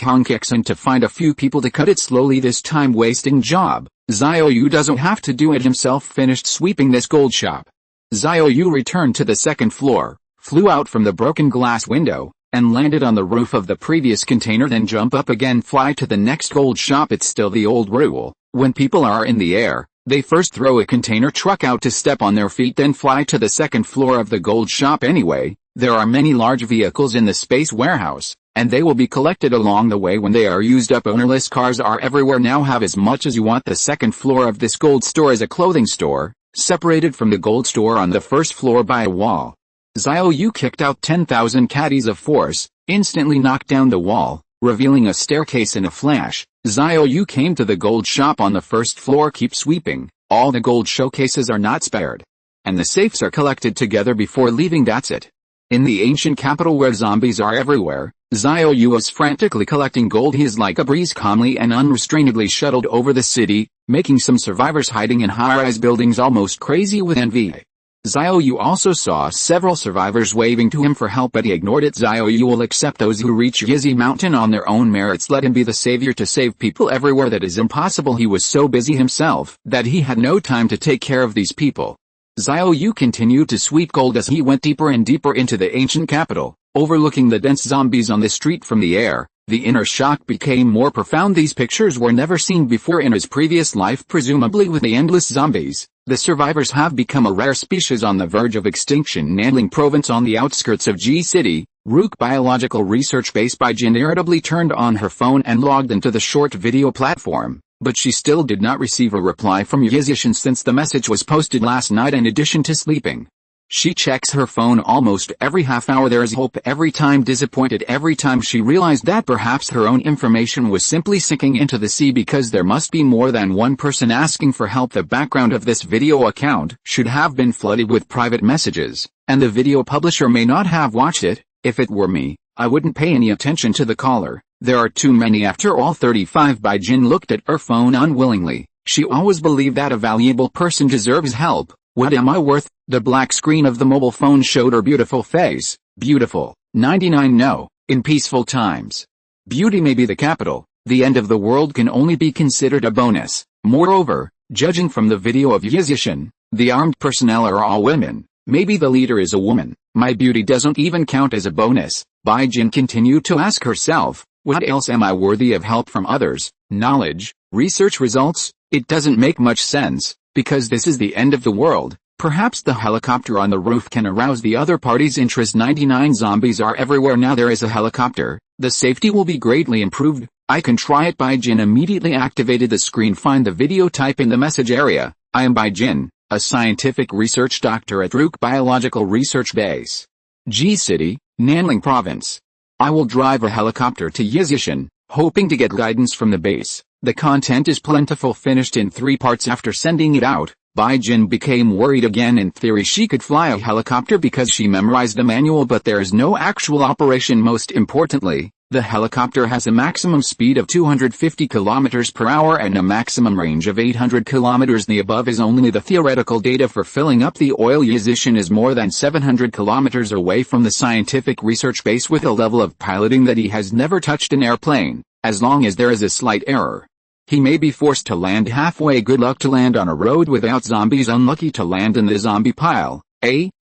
Han Kexin to find a few people to cut it slowly. This time-wasting job, Xiao Yu doesn't have to do it himself. Finished sweeping this gold shop, Xiao Yu returned to the 2nd floor, flew out from the broken glass window, and landed on the roof of the previous container. Then jump up again, fly to the next gold shop. It's still the old rule. When people are in the air, they first throw a container truck out to step on their feet, then fly to the 2nd floor of the gold shop. Anyway, there are many large vehicles in the space warehouse, and they will be collected along the way when they are used up. Ownerless cars are everywhere now. Have as much as you want. The 2nd floor of this gold store is a clothing store, separated from the gold store on the 1st floor by a wall. Xiao Yu kicked out 10,000 caddies of force, instantly knocked down the wall, revealing a staircase in a flash. Xiao Yu came to the gold shop on the first floor. Keep sweeping, all the gold showcases are not spared. And the safes are collected together before leaving. That's it. In the ancient capital where zombies are everywhere, Xiao Yu is frantically collecting gold. He is like a breeze, calmly and unrestrainedly shuttled over the city, making some survivors hiding in high-rise buildings almost crazy with envy. Xiao Yu also saw several survivors waving to him for help, but he ignored it. Xiao Yu will accept those who reach Yizi Mountain on their own merits. Let him be the savior to save people everywhere. That is impossible. He was so busy himself that he had no time to take care of these people. Xiao Yu continued to sweep gold as he went deeper and deeper into the ancient capital, overlooking the dense zombies on the street from the air. The inner shock became more profound. These pictures were never seen before in his previous life. Presumably with the endless zombies, the survivors have become a rare species on the verge of extinction. Nanling province on the outskirts of G City, Rook Biological Research Base. Bai Jin irritably turned on her phone and logged into the short video platform, but she still did not receive a reply from Yizishan since the message was posted last night. In addition to sleeping, she checks her phone almost every half hour. There is hope every time, disappointed every time she realized that perhaps her own information was simply sinking into the sea because there must be more than one person asking for help. The background of this video account should have been flooded with private messages, and the video publisher may not have watched it. If it were me, I wouldn't pay any attention to the caller. There are too many after all. 35 Bai Jin looked at her phone unwillingly. She always believed that a valuable person deserves help. What am I worth? The black screen of the mobile phone showed her beautiful face. Beautiful. 99 No. In peaceful times, beauty may be the capital. The end of the world can only be considered a bonus. Moreover, judging from the video of Yizishan, the armed personnel are all women. Maybe the leader is a woman. My beauty doesn't even count as a bonus. Bai Jin continued to ask herself, what else am I worthy of? Help from others, knowledge, research results? It doesn't make much sense, because this is the end of the world. Perhaps the helicopter on the roof can arouse the other party's interest. 99 zombies are everywhere now. There is a helicopter. The safety will be greatly improved. I can try it. Bai Jin immediately activated the screen. Find the video, type in the message area. I am Bai Jin, a scientific research doctor at Rook Biological Research Base, G City, Nanling Province. I will drive a helicopter to Yizishan, hoping to get guidance from the base. The content is plentiful. Finished in 3 parts. After sending it out, Bai Jin became worried again. In theory she could fly a helicopter because she memorized the manual, but there is no actual operation. Most importantly, the helicopter has a maximum speed of 250 km per hour and a maximum range of 800 km. The above is only the theoretical data for filling up the oil. Yizishan is more than 700 km away from the scientific research base with a level of piloting that he has never touched an airplane. As long as there is a slight error, he may be forced to land halfway. Good luck to land on a road without zombies. Unlucky to land in the zombie pile.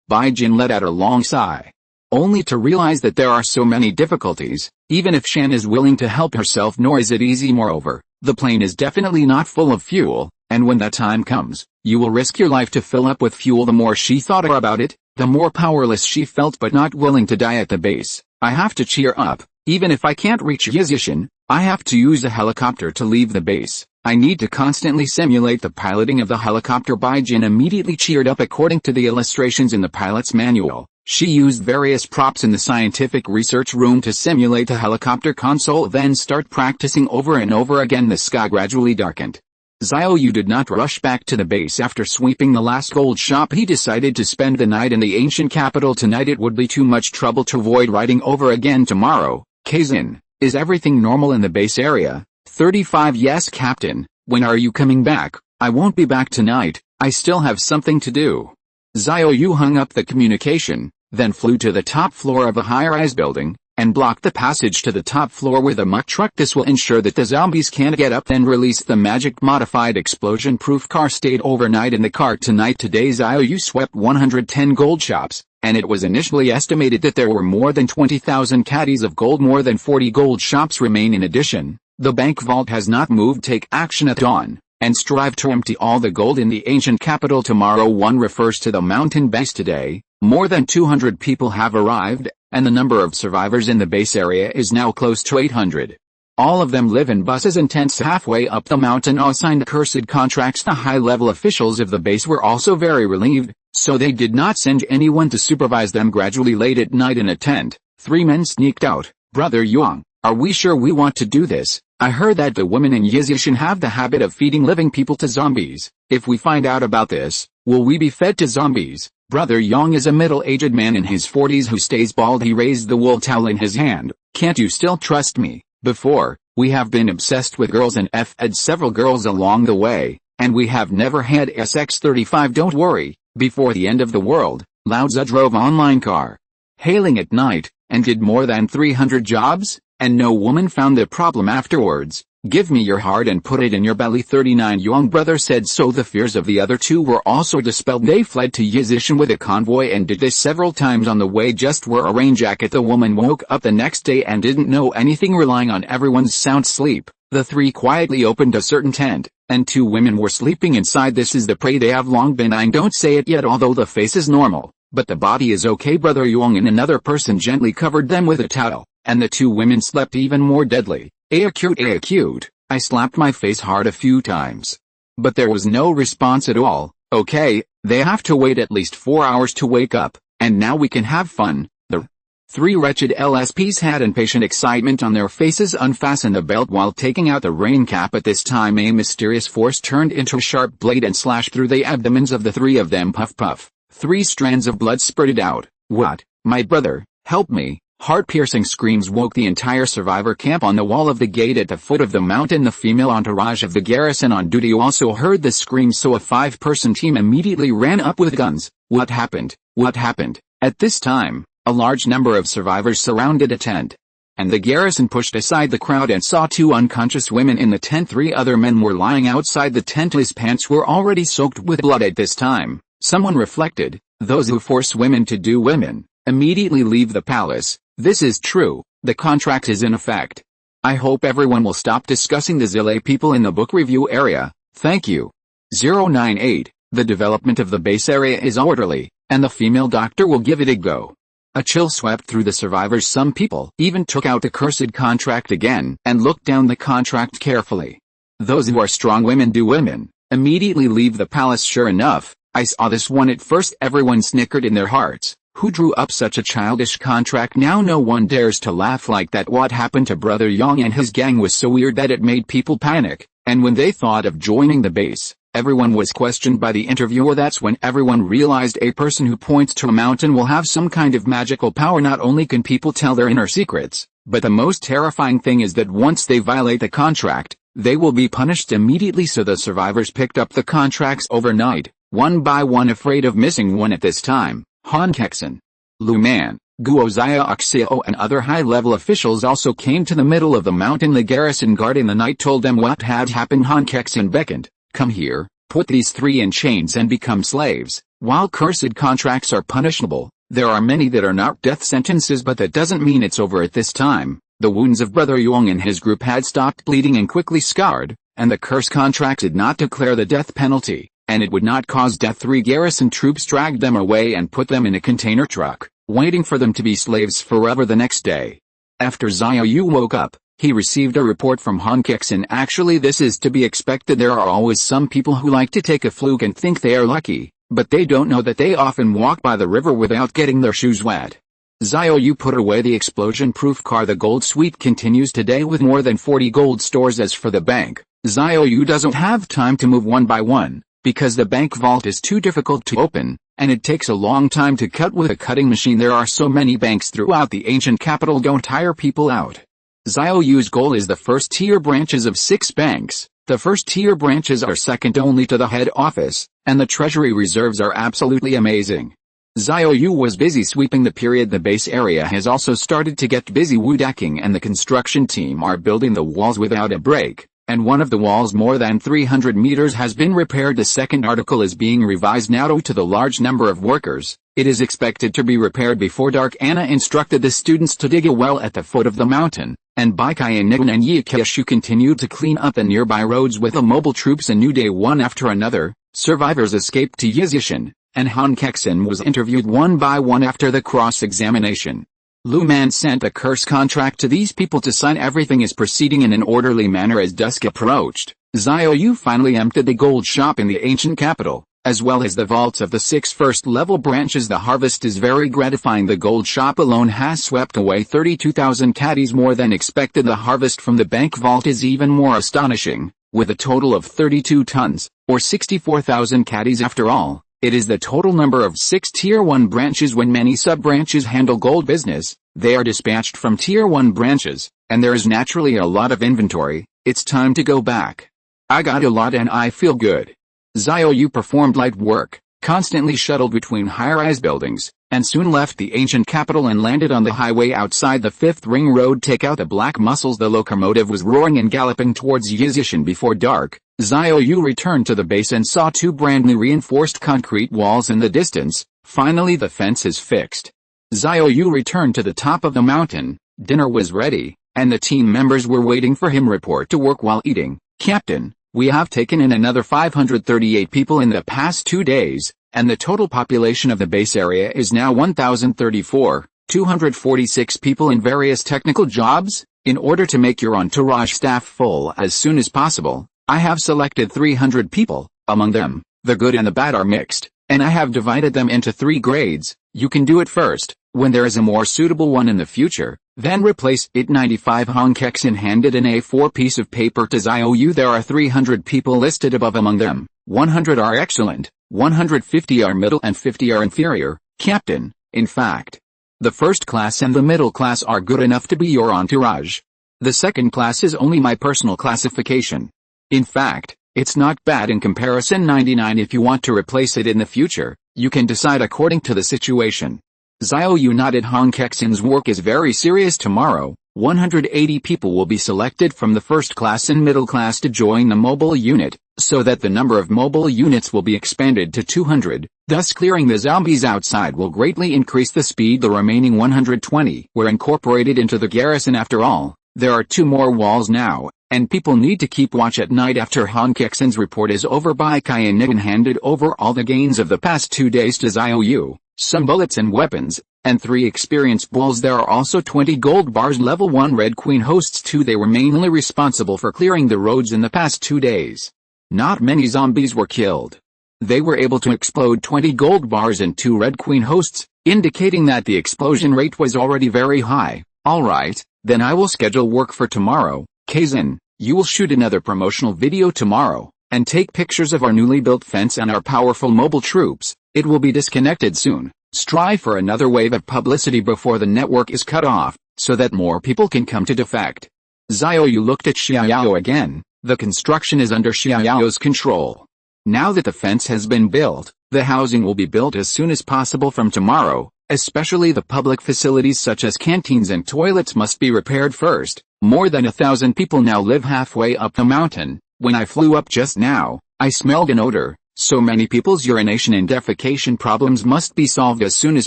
Bai Jin let out a long sigh, only to realize that there are so many difficulties. Even if Shan is willing to help herself, nor is it easy. Moreover, the plane is definitely not full of fuel, and when that time comes, you will risk your life to fill up with fuel. The more she thought about it, the more powerless she felt, but not willing to die at the base. I have to cheer up. Even if I can't reach Yizishan, I have to use a helicopter to leave the base. I need to constantly simulate the piloting of the helicopter. Bai Jin immediately cheered up. According to the illustrations in the pilot's manual, she used various props in the scientific research room to simulate the helicopter console, then start practicing over and over again. The sky gradually darkened. Xiao Yu did not rush back to the base after sweeping the last gold shop. He decided to spend the night in the ancient capital tonight. It would be too much trouble to avoid riding over again tomorrow. Kexin, is everything normal in the base area? 35 Yes, Captain. When are you coming back? I won't be back tonight. I still have something to do. Xiao Yu hung up the communication, then flew to the top floor of a high-rise building, and blocked the passage to the top floor with a muck truck. This will ensure that the zombies can't get up. Then release the magic-modified explosion-proof car. Stayed overnight in the car tonight. Today Xiao Yu swept 110 gold shops, and it was initially estimated that there were more than 20,000 caddies of gold. More than 40 gold shops remain. In addition, the bank vault has not moved. Take action at dawn, and strive to empty all the gold in the ancient capital tomorrow. 1 refers to the mountain base. Today, more than 200 people have arrived, and the number of survivors in the base area is now close to 800. All of them live in buses and tents halfway up the mountain. All signed cursed contracts. The high-level officials of the base were also very relieved. So they did not send anyone to supervise them. Gradually late at night in a tent, 3 men sneaked out. Brother Yang, are we sure we want to do this? I heard that the women in Yizishan have the habit of feeding living people to zombies. If we find out about this, will we be fed to zombies? Brother Yang is a middle-aged man in his 40s who stays bald. He raised the wool towel in his hand. Can't you still trust me? Before, we have been obsessed with girls and fed several girls along the way, and we have never had SX-35. Don't worry, before the end of the world, Lao Tzu drove online car, hailing at night, and did more than 300 jobs, and no woman found the problem afterwards. Give me your heart and put it in your belly. 39 young brother said so. The fears of the other 2 were also dispelled. They fled to Yizishan with a convoy and did this several times on the way. Just wore a rain jacket. The woman woke up the next day and didn't know anything, relying on everyone's sound sleep. The 3 quietly opened a certain tent, and 2 women were sleeping inside. This is the prey they have long been eyeing. Don't say it yet, although the face is normal, but the body is okay. Brother Yang and another person gently covered them with a towel, and the 2 women slept even more deadly. Acute. I slapped my face hard a few times, but there was no response at all. Okay, they have to wait at least 4 hours to wake up, and now we can have fun. The 3 wretched LSPs had impatient excitement on their faces. Unfastened the belt while taking out the rain cap. At this time a mysterious force turned into a sharp blade and slashed through the abdomens of the 3 of them. Puff puff. 3 strands of blood spurted out. What? My brother, help me. Heart-piercing screams woke the entire survivor camp. On the wall of the gate at the foot of the mountain, the female entourage of the garrison on duty also heard the screams, so a 5-person team immediately ran up with guns. What happened? What happened? At this time, a large number of survivors surrounded a tent, and the garrison pushed aside the crowd and saw 2 unconscious women in the tent. 3 other men were lying outside the tent. His pants were already soaked with blood. At this time, someone reflected, those who force women to do women immediately leave the palace. This is true, the contract is in effect. I hope everyone will stop discussing the Zile people in the book review area. Thank you. 098. The development of the base area is orderly, and the female doctor will give it a go. A chill swept through the survivors. Some people even took out the cursed contract again and looked down the contract carefully. Those who are strong women do women immediately leave the palace. Sure enough, I saw this one. At first everyone snickered in their hearts. Who drew up such a childish contract? Now no one dares to laugh like that. What happened to Brother Yang and his gang was so weird that it made people panic, and when they thought of joining the base, everyone was questioned by the interviewer. That's when everyone realized a person who points to a mountain will have some kind of magical power. Not only can people tell their inner secrets, but the most terrifying thing is that once they violate the contract, they will be punished immediately. So the survivors picked up the contracts overnight, one by one, afraid of missing one. At this time, Han Kexin, Lu Man, Guo Xiao and other high-level officials also came to the middle of the mountain. The garrison guard in the night told them what had happened. Han Kexin beckoned, come here, put these 3 in chains and become slaves. While cursed contracts are punishable, there are many that are not death sentences, but that doesn't mean it's over at this time. The wounds of Brother Yang and his group had stopped bleeding and quickly scarred, and the curse contract did not declare the death penalty, and it would not cause death. 3 garrison troops dragged them away and put them in a container truck, waiting for them to be slaves forever. The next day, after Xiao Yu woke up, he received a report from Han Kexin. Actually, this is to be expected. There are always some people who like to take a fluke and think they are lucky, but they don't know that they often walk by the river without getting their shoes wet. Xiao Yu put away the explosion-proof car. The gold suite continues today with more than 40 gold stores. As for the bank, Xiao Yu doesn't have time to move one by one, because the bank vault is too difficult to open, and it takes a long time to cut with a cutting machine. There are so many banks throughout the ancient capital. Don't tire people out. Xiao Yu's goal is the first-tier branches of 6 banks. The first-tier branches are second only to the head office, and the treasury reserves are absolutely amazing. Xiao Yu was busy sweeping the period. The base area has also started to get busy. Woodacking and the construction team are building the walls without a break, and one of the walls more than 300 meters has been repaired. The second article is being revised now due to the large number of workers. It is expected to be repaired before dark. Anna instructed the students to dig a well at the foot of the mountain, and Baikai and Nigun and Yikeshu continued to clean up the nearby roads with the mobile troops. A new day. One after another, survivors escaped to Yizishan, and Han Kexin was interviewed one by one after the cross-examination. Lu Man sent a curse contract to these people to sign. Everything is proceeding in an orderly manner. As dusk approached, Xiao Yu finally emptied the gold shop in the ancient capital. as well as the vaults of the 6 first-level branches. The harvest is very gratifying. The gold shop alone has swept away 32,000 caddies, more than expected. The harvest from the bank vault is even more astonishing, with a total of 32 tons, or 64,000 caddies. After all, it is the total number of 6 Tier 1 branches. When many sub-branches handle gold business, they are dispatched from Tier 1 branches, and there is naturally a lot of inventory. It's time to go back. I got a lot and I feel good. Xiao Yu performed light work, constantly shuttled between high-rise buildings, and soon left the ancient capital and landed on the highway outside the 5th Ring Road. Take out the black muscles. The locomotive was roaring and galloping towards Yizishan before dark. Xiao Yu returned to the base and saw 2 brand new reinforced concrete walls in the distance. Finally, the fence is fixed. Xiao Yu returned to the top of the mountain. Dinner was ready, and the team members were waiting for him. Report to work. While eating, Captain, we have taken in another 538 people in the past 2 days, and the total population of the base area is now 1,034, 246 people in various technical jobs. In order to make your entourage staff full as soon as possible, I have selected 300 people. Among them, the good and the bad are mixed, and I have divided them into 3 grades. You can do it first. When there is a more suitable one in the future, then replace it. 95 Han Kexin handed an A4 piece of paper to Xiao Yu. There are 300 people listed above. Among them, 100 are excellent, 150 are middle, and 50 are inferior, Captain. In fact, the first class and the middle class are good enough to be your entourage. The second class is only my personal classification. In fact, it's not bad in comparison. 99 If you want to replace it in the future, you can decide according to the situation. Xiao Yu nodded. Han Kexin's work is very serious. Tomorrow, 180 people will be selected from the first class and middle class to join the mobile unit, so that the number of mobile units will be expanded to 200, thus clearing the zombies outside will greatly increase the speed. The remaining 120 were incorporated into the garrison. After all, there are 2 more walls now, and people need to keep watch at night. After Han Kexin's report is over, Bai Qian handed over all the gains of the past 2 days to Xiao Yu, some bullets and weapons, and 3 experience balls. There are also 20 gold bars. Level 1 Red Queen hosts 2. They were mainly responsible for clearing the roads in the past 2 days. Not many zombies were killed. They were able to explode 20 gold bars and 2 Red Queen hosts, indicating that the explosion rate was already very high. Alright, then I will schedule work for tomorrow. Kexin, you will shoot another promotional video tomorrow, and take pictures of our newly built fence and our powerful mobile troops. It will be disconnected soon. Strive for another wave of publicity before the network is cut off, so that more people can come to defect. Xiao Yu looked at Xiao Yu again. The construction is under Xiao Yu's control. Now that the fence has been built, the housing will be built as soon as possible from tomorrow. Especially the public facilities such as canteens and toilets must be repaired first. More than 1,000 people now live halfway up the mountain. When I flew up just now, I smelled an odor. So many people's urination and defecation problems must be solved as soon as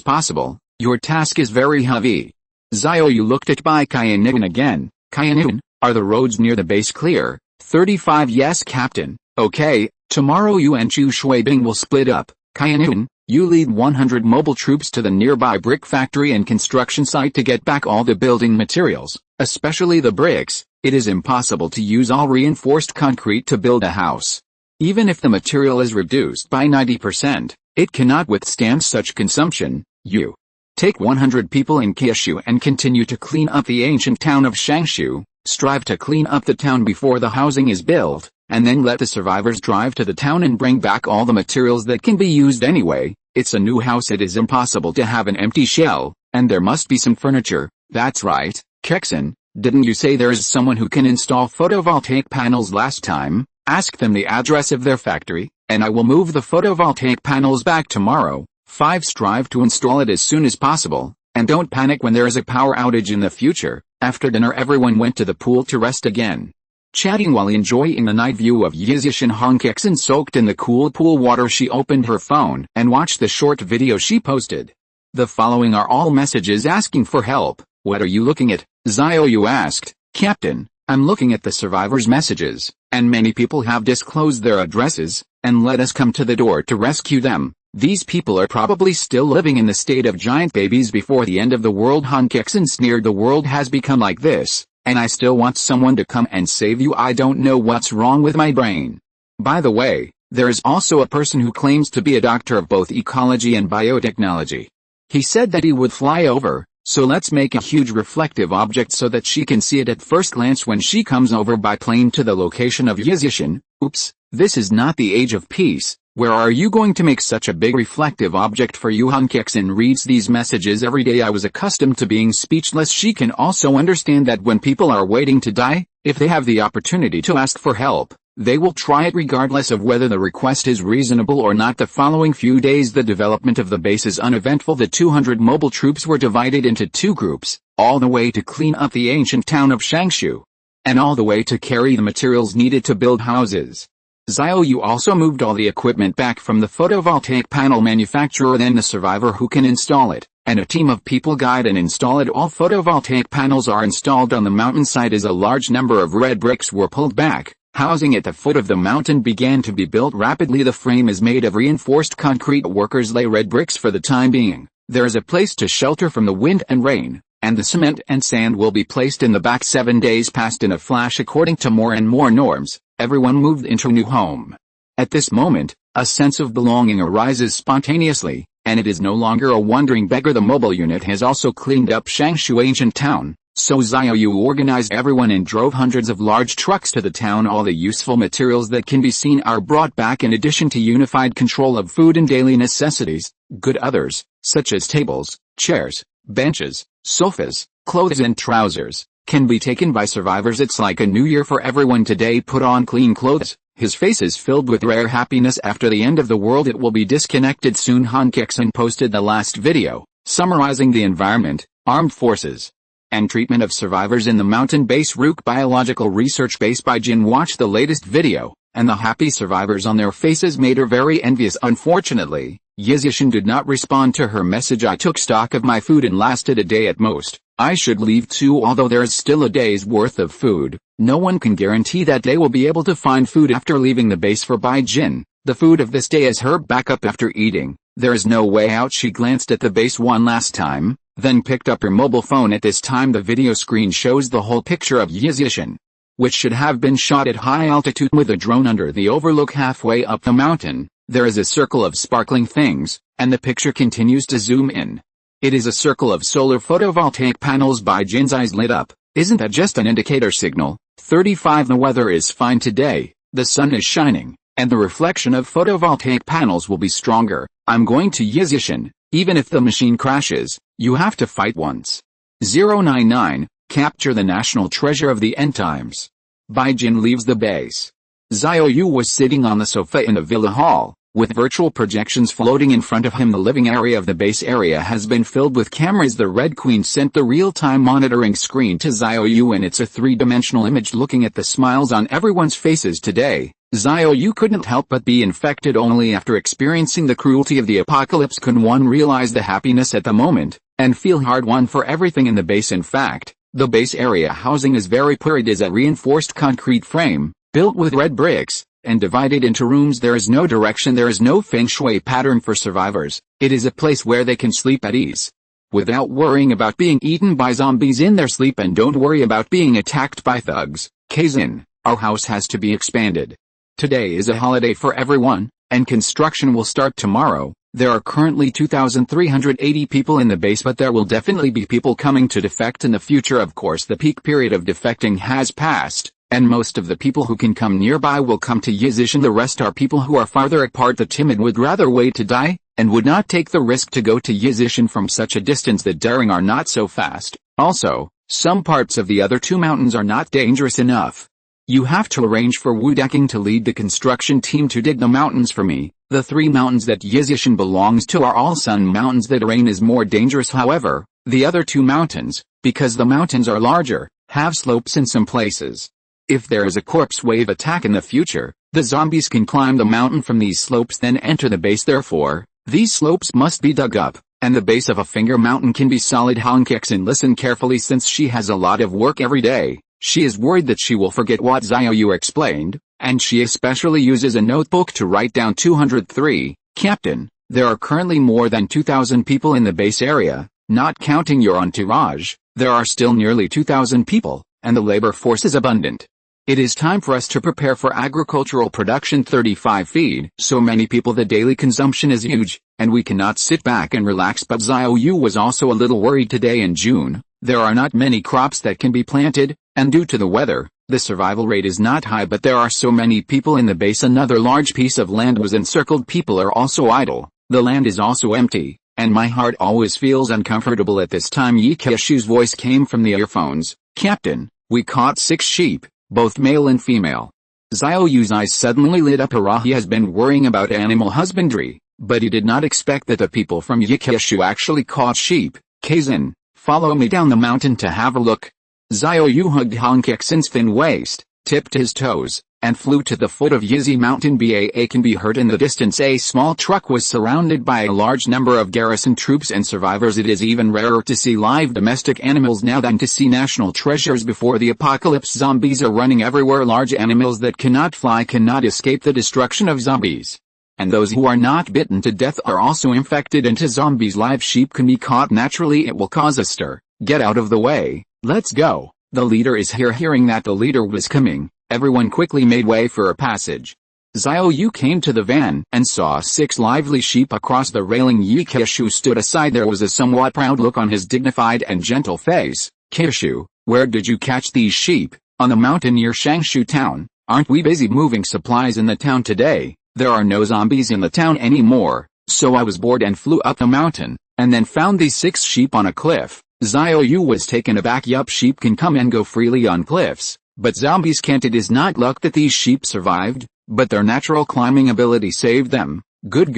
possible. Your task is very heavy. Xiao Yu looked at Bai Qian again. Qian, are the roads near the base clear? 35 Yes, Captain. Okay, tomorrow you and Chu Shuibing will split up. Qian, you lead 100 mobile troops to the nearby brick factory and construction site to get back all the building materials, especially the bricks. It is impossible to use all reinforced concrete to build a house. Even if the material is reduced by 90%, it cannot withstand such consumption. You take 100 people in Qiushu and continue to clean up the ancient town of Shangshu. Strive to clean up the town before the housing is built, and then let the survivors drive to the town and bring back all the materials that can be used anyway. It's a new house. It is impossible to have an empty shell, and there must be some furniture. That's right, Kexin, didn't you say there is someone who can install photovoltaic panels last time? Ask them the address of their factory, and I will move the photovoltaic panels back tomorrow. 5. Strive to install it as soon as possible, and don't panic when there is a power outage in the future. After dinner everyone went to the pool to rest again. Chatting while enjoying the night view of Yizishan, Han Kexin soaked in the cool pool water. She opened her phone and watched the short video she posted. The following are all messages asking for help. What are you looking at? Xiao Yu asked. Captain, I'm looking at the survivors' messages, and many people have disclosed their addresses, and let us come to the door to rescue them. These people are probably still living in the state of giant babies before the end of the world. Han Kexin sneered. The world has become like this, and I still want someone to come and save you. I don't know what's wrong with my brain. By the way, There is also a person who claims to be a doctor of both ecology and biotechnology. He said that he would fly over, so let's make a huge reflective object so that she can see it at first glance when she comes over by plane to the location of Yizishan. Oops, this is not the age of peace. Where are you going to make such a big reflective object for you? Han Kexin reads these messages every day. I was accustomed to being speechless. She can also understand that when people are waiting to die, if they have the opportunity to ask for help, they will try it regardless of whether the request is reasonable or not. The following few days the development of the base is uneventful. The 200 mobile troops were divided into two groups, all the way to clean up the ancient town of Shangshu, and all the way to carry the materials needed to build houses. Xiao Yu also moved all the equipment back from the photovoltaic panel manufacturer, then the survivor who can install it, and a team of people guide and install it. All photovoltaic panels are installed on the mountainside as a large number of red bricks were pulled back. Housing at the foot of the mountain began to be built rapidly. The frame is made of reinforced concrete. Workers lay red bricks for the time being. There is a place to shelter from the wind and rain, and the cement and sand will be placed in the back. 7 days passed in a flash. According to more and more norms, everyone moved into a new home. At this moment, a sense of belonging arises spontaneously, and it is no longer a wandering beggar. The mobile unit has also cleaned up Shangshu ancient town, so Xiao Yu organized everyone and drove hundreds of large trucks to the town. All the useful materials that can be seen are brought back. In addition to unified control of food and daily necessities, good others, such as tables, chairs, benches, sofas, clothes and trousers, can be taken by survivors. It's like a new year for everyone today. Put on clean clothes. His face is filled with rare happiness. After the end of the world it will be disconnected soon. Han Kexin posted the last video, summarizing the environment, armed forces, and treatment of survivors in the mountain base Rook Biological Research Base by Jin. Watched the latest video, and the happy survivors on their faces made her very envious. Unfortunately, Yizishan did not respond to her message. I took stock of my food and lasted a day at most. I should leave too. Although there is still a day's worth of food, no one can guarantee that they will be able to find food after leaving the base. For Bai Jin, the food of this day is her backup after eating. There is no way out. She glanced at the base one last time, then picked up her mobile phone. At this time the video screen shows the whole picture of Yizishan, which should have been shot at high altitude with a drone under the overlook. Halfway up the mountain, there is a circle of sparkling things, and the picture continues to zoom in. It is a circle of solar photovoltaic panels. By Jin's eyes lit up. Isn't that just an indicator signal? 35. The weather is fine today, the sun is shining, and the reflection of photovoltaic panels will be stronger. I'm going to Yizishan. Even if the machine crashes, you have to fight once. 099, capture the national treasure of the end times. Bai Jin leaves the base. Xiao Yu was sitting on the sofa in the villa hall, with virtual projections floating in front of him. The living area of the base area has been filled with cameras. The Red Queen sent the real-time monitoring screen to Xiao Yu, and it's a three-dimensional image. Looking at the smiles on everyone's faces today, Xiao Yu couldn't help but be infected. Only after experiencing the cruelty of the apocalypse can one realize the happiness at the moment, and feel hard-won for everything in the base. In fact, the base area housing is very poor. It is a reinforced concrete frame, built with red bricks, and divided into rooms. There is no direction. There is no feng shui pattern for survivors. It is a place where they can sleep at ease, without worrying about being eaten by zombies in their sleep, and don't worry about being attacked by thugs. Kexin, our house has to be expanded. Today is a holiday for everyone, and construction will start tomorrow. There are currently 2,380 people in the base, but there will definitely be people coming to defect in the future. Of course, the peak period of defecting has passed, and most of the people who can come nearby will come to Yizishan. The rest are people who are farther apart. The timid would rather wait to die, and would not take the risk to go to Yizishan from such a distance. The daring are not so fast. Also, some parts of the other two mountains are not dangerous enough. You have to arrange for Wu Deking to lead the construction team to dig the mountains for me. The three mountains that Yizishan belongs to are all sun mountains. The terrain is more dangerous. However, the other two mountains, because the mountains are larger, have slopes in some places. If there is a corpse wave attack in the future, the zombies can climb the mountain from these slopes then enter the base. Therefore, these slopes must be dug up, and the base of a finger mountain can be solid. Han Kexin listened carefully. Since she has a lot of work every day, she is worried that she will forget what Xiao Yu explained, and she especially uses a notebook to write down 203. Captain, there are currently more than 2,000 people in the base area, not counting your entourage. There are still nearly 2,000 people, and the labor force is abundant. It is time for us to prepare for agricultural production 35 feed. So many people, the daily consumption is huge, and we cannot sit back and relax. But Xiao Yu was also a little worried today in June. There are not many crops that can be planted, and due to the weather, the survival rate is not high. But there are so many people in the base. Another large piece of land was encircled. People are also idle. The land is also empty, and my heart always feels uncomfortable at this time. Ye Keshu's voice came from the earphones. Captain, we caught 6 sheep, both male and female. Xiao Yu's eyes suddenly lit up. He has been worrying about animal husbandry, but he did not expect that the people from Yikeshu actually caught sheep. Kexin, follow me down the mountain to have a look. Xiao Yu hugged Han Kexin's thin waist, tipped his toes, and flew to the foot of Yizi Mountain. Ba can be heard in the distance. A small truck was surrounded by a large number of garrison troops and survivors. It is even rarer to see live domestic animals now than to see national treasures before the apocalypse. Zombies are running everywhere. Large animals that cannot fly cannot escape the destruction of zombies. And those who are not bitten to death are also infected into zombies. Live sheep can be caught naturally. It will cause a stir. Get out of the way. Let's go. The leader is here. Hearing that the leader was coming, everyone quickly made way for a passage. Xiao Yu came to the van and saw 6 lively sheep across the railing. Yi Keshu stood aside. There was a somewhat proud look on his dignified and gentle face. Keshu, where did you catch these sheep? On the mountain near Shangshu town. Aren't we busy moving supplies in the town today? There are no zombies in the town anymore, so I was bored and flew up the mountain, and then found these 6 sheep on a cliff. Xiao Yu was taken aback. Yup, sheep can come and go freely on cliffs, but zombies can't. It is not luck that these sheep survived, but their natural climbing ability saved them. Good.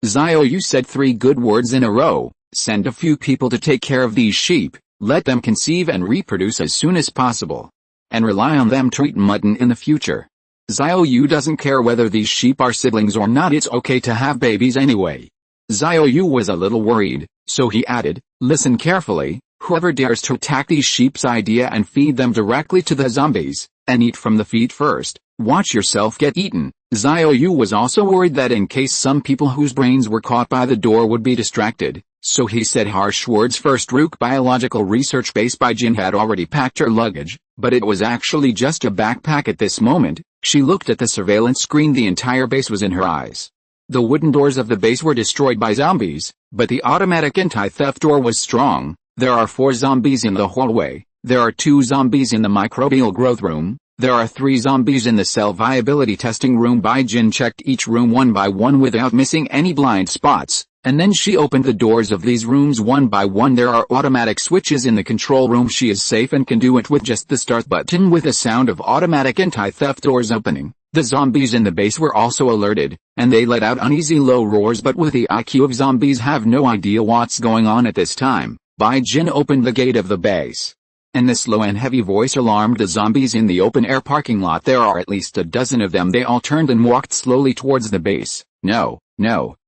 Xiao Yu said 3 good words in a row. Send a few people to take care of these sheep, let them conceive and reproduce as soon as possible, and rely on them to eat mutton in the future. Xiao Yu doesn't care whether these sheep are siblings or not. It's okay to have babies anyway. Xiao Yu was a little worried, so he added, listen carefully. Whoever dares to attack these sheep's idea and feed them directly to the zombies, and eat from the feet first, watch yourself get eaten. Xiao Yu was also worried that in case some people whose brains were caught by the door would be distracted, so he said harsh words. First, Rook Biological Research Base by Jin had already packed her luggage, but it was actually just a backpack at this moment. She looked at the surveillance screen. The entire base was in her eyes. The wooden doors of the base were destroyed by zombies, but the automatic anti-theft door was strong. There are 4 zombies in the hallway. There are 2 zombies in the microbial growth room. There are 3 zombies in the cell viability testing room. Bai Jin checked each room one by one without missing any blind spots, and then she opened the doors of these rooms one by one. There are automatic switches in the control room. She is safe and can do it with just the start button. With the sound of automatic anti-theft doors opening, the zombies in the base were also alerted, and they let out uneasy low roars. But with the IQ of zombies, have no idea what's going on at this time. Bai Jin opened the gate of the base, and the slow and heavy voice alarmed the zombies in the open-air parking lot. There are at least a dozen of them. They all turned and walked slowly towards the base. No,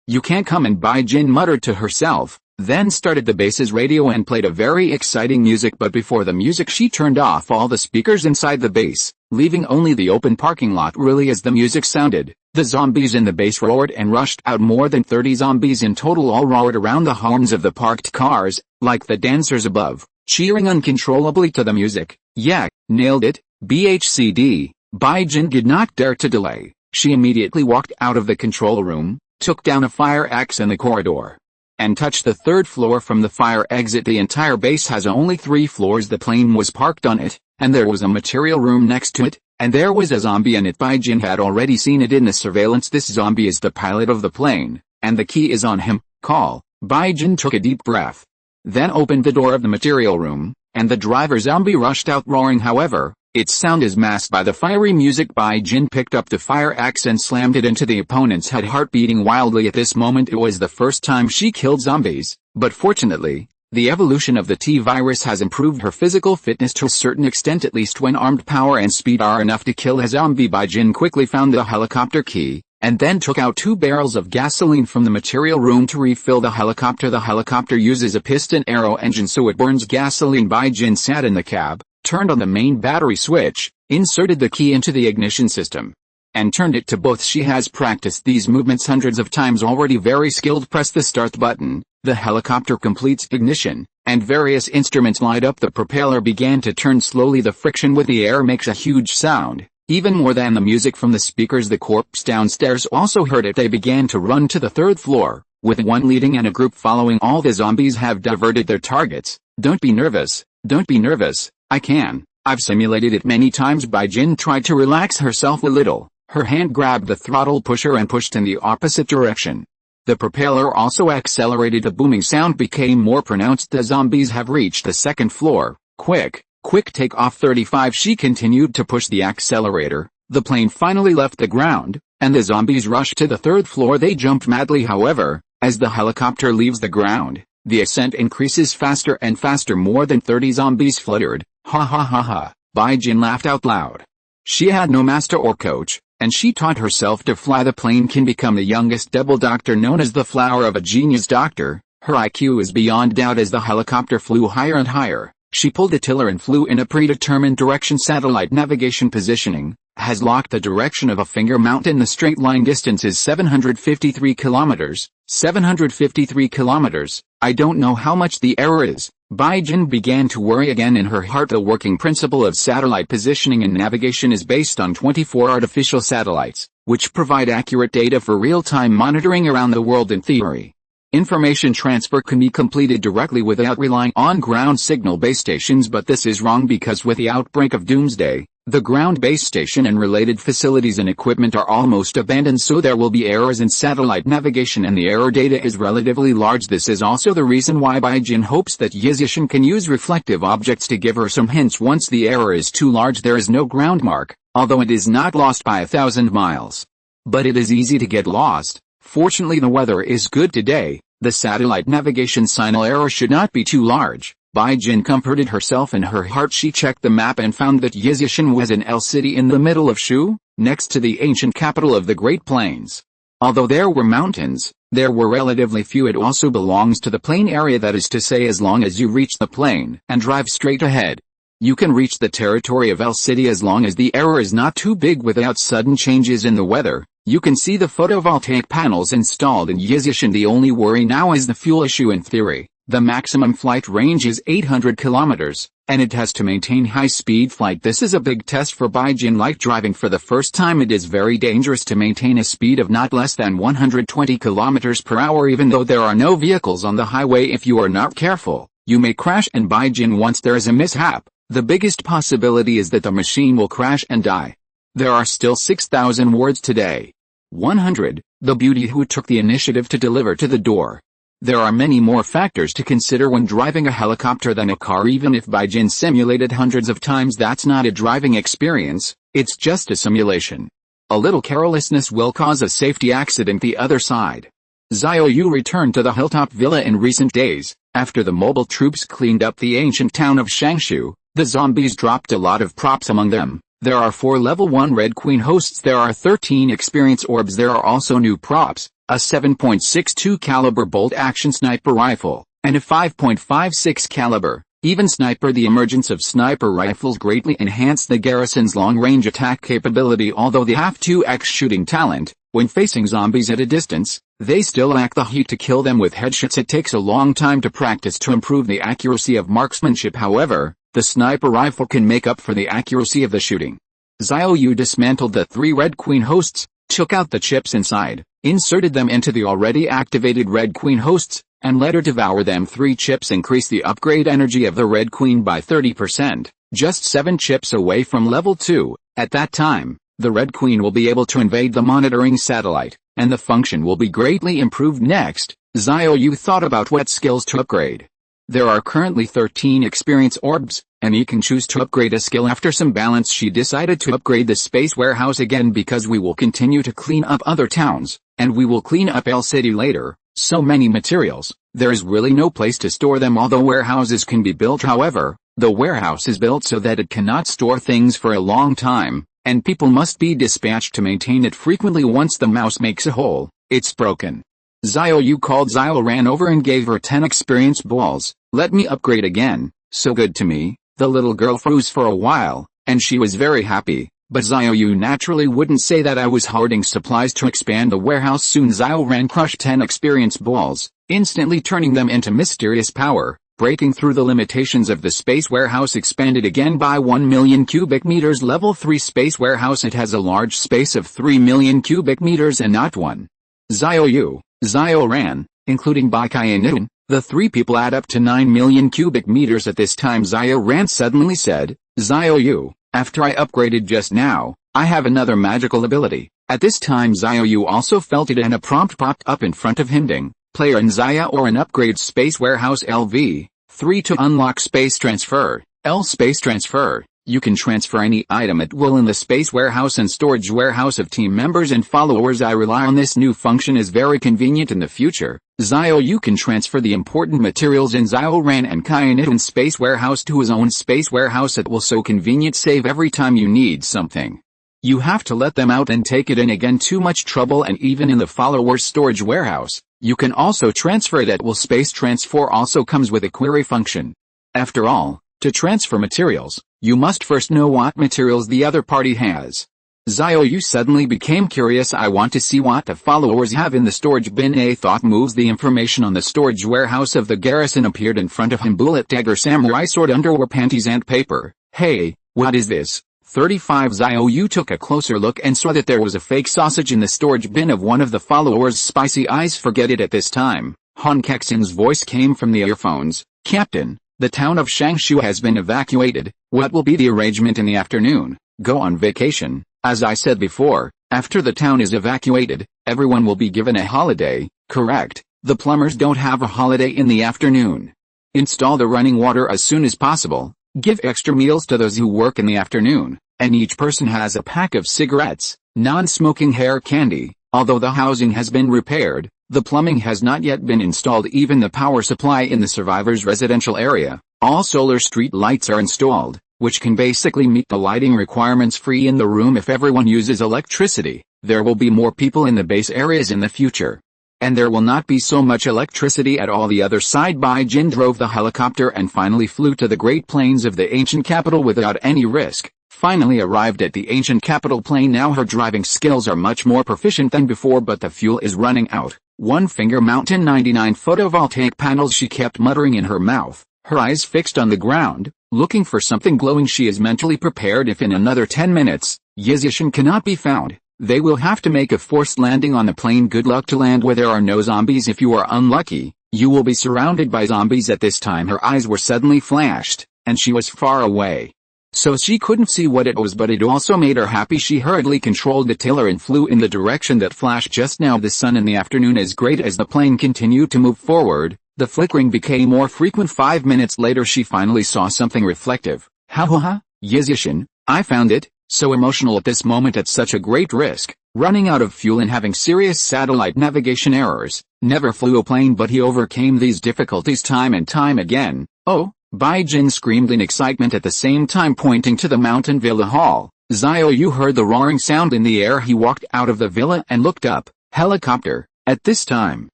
you can't come in, Bai Jin muttered to herself, then started the base's radio and played a very exciting music. But before the music, she turned off all the speakers inside the base, leaving only the open parking lot. Really, as the music sounded, the zombies in the base roared and rushed out. More than 30 zombies in total all roared around the horns of the parked cars, like the dancers above, cheering uncontrollably to the music. Yeah, nailed it, BHCD. Bai Jin did not dare to delay. She immediately walked out of the control room, took down a fire axe in the corridor, and touched the 3rd floor from the fire exit. The entire base has only 3 floors. The plane was parked on it, and there was a material room next to it, and there was a zombie in it. Bai Jin had already seen it in the surveillance. This zombie is the pilot of the plane, and the key is on him. Call. Bai Jin took a deep breath, then opened the door of the material room, and the driver zombie rushed out roaring. However, its sound is masked by the fiery music. Bai Jin picked up the fire axe and slammed it into the opponent's head, heart beating wildly. At this moment, it was the first time she killed zombies, but fortunately, the evolution of the T-virus has improved her physical fitness to a certain extent. At least when armed, power and speed are enough to kill a zombie. Bai Jin quickly found the helicopter key, and then took out 2 barrels of gasoline from the material room to refill the helicopter. The helicopter uses a piston arrow engine, so it burns gasoline. Bai Jin sat in the cab, turned on the main battery switch, inserted the key into the ignition system, and turned it to both. She has practiced these movements hundreds of times already. Very skilled. Press the start button. The helicopter completes ignition, and various instruments light up. The propeller began to turn slowly. The friction with the air makes a huge sound, Even more than the music from the speakers, the corpse downstairs also heard it. They began to run to the third floor, with one leading and a group following. All the zombies have diverted their targets. Don't be nervous, don't be nervous, I've simulated it many times. Bai Jin tried to relax herself a little. Her hand grabbed the throttle pusher and pushed in the opposite direction. The propeller also accelerated. The booming sound became more pronounced. The zombies have reached the second floor. Quick take off. 35. She continued to push the accelerator. The plane finally left the ground, and the zombies rushed to the third floor. They jumped madly. However, as the helicopter leaves the ground, the ascent increases faster and faster. More than 30 zombies fluttered. Ha ha ha ha. Bai Jin laughed out loud. She had no master or coach, and she taught herself to fly. The plane can become the youngest double doctor, known as the flower of a genius doctor. Her IQ is beyond doubt. As the helicopter flew higher and higher, she pulled the tiller and flew in a predetermined direction. Satellite navigation positioning has locked the direction of a finger mountain. The straight line distance is 753 kilometers. 753 kilometers. I don't know how much the error is. Bai Jin began to worry again in her heart. The working principle of satellite positioning and navigation is based on 24 artificial satellites, which provide accurate data for real-time monitoring around the world. In theory, information transfer can be completed directly without relying on ground signal base stations, but this is wrong because with the outbreak of Doomsday, the ground base station and related facilities and equipment are almost abandoned, so there will be errors in satellite navigation and the error data is relatively large. This is also the reason why Bai Jin hopes that Yizishan can use reflective objects to give her some hints. Once the error is too large, there is no ground mark, although it is not lost by 1,000 miles. But it is easy to get lost. Fortunately, the weather is good today. The satellite navigation signal error should not be too large. Bai Jin comforted herself in her heart. She checked the map and found that Yizishan was an L city in the middle of Shu, next to the ancient capital of the Great Plains. Although there were mountains, there were relatively few. It also belongs to the plain area, that is to say, as long as you reach the plain and drive straight ahead, you can reach the territory of L city as long as the error is not too big. Without sudden changes in the weather, you can see the photovoltaic panels installed in Yizishan. The only worry now is the fuel issue. In theory, the maximum flight range is 800 kilometers, and it has to maintain high-speed flight. This is a big test for Bai Jin. Like driving for the first time, it is very dangerous to maintain a speed of not less than 120 kilometers per hour. Even though there are no vehicles on the highway, if you are not careful, you may crash. And Bai Jin, once there is a mishap, the biggest possibility is that the machine will crash and die. There are still 6,000 words today. 100. The beauty who took the initiative to deliver to the door. There are many more factors to consider when driving a helicopter than a car. Even if Bai Jin simulated hundreds of times, that's not a driving experience, it's just a simulation. A little carelessness will cause a safety accident. The other side. Xiao Yu returned to the hilltop villa in recent days. After the mobile troops cleaned up the ancient town of Shangshu, the zombies dropped a lot of props among them. There are 4 level 1 Red Queen hosts. There are 13 experience orbs. There are also new props, a 7.62 caliber bolt-action sniper rifle, and a 5.56 caliber even sniper. The emergence of sniper rifles greatly enhanced the garrison's long-range attack capability. Although they have 2x shooting talent, when facing zombies at a distance, they still lack the heat to kill them with headshots. It takes a long time to practice to improve the accuracy of marksmanship. However, the sniper rifle can make up for the accuracy of the shooting. Xiao Yu dismantled the 3 Red Queen hosts, took out the chips inside, inserted them into the already activated Red Queen hosts, and let her devour them. 3 chips increase the upgrade energy of the Red Queen by 30%, just 7 chips away from level 2. At that time, the Red Queen will be able to invade the monitoring satellite, and the function will be greatly improved. Next, Xiao Yu thought about what skills to upgrade. There are currently 13 experience orbs, and you can choose to upgrade a skill. After some balance, she decided to upgrade the space warehouse again because we will continue to clean up other towns, and we will clean up L City later. So many materials, there is really no place to store them. Although warehouses can be built, however, the warehouse is built so that it cannot store things for a long time, and people must be dispatched to maintain it frequently. Once the mouse makes a hole, it's broken. Xiao Yu called Xiaoran over and gave her 10 experience balls. Let me upgrade again, so good to me. The little girl froze for a while, and she was very happy, but Xiao Yu naturally wouldn't say that. I was hoarding supplies to expand the warehouse. Soon Xiaoran crushed 10 experience balls, instantly turning them into mysterious power. breaking through the limitations of the space warehouse, expanded again by 1 million cubic meters. Level 3 space warehouse. It has a large space of 3 million cubic meters and not one. Xiao Yu, Xiaoran, including Bai Kai and Nidun, the three people add up to 9 million cubic meters at this time. Xiaoran suddenly said, Xiao Yu, after I upgraded just now, I have another magical ability. At this time Xiao Yu also felt it and a prompt popped up in front of him. Ding. Player An Xiaoran upgrade space warehouse LV. 3 to unlock space transfer. L space transfer. You can transfer any item at will in the space warehouse and storage warehouse of team members and followers. I rely on this new function is very convenient in the future. Xiao Yu can transfer the important materials in Xiaoran and Kyanidun space warehouse to his own space warehouse. It will so convenient save every time you need something. You have to let them out and take it in again, too much trouble. And even in the followers storage warehouse, you can also transfer it at will. Space transfer also comes with a query function. After all, to transfer materials, you must first know what materials the other party has. Xiao Yu suddenly became curious. I want to see what the followers have in the storage bin. A thought moves. The information on the storage warehouse of the garrison appeared in front of him. Bullet, dagger, samurai sword, underwear, panties and paper. Hey, what is this? 35. Xiao Yu took a closer look and saw that there was a fake sausage in the storage bin of one of the followers' spicy eyes. Forget it. At this time, Han Kexin's voice came from the earphones. Captain, the town of Shangshu has been evacuated. What will be the arrangement in the afternoon? Go on vacation. As I said before, after the town is evacuated, everyone will be given a holiday. Correct. The plumbers don't have a holiday in the afternoon. Install the running water as soon as possible. Give extra meals to those who work in the afternoon, and each person has a pack of cigarettes, non-smoking hair candy. Although the housing has been repaired, the plumbing has not yet been installed. Even the power supply in the survivors' residential area, all solar street lights are installed, which can basically meet the lighting requirements free in the room. If everyone uses electricity, there will be more people in the base areas in the future. And there will not be so much electricity at all. The other side. Bai Jin drove the helicopter and finally flew to the Great Plains of the ancient capital without any risk. Finally arrived at the ancient capital plain. Now her driving skills are much more proficient than before, but the fuel is running out. One finger mountain, 99 photovoltaic panels. She kept muttering in her mouth, her eyes fixed on the ground, looking for something glowing. She is mentally prepared. If in another 10 minutes, Yizishin cannot be found, they will have to make a forced landing on the plane. Good luck to land where there are no zombies. If you are unlucky, you will be surrounded by zombies. At this time her eyes were suddenly flashed, and she was far away, so she couldn't see what it was, but it also made her happy. She hurriedly controlled the tiller and flew in the direction that flashed just now. The sun in the afternoon is great. As the plane continued to move forward, the flickering became more frequent. 5 minutes later she finally saw something reflective. Ha ha ha, Yizishin, I found it. So emotional at this moment at such a great risk, running out of fuel and having serious satellite navigation errors. Never flew a plane, but he overcame these difficulties time and time again. Oh, Bai Jin screamed in excitement, at the same time pointing to the mountain villa hall. Xiao Yu heard the roaring sound in the air. He walked out of the villa and looked up. Helicopter. At this time,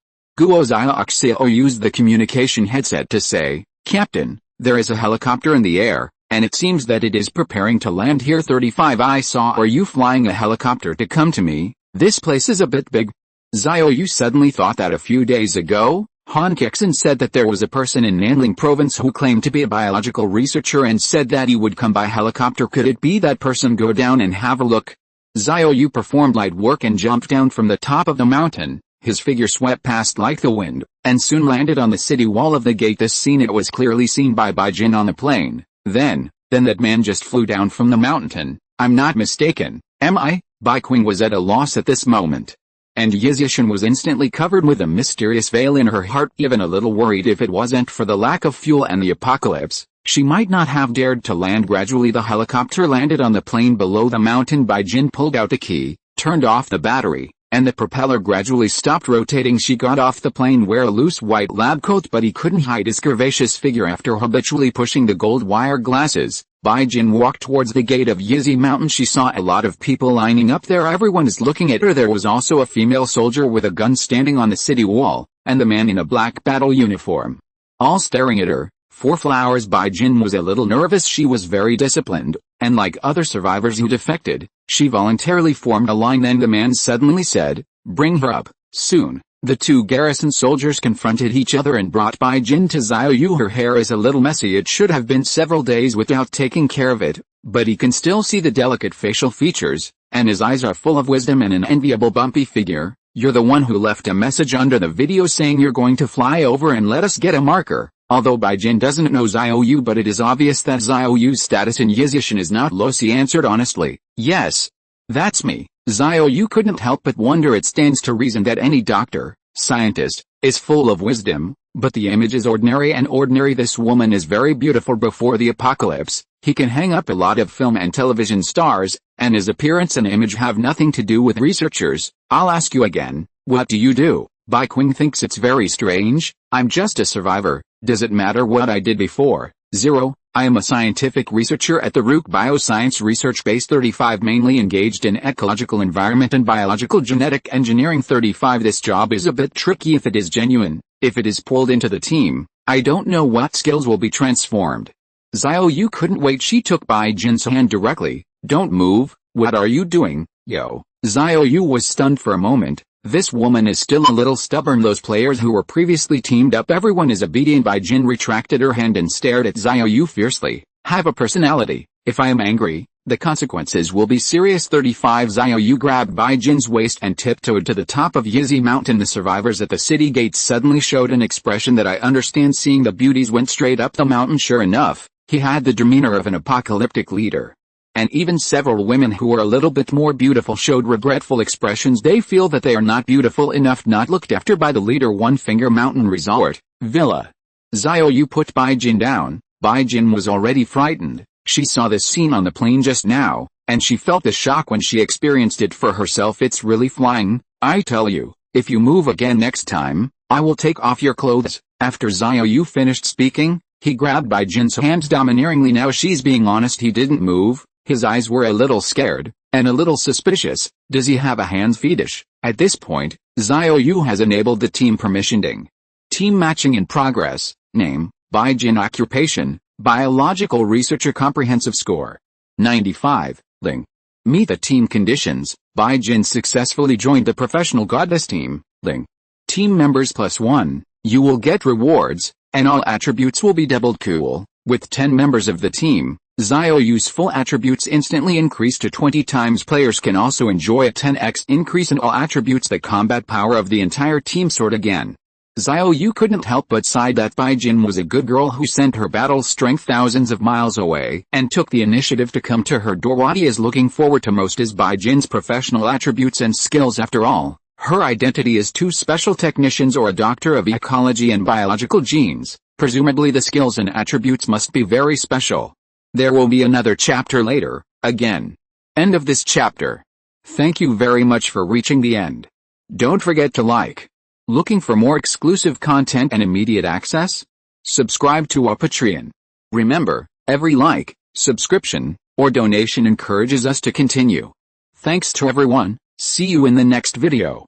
Guo Xiao used the communication headset to say, Captain, there is a helicopter in the air, and it seems that it is preparing to land here. 35. I saw are you flying a helicopter to come to me? This place is a bit big. Xiao Yu suddenly thought that a few days ago, Han Kexin said that there was a person in Nanling province who claimed to be a biological researcher and said that he would come by helicopter. Could it be that person? Go down and have a look. Xiao Yu performed light work and jumped down from the top of the mountain. His figure swept past like the wind, and soon landed on the city wall of the gate. This scene it was clearly seen by Bai Jin on the plane. Then that man just flew down from the mountain. I'm not mistaken, am I? Bai Qing was at a loss at this moment. And Yizishin was instantly covered with a mysterious veil in her heart, even a little worried. If it wasn't for the lack of fuel and the apocalypse, she might not have dared to land. Gradually the helicopter landed on the plain below the mountain. Bai Jin pulled out a key, turned off the battery, and the propeller gradually stopped rotating. She got off the plane, wear a loose white lab coat, but he couldn't hide his curvaceous figure after habitually pushing the gold wire glasses. Bai Jin walked towards the gate of Yizi Mountain. She saw a lot of people lining up there. Everyone is looking at her. There was also a female soldier with a gun standing on the city wall, and the man in a black battle uniform, all staring at her. 4 flowers. Bai Jin was a little nervous. She was very disciplined, and like other survivors who defected, she voluntarily formed a line. Then the man suddenly said, bring her up, soon. The two garrison soldiers confronted each other and brought Bai Jin to Xiao Yu. Her hair is a little messy. It should have been several days without taking care of it, but he can still see the delicate facial features, and his eyes are full of wisdom and an enviable bumpy figure. You're the one who left a message under the video saying you're going to fly over and let us get a marker. Although Bai Jin doesn't know Xiao Yu, but it is obvious that Xiao Yu's status in Yizishan is not low. She answered honestly, yes. That's me. Xiao Yu couldn't help but wonder. It stands to reason that any doctor, scientist, is full of wisdom, but the image is ordinary and ordinary. This woman is very beautiful. Before the apocalypse, he can hang up a lot of film and television stars, and his appearance and image have nothing to do with researchers. I'll ask you again, what do you do? Bai Qing thinks it's very strange. I'm just a survivor. Does it matter what I did before? 0. I am a scientific researcher at the Rook Bioscience Research Base. 35 Mainly engaged in ecological environment and biological genetic engineering. 35 This job is a bit tricky if it is genuine. If it is pulled into the team, I don't know what skills will be transformed. Xiao Yu couldn't wait. She took Bai Jin's hand directly. Don't move. What are you doing, yo? Xiao Yu was stunned for a moment. This woman is still a little stubborn. Those players who were previously teamed up, everyone is obedient. Bai Jin retracted her hand and stared at Xiao Yu fiercely. Have a personality. If I am angry, the consequences will be serious. 35 Xiao Yu grabbed Bai Jin's waist and tiptoed to the top of Yizi Mountain. The survivors at the city gates suddenly showed an expression that I understand. Seeing the beauties went straight up the mountain. Sure enough, he had the demeanor of an apocalyptic leader. And even several women who were a little bit more beautiful showed regretful expressions. They feel that they are not beautiful enough, not looked after by the leader. One Finger Mountain Resort, Villa. Xiao Yu put Bai Jin down. Bai Jin was already frightened. She saw this scene on the plane just now, and she felt the shock when she experienced it for herself. It's really flying. I tell you, if you move again next time, I will take off your clothes. After Xiao Yu finished speaking, he grabbed Bai Jin's hand domineeringly. Now she's being honest. He didn't move. His eyes were a little scared, and a little suspicious. Does he have a hands fetish? At this point, Xiao Yu has enabled the team permissioning. Team matching in progress. Name, Bai Jin. Occupation, biological researcher. Comprehensive score, 95. Ling. Meet the team conditions. Bai Jin successfully joined the professional goddess team. Ling. Team members +1. You will get rewards, and all attributes will be doubled. Cool. With 10 members of the team, Xiao Yu's full attributes instantly increase to 20 times. Players can also enjoy a 10x increase in all attributes. The combat power of the entire team soared again. Xiao Yu couldn't help but sigh that Bai Jin was a good girl who sent her battle strength thousands of miles away and took the initiative to come to her door. What he is looking forward to most is Bai Jin's professional attributes and skills. After all, her identity is two special technicians or a doctor of ecology and biological genes. Presumably the skills and attributes must be very special. There will be another chapter later, again. End of this chapter. Thank you very much for reaching the end. Don't forget to like. Looking for more exclusive content and immediate access? Subscribe to our Patreon. Remember, every like, subscription, or donation encourages us to continue. Thanks to everyone. See you in the next video.